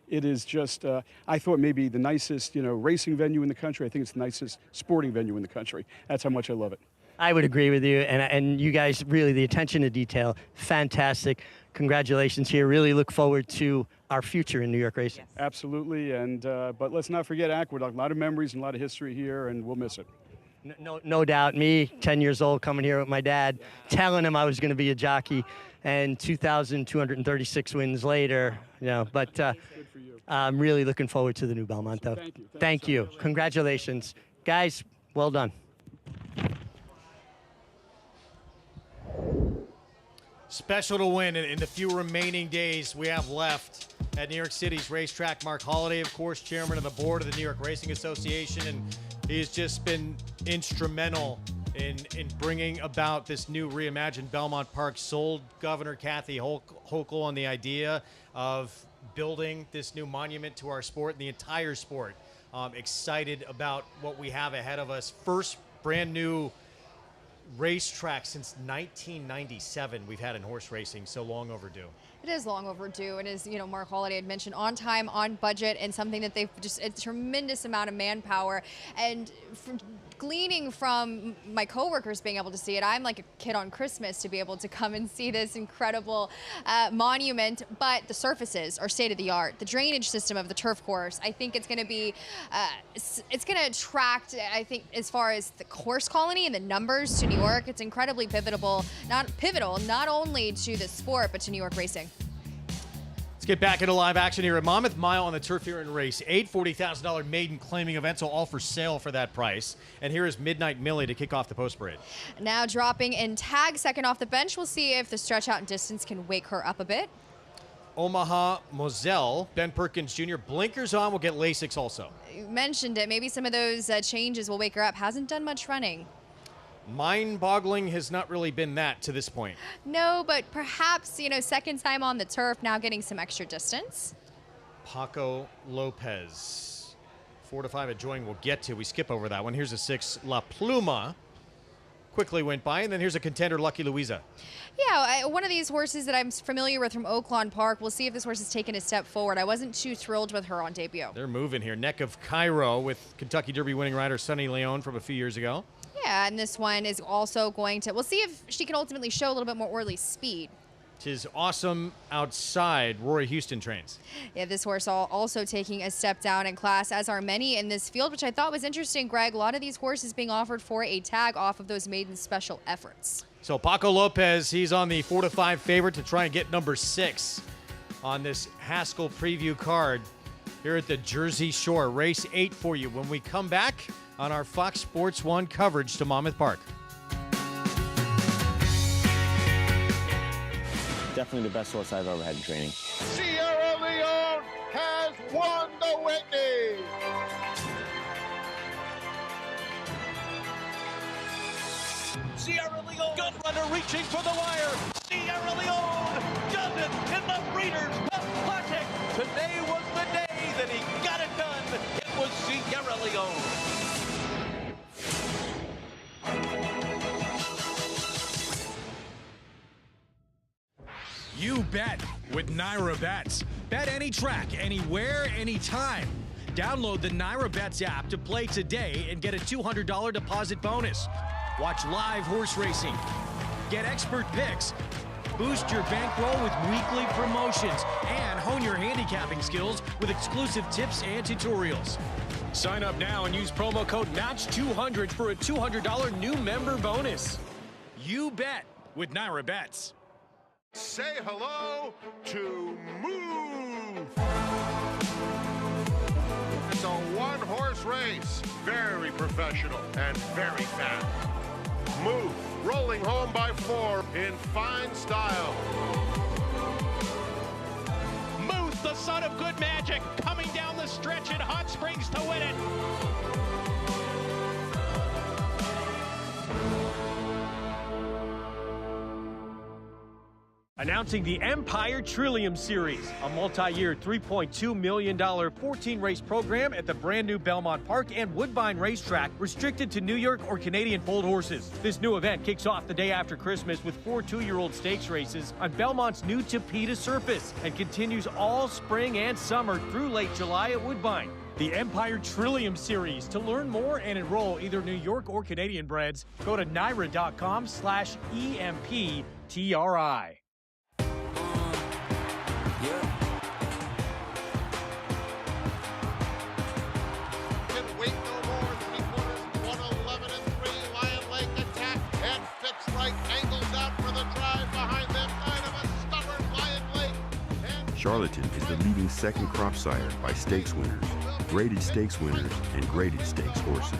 it is just, I thought maybe the nicest, racing venue in the country. I think it's the nicest sporting venue in the country. That's how much I love it. I would agree with you, and you guys, really, the attention to detail, fantastic. Congratulations here. Really look forward to our future in New York racing. Yes. Absolutely, and but let's not forget Aqueduct. A lot of memories and a lot of history here, and we'll miss it. No doubt. Me, 10 years old, coming here with my dad, telling him I was going to be a jockey, and 2,236 wins later, but I'm really looking forward to the new Belmont, though. Thank you. Thank you. Congratulations. Guys, well done. Special to win in the few remaining days we have left at New York City's racetrack. Mark Holliday, of course, chairman of the board of the New York Racing Association, and he's just been instrumental in bringing about this new reimagined Belmont Park. Sold Governor Kathy Hochul on the idea of building this new monument to our sport and the entire sport. Excited about what we have ahead of us. First brand new racetrack since 1997 we've had in horse racing, so long overdue. It is long overdue, and as Mark Holliday had mentioned, on time, on budget, and something that they've just a tremendous amount of manpower. And gleaning from my coworkers being able to see it, I'm like a kid on Christmas to be able to come and see this incredible monument. But the surfaces are state of the art. The drainage system of the turf course, I think it's going to be, it's going to attract, I think, as far as the horse colony and the numbers to New York. It's incredibly pivotal, not only to the sport, but to New York racing. Let's get back into live action here at Monmouth Mile on the Turf here in race 8. $40,000 maiden claiming event, so all for sale for that price. And here is Midnight Millie to kick off the post parade. Now dropping in tag second off the bench. We'll see if the stretch out in distance can wake her up a bit. Omaha Moselle, Ben Perkins Jr. Blinkers on, will get Lasix also. You mentioned it. Maybe some of those changes will wake her up. Hasn't done much running. Mind-boggling has not really been that to this point. No, but perhaps, second time on the turf, now getting some extra distance. Paco Lopez. 4 to 5 at Join we'll get to. We skip over that one. Here's a 6, La Pluma. Quickly went by, and then here's a contender, Lucky Louisa. Yeah, one of these horses that I'm familiar with from Oaklawn Park. We'll see if this horse has taken a step forward. I wasn't too thrilled with her on debut. They're moving here. Neck of Cairo with Kentucky Derby winning rider Sonny Leon from a few years ago. Yeah, and this one is also going to, we'll see if she can ultimately show a little bit more early speed. Tis awesome outside. Rory Houston trains. Yeah, this horse also taking a step down in class, as are many in this field, which I thought was interesting, Greg. A lot of these horses being offered for a tag off of those maiden special efforts. So Paco Lopez, he's on the 4 to 5 favorite to try and get number 6. on this Haskell preview card here at the Jersey Shore. Race 8 for you when we come back on our Fox Sports 1 coverage to Monmouth Park. Definitely the best horse I've ever had in training. Sierra Leone has won the Whitney. Sierra Leone, gun runner reaching for the wire. Sierra Leone does it in the Breeders' Cup Classic. Today was the day that he got it done. It was Sierra Leone. You bet with Naira Bets. Bet any track, anywhere, anytime. Download the Naira Bets app to play today and get a $200 deposit bonus. Watch live horse racing. Get expert picks. Boost your bankroll with weekly promotions and hone your handicapping skills with exclusive tips and tutorials. Sign up now and use promo code MATCH200 for a $200 new member bonus. You bet with Naira Bets. Say hello to Move. It's a one-horse race, very professional and very fast. Move, rolling home by 4 in fine style. Muth, the son of good magic, coming down the stretch in Hot Springs to win it. Announcing the Empire Trillium Series, a multi-year $3.2 million 14-race program at the brand new Belmont Park and Woodbine Racetrack, restricted to New York or Canadian foaled horses. This new event kicks off the day after Christmas with 4 two-year-old stakes races on Belmont's new Tapeta surface and continues all spring and summer through late July at Woodbine. The Empire Trillium Series. To learn more and enroll either New York or Canadian breds, go to NYRA.com/EMPTRI. Can wait no more. 3/4, 111-3. Lion Lake attack and fixed right. Angles out for the drive behind them. Kind of a stubborn Lion Lake. Charlatan is the leading second crop sire by stakes winners, graded stakes winners, and graded stakes horses.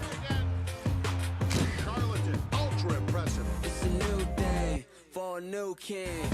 Charlatan, ultra impressive. It's a new day for a new king.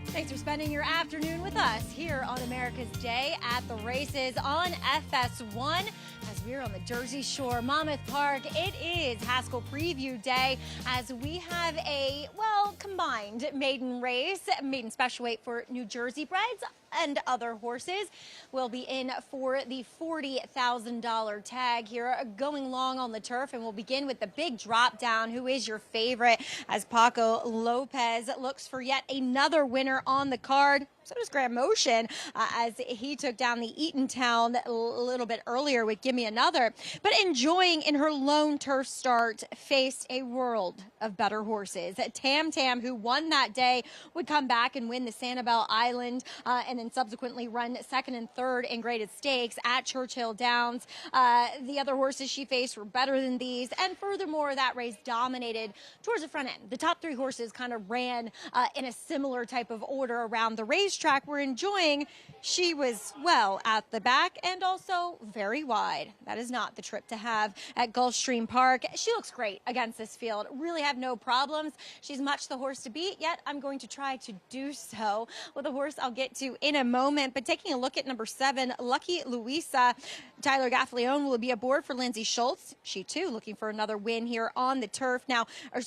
Thanks for spending your afternoon with us here on America's Day at the Races on FS1. As we're on the Jersey Shore, Monmouth Park, it is Haskell Preview Day as we have a, well, combined maiden race, maiden special weight for New Jersey breds and other horses. Will be in for the $40,000 tag here, going long on the turf, and we'll begin with the big drop down. Who is your favorite as Paco Lopez looks for yet another winner on the card? So does Graham Motion as he took down the Eatontown a little bit earlier with Gimme Another. But Enjoying in her lone turf start faced a world of better horses. Tam Tam, who won that day, would come back and win the Sanibel Island and then subsequently run second and third in graded stakes at Churchill Downs. The other horses she faced were better than these. And furthermore, that race dominated towards the front end. The top 3 horses kind of ran in a similar type of order around the racetrack. We're Enjoying. She was well at the back and also very wide. That is not the trip to have at Gulfstream Park. She looks great against this field. Really have no problems. She's much the horse to beat, yet I'm going to try to do so with a horse I'll get to in a moment. But taking a look at number 7, Lucky Louisa, Tyler Gaffalione will be aboard for Lindsay Schultz. She too looking for another win here on the turf now, or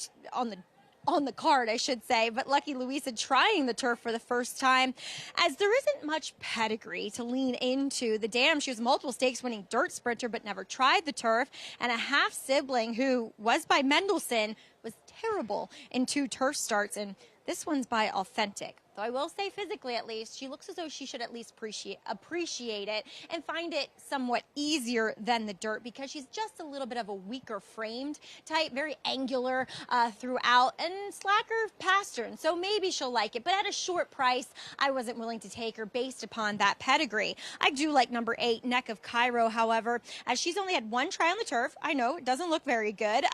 on the card, I should say, but Lucky Louisa trying the turf for the first time, as there isn't much pedigree to lean into. The Dam, she was a multiple stakes winning dirt sprinter, but never tried the turf, and a half sibling who was by Mendelssohn was terrible in 2 turf starts, and this one's by Authentic. Though I will say physically at least, she looks as though she should at least appreciate it and find it somewhat easier than the dirt because she's just a little bit of a weaker framed type, very angular throughout, and slacker pastern. So maybe she'll like it. But at a short price, I wasn't willing to take her based upon that pedigree. I do like number 8, Neck of Cairo, however, as she's only had one try on the turf. I know it doesn't look very good,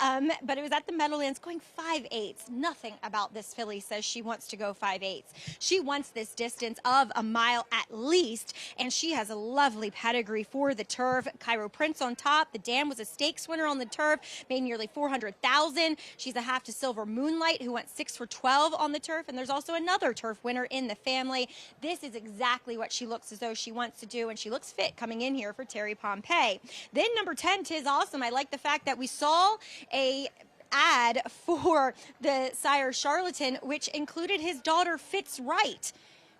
but it was at the Meadowlands going 5/8. Nothing about this filly says she wants to go 5/8. She wants this distance of a mile at least, and she has a lovely pedigree for the turf. Cairo Prince on top. The dam was a stakes winner on the turf, made nearly $400,000. She's a half to silver Moonlight who went 6 for 12 on the turf, and there's also another turf winner in the family. This is exactly what she looks as though she wants to do, and she looks fit coming in here for Terry Pompey. Then number 10, Tiz Awesome. I like the fact that we saw a ad for the sire Charlatan, which included his daughter Fitzwright,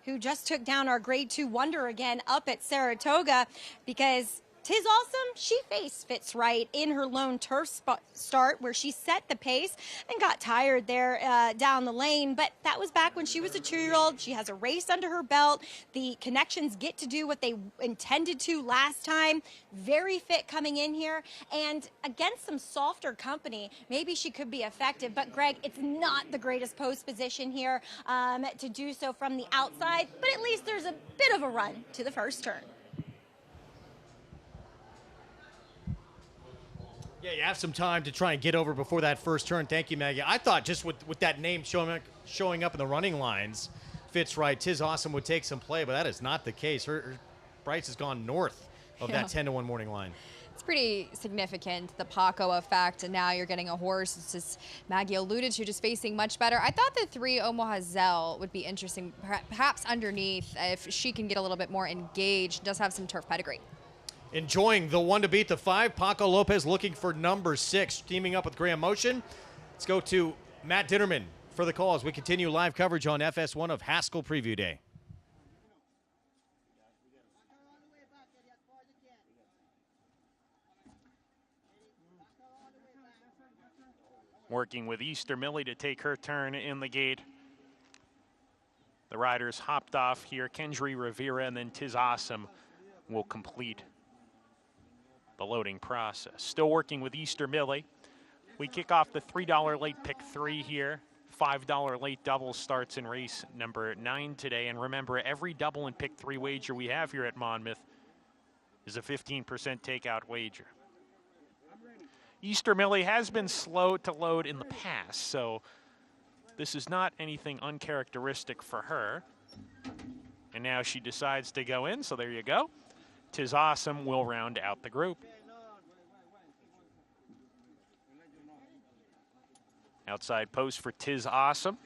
who just took down our grade 2 wonder again up at Saratoga, because Tiz Awesome, she faced Fitzwright in her lone turf start where she set the pace and got tired there down the lane. But that was back when she was a 2-year-old. She has a race under her belt. The connections get to do what they intended to last time. Very fit coming in here. And against some softer company, maybe she could be effective. But, Greg, it's not the greatest post position here to do so from the outside. But at least there's a bit of a run to the first turn. Yeah, you have some time to try and get over before that first turn. Thank you, Maggie. I thought just with that name showing up in the running lines, Fitzwright, Tiz Awesome would take some play, but that is not the case. Her price has gone north of that 10-1 morning line. It's pretty significant, the Paco effect, and now you're getting a horse, it's just Maggie alluded to, just facing much better. I thought the 3 Omohazel would be interesting, perhaps underneath, if she can get a little bit more engaged. Does have some turf pedigree. Enjoying the 1 to beat the 5. Paco Lopez looking for number 6, teaming up with Graham Motion. Let's go to Matt Ditterman for the call as we continue live coverage on FS1 of Haskell Preview Day. Working with Easter Millie to take her turn in the gate. The riders hopped off here. Kendry Rivera and then Tiz Awesome will complete the loading process. Still working with Easter Millie. We kick off the $3 late pick 3 here. $5 late double starts in race number 9 today. And remember, every double and pick 3 wager we have here at Monmouth is a 15% takeout wager. Easter Millie has been slow to load in the past, so this is not anything uncharacteristic for her. And now she decides to go in, so there you go. Tiz Awesome will round out the group. Outside post for Tiz Awesome.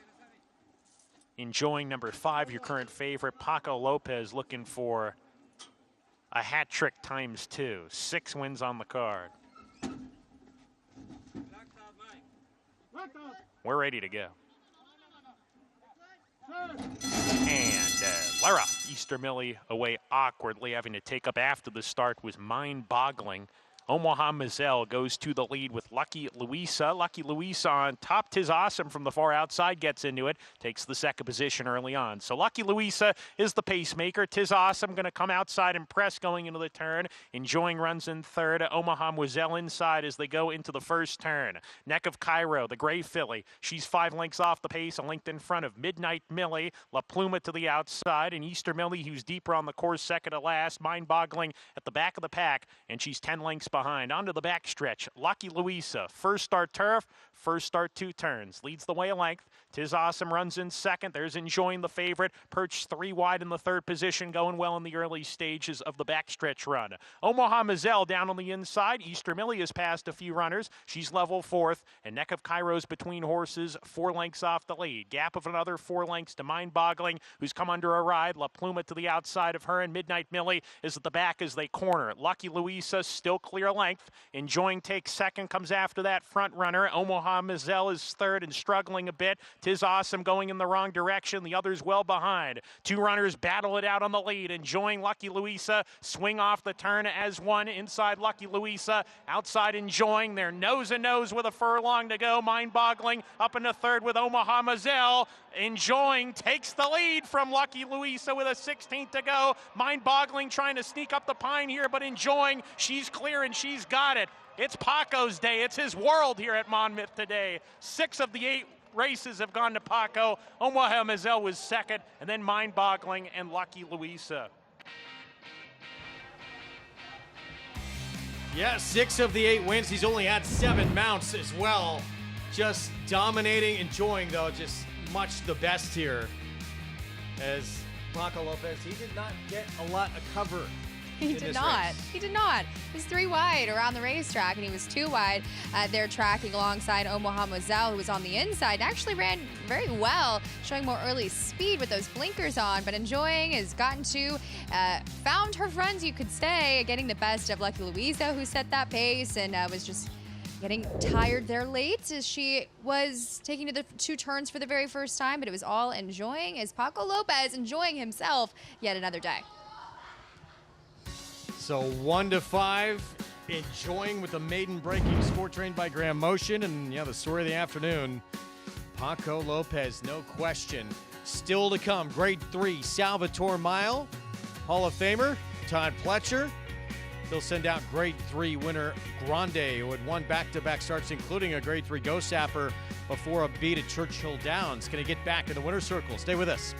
Enjoying number 5, your current favorite, Paco Lopez, looking for a hat trick times 2. 6 wins on the card. We're ready to go. And Lara, Easter Millie away awkwardly, having to take up after the start was mind-boggling. Omaha Mazel goes to the lead with Lucky Louisa. Lucky Louisa on top. Tiz Awesome from the far outside gets into it. Takes the second position early on. So Lucky Louisa is the pacemaker. Tiz Awesome going to come outside and press going into the turn. Enjoying runs in third. Omaha Mazel inside as they go into the first turn. Neck of Cairo, the gray filly. She's 5 lengths off the pace, a length in front of Midnight Millie. La Pluma to the outside. And Easter Millie, who's deeper on the course, second to last. Mind-boggling at the back of the pack. And she's 10 lengths behind. Onto the backstretch. Lucky Louisa, first start turf, first start 2 turns. Leads the way a length. Tiz Awesome runs in second. There's Enjoying the favorite. Perched 3 wide in the third position, going well in the early stages of the backstretch run. Omaha Mazel down on the inside. Easter Millie has passed a few runners. She's level 4th. And Neck of Cairo's between horses, 4 lengths off the lead. Gap of another 4 lengths to Mind-boggling, who's come under a ride. La Pluma to the outside of her, and Midnight Millie is at the back as they corner. Lucky Louisa still clear superior length. Enjoying takes second, comes after that front runner. Omaha Mazel is third and struggling a bit. Tis Awesome going in the wrong direction. The others well behind. Two runners battle it out on the lead. Enjoying Lucky Louisa. Swing off the turn as one. Inside Lucky Louisa. Outside Enjoying. They're nose and nose with a furlong to go. Mind-boggling up into third with Omaha Mazel. Enjoying takes the lead from Lucky Louisa with a 16th to go. Mind-boggling trying to sneak up the pine here, but Enjoying, she's clear and she's got it. It's Paco's day. It's his world here at Monmouth today. 6 of the 8 races have gone to Paco. Omaha Mazel was second, and then Mind-boggling and Lucky Louisa. Yeah, 6 of the 8 wins. He's only had 7 mounts as well. Just dominating, Enjoying, though, just much the best here. As Paco Lopez, he did not get a lot of cover. He did not. He did not. He was 3 wide around the racetrack, and he was 2 wide there tracking alongside Omaha Mazel, who was on the inside and actually ran very well, showing more early speed with those blinkers on. But Enjoying has gotten to, found her friends, you could say, getting the best of Lucky Louisa, who set that pace and was just getting tired there late as she was taking to the 2 turns for the very first time. But it was all Enjoying as Paco Lopez enjoying himself yet another day. So 1-5, Enjoying with the maiden breaking score trained by Graham Motion. And yeah, the story of the afternoon, Paco Lopez, no question. Still to come, Grade 3 Salvatore Mile, Hall of Famer Todd Pletcher. He'll send out Grade 3 winner Grande, who had won back-to-back starts, including a Grade 3 Go Sapper before a beat at Churchill Downs. Going to get back in the winner's circle. Stay with us.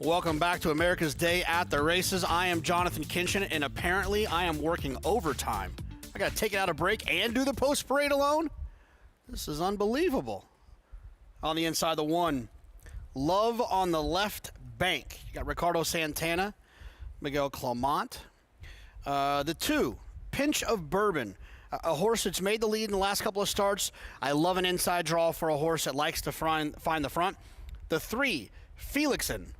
Welcome back to America's Day at the Races. I am Jonathan Kinchin, and apparently I am working overtime. I got to take it out of break and do the post-parade alone? This is unbelievable. On the inside, the 1, Love on the left bank. You got Ricardo Santana, Miguel Clement, The 2, Pinch of Bourbon. A horse that's made the lead in the last couple of starts. I love an inside draw for a horse that likes to find the front. The 3, Felixen.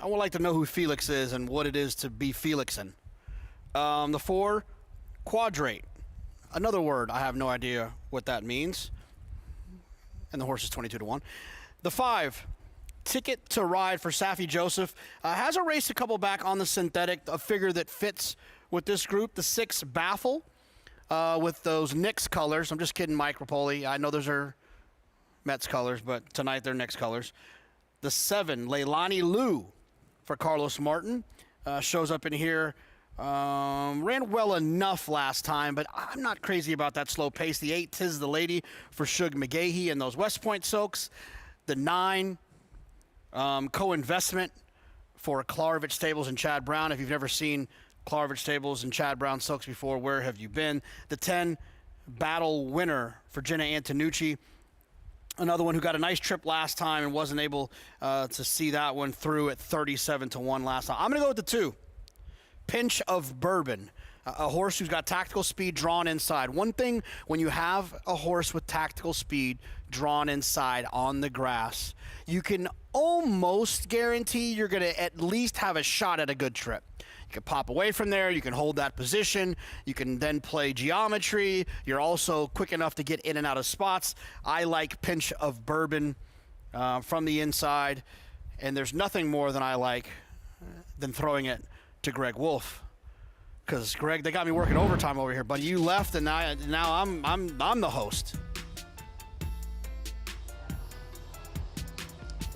I would like to know who Felix is and what it is to be Felixen. The 4, Quadrate. Another word, I have no idea what that means. And the horse is 22-1. The 5, Ticket to Ride for Saffie Joseph. Has a race a couple back on the synthetic, a figure that fits with this group. The 6, Baffle, with those Knicks colors. I'm just kidding, Mike Rapoli. I know those are Mets colors, but tonight they're Knicks colors. The 7, Leilani Lou for Carlos Martin. Shows up in here. Ran well enough last time, but I'm not crazy about that slow pace. The 8, Tis the Lady for Shug McGahee and those West Point Soaks. The 9, Co-Investment for Klarovich Stables and Chad Brown. If you've never seen Klarovich Stables and Chad Brown Soaks before, where have you been? The 10, Battle Winner for Jenna Antonucci. Another one who got a nice trip last time and wasn't able to see that one through at 37-1 last time. I'm going to go with the 2, Pinch of Bourbon, a horse who's got tactical speed drawn inside. One thing when you have a horse with tactical speed drawn inside on the grass, you can almost guarantee you're going to at least have a shot at a good trip. You can pop away from there. You can hold that position. You can then play geometry. You're also quick enough to get in and out of spots. I like Pinch of Bourbon from the inside, and there's nothing more than I like than throwing it to Greg Wolf, because Greg, they got me working overtime over here, buddy. You left, and now I'm the host.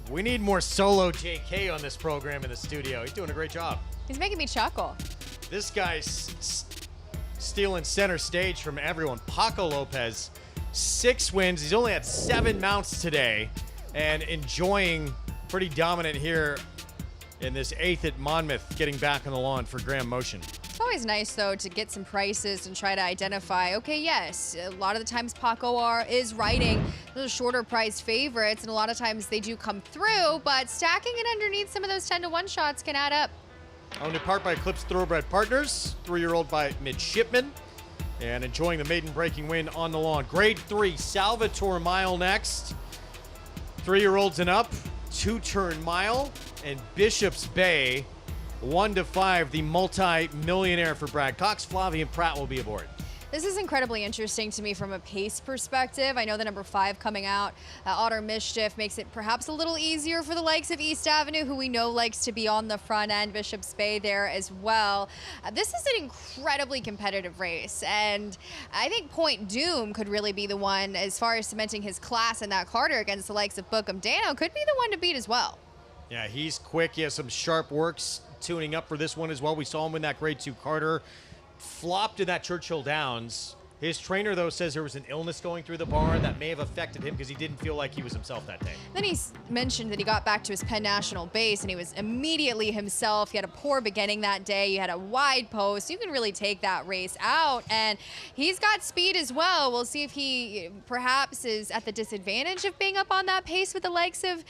We need more solo JK on this program in the studio. He's doing a great job. He's making me chuckle. This guy's stealing center stage from everyone. Paco Lopez, 6 wins. He's only had 7 mounts today and enjoying pretty dominant here in this 8th at Monmouth, getting back on the lawn for Graham Motion. It's always nice, though, to get some prices and try to identify, okay, yes, a lot of the times Paco is riding those shorter priced favorites, and a lot of times they do come through, but stacking it underneath some of those 10-1 shots can add up. Owned in part by Eclipse Thoroughbred Partners, 3-year-old by Midshipman, and enjoying the maiden breaking win on the lawn. Grade 3, Salvatore Mile next. 3-year-olds and up, 2-turn mile, and Bishop's Bay, 1-5, the multi-millionaire for Brad Cox. Flavien Prat will be aboard. This is incredibly interesting to me from a pace perspective. I know the number 5 coming out, Otter Mischief, makes it perhaps a little easier for the likes of East Avenue, who we know likes to be on the front end, Bishop's Bay there as well. This is an incredibly competitive race, and I think Point Doom could really be the one, as far as cementing his class in that Carter against the likes of Bookham Dano, could be the one to beat as well. Yeah, he's quick. He has some sharp works tuning up for this one as well. We saw him win that Grade 2 Carter. Flopped in that Churchill Downs. His trainer, though, says there was an illness going through the barn that may have affected him because he didn't feel like he was himself that day. Then he mentioned that he got back to his Penn National base and he was immediately himself. He had a poor beginning that day. He had a wide post. You can really take that race out, and he's got speed as well. We'll see if he perhaps is at the disadvantage of being up on that pace with the likes of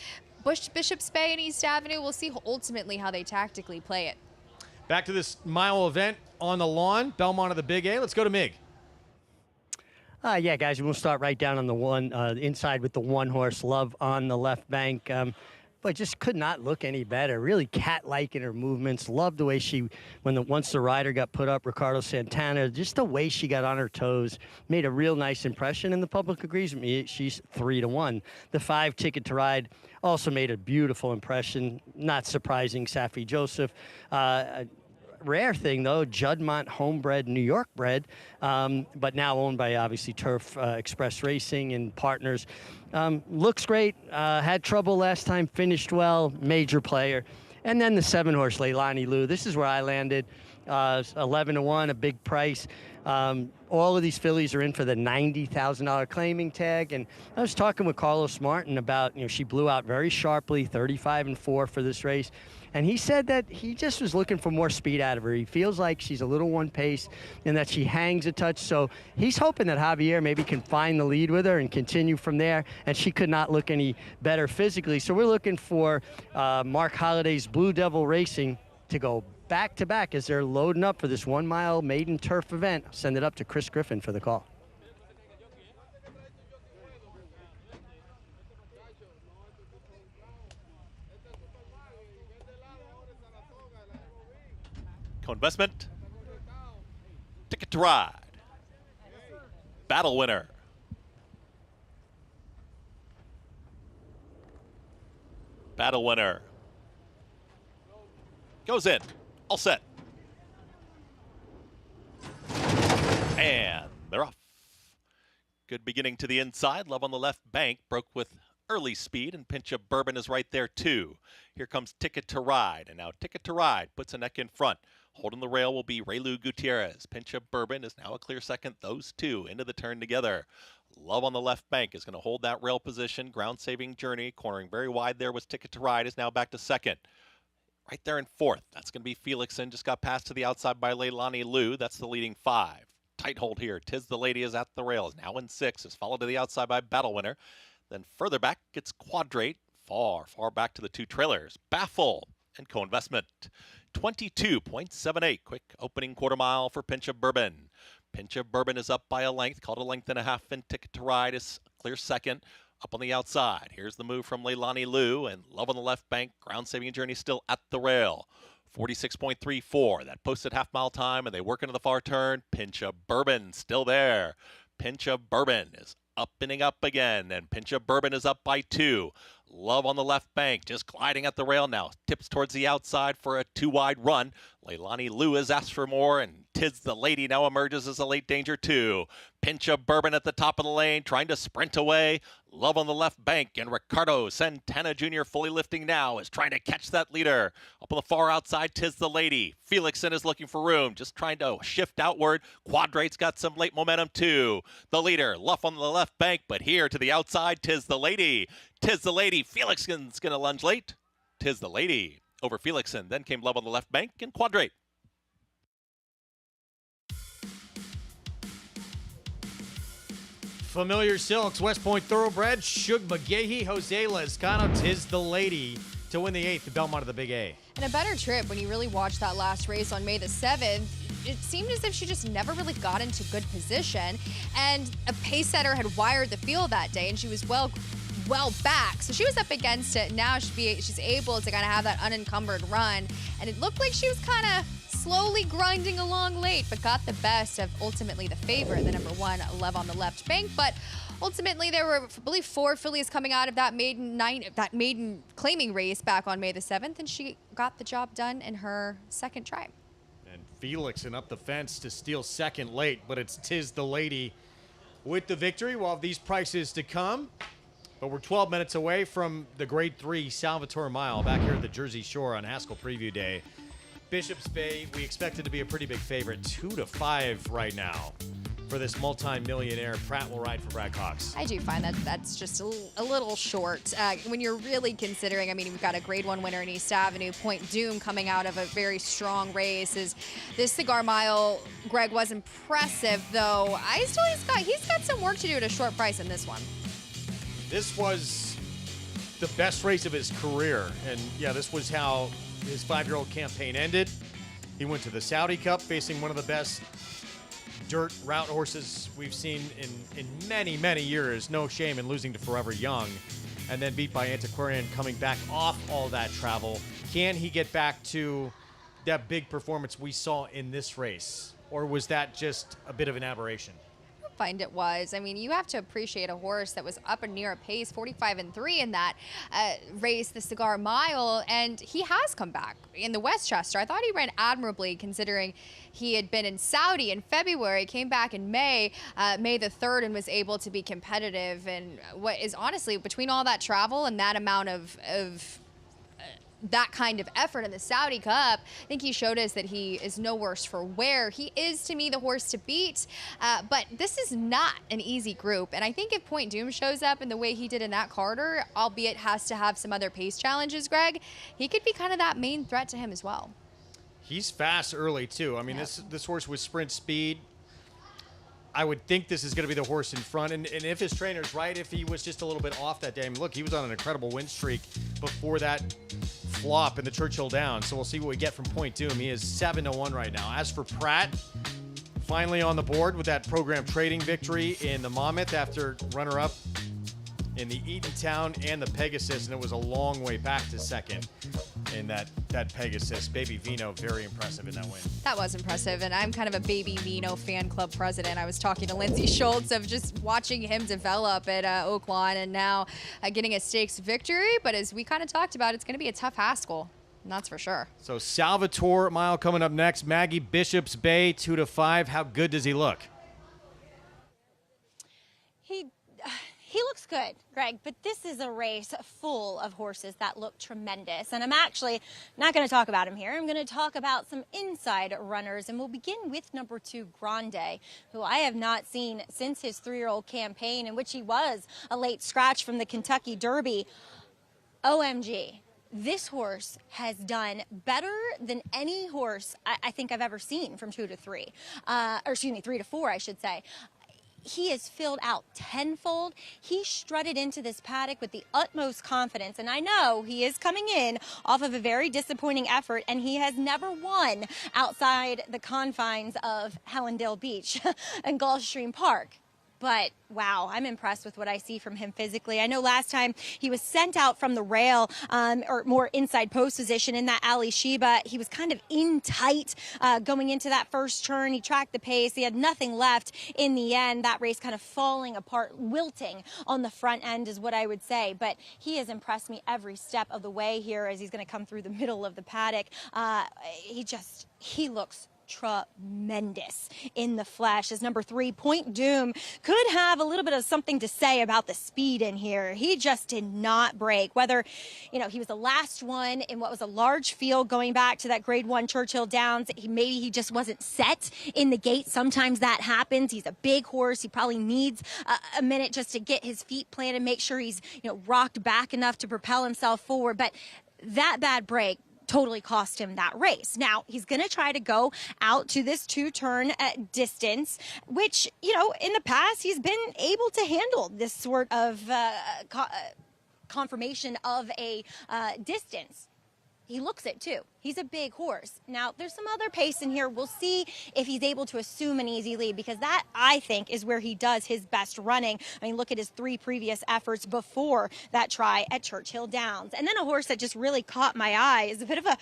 Bishop's Bay and East Avenue. We'll see ultimately how they tactically play it. Back to this mile event on the lawn, Belmont of the Big A. Let's go to Mig. Yeah, guys, we'll start right down on the one inside with the 1-horse Love on the left bank. But just could not look any better. Really cat-like in her movements. Loved the way she, once the rider got put up, Ricardo Santana, just the way she got on her toes, made a real nice impression, and the public agrees with me. She's 3-1. The 5, Ticket to Ride, also made a beautiful impression. Not surprising, Saffie Joseph. Rare thing, though, Juddmonte homebred, New York bred, but now owned by, obviously, Turf Express Racing and partners. Looks great. Had trouble last time, finished well, major player. And then the 7-horse, Leilani Lou. This is where I landed. 11-1, a big price. All of these fillies are in for the $90,000 claiming tag. And I was talking with Carlos Martin about, she blew out very sharply, 35-4 for this race. And he said that he just was looking for more speed out of her. He feels like she's a little one-pace and that she hangs a touch. So he's hoping that Javier maybe can find the lead with her and continue from there. And she could not look any better physically. So we're looking for Mark Holliday's Blue Devil Racing to go back-to-back as they're loading up for this 1 mile maiden turf event. I'll send it up to Chris Griffin for the call. Co-investment. Ticket to Ride. Battle winner. Battle winner. Goes in. All set. And they're off. Good beginning to the inside. Love on the left bank. Broke with early speed, and Pinch of Bourbon is right there too. Here comes Ticket to Ride, and now Ticket to Ride puts a neck in front. Holding the rail will be Raylu Gutierrez. Pinch of Bourbon is now a clear second. Those two into the turn together. Love on the left bank is going to hold that rail position. Ground-saving Journey, cornering very wide there was Ticket to Ride, is now back to second. Right there in fourth, that's going to be Felixson. Just got passed to the outside by Leilani Liu. That's the leading 5. Tight hold here. Tis the Lady is at the rails. Now in 6, is followed to the outside by Battle Winner. Then further back gets Quadrate. Far back to the 2 trailers. Baffle and Co-investment. 22.78. Quick opening quarter mile for Pinch of Bourbon. Pinch of Bourbon is up by a length, called a length and a half, and Ticket to Ride is clear second. Up on the outside, here's the move from Leilani Liu, and Love on the left bank. Ground-saving Journey still at the rail. 46.34. That posted half-mile time, and they work into the far turn. Pinch of Bourbon still there. Pinch of Bourbon is upping up again, and Pinch of Bourbon is up by 2. Love on the left bank, just gliding at the rail now. Tips towards the outside for a 2-wide run. Leilani Liu has asked for more, and Tis the Lady now emerges as a late danger too. Pinch of Bourbon at the top of the lane, trying to sprint away. Love on the left bank, and Ricardo Santana Jr. fully lifting now is trying to catch that leader. Up on the far outside, Tis the Lady. Felixson is looking for room, just trying to shift outward. Quadrate's got some late momentum too. The leader, Luff on the left bank, but here to the outside, Tis the Lady. Tis the Lady. Felixson's going to lunge late. Tis the Lady over Felixson. Then came Love on the left bank and Quadrate. Familiar Silks, West Point Thoroughbred, Shug McGahee, Jose Lezcano, Tis the Lady to win the 8th, the Belmont of the Big A. And a better trip when you really watched that last race on May the 7th. It seemed as if she just never really got into good position, and a pace setter had wired the field that day, and she was well back, so she was up against it. Now she's able to kind of have that unencumbered run, and it looked like she was kind of slowly grinding along late, but got the best of ultimately the favorite, the number 1, Love on the left bank. But ultimately, there were, I believe, 4 fillies coming out of that maiden claiming race back on May the 7th, and she got the job done in her second try. And Felixson up the fence to steal second late, but it's Tis the Lady with the victory. We'll have these prices to come. But we're 12 minutes away from the Grade 3 Salvatore Mile back here at the Jersey Shore on Haskell Preview Day. Bishop's Bay, we expect it to be a pretty big favorite, 2-5 right now for this multi-millionaire. Pratt will ride for Brad Cox. I do find that that's just a little short when you're really considering. I mean, we've got a Grade 1 winner in East Avenue, Point Doom, coming out of a very strong race. This Cigar Mile, Greg, was impressive, though. He's got some work to do at a short price in this one. This was the best race of his career, and yeah, this was how his 5-year-old campaign ended. He went to the Saudi Cup facing one of the best dirt route horses we've seen in many, many years. No shame in losing to Forever Young, and then beat by Antiquarian coming back off all that travel. Can he get back to that big performance we saw in this race, or was that just a bit of an aberration? Find it was. I mean, you have to appreciate a horse that was up and near a pace, 45-3 in that race, the Cigar Mile, and he has come back in the Westchester. I thought he ran admirably considering he had been in Saudi in February, came back in May the 3rd, and was able to be competitive. And what is honestly, between all that travel and that amount of that kind of effort in the Saudi Cup, I think he showed us that he is no worse for wear. He is, to me, the horse to beat, but this is not an easy group, and I think if Point Doom shows up in the way he did in that Carter, albeit has to have some other pace challenges, Greg, he could be kind of that main threat to him as well. He's fast early, too. I mean, this horse with sprint speed, I would think this is going to be the horse in front. And if his trainer's right, if he was just a little bit off that day, I mean, look, he was on an incredible win streak before that flop in the Churchill Downs, so we'll see what we get from Point Doom. He is 7-1 right now. As for Pratt, finally on the board with that program trading victory in the Monmouth after runner-up in the Eatontown and the Pegasus, and it was a long way back to second in that Pegasus. Baby Vino, very impressive in that win. That was impressive, and I'm kind of a Baby Vino fan club president. I was talking to Lindsay Schultz of just watching him develop at Oaklawn and now getting a stakes victory, but as we kind of talked about, it's going to be a tough Haskell. And that's for sure. So Salvatore Mile coming up next. Maggie Bishop's Bay, 2-5. How good does he look? He looks good, Greg, but this is a race full of horses that look tremendous. And I'm actually not going to talk about him here. I'm going to talk about some inside runners. And we'll begin with number 2, Grande, who I have not seen since his 3-year-old campaign, in which he was a late scratch from the Kentucky Derby. OMG. This horse has done better than any horse I think I've ever seen from 2 to 3. Or excuse me, 3 to 4, I should say. He is filled out tenfold. He strutted into this paddock with the utmost confidence. And I know he is coming in off of a very disappointing effort, and he has never won outside the confines of Hallandale Beach and Gulfstream Park. But, wow, I'm impressed with what I see from him physically. I know last time he was sent out from the rail, or more inside post position in that Ali Sheba. He was kind of in tight going into that first turn. He tracked the pace. He had nothing left in the end. That race kind of falling apart, wilting on the front end is what I would say. But he has impressed me every step of the way here as he's going to come through the middle of the paddock. He looks tremendous in the flesh. As number 3, Point Doom could have a little bit of something to say about the speed in here. He just did not break. Whether, he was the last one in what was a large field going back to that Grade 1 Churchill Downs. Maybe he just wasn't set in the gate. Sometimes that happens. He's a big horse. He probably needs a minute just to get his feet planted, make sure he's, rocked back enough to propel himself forward. But that bad break totally cost him that race. Now, he's going to try to go out to this 2-turn distance, which, in the past, he's been able to handle this sort of confirmation of a distance. He looks it, too. He's a big horse. Now, there's some other pace in here. We'll see if he's able to assume an easy lead, because that, I think, is where he does his best running. I mean, look at his 3 previous efforts before that try at Churchill Downs. And then a horse that just really caught my eye is a bit of a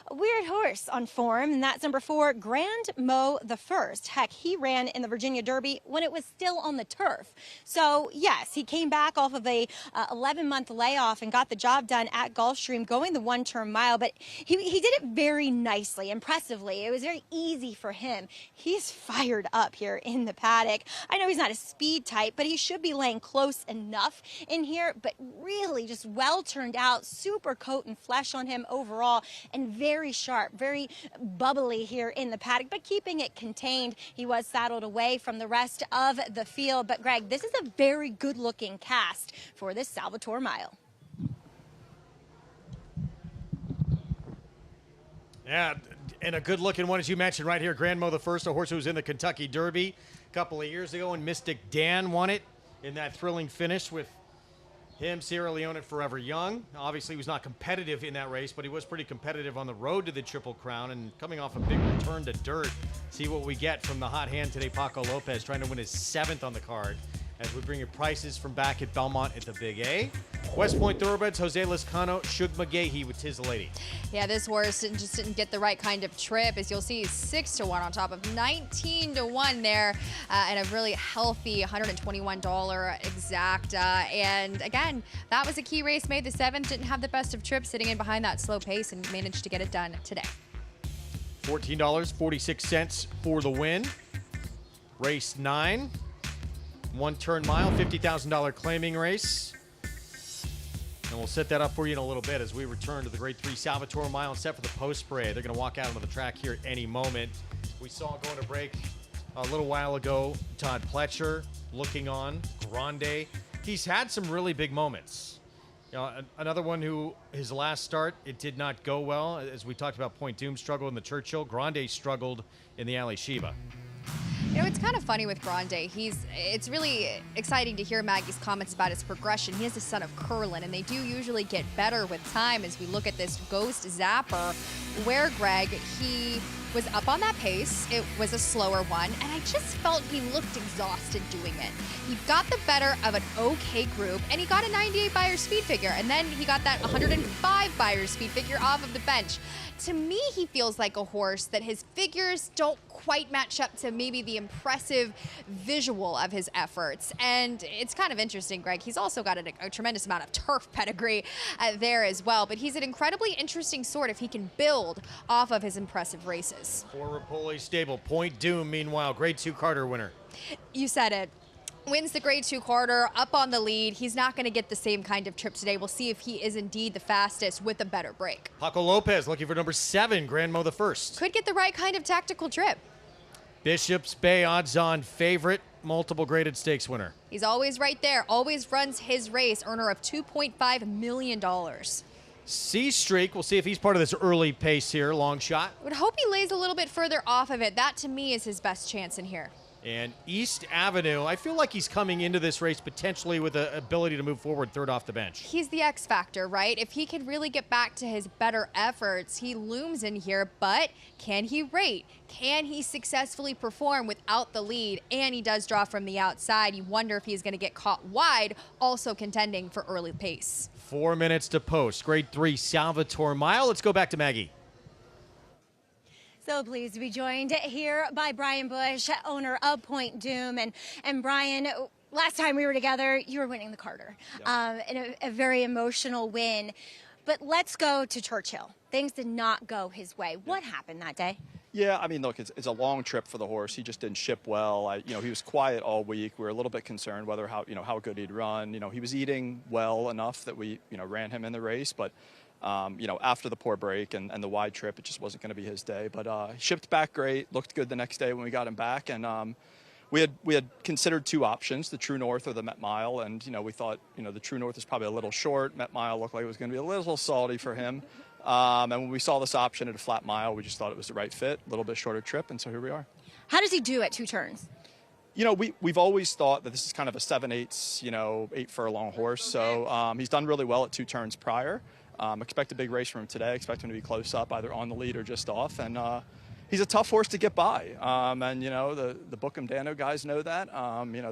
weird horse on form, and that's number 4, Grand Mo the First. Heck, he ran in the Virginia Derby when it was still on the turf. So, yes, he came back off of a 11-month layoff and got the job done at Gulfstream, going the 1-turn mile, but he did it very nicely, impressively. It was very easy for him. He's fired up here in the paddock. I know he's not a speed type, but he should be laying close enough in here, but really just well turned out, super coat and flesh on him overall, and very sharp, very bubbly here in the paddock, but keeping it contained. He was saddled away from the rest of the field, but Greg, this is a very good looking cast for this Salvatore Mile. Yeah, and a good-looking one, as you mentioned, right here. Grand Mo the First, a horse who was in the Kentucky Derby a couple of years ago, and Mystic Dan won it in that thrilling finish with him, Sierra Leone, and Forever Young. Obviously, he was not competitive in that race, but he was pretty competitive on the road to the Triple Crown, and coming off a big return to dirt. See what we get from the hot hand today, Paco Lopez, trying to win his 7th on the card, as we bring you prices from back at Belmont at the Big A. West Point Thoroughbreds, Jose Lascano, Shug McGahee with Tis the Lady. Yeah, this horse just didn't get the right kind of trip. As you'll see, he's 6-1 on top of 19-1 there, and a really healthy $121 exacta. And again, that was a key race made. The 7th didn't have the best of trips, sitting in behind that slow pace, and managed to get it done today. $14.46 for the win. Race 9. 1-turn mile, $50,000 claiming race. And we'll set that up for you in a little bit as we return to the Grade 3 Salvatore Mile and set for the post parade. They're going to walk out onto the track here at any moment. We saw going to break a little while ago, Todd Pletcher looking on, Grande. He's had some really big moments. Another one who, his last start, it did not go well. As we talked about, Point Doom struggled in the Churchill. Grande struggled in the Ali Sheba. You know, it's kind of funny with Grande. It's really exciting to hear Maggie's comments about his progression. He is the son of Curlin, and they do usually get better with time as we look at this Ghost Zapper, where Greg, he was up on that pace. It was a slower one, and I just felt he looked exhausted doing it. He got the better of an okay group, and he got a 98 Beyer speed figure, and then he got that 105 Beyer speed figure off of the bench. To me, he feels like a horse that his figures don't quite match up to maybe the impressive visual of his efforts. And it's kind of interesting, Greg. He's also got a tremendous amount of turf pedigree there as well. But he's an incredibly interesting sort if he can build off of his impressive races. For Rapoli stable, Point Doom, meanwhile, Grade 2 Carter winner. You said it. Wins the Grade 2 Carter, up on the lead. He's not going to get the same kind of trip today. We'll see if he is indeed the fastest with a better break. Paco Lopez looking for number 7, Grand Mo the First. Could get the right kind of tactical trip. Bishops Bay odds-on favorite, multiple graded stakes winner. He's always right there, always runs his race, earner of $2.5 million. C Streak, we'll see if he's part of this early pace here, long shot. I would hope he lays a little bit further off of it. That, to me, is his best chance in here. And East Avenue, I feel like he's coming into this race potentially with the ability to move forward third off the bench. He's the X factor, right? If he could really get back to his better efforts, he looms in here, but can he rate? Can he successfully perform without the lead? And he does draw from the outside. You wonder if he's going to get caught wide, also contending for early pace. 4 minutes to post. Grade 3 Salvatore Mile. Let's go back to Maggie. So pleased to be joined here by Brian Bush, owner of Point Doom. And Brian, last time we were together, you were winning the Carter. In a very emotional win. But let's go to Churchill. Things did not go his way. What happened that day? Yeah, I mean, look, it's a long trip for the horse. He just didn't ship well. He was quiet all week. We were a little bit concerned whether how good he'd run. He was eating well enough that we ran him in the race, but after the poor break and the wide trip, it just wasn't going to be his day. But he shipped back great, looked good the next day when we got him back. And we had considered 2 options, the True North or the Met Mile. And, we thought, the True North is probably a little short. Met Mile looked like it was going to be a little salty for him. And when we saw this option at a flat mile, we just thought it was the right fit, a little bit shorter trip. And so here we are. How does he do at 2 turns? We've always thought that this is kind of a 7/8, 8 furlong horse. So he's done really well at 2 turns prior. Expect a big race from him today. Expect him to be close up, either on the lead or just off. And he's a tough horse to get by. The Bookham Dano guys know that.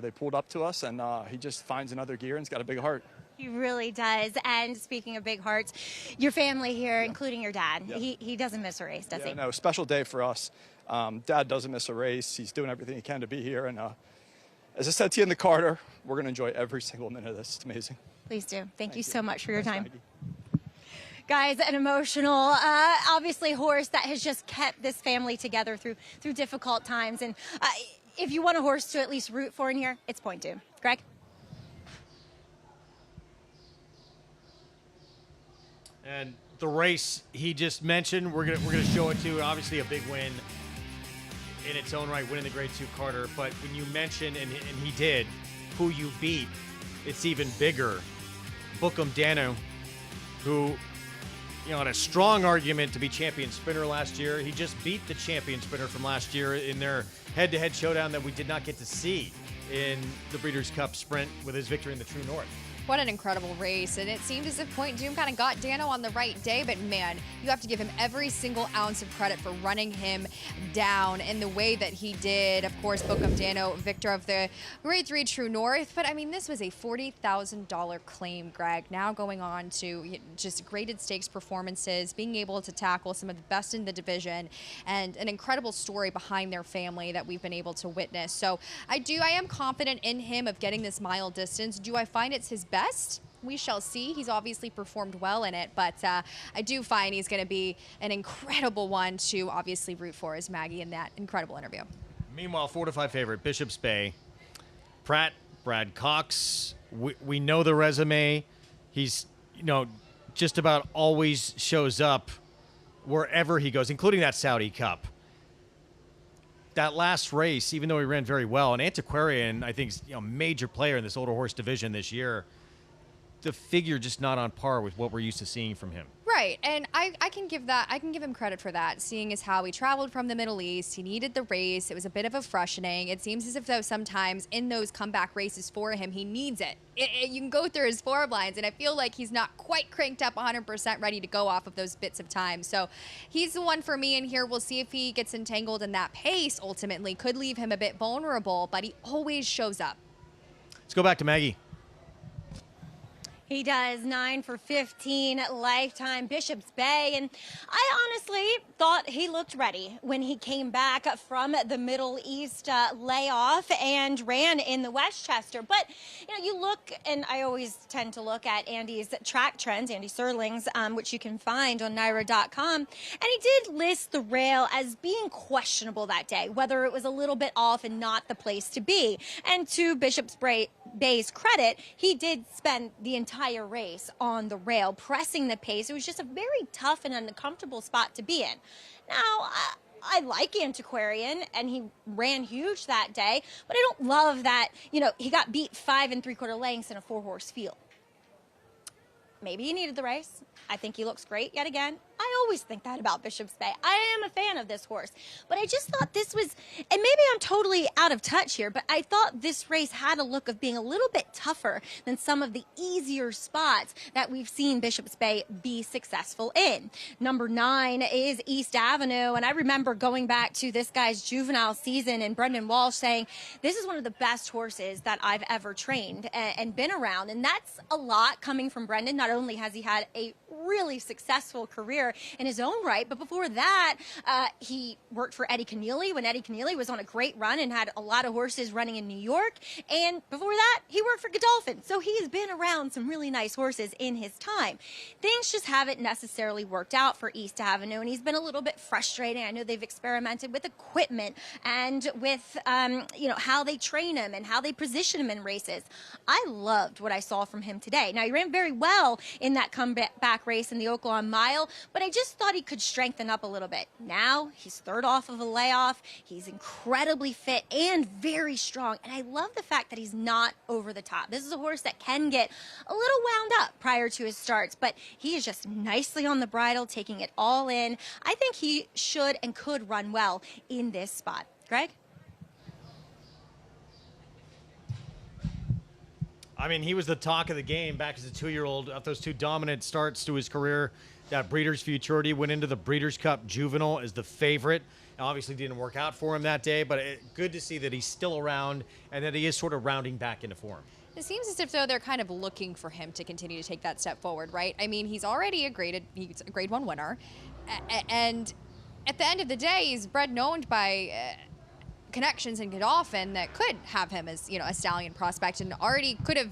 They pulled up to us, and he just finds another gear and he's got a big heart. He really does. And speaking of big hearts, your family here, including your dad, he doesn't miss a race, does he? No, special day for us. Dad doesn't miss a race. He's doing everything he can to be here. And as I said to you in the Carter, we're going to enjoy every single minute of this. It's amazing. Please do. Thank you so much for your time. Guys, an emotional, obviously horse that has just kept this family together through difficult times. And if you want a horse to at least root for in here, it's Point Doom. Greg? And the race he just mentioned, we're gonna show it to you. Obviously a big win in its own right, winning the Grade 2 Carter. But when you mention, and he did, who you beat, it's even bigger. Bookham Dano, who had a strong argument to be champion sprinter last year. He just beat the champion sprinter from last year in their head-to-head showdown that we did not get to see in the Breeders' Cup Sprint with his victory in the True North. What an incredible race. And it seemed as if Point Doom kind of got Dano on the right day, but man, you have to give him every single ounce of credit for running him down in the way that he did. Of course, Bookham Dano, victor of the Grade 3 True North. But I mean, this was a $40,000 claim, Greg. Now going on to just graded stakes performances, being able to tackle some of the best in the division, and an incredible story behind their family that we've been able to witness. So I am confident in him of getting this mile distance. Do I find it's his best? We shall see. He's obviously performed well in it, but I do find he's going to be an incredible one to obviously root for, as Maggie in that incredible interview. Meanwhile, 4-5 favorite, Bishops Bay. Pratt, Brad Cox, we know the resume. He's, just about always shows up wherever he goes, including that Saudi Cup. That last race, even though he ran very well, and Antiquarian, I think, is a major player in this older horse division this year, the figure just not on par with what we're used to seeing from him. Right, and I can give him credit for that, seeing as how he traveled from the Middle East. He needed the race. It was a bit of a freshening. It seems as if though sometimes in those comeback races for him, he needs it. You can go through his form lines, and I feel like he's not quite cranked up 100% ready to go off of those bits of time. So he's the one for me in here. We'll see if he gets entangled in that pace ultimately. Could leave him a bit vulnerable, but he always shows up. Let's go back to Maggie. He does 9 for 15 lifetime Bishop's Bay. And I honestly thought he looked ready when he came back from the Middle East layoff and ran in the Westchester. But, you look, and I always tend to look at Andy's track trends, Andy Serling's, which you can find on NYRA.com. And he did list the rail as being questionable that day, whether it was a little bit off and not the place to be. And to Bishop's Bay's credit, he did spend the entire race on the rail, pressing the pace. It was just a very tough and uncomfortable spot to be in. Now, I like Antiquarian, and he ran huge that day, but I don't love that, he got beat 5 3/4 lengths in a 4-horse field. Maybe he needed the race. I think he looks great yet again. I always think that about Bishop's Bay. I am a fan of this horse, but I just thought this was, and maybe I'm totally out of touch here, but I thought this race had a look of being a little bit tougher than some of the easier spots that we've seen Bishop's Bay be successful in. Number 9 is East Avenue, and I remember going back to this guy's juvenile season and Brendan Walsh saying, this is one of the best horses that I've ever trained and been around, and that's a lot coming from Brendan. Not only has he had a really successful career in his own right, but before that, he worked for Eddie Keneally when Eddie Keneally was on a great run and had a lot of horses running in New York. And before that, he worked for Godolphin. So he's been around some really nice horses in his time. Things just haven't necessarily worked out for East Avenue, and he's been a little bit frustrating. I know they've experimented with equipment and with, how they train him and how they position him in races. I loved what I saw from him today. Now, he ran very well in that comeback race in the Oaklawn Mile, but I just thought he could strengthen up a little bit. Now he's third off of a layoff. He's incredibly fit and very strong, and I love the fact that he's not over the top. This is a horse that can get a little wound up prior to his starts, but he is just nicely on the bridle, taking it all in. I think he should and could run well in this spot. Greg? I mean, he was the talk of the game back as a 2-year-old. Of those 2 dominant starts to his career, that Breeders' Futurity went into the Breeders' Cup Juvenile as the favorite. Obviously didn't work out for him that day, but good to see that he's still around and that he is sort of rounding back into form. It seems as if, though, they're kind of looking for him to continue to take that step forward, right? I mean, he's already he's a Grade 1 winner. And at the end of the day, he's bred and owned by connections in Godolphin that could have him as, a stallion prospect and already could have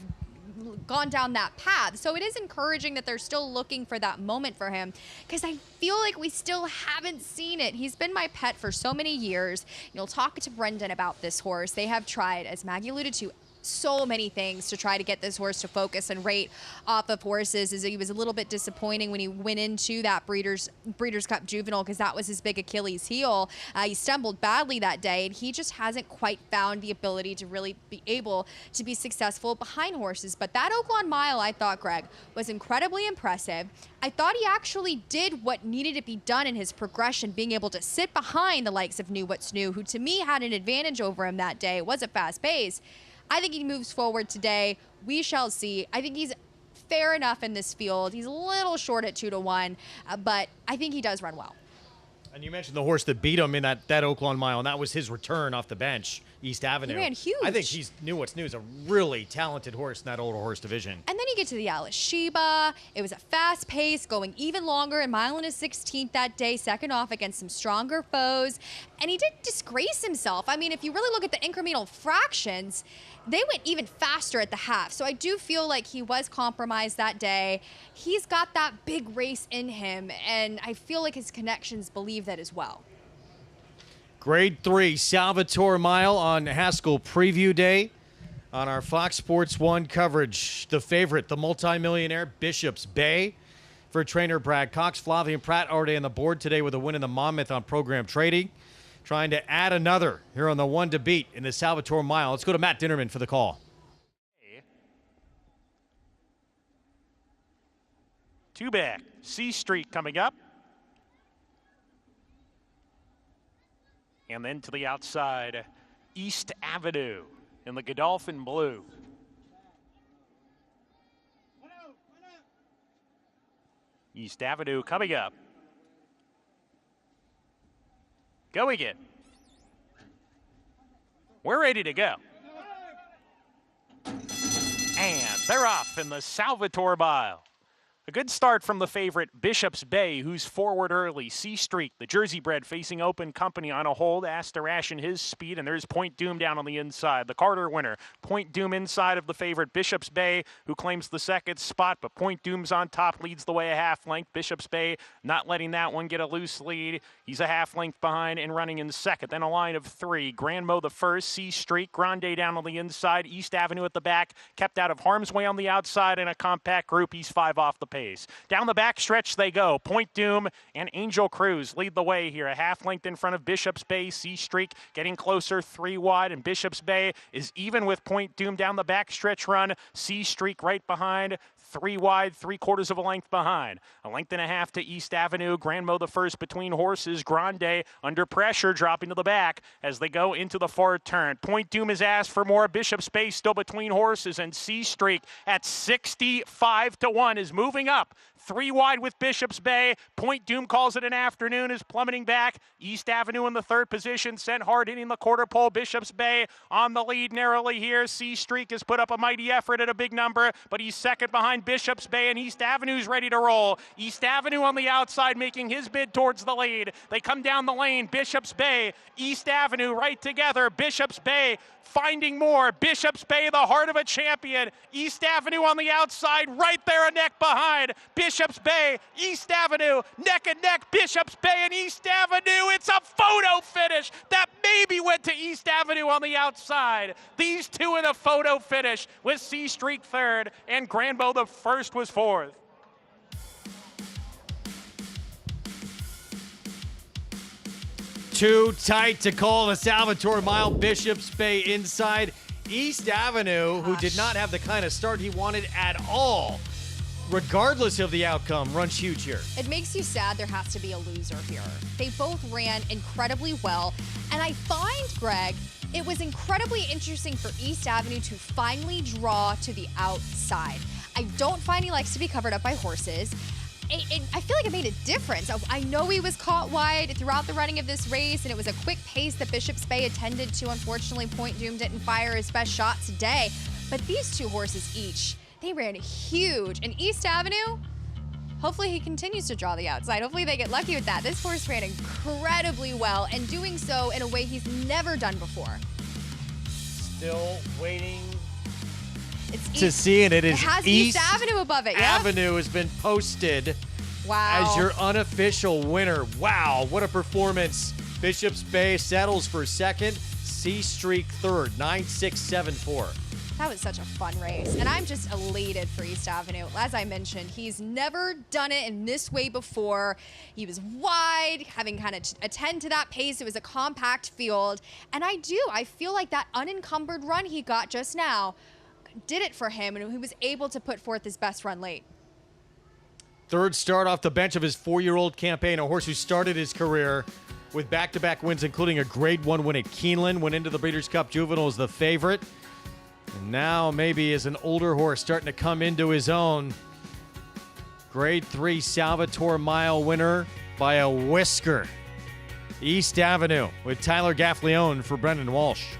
gone down that path. So it is encouraging that they're still looking for that moment for him, because I feel like we still haven't seen it. He's been my pet for so many years. You'll talk to Brendan about this horse. They have tried, as Maggie alluded to, so many things to try to get this horse to focus and rate off of horses. As he was a little bit disappointing when he went into that Breeders' Cup Juvenile, because that was his big Achilles heel. He stumbled badly that day, and he just hasn't quite found the ability to really be able to be successful behind horses. But that Oaklawn Mile, I thought, Greg, was incredibly impressive. I thought he actually did what needed to be done in his progression, being able to sit behind the likes of Knew What's New, who to me had an advantage over him that day. It was a fast pace. I think he moves forward today. We shall see. I think he's fair enough in this field. He's a little short at 2-1, but I think he does run well. And you mentioned the horse that beat him in that Oaklawn Mile, and that was his return off the bench, East Avenue. He ran huge. I think Knew What's New is a really talented horse in that older horse division. And then you get to the Alice Sheba. It was a fast pace, going even longer, and mile and a 16th that day, second off against some stronger foes. And he did disgrace himself. I mean, if you really look at the incremental fractions, they went even faster at the half. So I do feel like he was compromised that day. He's got that big race in him, and I feel like his connections believe that as well. Grade 3 Salvatore Mile on Haskell Preview Day on our Fox Sports 1 coverage. The favorite, the multimillionaire Bishop's Bay. For trainer Brad Cox, Flavien Prat already on the board today with a win in the Monmouth on Program Trading. Trying to add another here on the 1 to beat in the Salvatore Mile. Let's go to Matt Dinnerman for the call. Two back. C Street coming up. And then to the outside, East Avenue in the Godolphin blue. East Avenue coming up. Going in. We're ready to go. And they're off in the Salvatore Mile. A good start from the favorite Bishop's Bay, who's forward early. C Streak, the Jersey bred, facing Open Company on a hold, asked to ration his speed, and there's Point Doom down on the inside. The Carter winner, Point Doom inside of the favorite Bishop's Bay, who claims the second spot, but Point Doom's on top, leads the way a half length. Bishop's Bay not letting that one get a loose lead. He's a half length behind and running in second. Then a line of three. Grand Mo the first, C Streak, Grande down on the inside, East Avenue at the back, kept out of harm's way on the outside in a compact group. He's 5 off the pace. Down the back stretch they go. Point Doom and Angel Cruz lead the way here. A half length in front of Bishop's Bay. C Streak getting closer, 3 wide, and Bishop's Bay is even with Point Doom down the back stretch run. C Streak right behind. 3 wide, 3/4 of a length behind. A length and a half to East Avenue. Grand Mo the first between horses. Grande under pressure, dropping to the back as they go into the far turn. Point Doom is asked for more. Bishop's Bay still between horses, and C Streak at 65-1 is moving up. 3 wide with Bishop's Bay. Point Doom calls it an afternoon, is plummeting back. East Avenue in the third position, sent hard hitting the quarter pole. Bishop's Bay on the lead narrowly here. C Streak has put up a mighty effort at a big number, but he's second behind Bishop's Bay, and East Avenue's ready to roll. East Avenue on the outside making his bid towards the lead. They come down the lane. Bishop's Bay, East Avenue right together. Bishop's Bay finding more. Bishop's Bay, the heart of a champion. East Avenue on the outside, right there a neck behind. Bishop's Bay, East Avenue, neck and neck. Bishop's Bay and East Avenue. It's a photo finish that maybe went to East Avenue on the outside. These two in a photo finish with C Streak third and Grand Mo the first was fourth. Too tight to call the Salvatore Mile. Bishop's Bay inside. East Avenue, who did not have the kind of start he wanted at all, regardless of the outcome, runs huge here. It makes you sad there has to be a loser here. They both ran incredibly well, and I find, Greg, it was incredibly interesting for East Avenue to finally draw to the outside. I don't find he likes to be covered up by horses. I feel like it made a difference. I know he was caught wide throughout the running of this race, and it was a quick pace that Bishop's Bay attended to. Unfortunately, Point Doom didn't fire his best shot today, but these two horses each, they ran huge. And East Avenue, hopefully he continues to draw the outside. Hopefully they get lucky with that. This horse ran incredibly well, and doing so in a way he's never done before. Still waiting It's to see, and it has East Avenue above it. Yeah. Avenue has been posted wow. as your unofficial winner. Wow, what a performance. Bishop's Bay settles for second. C Streak third, 9-6-7-4. That was such a fun race, and I'm just elated for East Avenue. As I mentioned, he's never done it in this way before. He was wide, having kind of attend to that pace. It was a compact field, and I feel like that unencumbered run he got just now did it for him, and he was able to put forth his best run late. Third start off the bench of his 4-year-old campaign, a horse who started his career with back-to-back wins, including a Grade 1 win at Keeneland, went into the Breeders' Cup Juvenile as the favorite. And now maybe as an older horse starting to come into his own. Grade 3 Salvatore Mile winner by a whisker. East Avenue with Tyler Gaffleone for Brendan Walsh.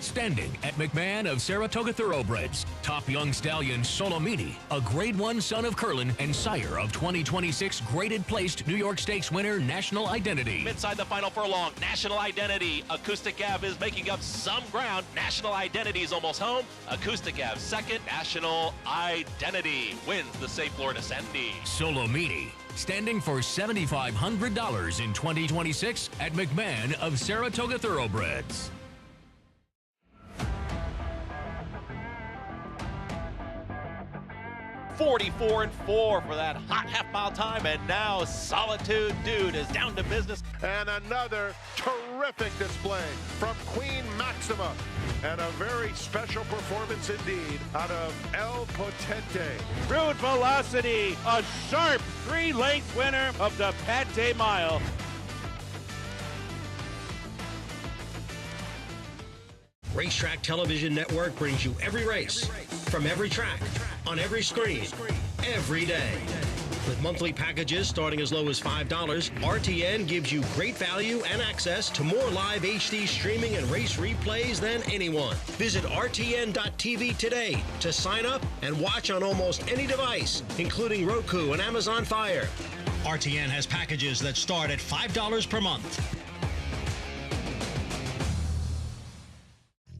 Standing at McMahon of Saratoga Thoroughbreds, top young stallion Solomini, a Grade 1 son of Curlin and sire of 2026 graded placed New York Stakes winner National Identity. Inside the final furlong, National Identity. Acoustic Ave is making up some ground. National Identity is almost home. Acoustic Ave second. National Identity wins the Safe Florida Sandy. Solomini, standing for $7,500 in 2026 at McMahon of Saratoga Thoroughbreds. 44-4 for that hot half-mile time, and now Solitude Dude is down to business. And another terrific display from Queen Maxima. And a very special performance indeed out of El Potente. Crude Velocity, a sharp 3-length winner of the Pate Mile. Racetrack Television Network brings you every race, from every track, on every screen, every day. With monthly packages starting as low as $5, RTN gives you great value and access to more live HD streaming and race replays than anyone. Visit RTN.tv today to sign up and watch on almost any device, including Roku and Amazon Fire. RTN has packages that start at $5 per month.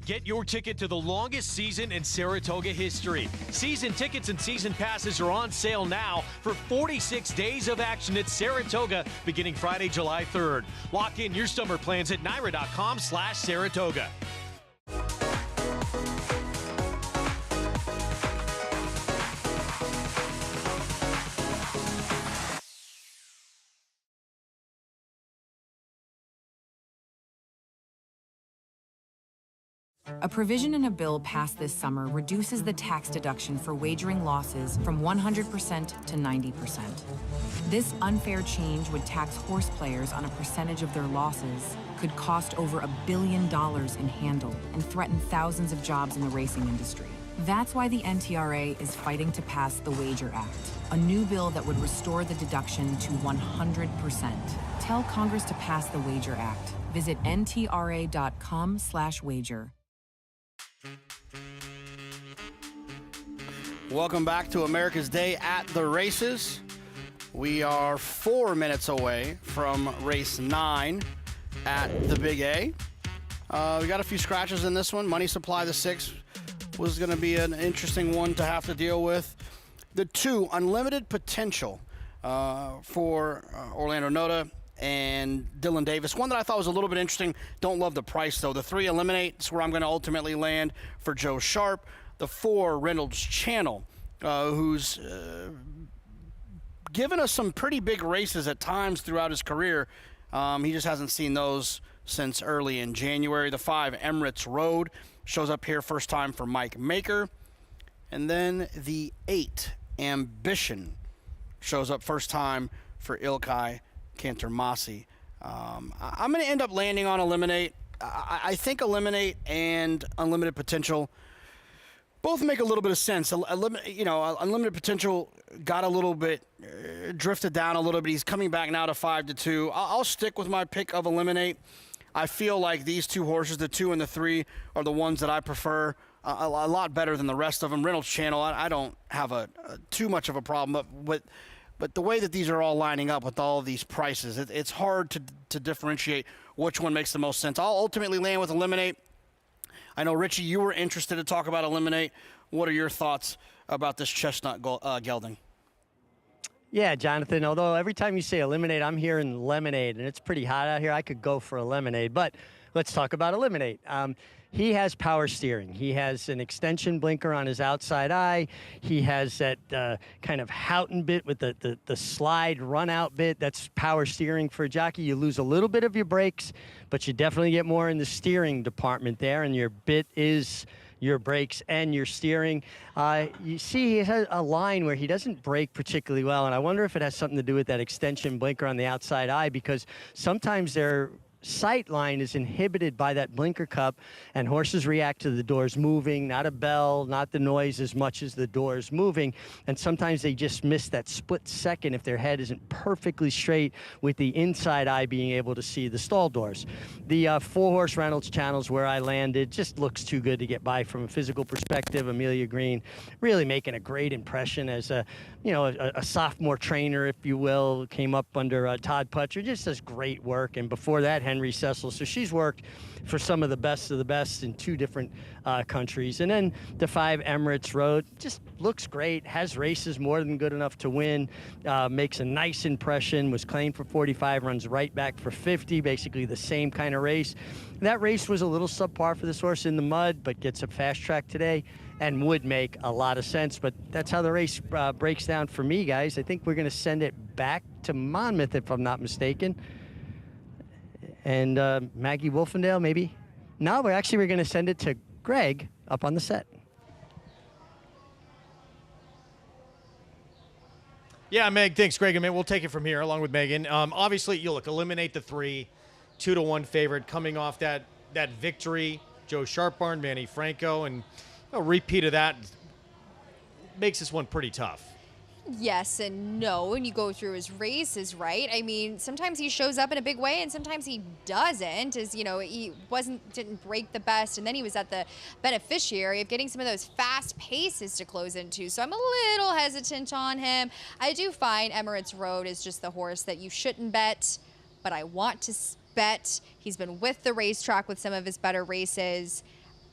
Get your ticket to the longest season in Saratoga history. Season tickets and season passes are on sale now for 46 days of action at Saratoga beginning Friday, July 3rd. Lock in your summer plans at NYRA.com/Saratoga. A provision in a bill passed this summer reduces the tax deduction for wagering losses from 100% to 90%. This unfair change would tax horse players on a percentage of their losses, could cost over $1 billion in handle, and threaten thousands of jobs in the racing industry. That's why the NTRA is fighting to pass the Wager Act, a new bill that would restore the deduction to 100%. Tell Congress to pass the Wager Act. Visit ntra.com/wager. Welcome back to America's Day at the Races. We are 4 minutes away from race 9 at the Big A. We got a few scratches in this one. Money Supply, the 6, was going to be an interesting one to have to deal with. The 2, Unlimited Potential for Orlando Noda and Dylan Davis. One that I thought was a little bit interesting. Don't love the price, though. The 3, Eliminate, is where I'm going to ultimately land for Joe Sharp. The 4, Reynolds Channel, who's given us some pretty big races at times throughout his career. He just hasn't seen those since early in January. The 5, Emirates Road, shows up here first time for Mike Maker. And then the 8, Ambition, shows up first time for Ilkay Cantermasi. I'm going to end up landing on Eliminate. I think Eliminate and Unlimited Potential both make a little bit of sense. Unlimited Potential got a little bit drifted down a little bit. He's coming back now to 5-2. I'll stick with my pick of Eliminate. I feel like these 2 horses, the 2 and the 3, are the ones that I prefer a lot better than the rest of them. Reynolds Channel, I don't have too much of a problem, but the way that these are all lining up with all of these prices, it's hard to differentiate which one makes the most sense. I'll ultimately land with Eliminate. I know, Richie, you were interested to talk about Eliminate. What are your thoughts about this chestnut gelding? Yeah, Jonathan, although every time you say Eliminate, I'm hearing Lemonade, and it's pretty hot out here. I could go for a Lemonade, but let's talk about Eliminate. He has power steering. He has an extension blinker on his outside eye. He has that kind of Houghton bit with the slide run-out bit. That's power steering for a jockey. You lose a little bit of your brakes, but you definitely get more in the steering department there, and your bit is your brakes and your steering. You see he has a line where he doesn't brake particularly well, and I wonder if it has something to do with that extension blinker on the outside eye, because sometimes they're sight line is inhibited by that blinker cup, and horses react to the doors moving, not a bell, not the noise as much as the doors moving, and sometimes they just miss that split second if their head isn't perfectly straight with the inside eye being able to see the stall doors. The 4-horse Reynolds Channel's where I landed. Just looks too good to get by from a physical perspective. Amelia Green really making a great impression as a sophomore trainer, if you will. Came up under Todd Putcher, just does great work, and before that, Henry Cecil. So she's worked for some of the best in 2 different countries. And then the 5 Emirates Road just looks great, has races more than good enough to win, makes a nice impression, was claimed for 45, runs right back for 50, basically the same kind of race. That race was a little subpar for this horse in the mud, but gets a fast track today. and would make a lot of sense. But that's how the race breaks down for me, guys. I think we're going to send it back to Monmouth, if I'm not mistaken. And Maggie Wolfendale, maybe? No, we're going to send it to Greg up on the set. Yeah, Meg, thanks, Greg. And we'll take it from here along with Megan. Obviously, you eliminate the 3, 2-1 favorite coming off that victory. Joe Sharp-Barn, Manny Franco, and a repeat of that makes this one pretty tough. Yes and no when you go through his races, right? I mean, sometimes he shows up in a big way and sometimes he doesn't. As you know, he didn't break the best, and then he was at the beneficiary of getting some of those fast paces to close into. So I'm a little hesitant on him. I do find Emirates Road is just the horse that you shouldn't bet, but I want to bet. He's been with the racetrack with some of his better races.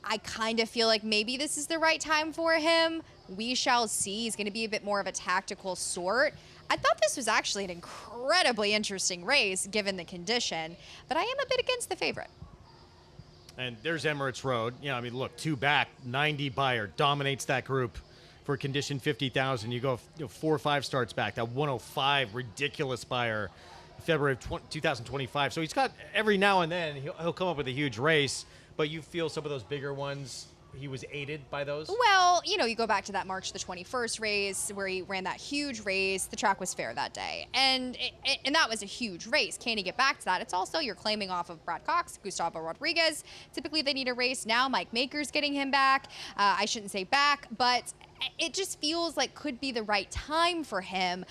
I kind of feel like maybe this is the right time for him. We shall see. He's going to be a bit more of a tactical sort. I thought this was actually an incredibly interesting race given the condition, but I am a bit against the favorite. And there's Emirates Road. Yeah, I mean, look, 2 back, 90 buyer, dominates that group for condition 50,000. You go 4 or 5 starts back, that 105 ridiculous buyer, February of 2025. So he's got every now and then he'll come up with a huge race. But you feel some of those bigger ones, he was aided by those? Well, you know, you go back to that March the 21st race where he ran that huge race. The track was fair that day. And that was a huge race. Can he get back to that? It's also, you're claiming off of Brad Cox, Gustavo Rodriguez. Typically, they need a race. Now Mike Maker's getting him back. I shouldn't say back, but it just feels like could be the right time for him.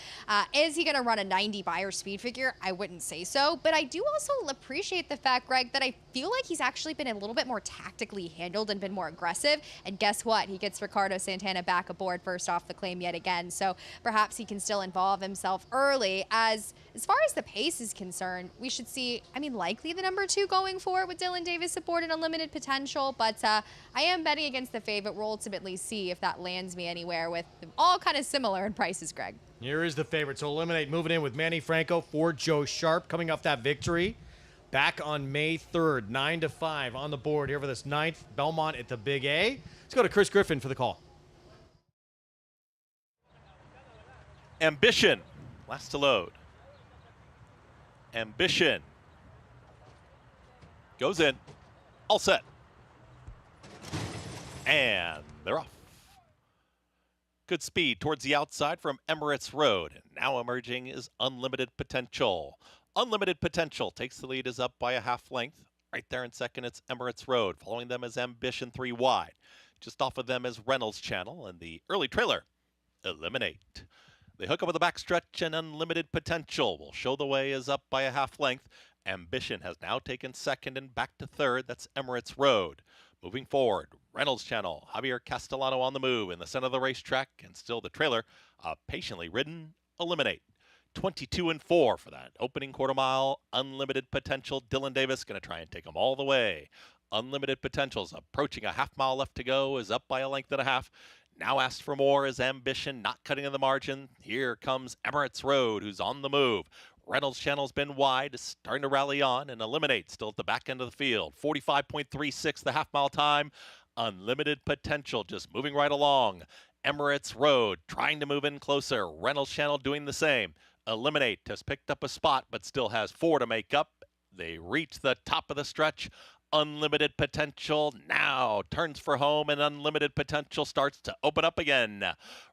Is he going to run a 90 buyer speed figure? I wouldn't say so, but I do also appreciate the fact, Greg, that I feel like he's actually been a little bit more tactically handled and been more aggressive. And guess what? He gets Ricardo Santana back aboard first off the claim yet again. So perhaps he can still involve himself early. As far as the pace is concerned, we should see, I mean, likely the number 2 going for it with Dylan Davis aboard and Unlimited Potential, but I am betting against the favorite. We'll ultimately see if that lands me anywhere with them all kind of similar in prices, Greg. Here is the favorite. So Eliminate moving in with Manny Franco for Joe Sharp coming off that victory back on May 3rd, 9-5 on the board here for this 9th Belmont at the Big A. Let's go to Chris Griffin for the call. Ambition, last to load. Ambition goes in, all set. And they're off. Good speed towards the outside from Emirates Road. And now emerging is Unlimited Potential. Unlimited Potential takes the lead, is up by a half length. Right there in second, it's Emirates Road. Following them is Ambition 3 wide. Just off of them is Reynolds Channel, and the early trailer, Eliminate. They hook up with the backstretch, and Unlimited Potential will show the way, is up by a half length. Ambition has now taken second and back to third. That's Emirates Road. Moving forward, Reynolds Channel, Javier Castellano on the move in the center of the racetrack, and still the trailer, patiently ridden, Eliminate. 22-4 for that opening quarter mile. Unlimited Potential, Dylan Davis going to try and take them all the way. Unlimited Potential's approaching a half mile left to go, is up by a length and a half. Now asked for more is Ambition, not cutting in the margin. Here comes Emirates Road, who's on the move. Reynolds Channel's been wide, is starting to rally on, and Eliminate still at the back end of the field. 45.36 the half-mile time. Unlimited Potential just moving right along. Emirates Road trying to move in closer. Reynolds Channel doing the same. Eliminate has picked up a spot, but still has 4 to make up. They reach the top of the stretch. Unlimited Potential now turns for home, and Unlimited Potential starts to open up again.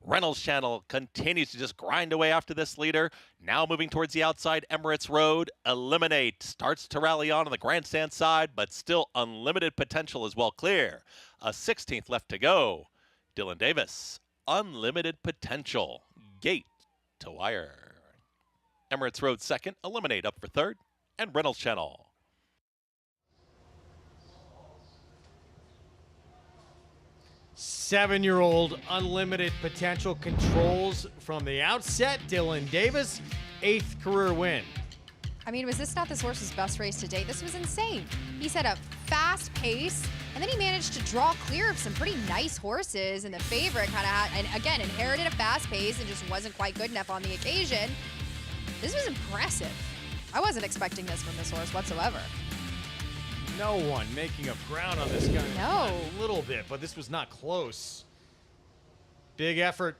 Reynolds Channel continues to just grind away after this leader. Now moving towards the outside, Emirates Road. Eliminate starts to rally on the grandstand side, but still Unlimited Potential is well clear. A 16th left to go. Dylan Davis, Unlimited Potential, gate to wire. Emirates Road second, Eliminate up for third, and Reynolds Channel. Seven-year-old Unlimited Potential controls from the outset. Dylan Davis, 8th career win. I mean, was this not this horse's best race to date? This was insane. He set a fast pace, and then he managed to draw clear of some pretty nice horses, and the favorite kind of had, and again, inherited a fast pace and just wasn't quite good enough on the occasion. This was impressive. I wasn't expecting this from this horse whatsoever. No one making up ground on this guy. No. A little bit, but this was not close. Big effort.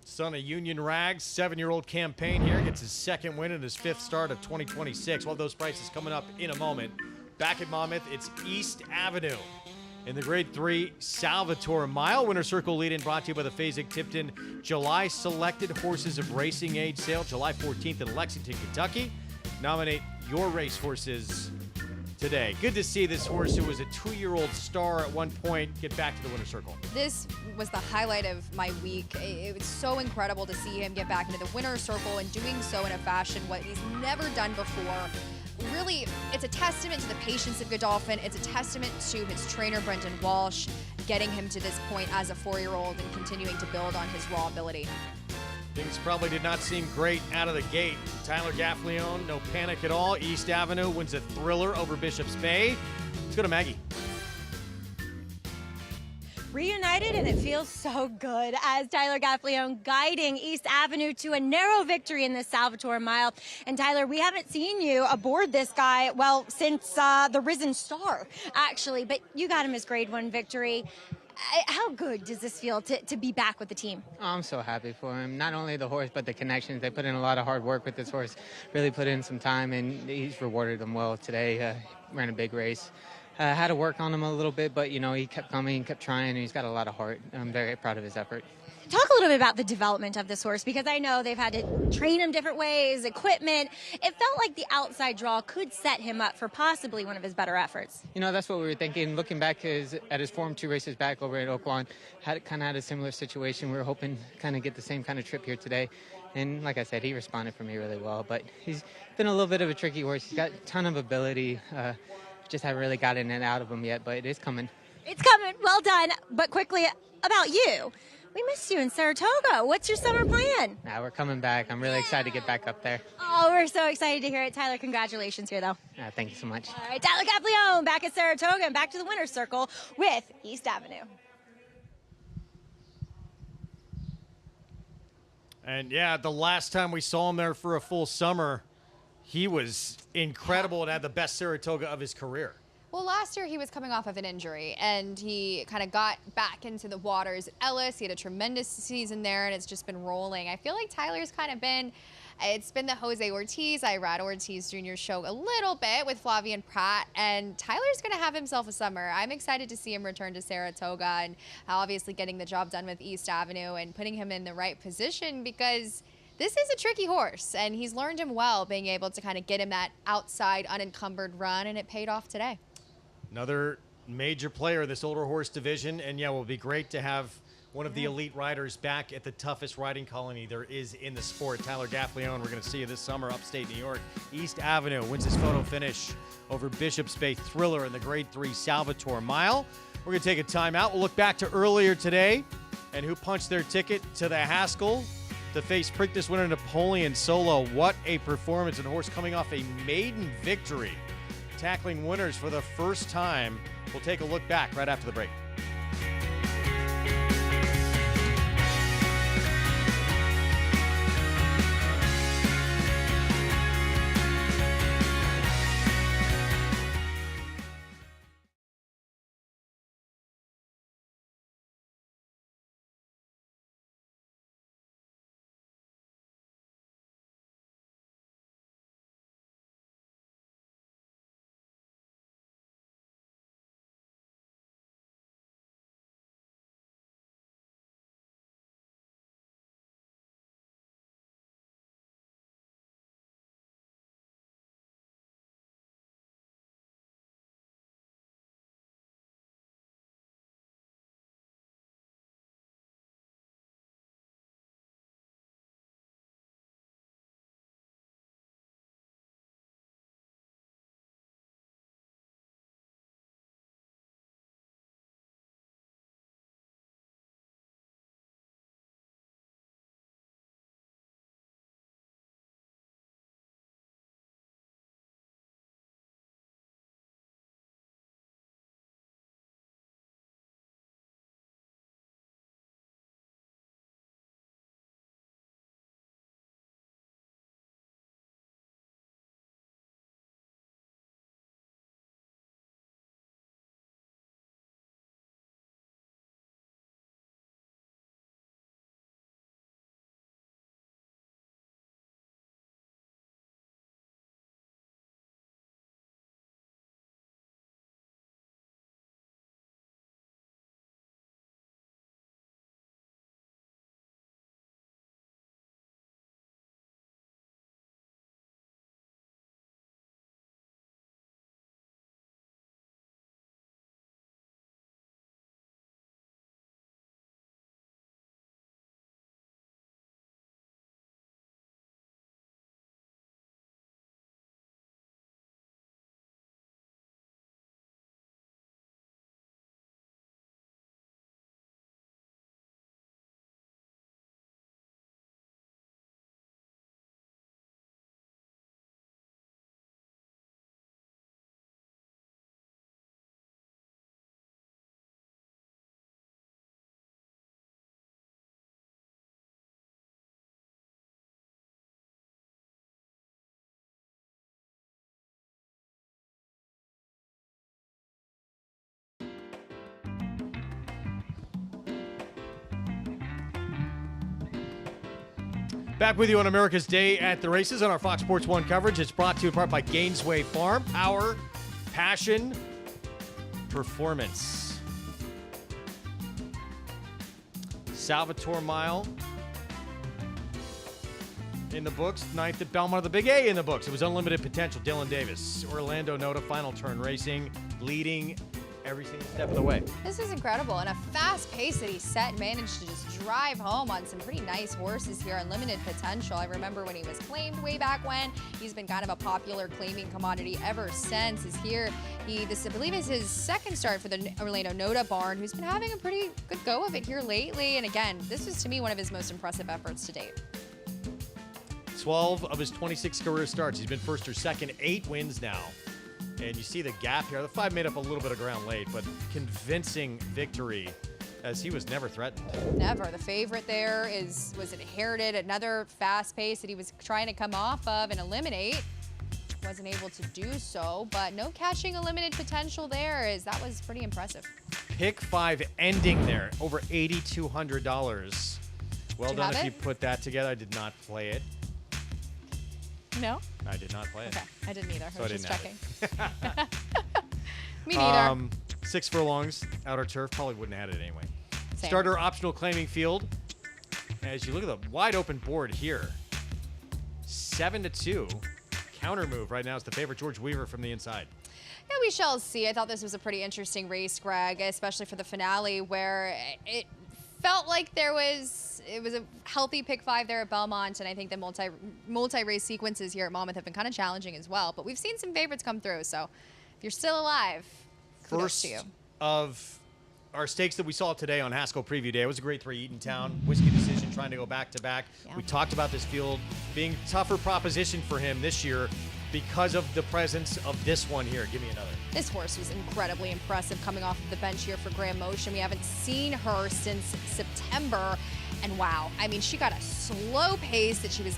Son of Union Rags, 7-year-old campaign here. Gets his second win in his 5th start of 2026. We'll have those prices coming up in a moment. Back at Monmouth, it's East Avenue. In the Grade 3 Salvatore Mile, Winner Circle lead-in brought to you by the Fasig-Tipton July Selected Horses of Racing Age sale, July 14th in Lexington, Kentucky. Nominate your race horses today. Good to see this horse, who was a 2-year-old star at one point, get back to the Winner Circle. This was the highlight of my week. It was so incredible to see him get back into the Winner Circle and doing so in a fashion what he's never done before. Really, it's a testament to the patience of Godolphin. It's a testament to his trainer, Brendan Walsh, getting him to this point as a 4-year-old and continuing to build on his raw ability. Things probably did not seem great out of the gate. Tyler Gaffalione, no panic at all. East Avenue wins a thriller over Bishop's Bay. Let's go to Maggie. Reunited, and it feels so good as Tyler Gaffalione guiding East Avenue to a narrow victory in the Salvatore Mile. And Tyler, we haven't seen you aboard this guy, well, since the Risen Star, actually, but you got him his Grade 1 victory. How good does this feel to be back with the team? Oh, I'm so happy for him. Not only the horse, but the connections. They put in a lot of hard work with this horse, really put in some time, and he's rewarded them well today. Ran a big race. Had to work on him a little bit, but, you know, he kept coming, kept trying, and he's got a lot of heart. I'm very proud of his effort. Talk a little bit about the development of this horse, because I know they've had to train him different ways, equipment. It felt like the outside draw could set him up for possibly one of his better efforts. You know, that's what we were thinking. Looking back at his form 2 races back over at Oaklawn, had a similar situation. We were hoping to kind of get the same kind of trip here today. And like I said, he responded for me really well. But he's been a little bit of a tricky horse. He's got a ton of ability. Just haven't really gotten it out of him yet, but it is coming. It's coming. Well done. But quickly, about you. We missed you in Saratoga. What's your summer plan? Now we're coming back. I'm really excited to get back up there. Oh, we're so excited to hear it. Tyler, congratulations here, though. Thank you so much. All right, Tyler Gaffalione back at Saratoga and back to the Winner's Circle with East Avenue. And yeah, the last time we saw him there for a full summer, he was incredible and had the best Saratoga of his career. Well, last year he was coming off of an injury, and he kind of got back into the waters at Ellis. He had a tremendous season there, and it's just been rolling. I feel like Tyler's kind of been, it's been the Jose Ortiz, Irad Ortiz Jr. show a little bit with Flavien Prat, and Tyler's going to have himself a summer. I'm excited to see him return to Saratoga and obviously getting the job done with East Avenue and putting him in the right position, because this is a tricky horse, and he's learned him well, being able to kind of get him that outside unencumbered run, and it paid off today. Another major player in this older horse division, and yeah, it will be great to have one of the elite riders back at the toughest riding colony there is in the sport. Tyler Gaffalione, we're going to see you this summer upstate New York. East Avenue wins his photo finish over Bishop's Bay Thriller in the Grade 3 Salvatore Mile. We're going to take a timeout. We'll look back to earlier today and who punched their ticket to the Haskell to face Preakness winner Napoleon Solo. What a performance, and a horse coming off a maiden victory, tackling winners for the first time. We'll take a look back right after the break. Back with you on America's Day at the Races on our Fox Sports 1 coverage. It's brought to you in part by Gainesway Farm. Power, passion, performance. Salvatore Mile in the books. 9th at Belmont, the Big A in the books. It was Unlimited Potential. Dylan Davis. Orlando Nota, Final Turn Racing, leading every single step of the way. This is incredible, and a fast pace that he set and managed to just drive home on some pretty nice horses here. Unlimited Potential. I remember when he was claimed way back when. He's been kind of a popular claiming commodity ever since. Is here. This I believe is his second start for the Orlando Nota barn, who's been having a pretty good go of it here lately. And again, this was to me one of his most impressive efforts to date. 12 of his 26 career starts. He's been first or second, 8 wins now. And you see the gap here. The 5 made up a little bit of ground late, but convincing victory as he was never threatened. Never. The favorite there was Inherited, another fast pace that he was trying to come off of and eliminate. Wasn't able to do so, but no catching a Limited Potential there. That was pretty impressive. Pick 5 ending there, over $8,200. Well done if you put that together. I did not play it. No? I did not play it. Okay, I didn't either. So I was just checking. Me Me neither. 6 furlongs, outer turf. Probably wouldn't have had it anyway. Same. Starter optional claiming field. As you look at the wide open board here, 7-2. Counter move right now is the favorite, George Weaver from the inside. Yeah, we shall see. I thought this was a pretty interesting race, Greg, especially for the finale, where it felt like it was a healthy pick 5 there at Belmont, and I think the multi-race sequences here at Monmouth have been kind of challenging as well. But we've seen some favorites come through, so if you're still alive, kudos to you. Of our stakes that we saw today on Haskell Preview Day, it was a grade 3 Eatontown. Whiskey Decision trying to go back-to-back. Yeah. We talked about this field being a tougher proposition for him this year because of the presence of this one here. Give me another. This horse was incredibly impressive coming off of the bench here for Graham Motion. We haven't seen her since September. And wow, I mean, she got a slow pace that she was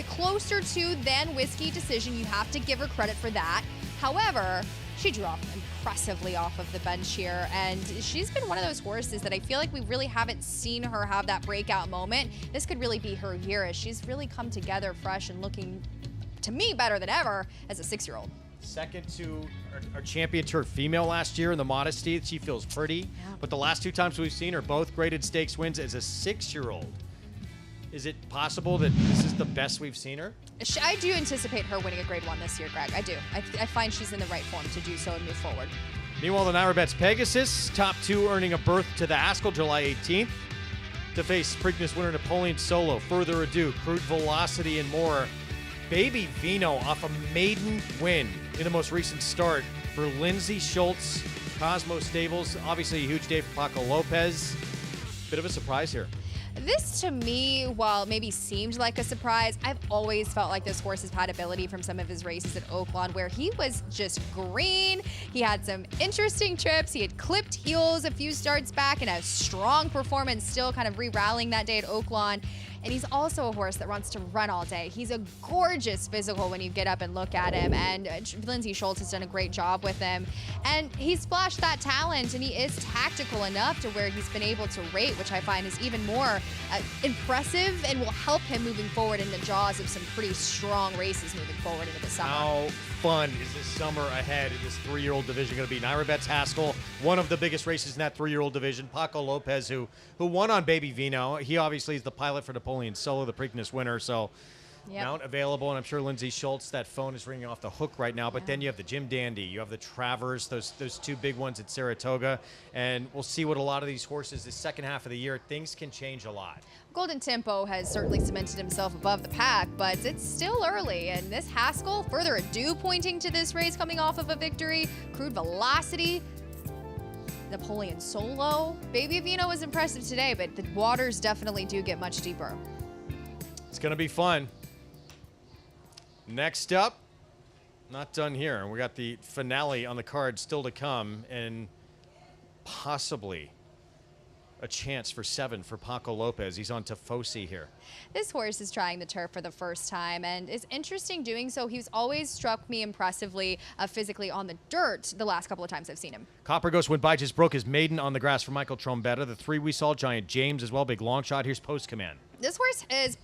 closer to than Whiskey Decision. You have to give her credit for that. However, she drew off impressively off of the bench here, and she's been one of those horses that I feel like we really haven't seen her have that breakout moment. This could really be her year, as she's really come together fresh and looking, to me, better than ever as a 6-year-old. Second to our champion turf female last year in the Modesty. She feels pretty. But the last 2 times we've seen her, both graded stakes wins as a 6-year-old. Is it possible that this is the best we've seen her? I do anticipate her winning a grade 1 this year, Greg. I do. I find she's in the right form to do so and move forward. Meanwhile, the Naira Bets Pegasus, top 2 earning a berth to the Haskell July 18th. To face Preakness winner Napoleon Solo, Further Ado, Crude Velocity, and more. Baby Vino off a maiden win in the most recent start for Lindsay Schultz, Cosmo Stables. Obviously a huge day for Paco Lopez. Bit of a surprise here. This, to me, while it maybe seemed like a surprise, I've always felt like this horse has had ability from some of his races at Oaklawn, where he was just green. He had some interesting trips. He had clipped heels a few starts back and a strong performance, still kind of re-rallying that day at Oaklawn. And he's also a horse that wants to run all day. He's a gorgeous physical when you get up and look at him, and Lindsay Schultz has done a great job with him. And he's flashed that talent, and he is tactical enough to where he's been able to rate, which I find is even more impressive and will help him moving forward in the jaws of some pretty strong races moving forward into the summer. How fun is this summer ahead in this 3-year-old division going to be? Naira Bets Haskell, one of the biggest races in that 3-year-old division. Paco Lopez, who won on Baby Vino. He obviously is the pilot for Napoleon Solo, the Preakness winner. So mount available, and I'm sure Lindsay Schultz, that phone is ringing off the hook right now. But then you have the Jim Dandy, you have the Travers, those 2 big ones at Saratoga. And we'll see what a lot of these horses this second half of the year, things can change a lot. Golden Tempo has certainly cemented himself above the pack, but it's still early. And this Haskell, Further Ado pointing to this race coming off of a victory. Crude Velocity, Napoleon Solo. Baby Vino was impressive today, but the waters definitely do get much deeper. It's going to be fun. Next up, not done here. We got the finale on the card still to come, and possibly a chance for 7 for Paco Lopez. He's on Tifosi here. This horse is trying the turf for the first time, and it's interesting doing so. He's always struck me impressively physically on the dirt the last couple of times I've seen him. Copper Ghost went by, just broke his maiden on the grass for Michael Trombetta. The 3 we saw, Giant James as well, big long shot. Here's Post Command. This horse is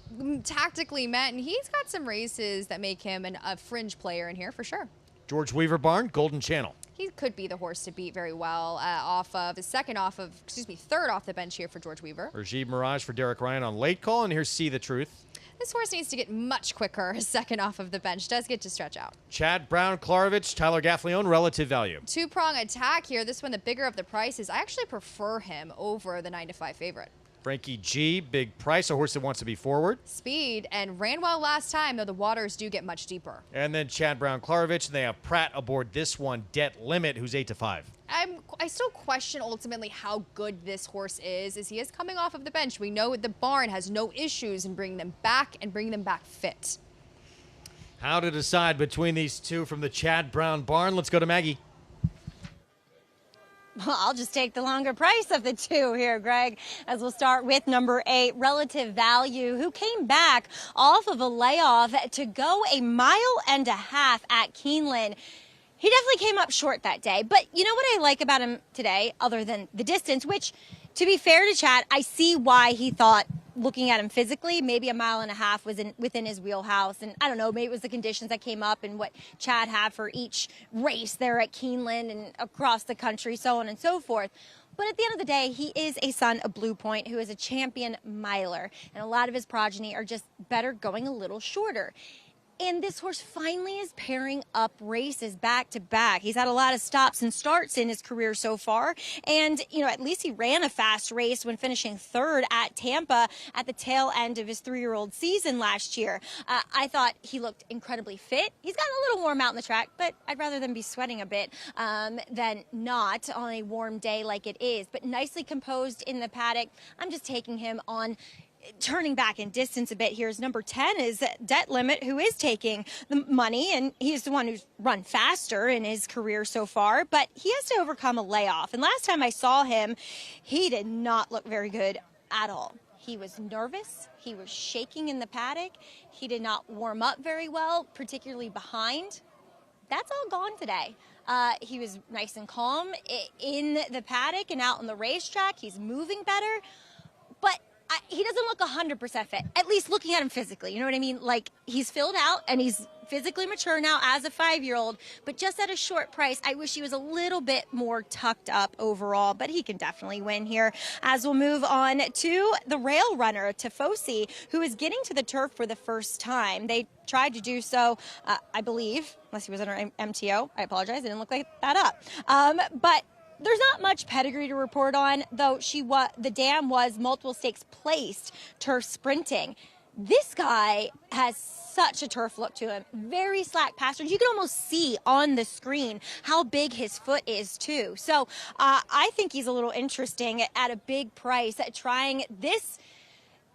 tactically met, and he's got some races that make him a fringe player in here for sure. George Weaver Barn, Golden Channel. He could be the horse to beat very well third off the bench here for George Weaver. Rajiv Mirage for Derek Ryan on late call, and here's See the Truth. This horse needs to get much quicker second off of the bench. Does get to stretch out. Chad Brown, Klarovich, Tyler Gaffleone, relative value. Two-prong attack here. This one, the bigger of the prices. I actually prefer him over the 9-5 favorite. Frankie G, big price, a horse that wants to be forward. Speed, and ran well last time, though the waters do get much deeper. And then Chad Brown, Klarovich, and they have Pratt aboard this one, Debt Limit, who's 8-5. I still question ultimately how good this horse is, as he is coming off of the bench. We know the barn has no issues in bringing them back and bringing them back fit. How to decide between these two from the Chad Brown barn? Let's go to Maggie. Well, I'll just take the longer price of the two here, Greg, as we'll start with number 8, Relative Value, who came back off of a layoff to go 1.5 miles at Keeneland. He definitely came up short that day, but you know what I like about him today, other than the distance, which, to be fair to Chad, I see why he thought, looking at him physically, maybe 1.5 miles was within his wheelhouse. And I don't know, maybe it was the conditions that came up and what Chad had for each race there at Keeneland and across the country, so on and so forth. But at the end of the day, he is a son of Blue Point, who is a champion miler. And a lot of his progeny are just better going a little shorter. And this horse finally is pairing up races back to back. He's had a lot of stops and starts in his career so far. And, you know, at least he ran a fast race when finishing 3rd at Tampa at the tail end of his 3-year-old season last year. I thought he looked incredibly fit. He's gotten a little warm out in the track, but I'd rather than be sweating a bit than not on a warm day like it is. But nicely composed in the paddock. I'm just taking him on. Turning back in distance a bit, here's number 10 is Debt Limit, who is taking the money, and he's the one who's run faster in his career so far, but he has to overcome a layoff. And last time I saw him, he did not look very good at all. He was nervous. He was shaking in the paddock. He did not warm up very well, particularly behind. That's all gone today. He was nice and calm in the paddock and out on the racetrack. He's moving better, but he doesn't look 100% fit, at least looking at him physically. You know what I mean? Like, he's filled out and he's physically mature now as a 5-year-old, but just at a short price. I wish he was a little bit more tucked up overall, but he can definitely win here. As we'll move on to the rail runner, Tifosi, who is getting to the turf for the first time. They tried to do so, I believe, unless he was under MTO. I apologize. I didn't look like that up. But there's not much pedigree to report on, though the dam was multiple stakes placed turf sprinting. This guy has such a turf look to him. Very slack pastures. You can almost see on the screen how big his foot is, too. So I think he's a little interesting at a big price at trying this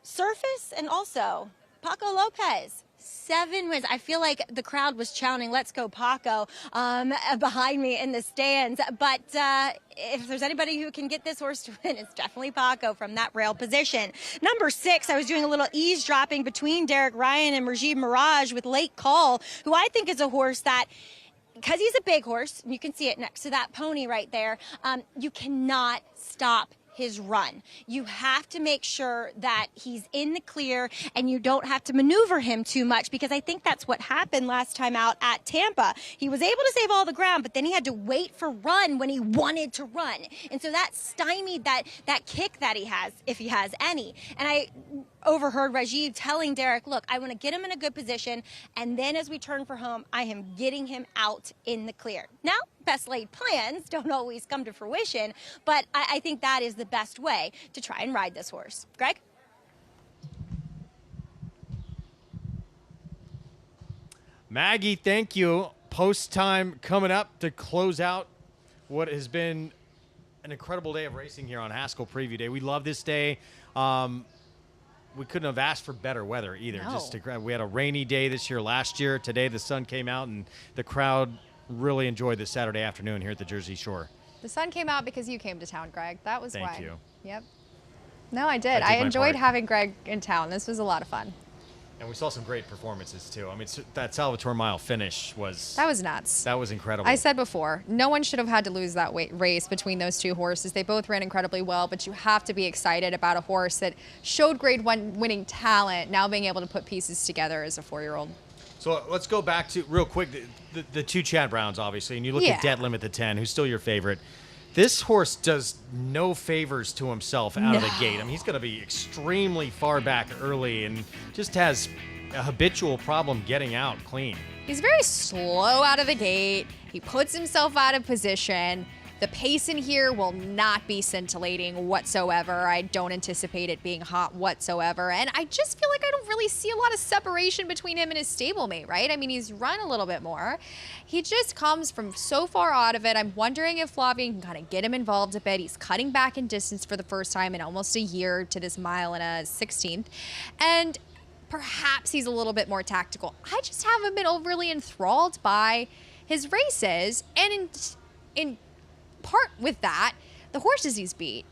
surface. And also, Paco Lopez. 7 wins. I feel like the crowd was chanting, "Let's go, Paco," behind me in the stands. But if there's anybody who can get this horse to win, it's definitely Paco from that rail position. Number 6, I was doing a little eavesdropping between Derek Ryan and Rajiv Mirage with Late Call, who I think is a horse that, because he's a big horse, and you can see it next to that pony right there, you cannot stop his run. You have to make sure that he's in the clear and you don't have to maneuver him too much, because I think that's what happened last time out at Tampa. He was able to save all the ground, but then he had to wait for run when he wanted to run. And so that stymied that kick that he has, if he has any. And I overheard Rajiv telling Derek, look, I want to get him in a good position, and then as we turn for home, I am getting him out in the clear. Now, best laid plans don't always come to fruition, but I think that is the best way to try and ride this horse. Greg? Maggie, thank you. Post time coming up to close out what has been an incredible day of racing here on Haskell Preview Day. We love this day. We couldn't have asked for better weather either. No. We had a rainy day this year. Last year, today the sun came out and the crowd really enjoyed this Saturday afternoon here at the Jersey Shore. The sun came out because you came to town, Greg. That was why. Thank you. Yep. No, I did. I enjoyed having Greg in town. This was a lot of fun. And we saw some great performances, too. I mean, that Salvatore Mile finish was... That was nuts. That was incredible. I said before, no one should have had to lose that race between those two horses. They both ran incredibly well, but you have to be excited about a horse that showed Grade 1 winning talent, now being able to put pieces together as a 4-year-old. So let's go back to, real quick, the two Chad Browns, obviously, and you look at Debt Limit the 10, who's still your favorite. This horse does no favors to himself out of the gate. I mean, he's going to be extremely far back early and just has a habitual problem getting out clean. He's very slow out of the gate. He puts himself out of position. The pace in here will not be scintillating whatsoever. I don't anticipate it being hot whatsoever. And I just feel like I don't really see a lot of separation between him and his stablemate, right? I mean, he's run a little bit more. He just comes from so far out of it. I'm wondering if Flavien can kind of get him involved a bit. He's cutting back in distance for the first time in almost a year to this mile and a 16th. And perhaps he's a little bit more tactical. I just haven't been overly enthralled by his races. And in part with that, the horses he's beat.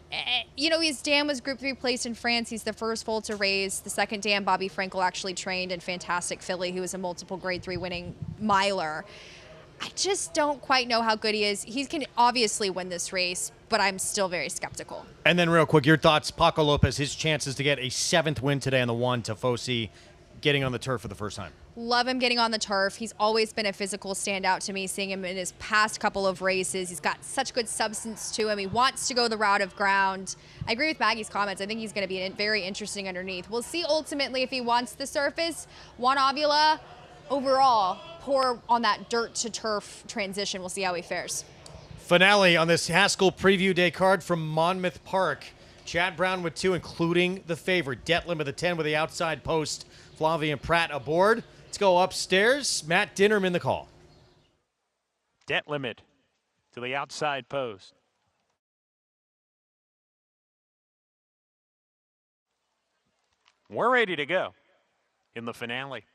You know, his dam was Group 3 placed in France. He's the first foal to raise. The second dam, Bobby Frankel, actually trained in Fantastic Filly, who was a multiple Grade 3 winning miler. I just don't quite know how good he is. He can obviously win this race, but I'm still very skeptical. And then real quick, your thoughts, Paco Lopez, his chances to get a 7th win today on the 1, Tifosi getting on the turf for the first time. Love him getting on the turf. He's always been a physical standout to me, seeing him in his past couple of races. He's got such good substance to him. He wants to go the route of ground. I agree with Maggie's comments. I think he's going to be very interesting underneath. We'll see ultimately if he wants the surface. Juan Avila, overall, poor on that dirt to turf transition. We'll see how he fares. Finale on this Haskell Preview Day card from Monmouth Park. Chad Brown with 2, including the favorite, Debt Limit the 10 with the outside post. Flavien Prat aboard. Let's go upstairs. Matt Dinnerman the call. Debt Limit to the outside post. We're ready to go in the finale.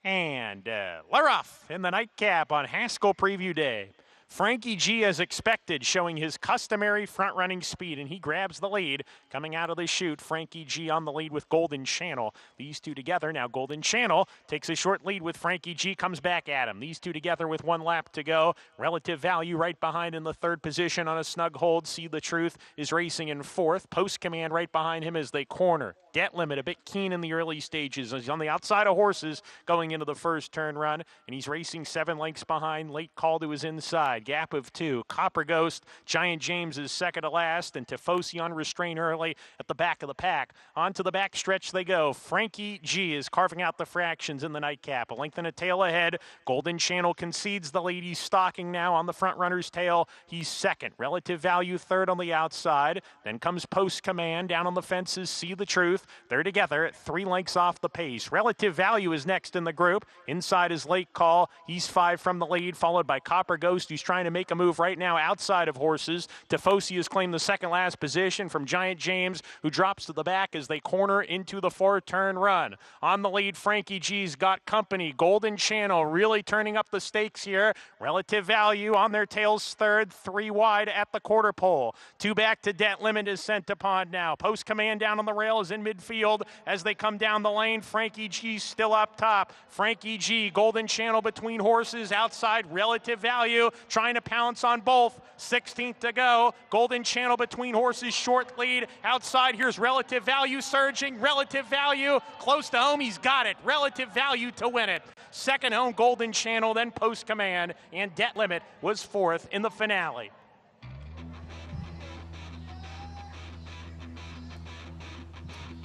And we're off in the nightcap on Haskell Preview Day. Frankie G, as expected, showing his customary front-running speed, and he grabs the lead. Coming out of the chute, Frankie G on the lead with Golden Channel. These two together. Now Golden Channel takes a short lead with Frankie G, comes back at him. These two together with 1 lap to go. Relative Value right behind in the 3rd position on a snug hold. See the Truth is racing in 4th. Post Command right behind him as they corner. Debt Limit a bit keen in the early stages. He's on the outside of horses going into the first turn run, and he's racing 7 lengths behind. Late Call to his inside. Gap of 2. Copper Ghost, Giant James is second to last, and Tifosi unrestrained early at the back of the pack. Onto the back stretch they go. Frankie G is carving out the fractions in the nightcap. A length and a tail ahead. Golden Channel concedes the lead. He's stalking now on the front runner's tail. He's second. Relative Value 3rd on the outside. Then comes Post Command down on the fences. See the Truth. They're together at 3 lengths off the pace. Relative Value is next in the group. Inside is Late Call. He's 5 from the lead, followed by Copper Ghost, who's trying to make a move right now outside of horses. Tifosi has claimed the second last position from Giant James, who drops to the back as they corner into the 4-turn run. On the lead, Frankie G's got company. Golden Channel really turning up the stakes here. Relative Value on their tails 3rd, 3 wide at the quarter pole. 2 back to Debt Limit is sent to pond now. Post Command down on the rail is in midfield as they come down the lane. Frankie G still up top. Frankie G, Golden Channel between horses outside. Relative Value trying to pounce on both. 16th to go. Golden Channel between horses, short lead. Outside, here's Relative Value surging. Relative Value close to home. He's got it. Relative Value to win it. Second home, Golden Channel, then Post Command, and Debt Limit was 4th in the finale.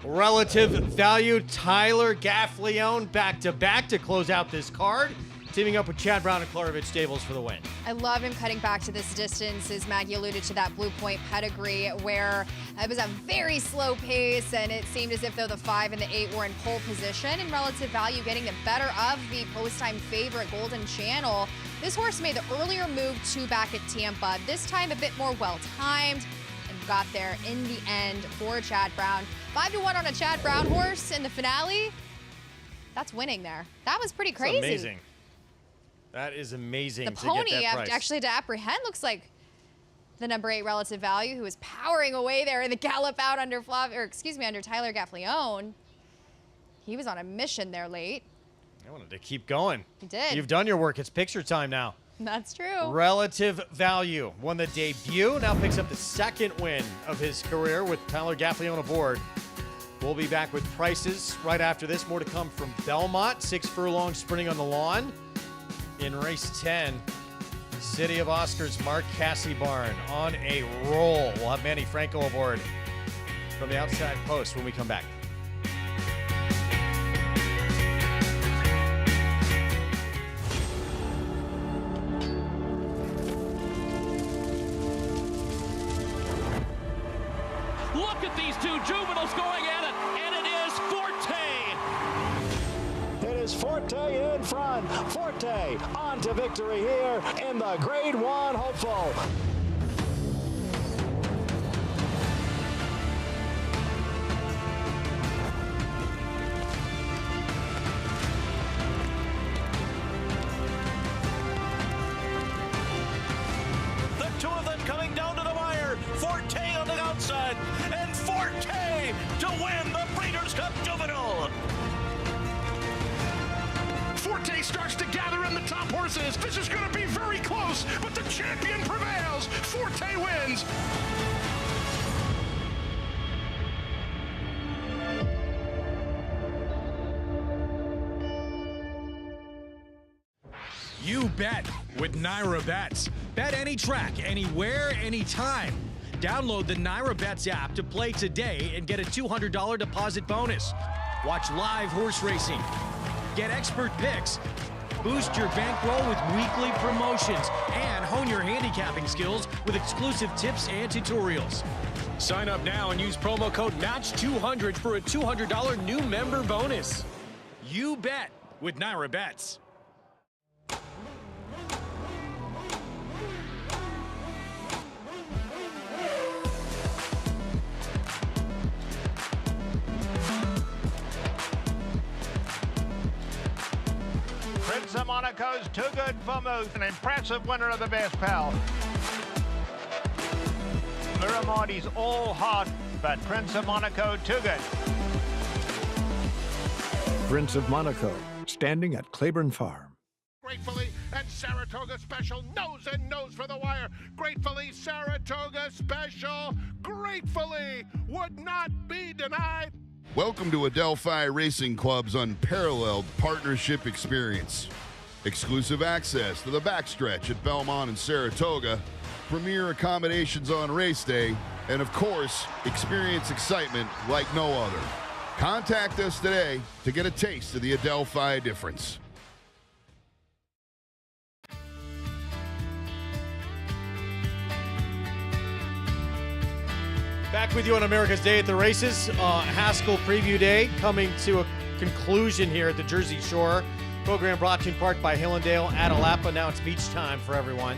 Relative Value, Tyler Gaffalione back-to-back to close out this card. Teaming up with Chad Brown and Klarovich Stables for the win. I love him cutting back to this distance, as Maggie alluded to that Blue Point pedigree, where it was a very slow pace, and it seemed as if though the 5 and the 8 were in pole position, and Relative Value getting the better of the post-time favorite Golden Channel. This horse made the earlier move 2 back at Tampa, this time a bit more well-timed, and got there in the end for Chad Brown. 5-1 on a Chad Brown horse in the finale. That's winning there. That was pretty crazy. That's amazing. That is amazing. The pony actually to apprehend looks like the number 8 Relative Value, who is powering away there in the gallop out under under Tyler Gaffalione. He was on a mission there late. I wanted to keep going. He did. You've done your work. It's picture time now. That's true. Relative Value won the debut, now picks up the second win of his career with Tyler Gaffalione aboard. We'll be back with prices right after this. More to come from Belmont. 6 furlongs sprinting on the lawn. In race 10, City of Oscars, Mark Cassibarn on a roll. We'll have Manny Franco aboard from the outside post when we come back. Look at these two juveniles going at it, and it is Forte. It is Forte in front. Forte on to victory here in the Grade 1 hopeful. The two of them coming down to the wire. Forte on the outside, and Forte to win the Breeders' Cup Juvenile. Forte starts to gather in the top horses. This is going to be very close, but the champion prevails. Forte wins. You bet with Naira Bets. Bet any track, anywhere, anytime. Download the Naira Bets app to play today and get a $200 deposit bonus. Watch live horse racing. Get expert picks. Boost your bankroll with weekly promotions and hone your handicapping skills with exclusive tips and tutorials. Sign up now and use promo code MATCH200 for a $200 new member bonus. You bet with Naira Bets. Prince of Monaco's Too Good for Moose, an impressive winner of the best pal. Miramondi's all hot, but Prince of Monaco Too Good. Prince of Monaco, standing at Claiborne Farm. Gratefully and Saratoga Special, nose and nose for the wire. Gratefully Saratoga Special, gratefully would not be denied. Welcome to Adelphi Racing Club's unparalleled partnership experience. Exclusive access to the backstretch at Belmont and Saratoga, premier accommodations on race day, and of course, experience excitement like no other. Contact us today to get a taste of the Adelphi difference. Back with you on America's Day at the Races. Haskell Preview Day coming to a conclusion here at the Jersey Shore. Program brought to you in part by Hillendale, Adelapa. Now it's beach time for everyone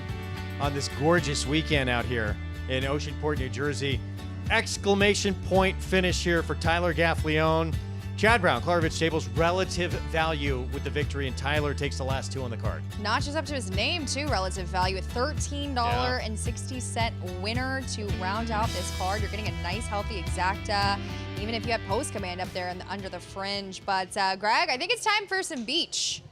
on this gorgeous weekend out here in Oceanport, New Jersey. Exclamation point finish here for Tyler Gaffalione. Chad Brown, Klarovich Stables, Relative Value with the victory, and Tyler takes the last two on the card. Notches up to his name, too, Relative Value, a $13.60 winner to round out this card. You're getting a nice, healthy exacta, even if you have Post Command up there under the fringe. But, Greg, I think it's time for some beach.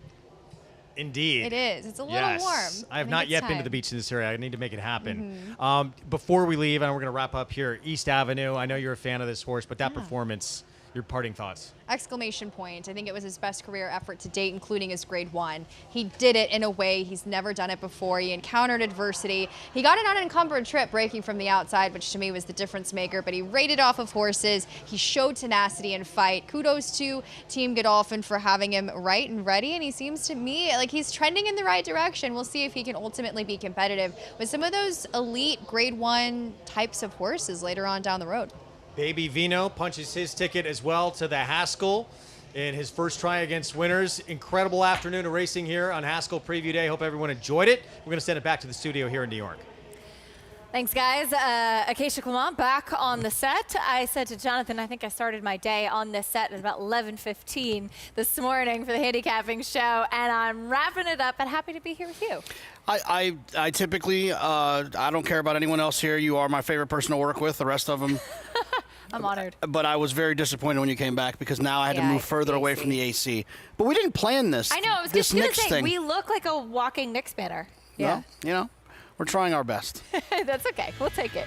Indeed. It is. It's a little warm. I have not yet been to the beach in this area. I need to make it happen. Mm-hmm. Before we leave, and we're going to wrap up here, East Avenue. I know you're a fan of this horse, but that performance, your parting thoughts. Exclamation point. I think it was his best career effort to date, including his Grade 1. He did it in a way he's never done it before. He encountered adversity. He got an unencumbered trip breaking from the outside, which to me was the difference maker, but he rated off of horses. He showed tenacity and fight. Kudos to Team Godolphin for having him right and ready, and he seems to me like he's trending in the right direction. We'll see if he can ultimately be competitive with some of those elite Grade 1 types of horses later on down the road. Baby Vino punches his ticket as well to the Haskell in his first try against winners. Incredible afternoon of racing here on Haskell Preview Day. Hope everyone enjoyed it. We're going to send it back to the studio here in New York. Thanks, guys. Acacia Clement back on the set. I said to Jonathan, I think I started my day on this set at about 11:15 this morning for the handicapping show, and I'm wrapping it up and happy to be here with you. I typically, I don't care about anyone else here. You are my favorite person to work with. The rest of them, I'm honored. But I was very disappointed when you came back because now I had to move further away from the AC. But we didn't plan this. I know. I was this just going to Knicks say, thing. we look like a walking Knicks banner. Yeah. Well, we're trying our best. That's okay. We'll take it.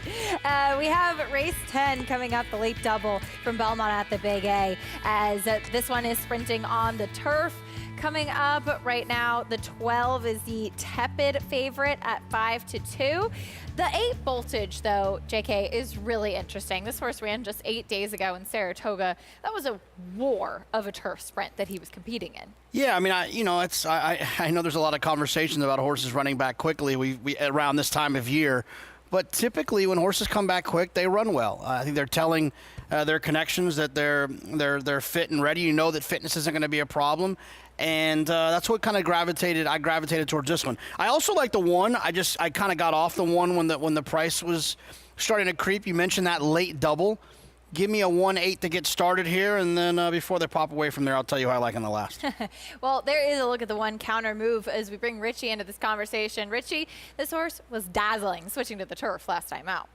We have race 10 coming up, the late double from Belmont at the Big A, as this one is sprinting on the turf. Coming up right now, the 12 is the tepid favorite at 5-2. The 8 Voltage, though, JK, is really interesting. This horse ran just 8 days ago in Saratoga. That was a war of a turf sprint that he was competing in. Yeah, I mean, I know there's a lot of conversations about horses running back quickly. We around this time of year, but typically when horses come back quick, they run well. I think they're telling their connections that they're fit and ready. You know that fitness isn't going to be a problem. And that's what kind of I gravitated towards this one. I also like the 1. I kind of got off the 1 when the price was starting to creep. You mentioned that late double. Give me a 1-8 to get started here, and then before they pop away from there, I'll tell you how I like in the last. Well, there is a look at the 1 counter move as we bring Richie into this conversation. Richie, this horse was dazzling, switching to the turf last time out.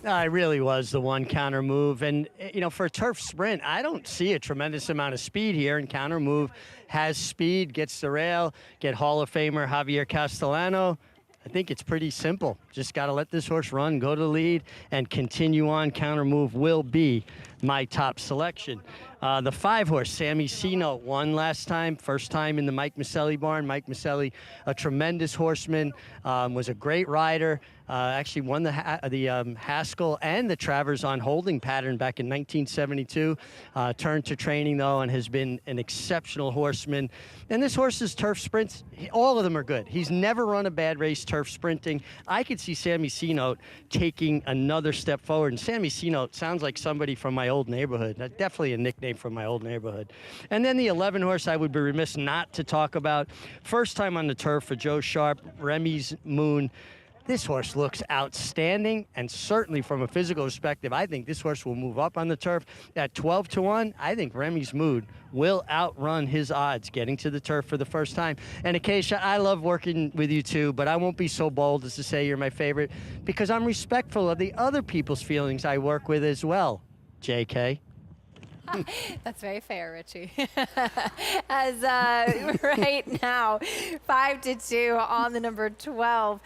I really was the 1 counter move. And, for a turf sprint, I don't see a tremendous amount of speed here. And counter move has speed, gets the rail, get Hall of Famer Javier Castellano. I think it's pretty simple. Just got to let this horse run, go to the lead, and continue on. Counter move will be my top selection. The 5 horse, Sammy C-Note, won last time, first time in the Mike Maselli barn. Mike Maselli, a tremendous horseman, was a great rider. Actually won the Haskell and the Travers on holding pattern back in 1972. Turned to training, though, and has been an exceptional horseman. And this horse's turf sprints, all of them are good. He's never run a bad race turf sprinting. I could see Sammy C-Note taking another step forward. And Sammy C-Note sounds like somebody from my old neighborhood. That's definitely a nickname from my old neighborhood. And then the 11 horse I would be remiss not to talk about. First time on the turf for Joe Sharp, Remy's Moon. This horse looks outstanding, and certainly from a physical perspective, I think this horse will move up on the turf. At 12-1, I think Remy's Mood will outrun his odds getting to the turf for the first time. And Acacia, I love working with you too, but I won't be so bold as to say you're my favorite because I'm respectful of the other people's feelings I work with as well, JK. That's very fair, Richie. As right now, 5-2 on the number 12,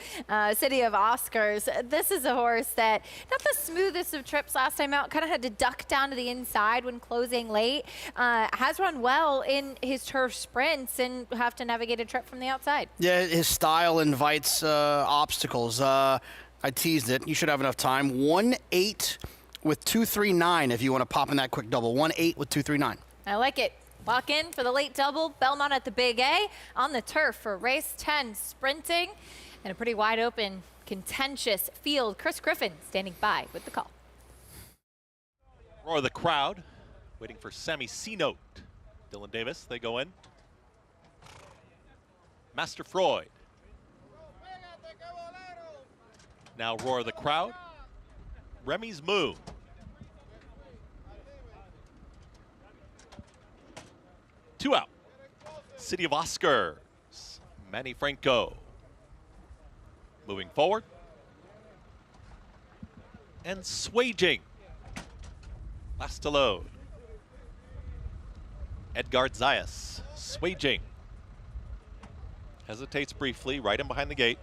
City of Oscars. This is a horse that, not the smoothest of trips last time out, kind of had to duck down to the inside when closing late. Has run well in his turf sprints and have to navigate a trip from the outside. Yeah, his style invites obstacles. I teased it. You should have enough time. 1-8. With 2-3-9 if you want to pop in that quick double. 1-8 with 2-3-9. I like it. Lock in for the late double. Belmont at the Big A on the turf for race 10 sprinting. And a pretty wide open, contentious field. Chris Griffin standing by with the call. Roar the crowd, waiting for Sammy C-Note. Dylan Davis, they go in. Master Freud. Now roar the crowd. Remy's Moon. Two out. City of Oscars. Manny Franco. Moving forward. And Swaging. Last to load. Edgard Zayas. Swaging. Hesitates briefly, right in behind the gate.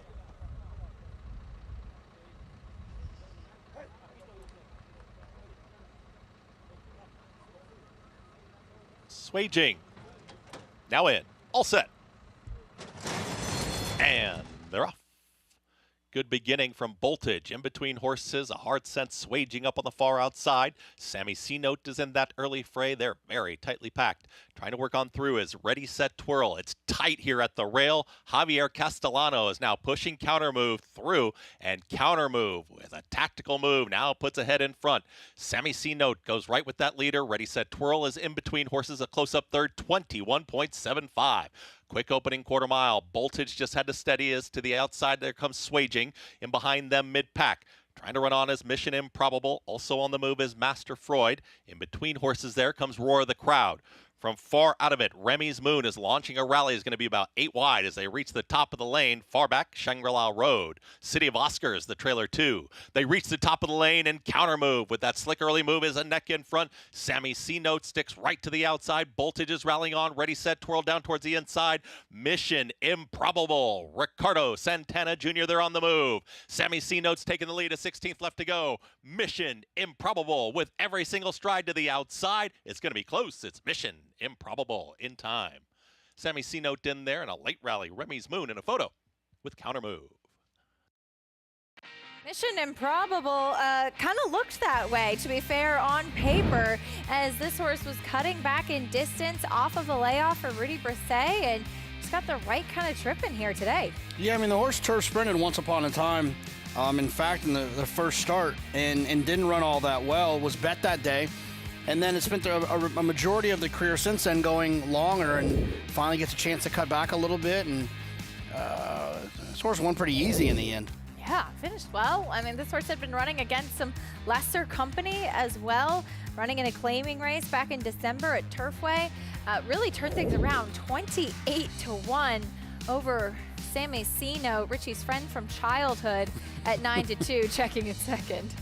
Swaging. Now in. All set. And they're off. Good beginning from Voltage. In between horses, a hard scent Swaging up on the far outside. Sammy C-Note is in that early fray. They're very tightly packed. Trying to work on through is Ready, Set, Twirl. It's tight here at the rail. Javier Castellano is now pushing counter move through, and counter move with a tactical move now puts ahead in front. Sammy C-Note goes right with that leader. Ready, Set, Twirl is in between horses, a close-up third, 21.75. Quick opening quarter mile. Voltage just had to steady as to the outside. There comes Swaging. In behind them, mid-pack. Trying to run on is Mission Improbable. Also on the move is Master Freud. In between horses there comes Roar the Crowd. From far out of it, Remy's Moon is launching a rally. Is going to be about 8 wide as they reach the top of the lane. Far back, Shangri-La Road. City of Oscars, the trailer 2. They reach the top of the lane and counter move. With that slick early move is a neck in front. Sammy C-Note sticks right to the outside. Voltage is rallying on. Ready, set, twirl down towards the inside. Mission Improbable. Ricardo Santana Jr. there on the move. Sammy C-Note's taking the lead. A 16th left to go. Mission Improbable with every single stride to the outside. It's going to be close. It's Mission Improbable in time. Sammy C-Note in there in a late rally. Remy's Moon in a photo with counter move. Mission Improbable kind of looked that way, to be fair, on paper, as this horse was cutting back in distance off of a layoff for Rudy Brisset, and just got the right kind of trip in here today. Yeah, I mean, the horse turf sprinted once upon a time. In fact, in the first start, and didn't run all that well, was bet that day. And then it spent a majority of the career since then going longer, and finally gets a chance to cut back a little bit. And this horse won pretty easy in the end. Yeah, finished well. I mean, this horse had been running against some lesser company as well, running in a claiming race back in December at Turfway. Really turned things around, 28-1 over Sammy C-Note, Richie's friend from childhood, at 9-2, checking in second.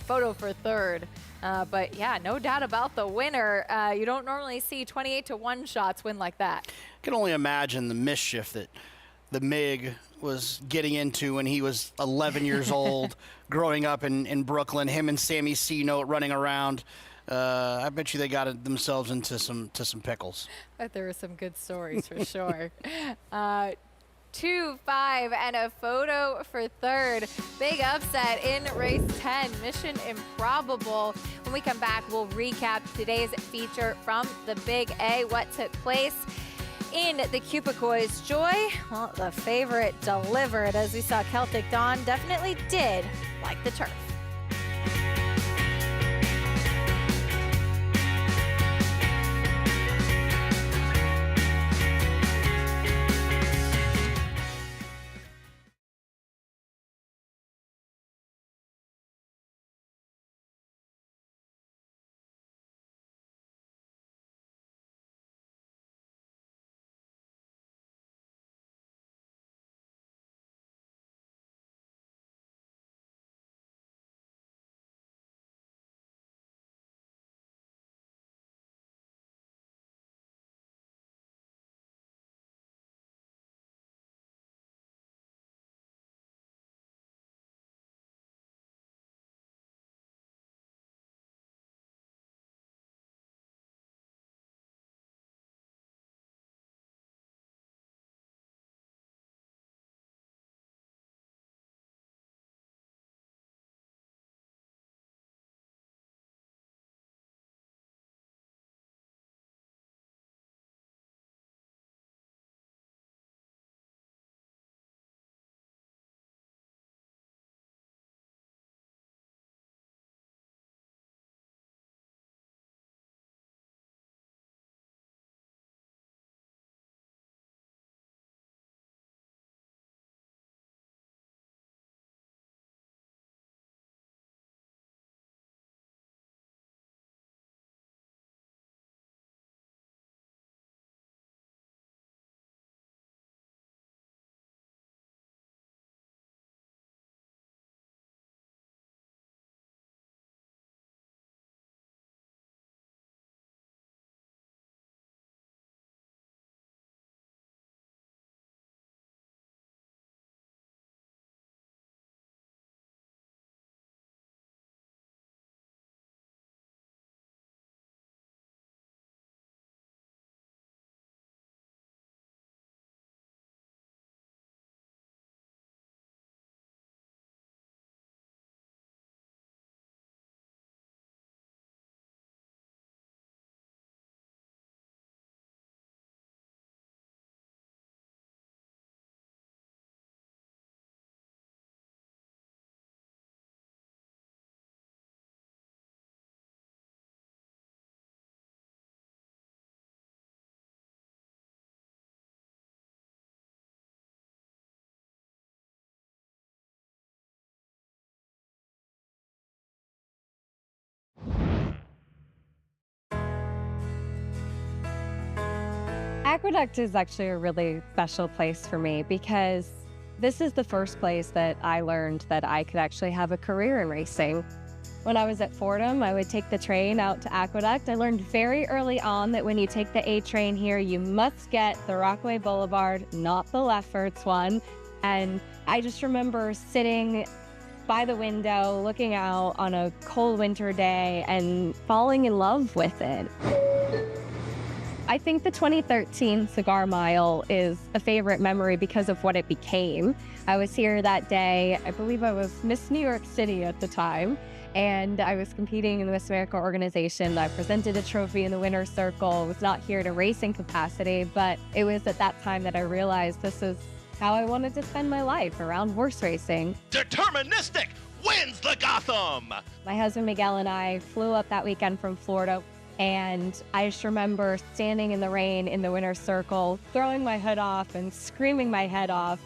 Photo for third. But yeah, no doubt about the winner. You don't normally see 28-1 shots win like that. I can only imagine the mischief that the MIG was getting into when he was 11 years old, growing up in Brooklyn. Him and Sammy C-Note running around. I bet you they got themselves into some pickles. But there were some good stories for sure. 2-5 and a photo for third. Big upset in race 10, Mission Improbable. When we come back, we'll recap today's feature from the Big A, what took place in the Cupicois Joy. Well, the favorite delivered, as we saw Celtic Dawn definitely did like the turf. Aqueduct is actually a really special place for me because this is the first place that I learned that I could actually have a career in racing. When I was at Fordham, I would take the train out to Aqueduct. I learned very early on that when you take the A train here, you must get the Rockaway Boulevard, not the Lefferts one. And I just remember sitting by the window, looking out on a cold winter day and falling in love with it. I think the 2013 Cigar Mile is a favorite memory because of what it became. I was here that day. I believe I was Miss New York City at the time, and I was competing in the Miss America organization. I presented a trophy in the winner's circle. I was not here to racing capacity, but it was at that time that I realized this is how I wanted to spend my life, around horse racing. Deterministic wins the Gotham! My husband Miguel and I flew up that weekend from Florida. And I just remember standing in the rain in the winner's circle, throwing my hood off and screaming my head off.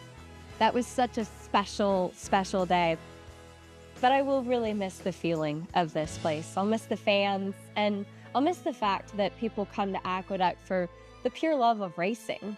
That was such a special, special day. But I will really miss the feeling of this place. I'll miss the fans, and I'll miss the fact that people come to Aqueduct for the pure love of racing.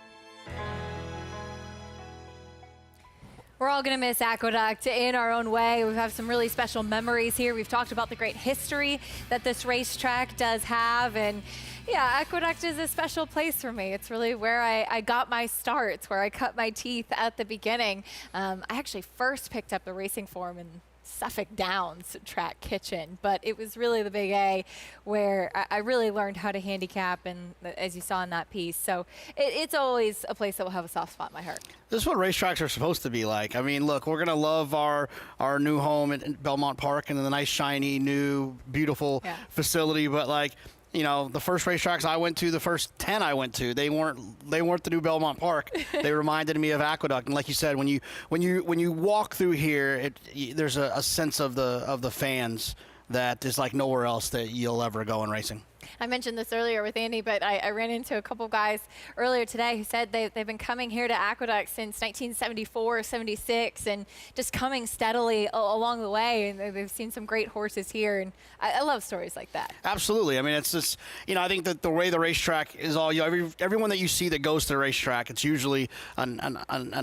We're all going to miss Aqueduct in our own way. We have some really special memories here. We've talked about the great history that this racetrack does have. And yeah, Aqueduct is a special place for me. It's really where I got my start. It's where I cut my teeth at the beginning. I actually first picked up the racing form in Suffolk Downs track kitchen, but it was really the Big A where I really learned how to handicap, and as you saw in that piece. So it's always a place that will have a soft spot in my heart. This is what racetracks are supposed to be like. I mean, look, we're going to love our new home at Belmont Park and the nice, shiny, new, beautiful facility, but like, you know, the first racetracks I went to, the first 10 I went to, they weren't the new Belmont Park. They reminded me of Aqueduct. And like you said, when you walk through here, there's a sense of the fans that is like nowhere else that you'll ever go in racing. I mentioned this earlier with Andy, but I ran into a couple guys earlier today who said they've been coming here to Aqueduct since 1974, 76, and just coming steadily along the way. And they've seen some great horses here, and I love stories like that. Absolutely. I mean, it's just, you know, I think that the way the racetrack is all, you know, everyone that you see that goes to the racetrack, it's usually an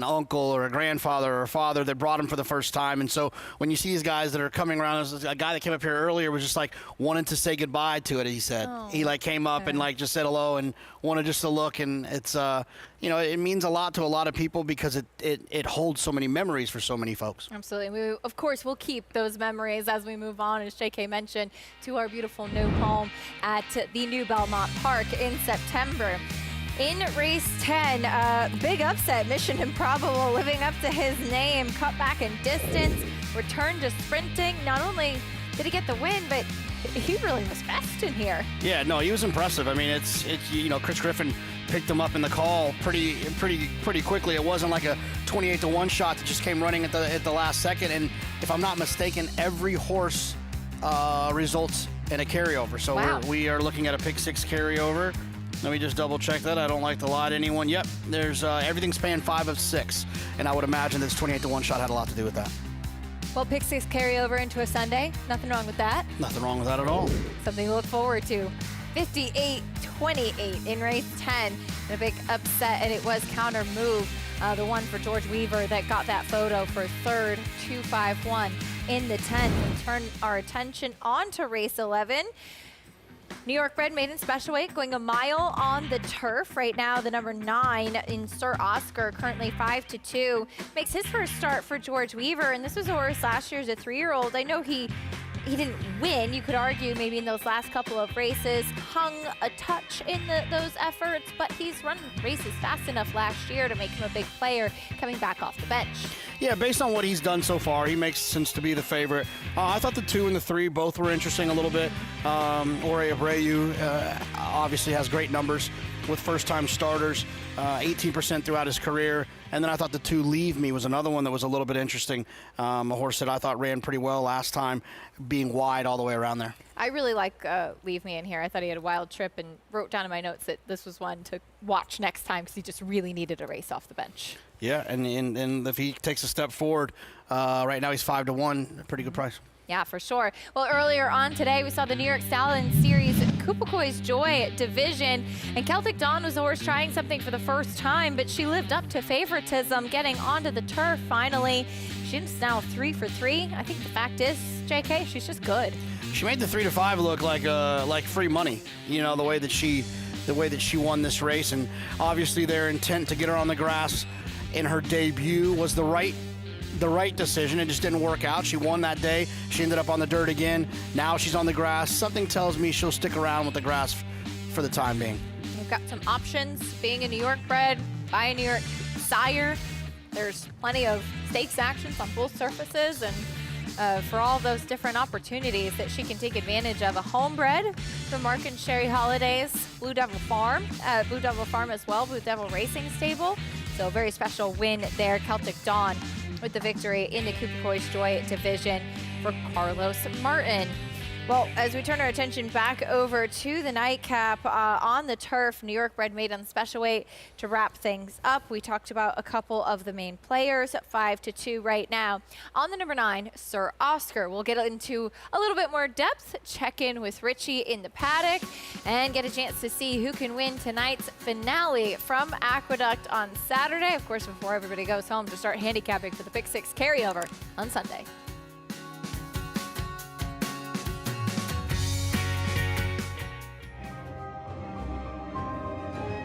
uncle or a grandfather or a father that brought him for the first time. And so when you see these guys that are coming around, there's a guy that came up here earlier was just like wanting to say goodbye to it, he said. He like came up and like just said hello and wanted just to look, and it's you know, it means a lot to a lot of people because it holds so many memories for so many folks. Absolutely. We, of course, we'll keep those memories as we move on, as JK mentioned, to our beautiful new home at the new Belmont Park in September. In race 10, big upset, Mission Improbable living up to his name, cut back in distance, returned to sprinting. Not only did he get the win, but he really was fast in here. Yeah, no, he was impressive. I mean, it's you know, Chris Griffin picked him up in the call pretty quickly. It wasn't like a 28-1 shot that just came running at the last second. And if I'm not mistaken, every horse results in a carryover. So wow. we are looking at a pick 6 carryover. Let me just double check that. I don't like to lie to anyone. Yep, there's everything spanned 5 of 6, and I would imagine this 28-1 shot had a lot to do with that. Well, pick 6 carryover into a Sunday. Nothing wrong with that. Nothing wrong with that at all. Something to look forward to. 58-28 in race 10. And a big upset, and it was Counter Move, the one for George Weaver that got that photo for third, 2-5-1 in the 10. We'll turn our attention on to race 11. New York bred maiden special weight going a mile on the turf. Right now, the number 9 in Sir Oscar, currently 5-2. Makes his first start for George Weaver, and this was a horse last year as a 3-year-old. I know he didn't win, you could argue, maybe in those last couple of races, hung a touch in those efforts, but he's run races fast enough last year to make him a big player coming back off the bench. Yeah, based on what he's done so far, he makes sense to be the favorite. I thought the 2 and the 3 both were interesting a little bit. Ore Abreu obviously has great numbers with first-time starters, 18% throughout his career. And then I thought the 2 Leave Me was another one that was a little bit interesting. A horse that I thought ran pretty well last time, being wide all the way around there. I really like Leave Me in here. I thought he had a wild trip and wrote down in my notes that this was one to watch next time because he just really needed a race off the bench. Yeah, and if he takes a step forward, right now he's 5-1, a pretty good price. Yeah, for sure. Well, earlier on today, we saw the New York Stallion Series Kupakoi's Joy division, and Celtic Dawn was the horse trying something for the first time, but she lived up to favoritism, getting onto the turf finally. She's now 3 for 3. I think the fact is, JK, she's just good. She made the 3 to 5 look like free money. You know, the way that she won this race, and obviously their intent to get her on the grass in her debut was the right decision. It just didn't work out. She won that day. She ended up on the dirt again. Now she's on the grass. Something tells me she'll stick around with the grass for the time being. We've got some options. Being a New York bred, by a New York sire, there's plenty of stakes actions on both surfaces, and for all those different opportunities that she can take advantage of. A homebred from Mark and Sherry Holiday's Blue Devil Farm as well, Blue Devil Racing Stable. So a very special win there. Celtic Dawn with the victory in the Kupakoi's Joy division for Carlos Martin. Well, as we turn our attention back over to the nightcap on the turf, New York bred maiden special weight to wrap things up. We talked about a couple of the main players, 5-2 right now. On the number 9, Sir Oscar. We'll get into a little bit more depth, check in with Richie in the paddock, and get a chance to see who can win tonight's finale from Aqueduct on Saturday. Of course, before everybody goes home to start handicapping for the Pick 6 carryover on Sunday.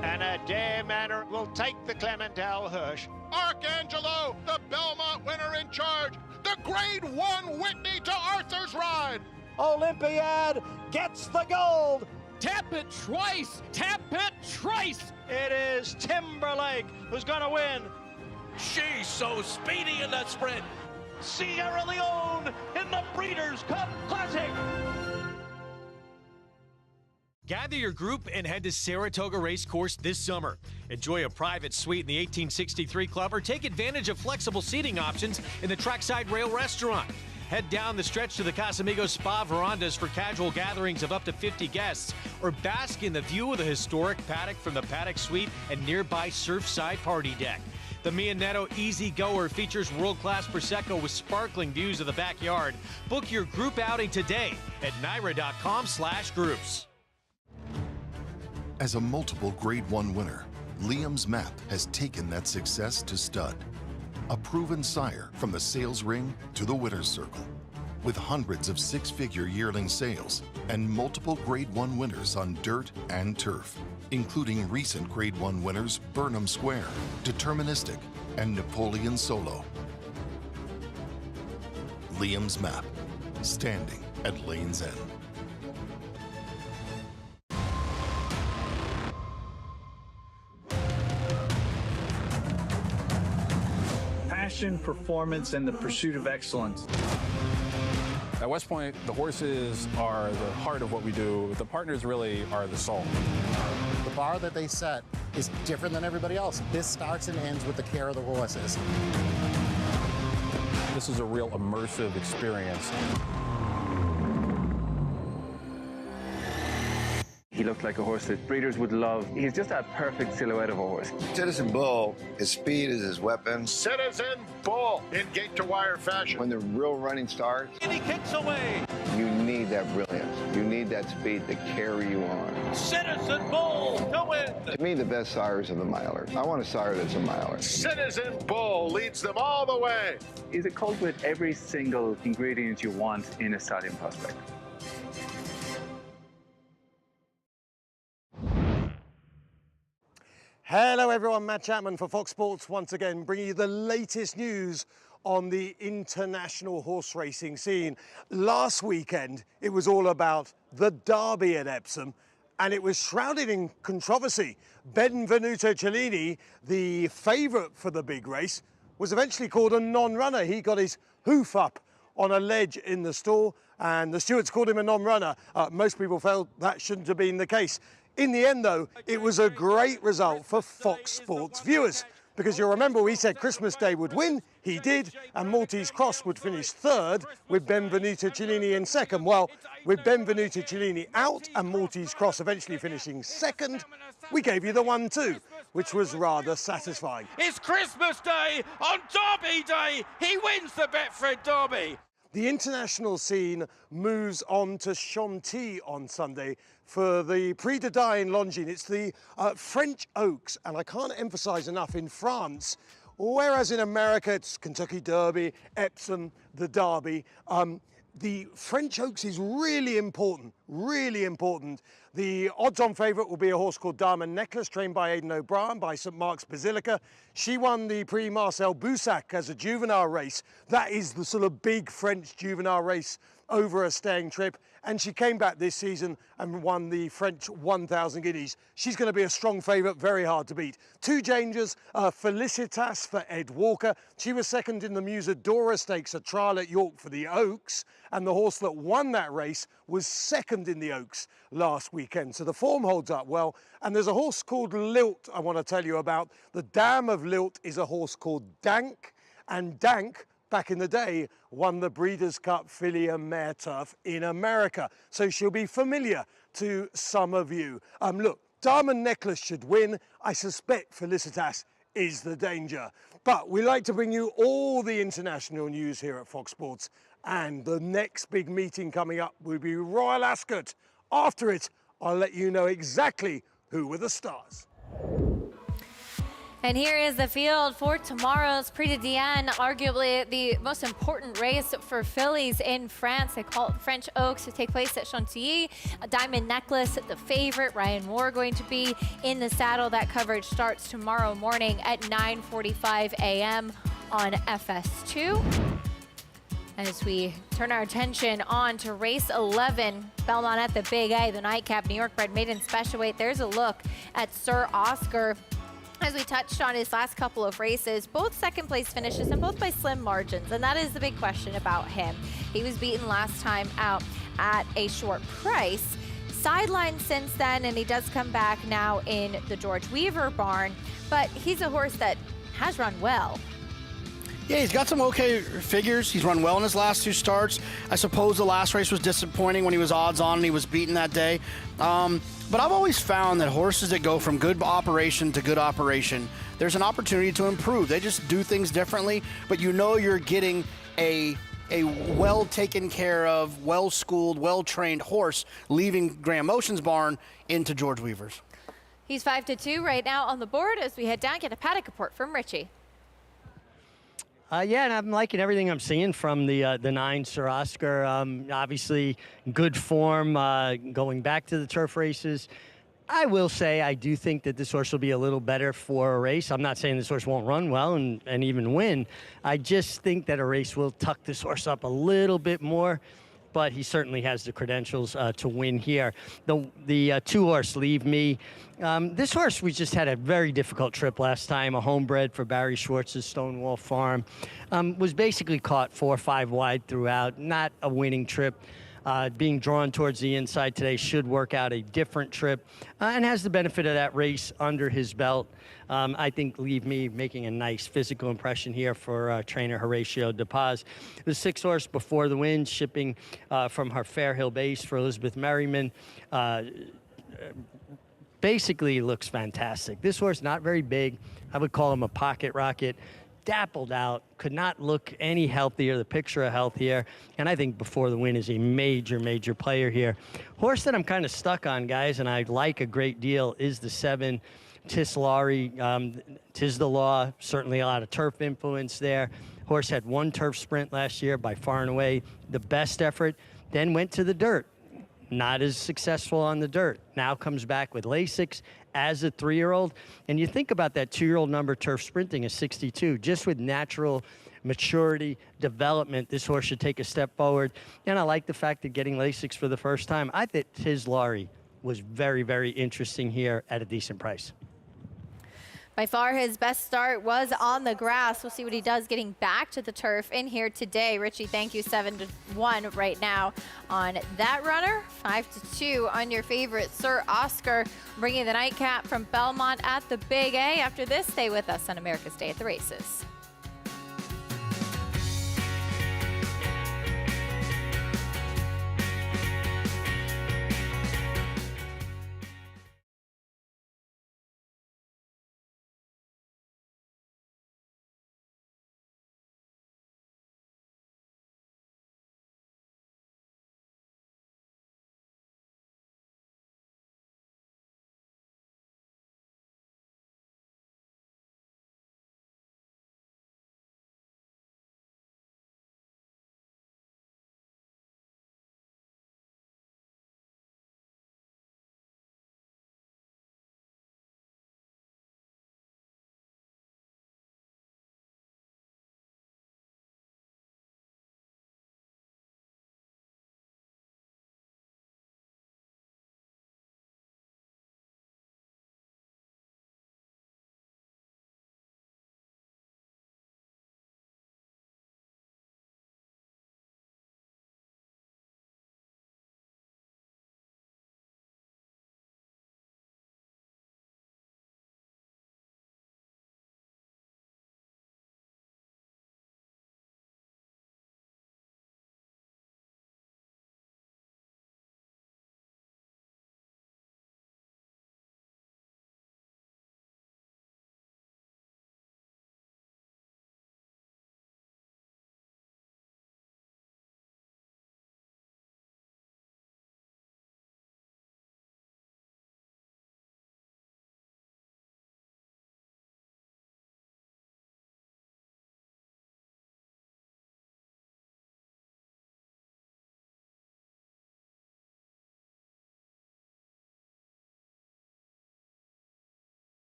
And Adair Manor will take the Clementel Hirsch. Arcangelo, the Belmont winner in charge. The Grade 1 Whitney to Arthur's Ride. Olympiad gets the gold. Tap it twice! Tap it twice! It is Timberlake who's going to win. She's so speedy in that sprint. Sierra Leone in the Breeders' Cup Classic. Gather your group and head to Saratoga Racecourse this summer. Enjoy a private suite in the 1863 Club or take advantage of flexible seating options in the Trackside Rail Restaurant. Head down the stretch to the Casamigos Spa Verandas for casual gatherings of up to 50 guests, or bask in the view of the historic paddock from the Paddock Suite and nearby Surfside Party Deck. The Mia Netto Easy Goer features world-class Prosecco with sparkling views of the backyard. Book your group outing today at NYRA.com/groups. As a multiple Grade 1 winner, Liam's Map has taken that success to stud. A proven sire from the sales ring to the winner's circle. With hundreds of six-figure yearling sales and multiple Grade 1 winners on dirt and turf, including recent Grade 1 winners Burnham Square, Deterministic, and Napoleon Solo. Liam's Map, standing at Lane's End. Passion, performance, and the pursuit of excellence. At West Point, the horses are the heart of what we do. The partners really are the soul. The bar that they set is different than everybody else. This starts and ends with the care of the horses. This is a real immersive experience. He looked like a horse that breeders would love. He's just a perfect silhouette of a horse. Citizen Bull, his speed is his weapon. Citizen Bull in gate-to-wire fashion. When the real running starts, And he kicks away. you need that brilliance. You need that speed to carry you on. Citizen Bull to win. To me, the best sires are the miler. I want a sire that's a miler. Citizen Bull leads them all the way. He's a colt with every single ingredient you want in a stallion prospect. Hello everyone, Matt Chapman for Fox Sports once again, bringing you the latest news on the international horse racing scene. Last weekend, it was all about the Derby at Epsom, and it was shrouded in controversy. Benvenuto Cellini, the favourite for the big race, was eventually called a non-runner. He got his hoof up on a ledge in the stall, and the stewards called him a non-runner. Most people felt that shouldn't have been the case. In the end, though, it was a great result for Fox Sports viewers, because you'll remember we said Christmas Day would win, he did, and Maltese Cross would finish third with Benvenuto Cellini in second. Well, with Benvenuto Cellini out and Maltese Cross eventually finishing second, we gave you the 1-2, which was rather satisfying. It's Christmas Day on Derby Day. He wins the Betfred Derby. the international scene moves on to Chantilly on Sunday for the Prix de Dye in Longines. It's the French Oaks, and I can't emphasize enough, in France, whereas in America it's Kentucky Derby, Epsom, the Derby, the French Oaks is really important, really important. The odds-on favourite will be a horse called Diamond Necklace, trained by Aidan O'Brien by St Mark's Basilica. She won the Prix Marcel Boussac as a juvenile race. That is the sort of big French juvenile race over a staying trip. And she came back this season and won the French 1,000 guineas. She's going to be a strong favourite, very hard to beat. Two dangers, Felicitas for Ed Walker. She was second in the Musadora Stakes, a trial at York for the Oaks. And the horse that won that race was second in the Oaks last weekend. So the form holds up well. And there's a horse called Lilt I want to tell you about. The dam of Lilt is a horse called Dank. And Dank, back in the day, won the Breeders' Cup Filly and Mare Turf in America. So she'll be familiar to some of you. Look, Diamond Necklace should win. I suspect Felicitas is the danger. But we like to bring you all the international news here at Fox Sports. And the next big meeting coming up will be Royal Ascot. After it, I'll let you know exactly who were the stars. And here is the field for tomorrow's Prix de Diane, arguably the most important race for fillies in France. They call it French Oaks to take place at Chantilly. A Diamond Necklace, the favorite. Ryan Moore going to be in the saddle. That coverage starts tomorrow morning at 9:45 a.m. on FS2. As we turn our attention on to race 11, Belmont at the Big A, the nightcap, New York bred maiden special weight. There's a look at Sir Oscar. As we touched on his last couple of races, both second place finishes and both by slim margins. And that is the big question about him. He was beaten last time out at a short price. Sidelined since then, and he does come back now in the George Weaver barn. But he's a horse that has run well. Yeah, he's got some okay figures. He's run well in his last two starts. I suppose the last race was disappointing when he was odds on and he was beaten that day. But I've always found that horses that go from good operation to good operation, there's an opportunity to improve. They just do things differently, but you know you're getting a well taken care of, well schooled, well trained horse leaving Graham Motion's barn into George Weaver's. He's 5-2 right now on the board as we head down, get a paddock report from Richie. Yeah, and I'm liking everything I'm seeing from the 9 Sir Oscar. Obviously, good form going back to the turf races. I will say I do think that this horse will be a little better for a race. I'm not saying this horse won't run well and even win. I just think that a race will tuck this horse up a little bit more, but he certainly has the credentials to win here. The 2-horse Leave Me. This horse, we just had a very difficult trip last time, a homebred for Barry Schwartz's Stonewall Farm. Was basically caught 4 or 5 wide throughout, not a winning trip. Being drawn towards the inside today should work out a different trip and has the benefit of that race under his belt. I think Leave Me making a nice physical impression here for trainer Horatio De Paz. The 6-horse Before the Wind, shipping from her Fairhill base for Elizabeth Merriman. Basically looks fantastic. This horse, not very big. I would call him a pocket rocket. Dappled out, could not look any healthier, the picture of health here. And I think Before the Wind is a major, major player here. Horse that I'm kind of stuck on, guys, and I like a great deal is the 7, Tis Laurie. Tis the Law, certainly a lot of turf influence there. Horse had 1 turf sprint last year, by far and away the best effort, then went to the dirt. Not as successful on the dirt. Now comes back with Lasix as a 3-year-old. And you think about that 2-year-old number turf sprinting is 62. Just with natural maturity, development, this horse should take a step forward. And I like the fact that getting Lasix for the first time. I think Tis Laurie was very, very interesting here at a decent price. By far his best start was on the grass. We'll see what he does getting back to the turf in here today. Richie, thank you. 7-1 right now on that runner. 5-2 on your favorite Sir Oscar, bringing the nightcap from Belmont at the Big A. After this, stay with us on America's Day at the Races.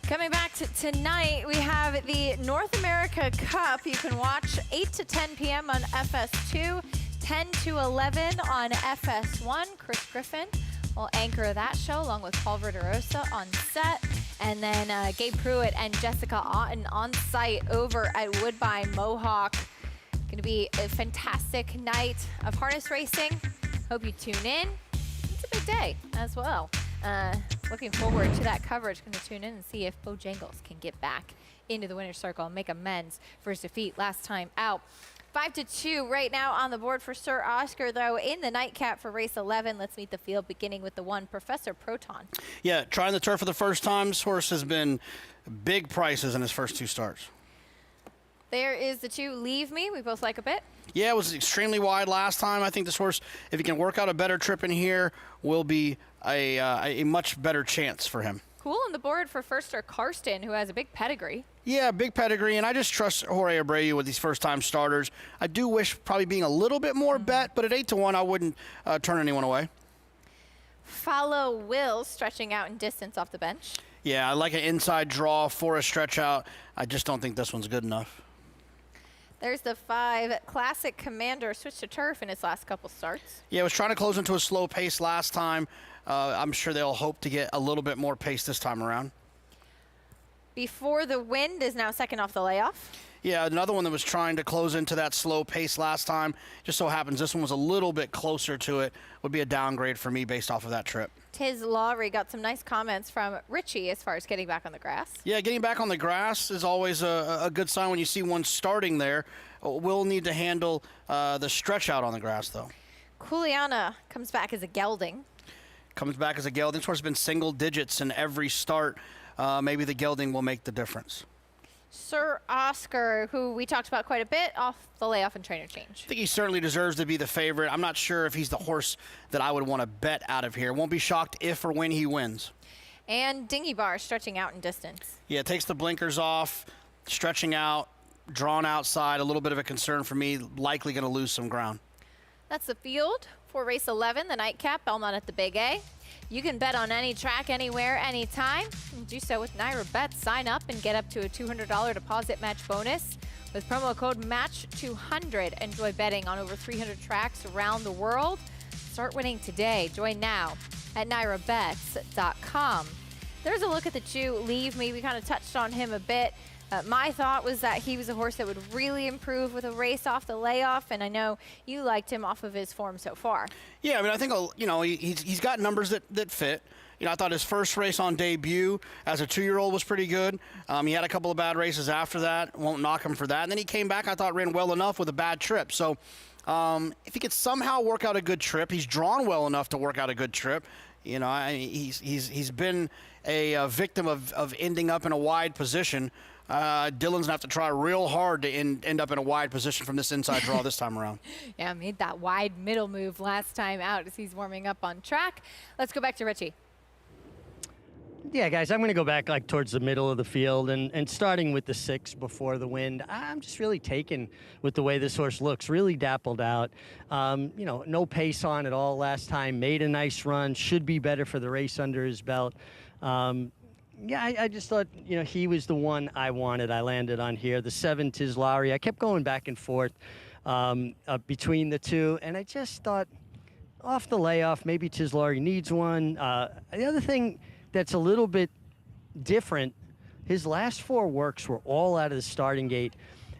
Coming back to tonight, we have the North America Cup. You can watch 8 to 10 p.m. on FS2, 10 to 11 on FS1. Chris Griffin will anchor that show along with Paul Verderosa on set. And then Gabe Pruitt and Jessica Otten on site over at Woodbine Mohawk. Going to be a fantastic night of harness racing. Hope you tune in. It's a big day as well. Looking forward to that coverage. Going to tune in and see if Bojangles can get back into the winner's circle and make amends for his defeat last time out. 5-2 right now on the board for Sir Oscar, though, in the nightcap for race 11. Let's meet the field, beginning with the one, Professor Proton. Yeah, trying the turf for the first time. This horse has been big prices in his first 2 starts. There is the 2, Leave Me. We both like a bit. Yeah, it was extremely wide last time. I think this horse, if he can work out a better trip in here, will be a much better chance for him. Cool on the board for Firster Karsten, who has a big pedigree. Yeah, big pedigree, and I just trust Jorge Abreu with these first-time starters. I do wish probably being a little bit more bet, but at 8-1, I wouldn't turn anyone away. Follow Will stretching out in distance off the bench. Yeah, I like an inside draw for a stretch out. I just don't think this one's good enough. There's the 5, Classic Commander, switched to turf in its last couple starts. Yeah, it was trying to close into a slow pace last time. I'm sure they'll hope to get a little bit more pace this time around. Before the Wind is now second off the layoff. Yeah, another one that was trying to close into that slow pace last time. Just so happens this one was a little bit closer to it. Would be a downgrade for me based off of that trip. Tiz Lowry got some nice comments from Richie as far as getting back on the grass. Yeah, getting back on the grass is always a good sign when you see one starting there. We'll need to handle the stretch out on the grass, though. Kuliana comes back as a gelding. Comes back as a gelding. This horse has been single digits in every start. Maybe the gelding will make the difference. Sir Oscar, who we talked about quite a bit, off the layoff and trainer change. I think he certainly deserves to be the favorite. I'm not sure if he's the horse that I would want to bet out of here. Won't be shocked if or when he wins. And Dingy Bar stretching out in distance. Yeah, takes the blinkers off, stretching out, drawn outside. A little bit of a concern for me. Likely going to lose some ground. That's the field for race 11, the nightcap, Belmont at the Big A. You can bet on any track, anywhere, anytime. And do so with Naira Bet. Sign up and get up to a $200 deposit match bonus with promo code MATCH200. Enjoy betting on over 300 tracks around the world. Start winning today. Join now at NairaBets.com. There's a look at the 2, Leave Me. We kind of touched on him a bit. My thought was that he was a horse that would really improve with a race off the layoff, and I know you liked him off of his form so far. Yeah, I mean, I think, he's got numbers that fit. I thought his first race on debut as a 2-year-old was pretty good. He had a couple of bad races after that. Won't knock him for that. And then he came back, I thought, ran well enough with a bad trip. So if he could somehow work out a good trip, he's drawn well enough to work out a good trip. He's been a victim of ending up in a wide position. Dylan's going to have to try real hard to end up in a wide position from this inside draw this time around. Yeah, made that wide middle move last time out as he's warming up on track. Let's go back to Richie. Yeah, guys, I'm going to go back towards the middle of the field and starting with the 6 Before the Wind. I'm just really taken with the way this horse looks. Really dappled out. No pace on at all last time. Made a nice run. Should be better for the race under his belt. Yeah, I just thought, he was the one I wanted. I landed on here. The 7, Tiz Lowry. I kept going back and forth between the 2, and I just thought off the layoff, maybe Tiz Lowry needs one. The other thing that's a little bit different, his last 4 works were all out of the starting gate.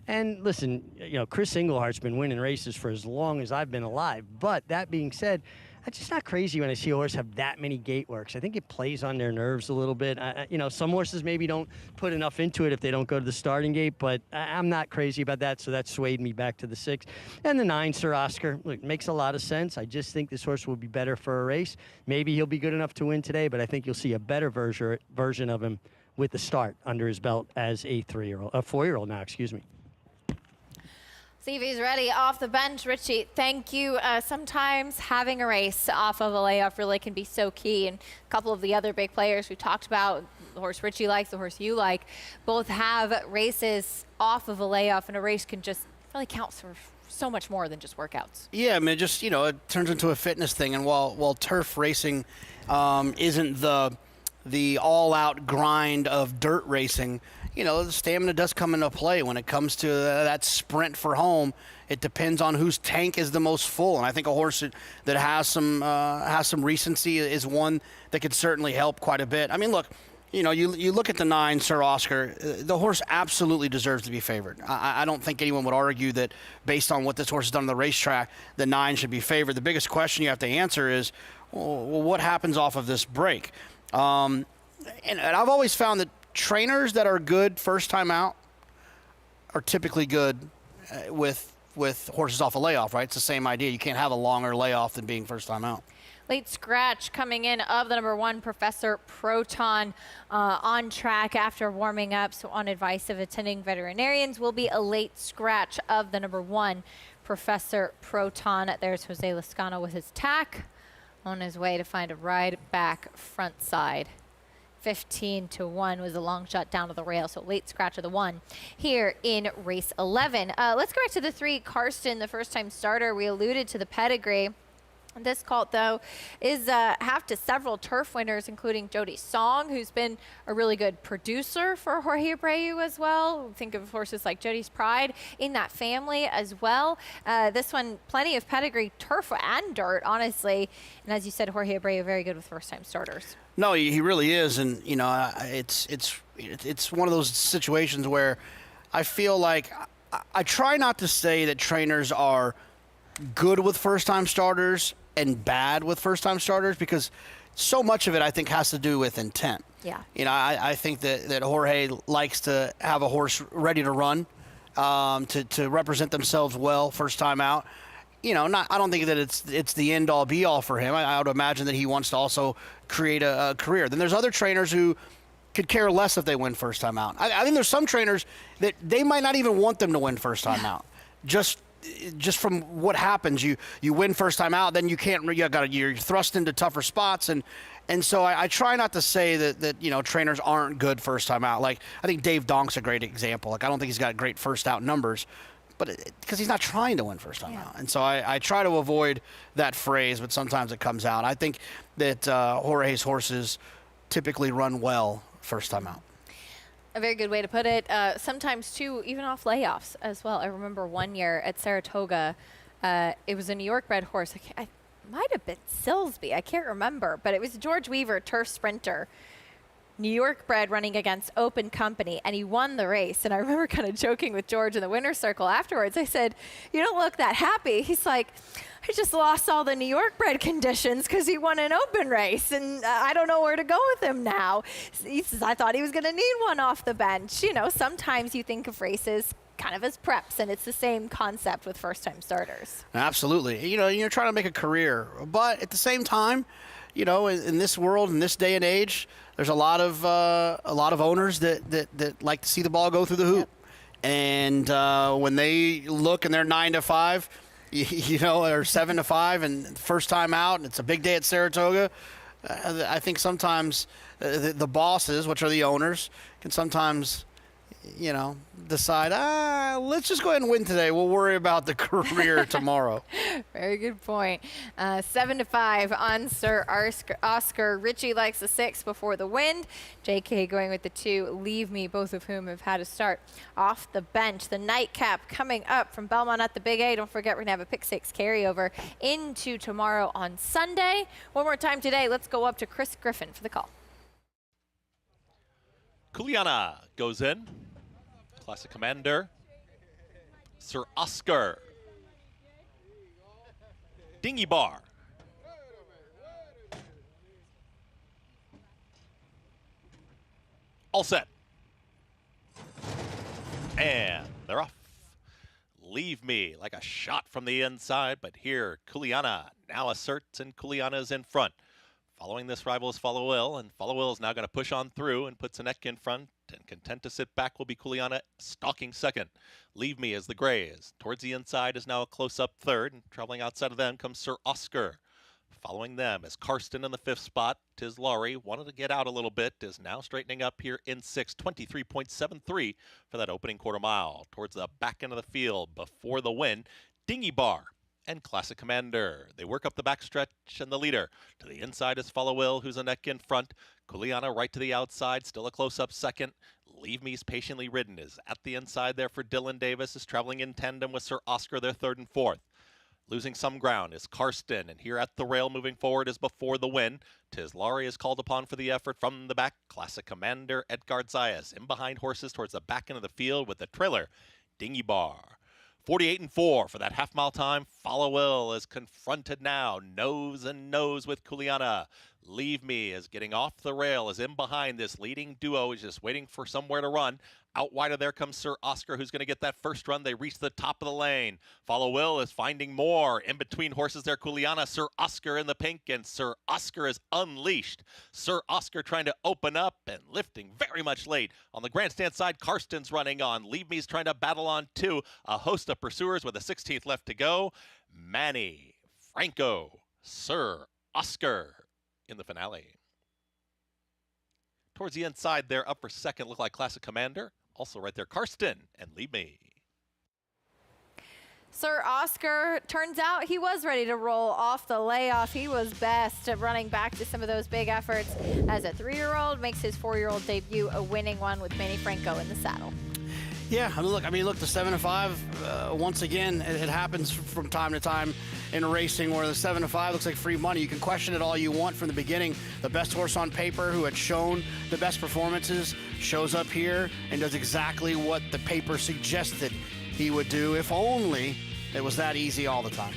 And listen, Chris Englehart's been winning races for as long as I've been alive. But that being said, I'm just not crazy when I see a horse have that many gate works. I think it plays on their nerves a little bit. Some horses maybe don't put enough into it if they don't go to the starting gate, but I'm not crazy about that, so that swayed me back to the 6. And the 9, Sir Oscar, look, makes a lot of sense. I just think this horse will be better for a race. Maybe he'll be good enough to win today, but I think you'll see a better version of him with the start under his belt as a 4-year-old now, excuse me. See if he's ready off the bench. Richie, thank you. Sometimes having a race off of a layoff really can be so key. And a couple of the other big players we talked about, the horse Richie likes, the horse you like, both have races off of a layoff, and a race can just really count for so much more than just workouts. Yeah, I mean, it turns into a fitness thing. And while turf racing isn't the the all-out grind of dirt racing, you know, the stamina does come into play when it comes to that sprint for home. It depends on whose tank is the most full, and I think a horse that has some recency is one that could certainly help quite a bit. I mean, look, you know, you look at the 9, Sir Oscar, the horse absolutely deserves to be favored. I don't think anyone would argue that based on what this horse has done on the racetrack, the 9 should be favored. The biggest question you have to answer is, well, what happens off of this break? And I've always found that trainers that are good first time out are typically good with horses off a layoff, right? It's the same idea. You can't have a longer layoff than being first time out. Late scratch coming in of the number 1, Professor Proton, on track after warming up. So on advice of attending veterinarians will be a late scratch of the number 1, Professor Proton. There's Jose Lascano with his tack on his way to find a ride back front side. 15-1 was a long shot down to the rail, so late scratch of the 1 here in race 11. Let's go back to the 3, Karsten, the first-time starter. We alluded to the pedigree. This colt, though, is half to several turf winners, including Jody Song, who's been a really good producer for Jorge Abreu as well. Think of horses like Jody's Pride in that family as well. This one, plenty of pedigree, turf and dirt, honestly. And as you said, Jorge Abreu very good with first-time starters. No, he really is, and you know, it's one of those situations where I feel like I try not to say that trainers are good with first-time starters and bad with first-time starters, because so much of it, I think, has to do with intent. Yeah. You know, I think that Jorge likes to have a horse ready to run, to represent themselves well first time out. You know, I don't think that it's the end-all, be-all for him. I would imagine that he wants to also create a career. Then there's other trainers who could care less if they win first time out. I think there's some trainers that they might not even want them to win first time out. Just from what happens, you win first time out, then you're thrust into tougher spots, and so I try not to say that you know, trainers aren't good first time out. Like, I think Dave Donk's a great example. Like, I don't think he's got great first out numbers, but because he's not trying to win first time out, and so I try to avoid that phrase, but sometimes it comes out. I think that Jorge's horses typically run well first time out. A very good way to put it. Sometimes, too, even off layoffs as well. I remember one year at Saratoga, it was a New York bred horse. I might have been Silsby. I can't remember. But it was George Weaver, turf sprinter, New York bred, running against Open Company, and he won the race. And I remember kind of joking with George in the winner's circle afterwards. I said, "You don't look that happy." He's like, "I just lost all the New York bred conditions because he won an open race, and I don't know where to go with him now." He says, "I thought he was going to need one off the bench." You know, sometimes you think of races kind of as preps, and it's the same concept with first-time starters. Absolutely. You know, you're trying to make a career, but at the same time, you know, in this world, in this day and age, there's a lot of owners that like to see the ball go through the hoop. Yep. And when they look and they're 9 to 5, you know, or 7 to 5, and first time out, and it's a big day at Saratoga, I think sometimes the bosses, which are the owners, can sometimes, you know, decide, let's just go ahead and win today. We'll worry about the career tomorrow. Very good point. 7 to 5 on Sir Oscar. Richie likes the 6 before the wind. JK going with the 2. Leave Me, both of whom have had a start off the bench. The nightcap coming up from Belmont at the Big A. Don't forget, we're going to have a pick 6 carryover into tomorrow on Sunday. One more time today, let's go up to Chris Griffin for the call. Kuliana goes in. Classic Commander. Sir Oscar. Dingy Bar. All set. And they're off. Leave Me, like a shot from the inside, but here Kuliana now asserts, and Kuliana is in front. Following this rival is Follow Will, and Follow Will is now going to push on through and put Zanek in front, and content to sit back will be Kuliana stalking second. Leave Me as the grays. Towards the inside is now a close-up third, and traveling outside of them comes Sir Oscar. Following them is Karsten in the 5th spot. Tiz Laurie wanted to get out a little bit, is now straightening up here in 6th, 23.73 for that opening quarter mile. Towards the back end of the field before the win, Dingy Bar and Classic Commander. They work up the backstretch, and the leader to the inside is Follow Will, who's a neck in front. Kuliana right to the outside, still a close-up second. Leave Me's patiently ridden is at the inside there for Dylan Davis, is traveling in tandem with Sir Oscar, their third and fourth. Losing some ground is Karsten, and here at the rail moving forward is Before the Win. Tiz Laurie is called upon for the effort from the back. Classic Commander Edgard Zayas in behind horses towards the back end of the field with the trailer, Dingy Bar. 48-4 for that half-mile time. Follow Will is confronted now, nose and nose with Kuliana. Leave Me is getting off the rail, is in behind this leading duo, is just waiting for somewhere to run. Out wide of there comes Sir Oscar, who's going to get that first run. They reach the top of the lane. Follow Will is finding more. In between horses there, Kuliana, Sir Oscar in the pink, and Sir Oscar is unleashed. Sir Oscar trying to open up and lifting very much late. On the grandstand side, Karsten's running on. Leave Me's trying to battle on two. A host of pursuers with a 16th left to go. Manny, Franco, Sir Oscar in the finale. Towards the inside there, up for second, look like Classic Commander. Also right there, Karsten and Leave Me. Sir Oscar, turns out he was ready to roll off the layoff. He was best at running back to some of those big efforts. As a 3-year-old, makes his 4-year-old debut a winning one with Manny Franco in the saddle. Yeah, I mean, look, the 7-5, once again, it happens from time to time in racing where the 7-5 looks like free money. You can question it all you want from the beginning. The best horse on paper who had shown the best performances shows up here and does exactly what the paper suggested he would do, if only it was that easy all the time.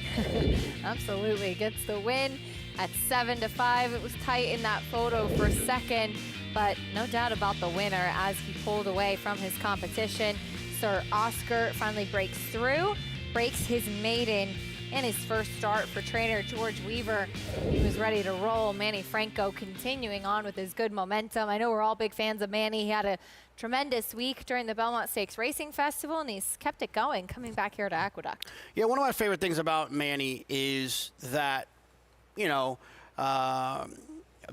Absolutely, gets the win at 7-5. It was tight in that photo for a second, but no doubt about the winner as he pulled away from his competition. Sir Oscar finally breaks through, breaks his maiden and his first start for trainer George Weaver. He was ready to roll. Manny Franco continuing on with his good momentum. I know we're all big fans of Manny. He had a tremendous week during the Belmont Stakes Racing Festival, and he's kept it going coming back here to Aqueduct. Yeah, one of my favorite things about Manny is that, you know,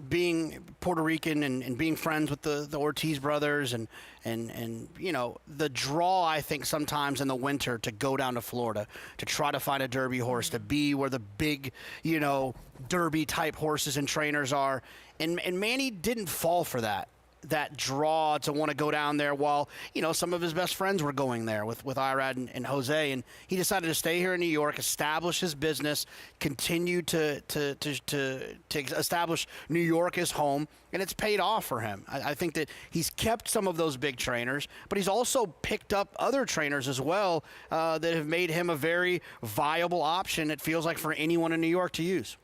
being Puerto Rican and being friends with the Ortiz brothers and you know, the draw, I think, sometimes in the winter to go down to Florida to try to find a Derby horse, to be where the big, you know, Derby type horses and trainers are. And Manny didn't fall for that draw to want to go down there while, you know, some of his best friends were going there with Irad and Jose, and he decided to stay here in New York, establish his business, continue to establish New York as home, and it's paid off for him. I think that he's kept some of those big trainers, but he's also picked up other trainers as well that have made him a very viable option, it feels like, for anyone in New York to use.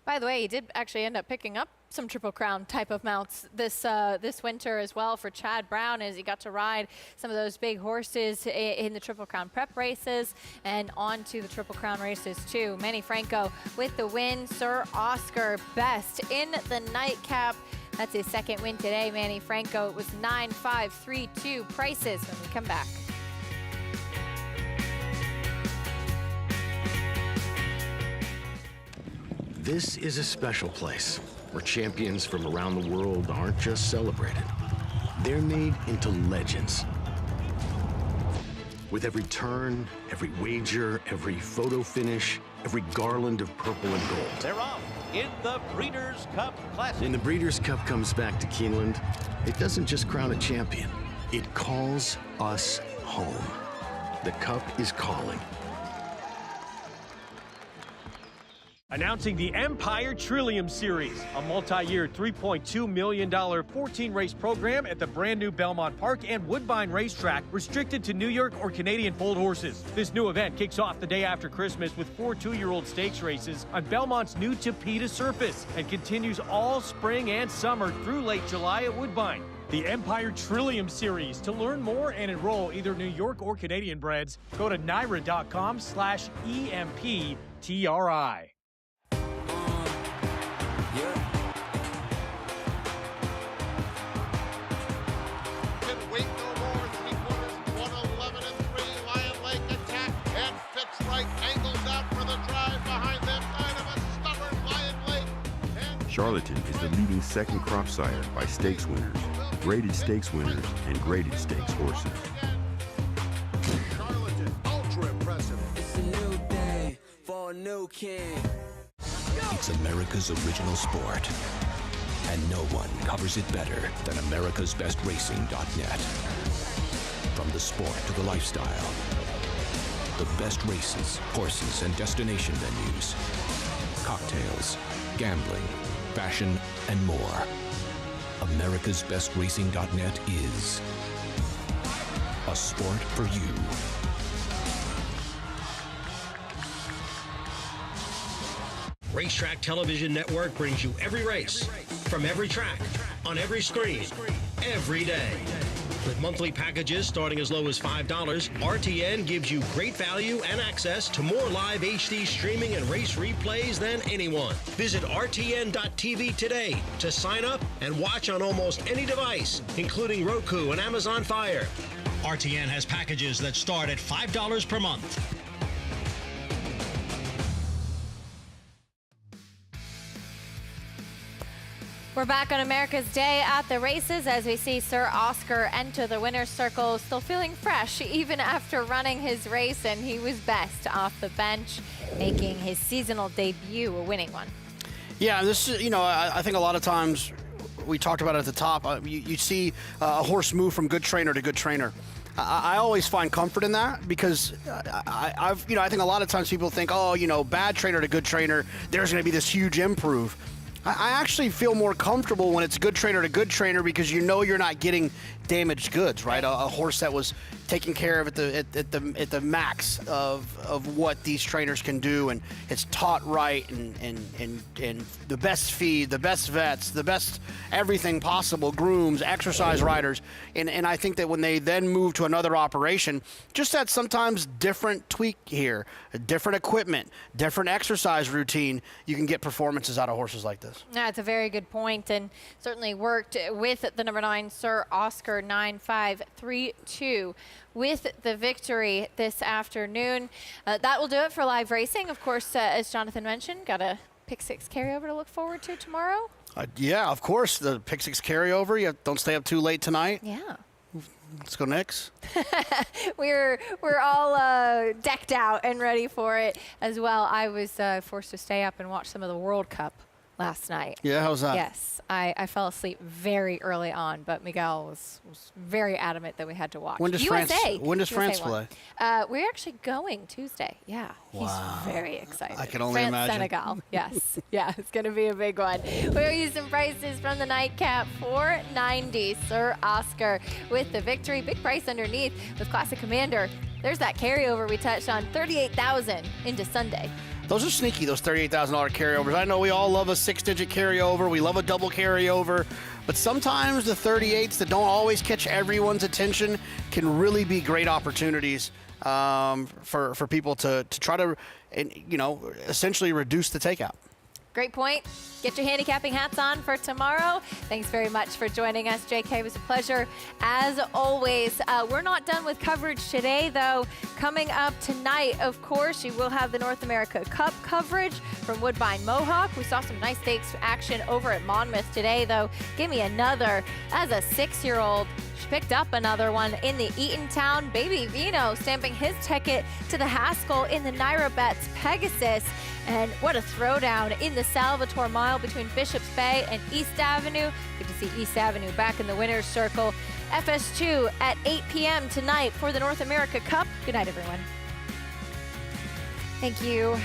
By the way, he did actually end up picking up some Triple Crown type of mounts this winter as well for Chad Brown, as he got to ride some of those big horses in the Triple Crown prep races and on to the Triple Crown races too. Manny Franco with the win. Sir Oscar best in the nightcap. That's his second win today, Manny Franco. It was 9-5-3-2 prices when we come back. This is a special place where champions from around the world aren't just celebrated. They're made into legends. With every turn, every wager, every photo finish, every garland of purple and gold. They're off in the Breeders' Cup Classic. When the Breeders' Cup comes back to Keeneland, it doesn't just crown a champion. It calls us home. The Cup is calling. Announcing the Empire Trillium Series, a multi-year $3.2 million 14-race program at the brand new Belmont Park and Woodbine Racetrack, restricted to New York or Canadian foaled horses. This new event kicks off the day after Christmas with 4 two-year-old stakes races on Belmont's new Tapeta surface and continues all spring and summer through late July at Woodbine. The Empire Trillium Series. To learn more and enroll either New York or Canadian breds, go to NYRA.com/EMPTRI. Can wait no more. 3/4, 111-3. Lion Lake attack and fits right. Angles out for the drive behind them. Kind of a stubborn Lion Lake. Charlatan is the leading second crop sire by stakes winners, graded stakes winners, and graded stakes horses. Charlatan, ultra impressive. It's a new day for a It's America's original sport. And no one covers it better than americasbestracing.net. From the sport to the lifestyle, the best races, horses, and destination venues, cocktails, gambling, fashion, and more. americasbestracing.net is a sport for you. Racetrack Television Network brings you every race, from every track, on every screen, every day. With monthly packages starting as low as $5, RTN gives you great value and access to more live HD streaming and race replays than anyone. Visit RTN.tv today to sign up and watch on almost any device, including Roku and Amazon Fire. RTN has packages that start at $5 per month. We're back on America's Day at the races as we see Sir Oscar enter the winner's circle, still feeling fresh even after running his race, and he was best off the bench, making his seasonal debut a winning one. Yeah, this is, I think a lot of times we talked about it at the top. You see a horse move from good trainer to good trainer. I always find comfort in that because I think a lot of times people think, bad trainer to good trainer, there's going to be this huge improve. I actually feel more comfortable when it's good trainer to good trainer because you're not getting damaged goods, right? A horse that was taken care of at the max of what these trainers can do, and it's taught right, and the best feed, the best vets, the best everything possible, grooms, exercise riders, and I think that when they then move to another operation, just that sometimes different tweak here, different equipment, different exercise routine, you can get performances out of horses like this. That's a very good point, and certainly worked with the number 9 Sir Oscar 9532 with the victory this afternoon. That will do it for live racing. Of course, as Jonathan mentioned, got a Pick 6 carryover to look forward to tomorrow. Yeah, of course, the Pick 6 carryover. You don't stay up too late tonight. Yeah. Let's go Knicks. We're all decked out and ready for it as well. I was forced to stay up and watch some of the World Cup last night. Yeah, how's that? Yes, I fell asleep very early on, but Miguel was very adamant that we had to watch. When does France play? We're actually going Tuesday. Yeah, wow. He's very excited. I can only imagine. Senegal. Yes, yeah, it's going to be a big one. We'll use some prices from the nightcap. $4.90 Sir Oscar with the victory. Big price underneath with Classic Commander. There's that carryover we touched on, $38,000 into Sunday. Those are sneaky, those $38,000 carryovers. I know we all love a 6-digit carryover. We love a double carryover. But sometimes the 38s that don't always catch everyone's attention can really be great opportunities for people to try to, essentially reduce the takeout. Great point. Get your handicapping hats on for tomorrow. Thanks very much for joining us, JK. It was a pleasure, as always. We're not done with coverage today, though. Coming up tonight, of course, you will have the North America Cup coverage from Woodbine Mohawk. We saw some nice stakes action over at Monmouth today, though. Give me another. As a 6-year-old, she picked up another one in the Eatontown. Baby Vino stamping his ticket to the Haskell in the Naira Bets Pegasus. And what a throwdown in the Salvatore Mile between Bishops Bay and East Avenue. Good to see East Avenue back in the winner's circle. FS2 at 8 p.m. tonight for the North America Cup. Good night, everyone. Thank you.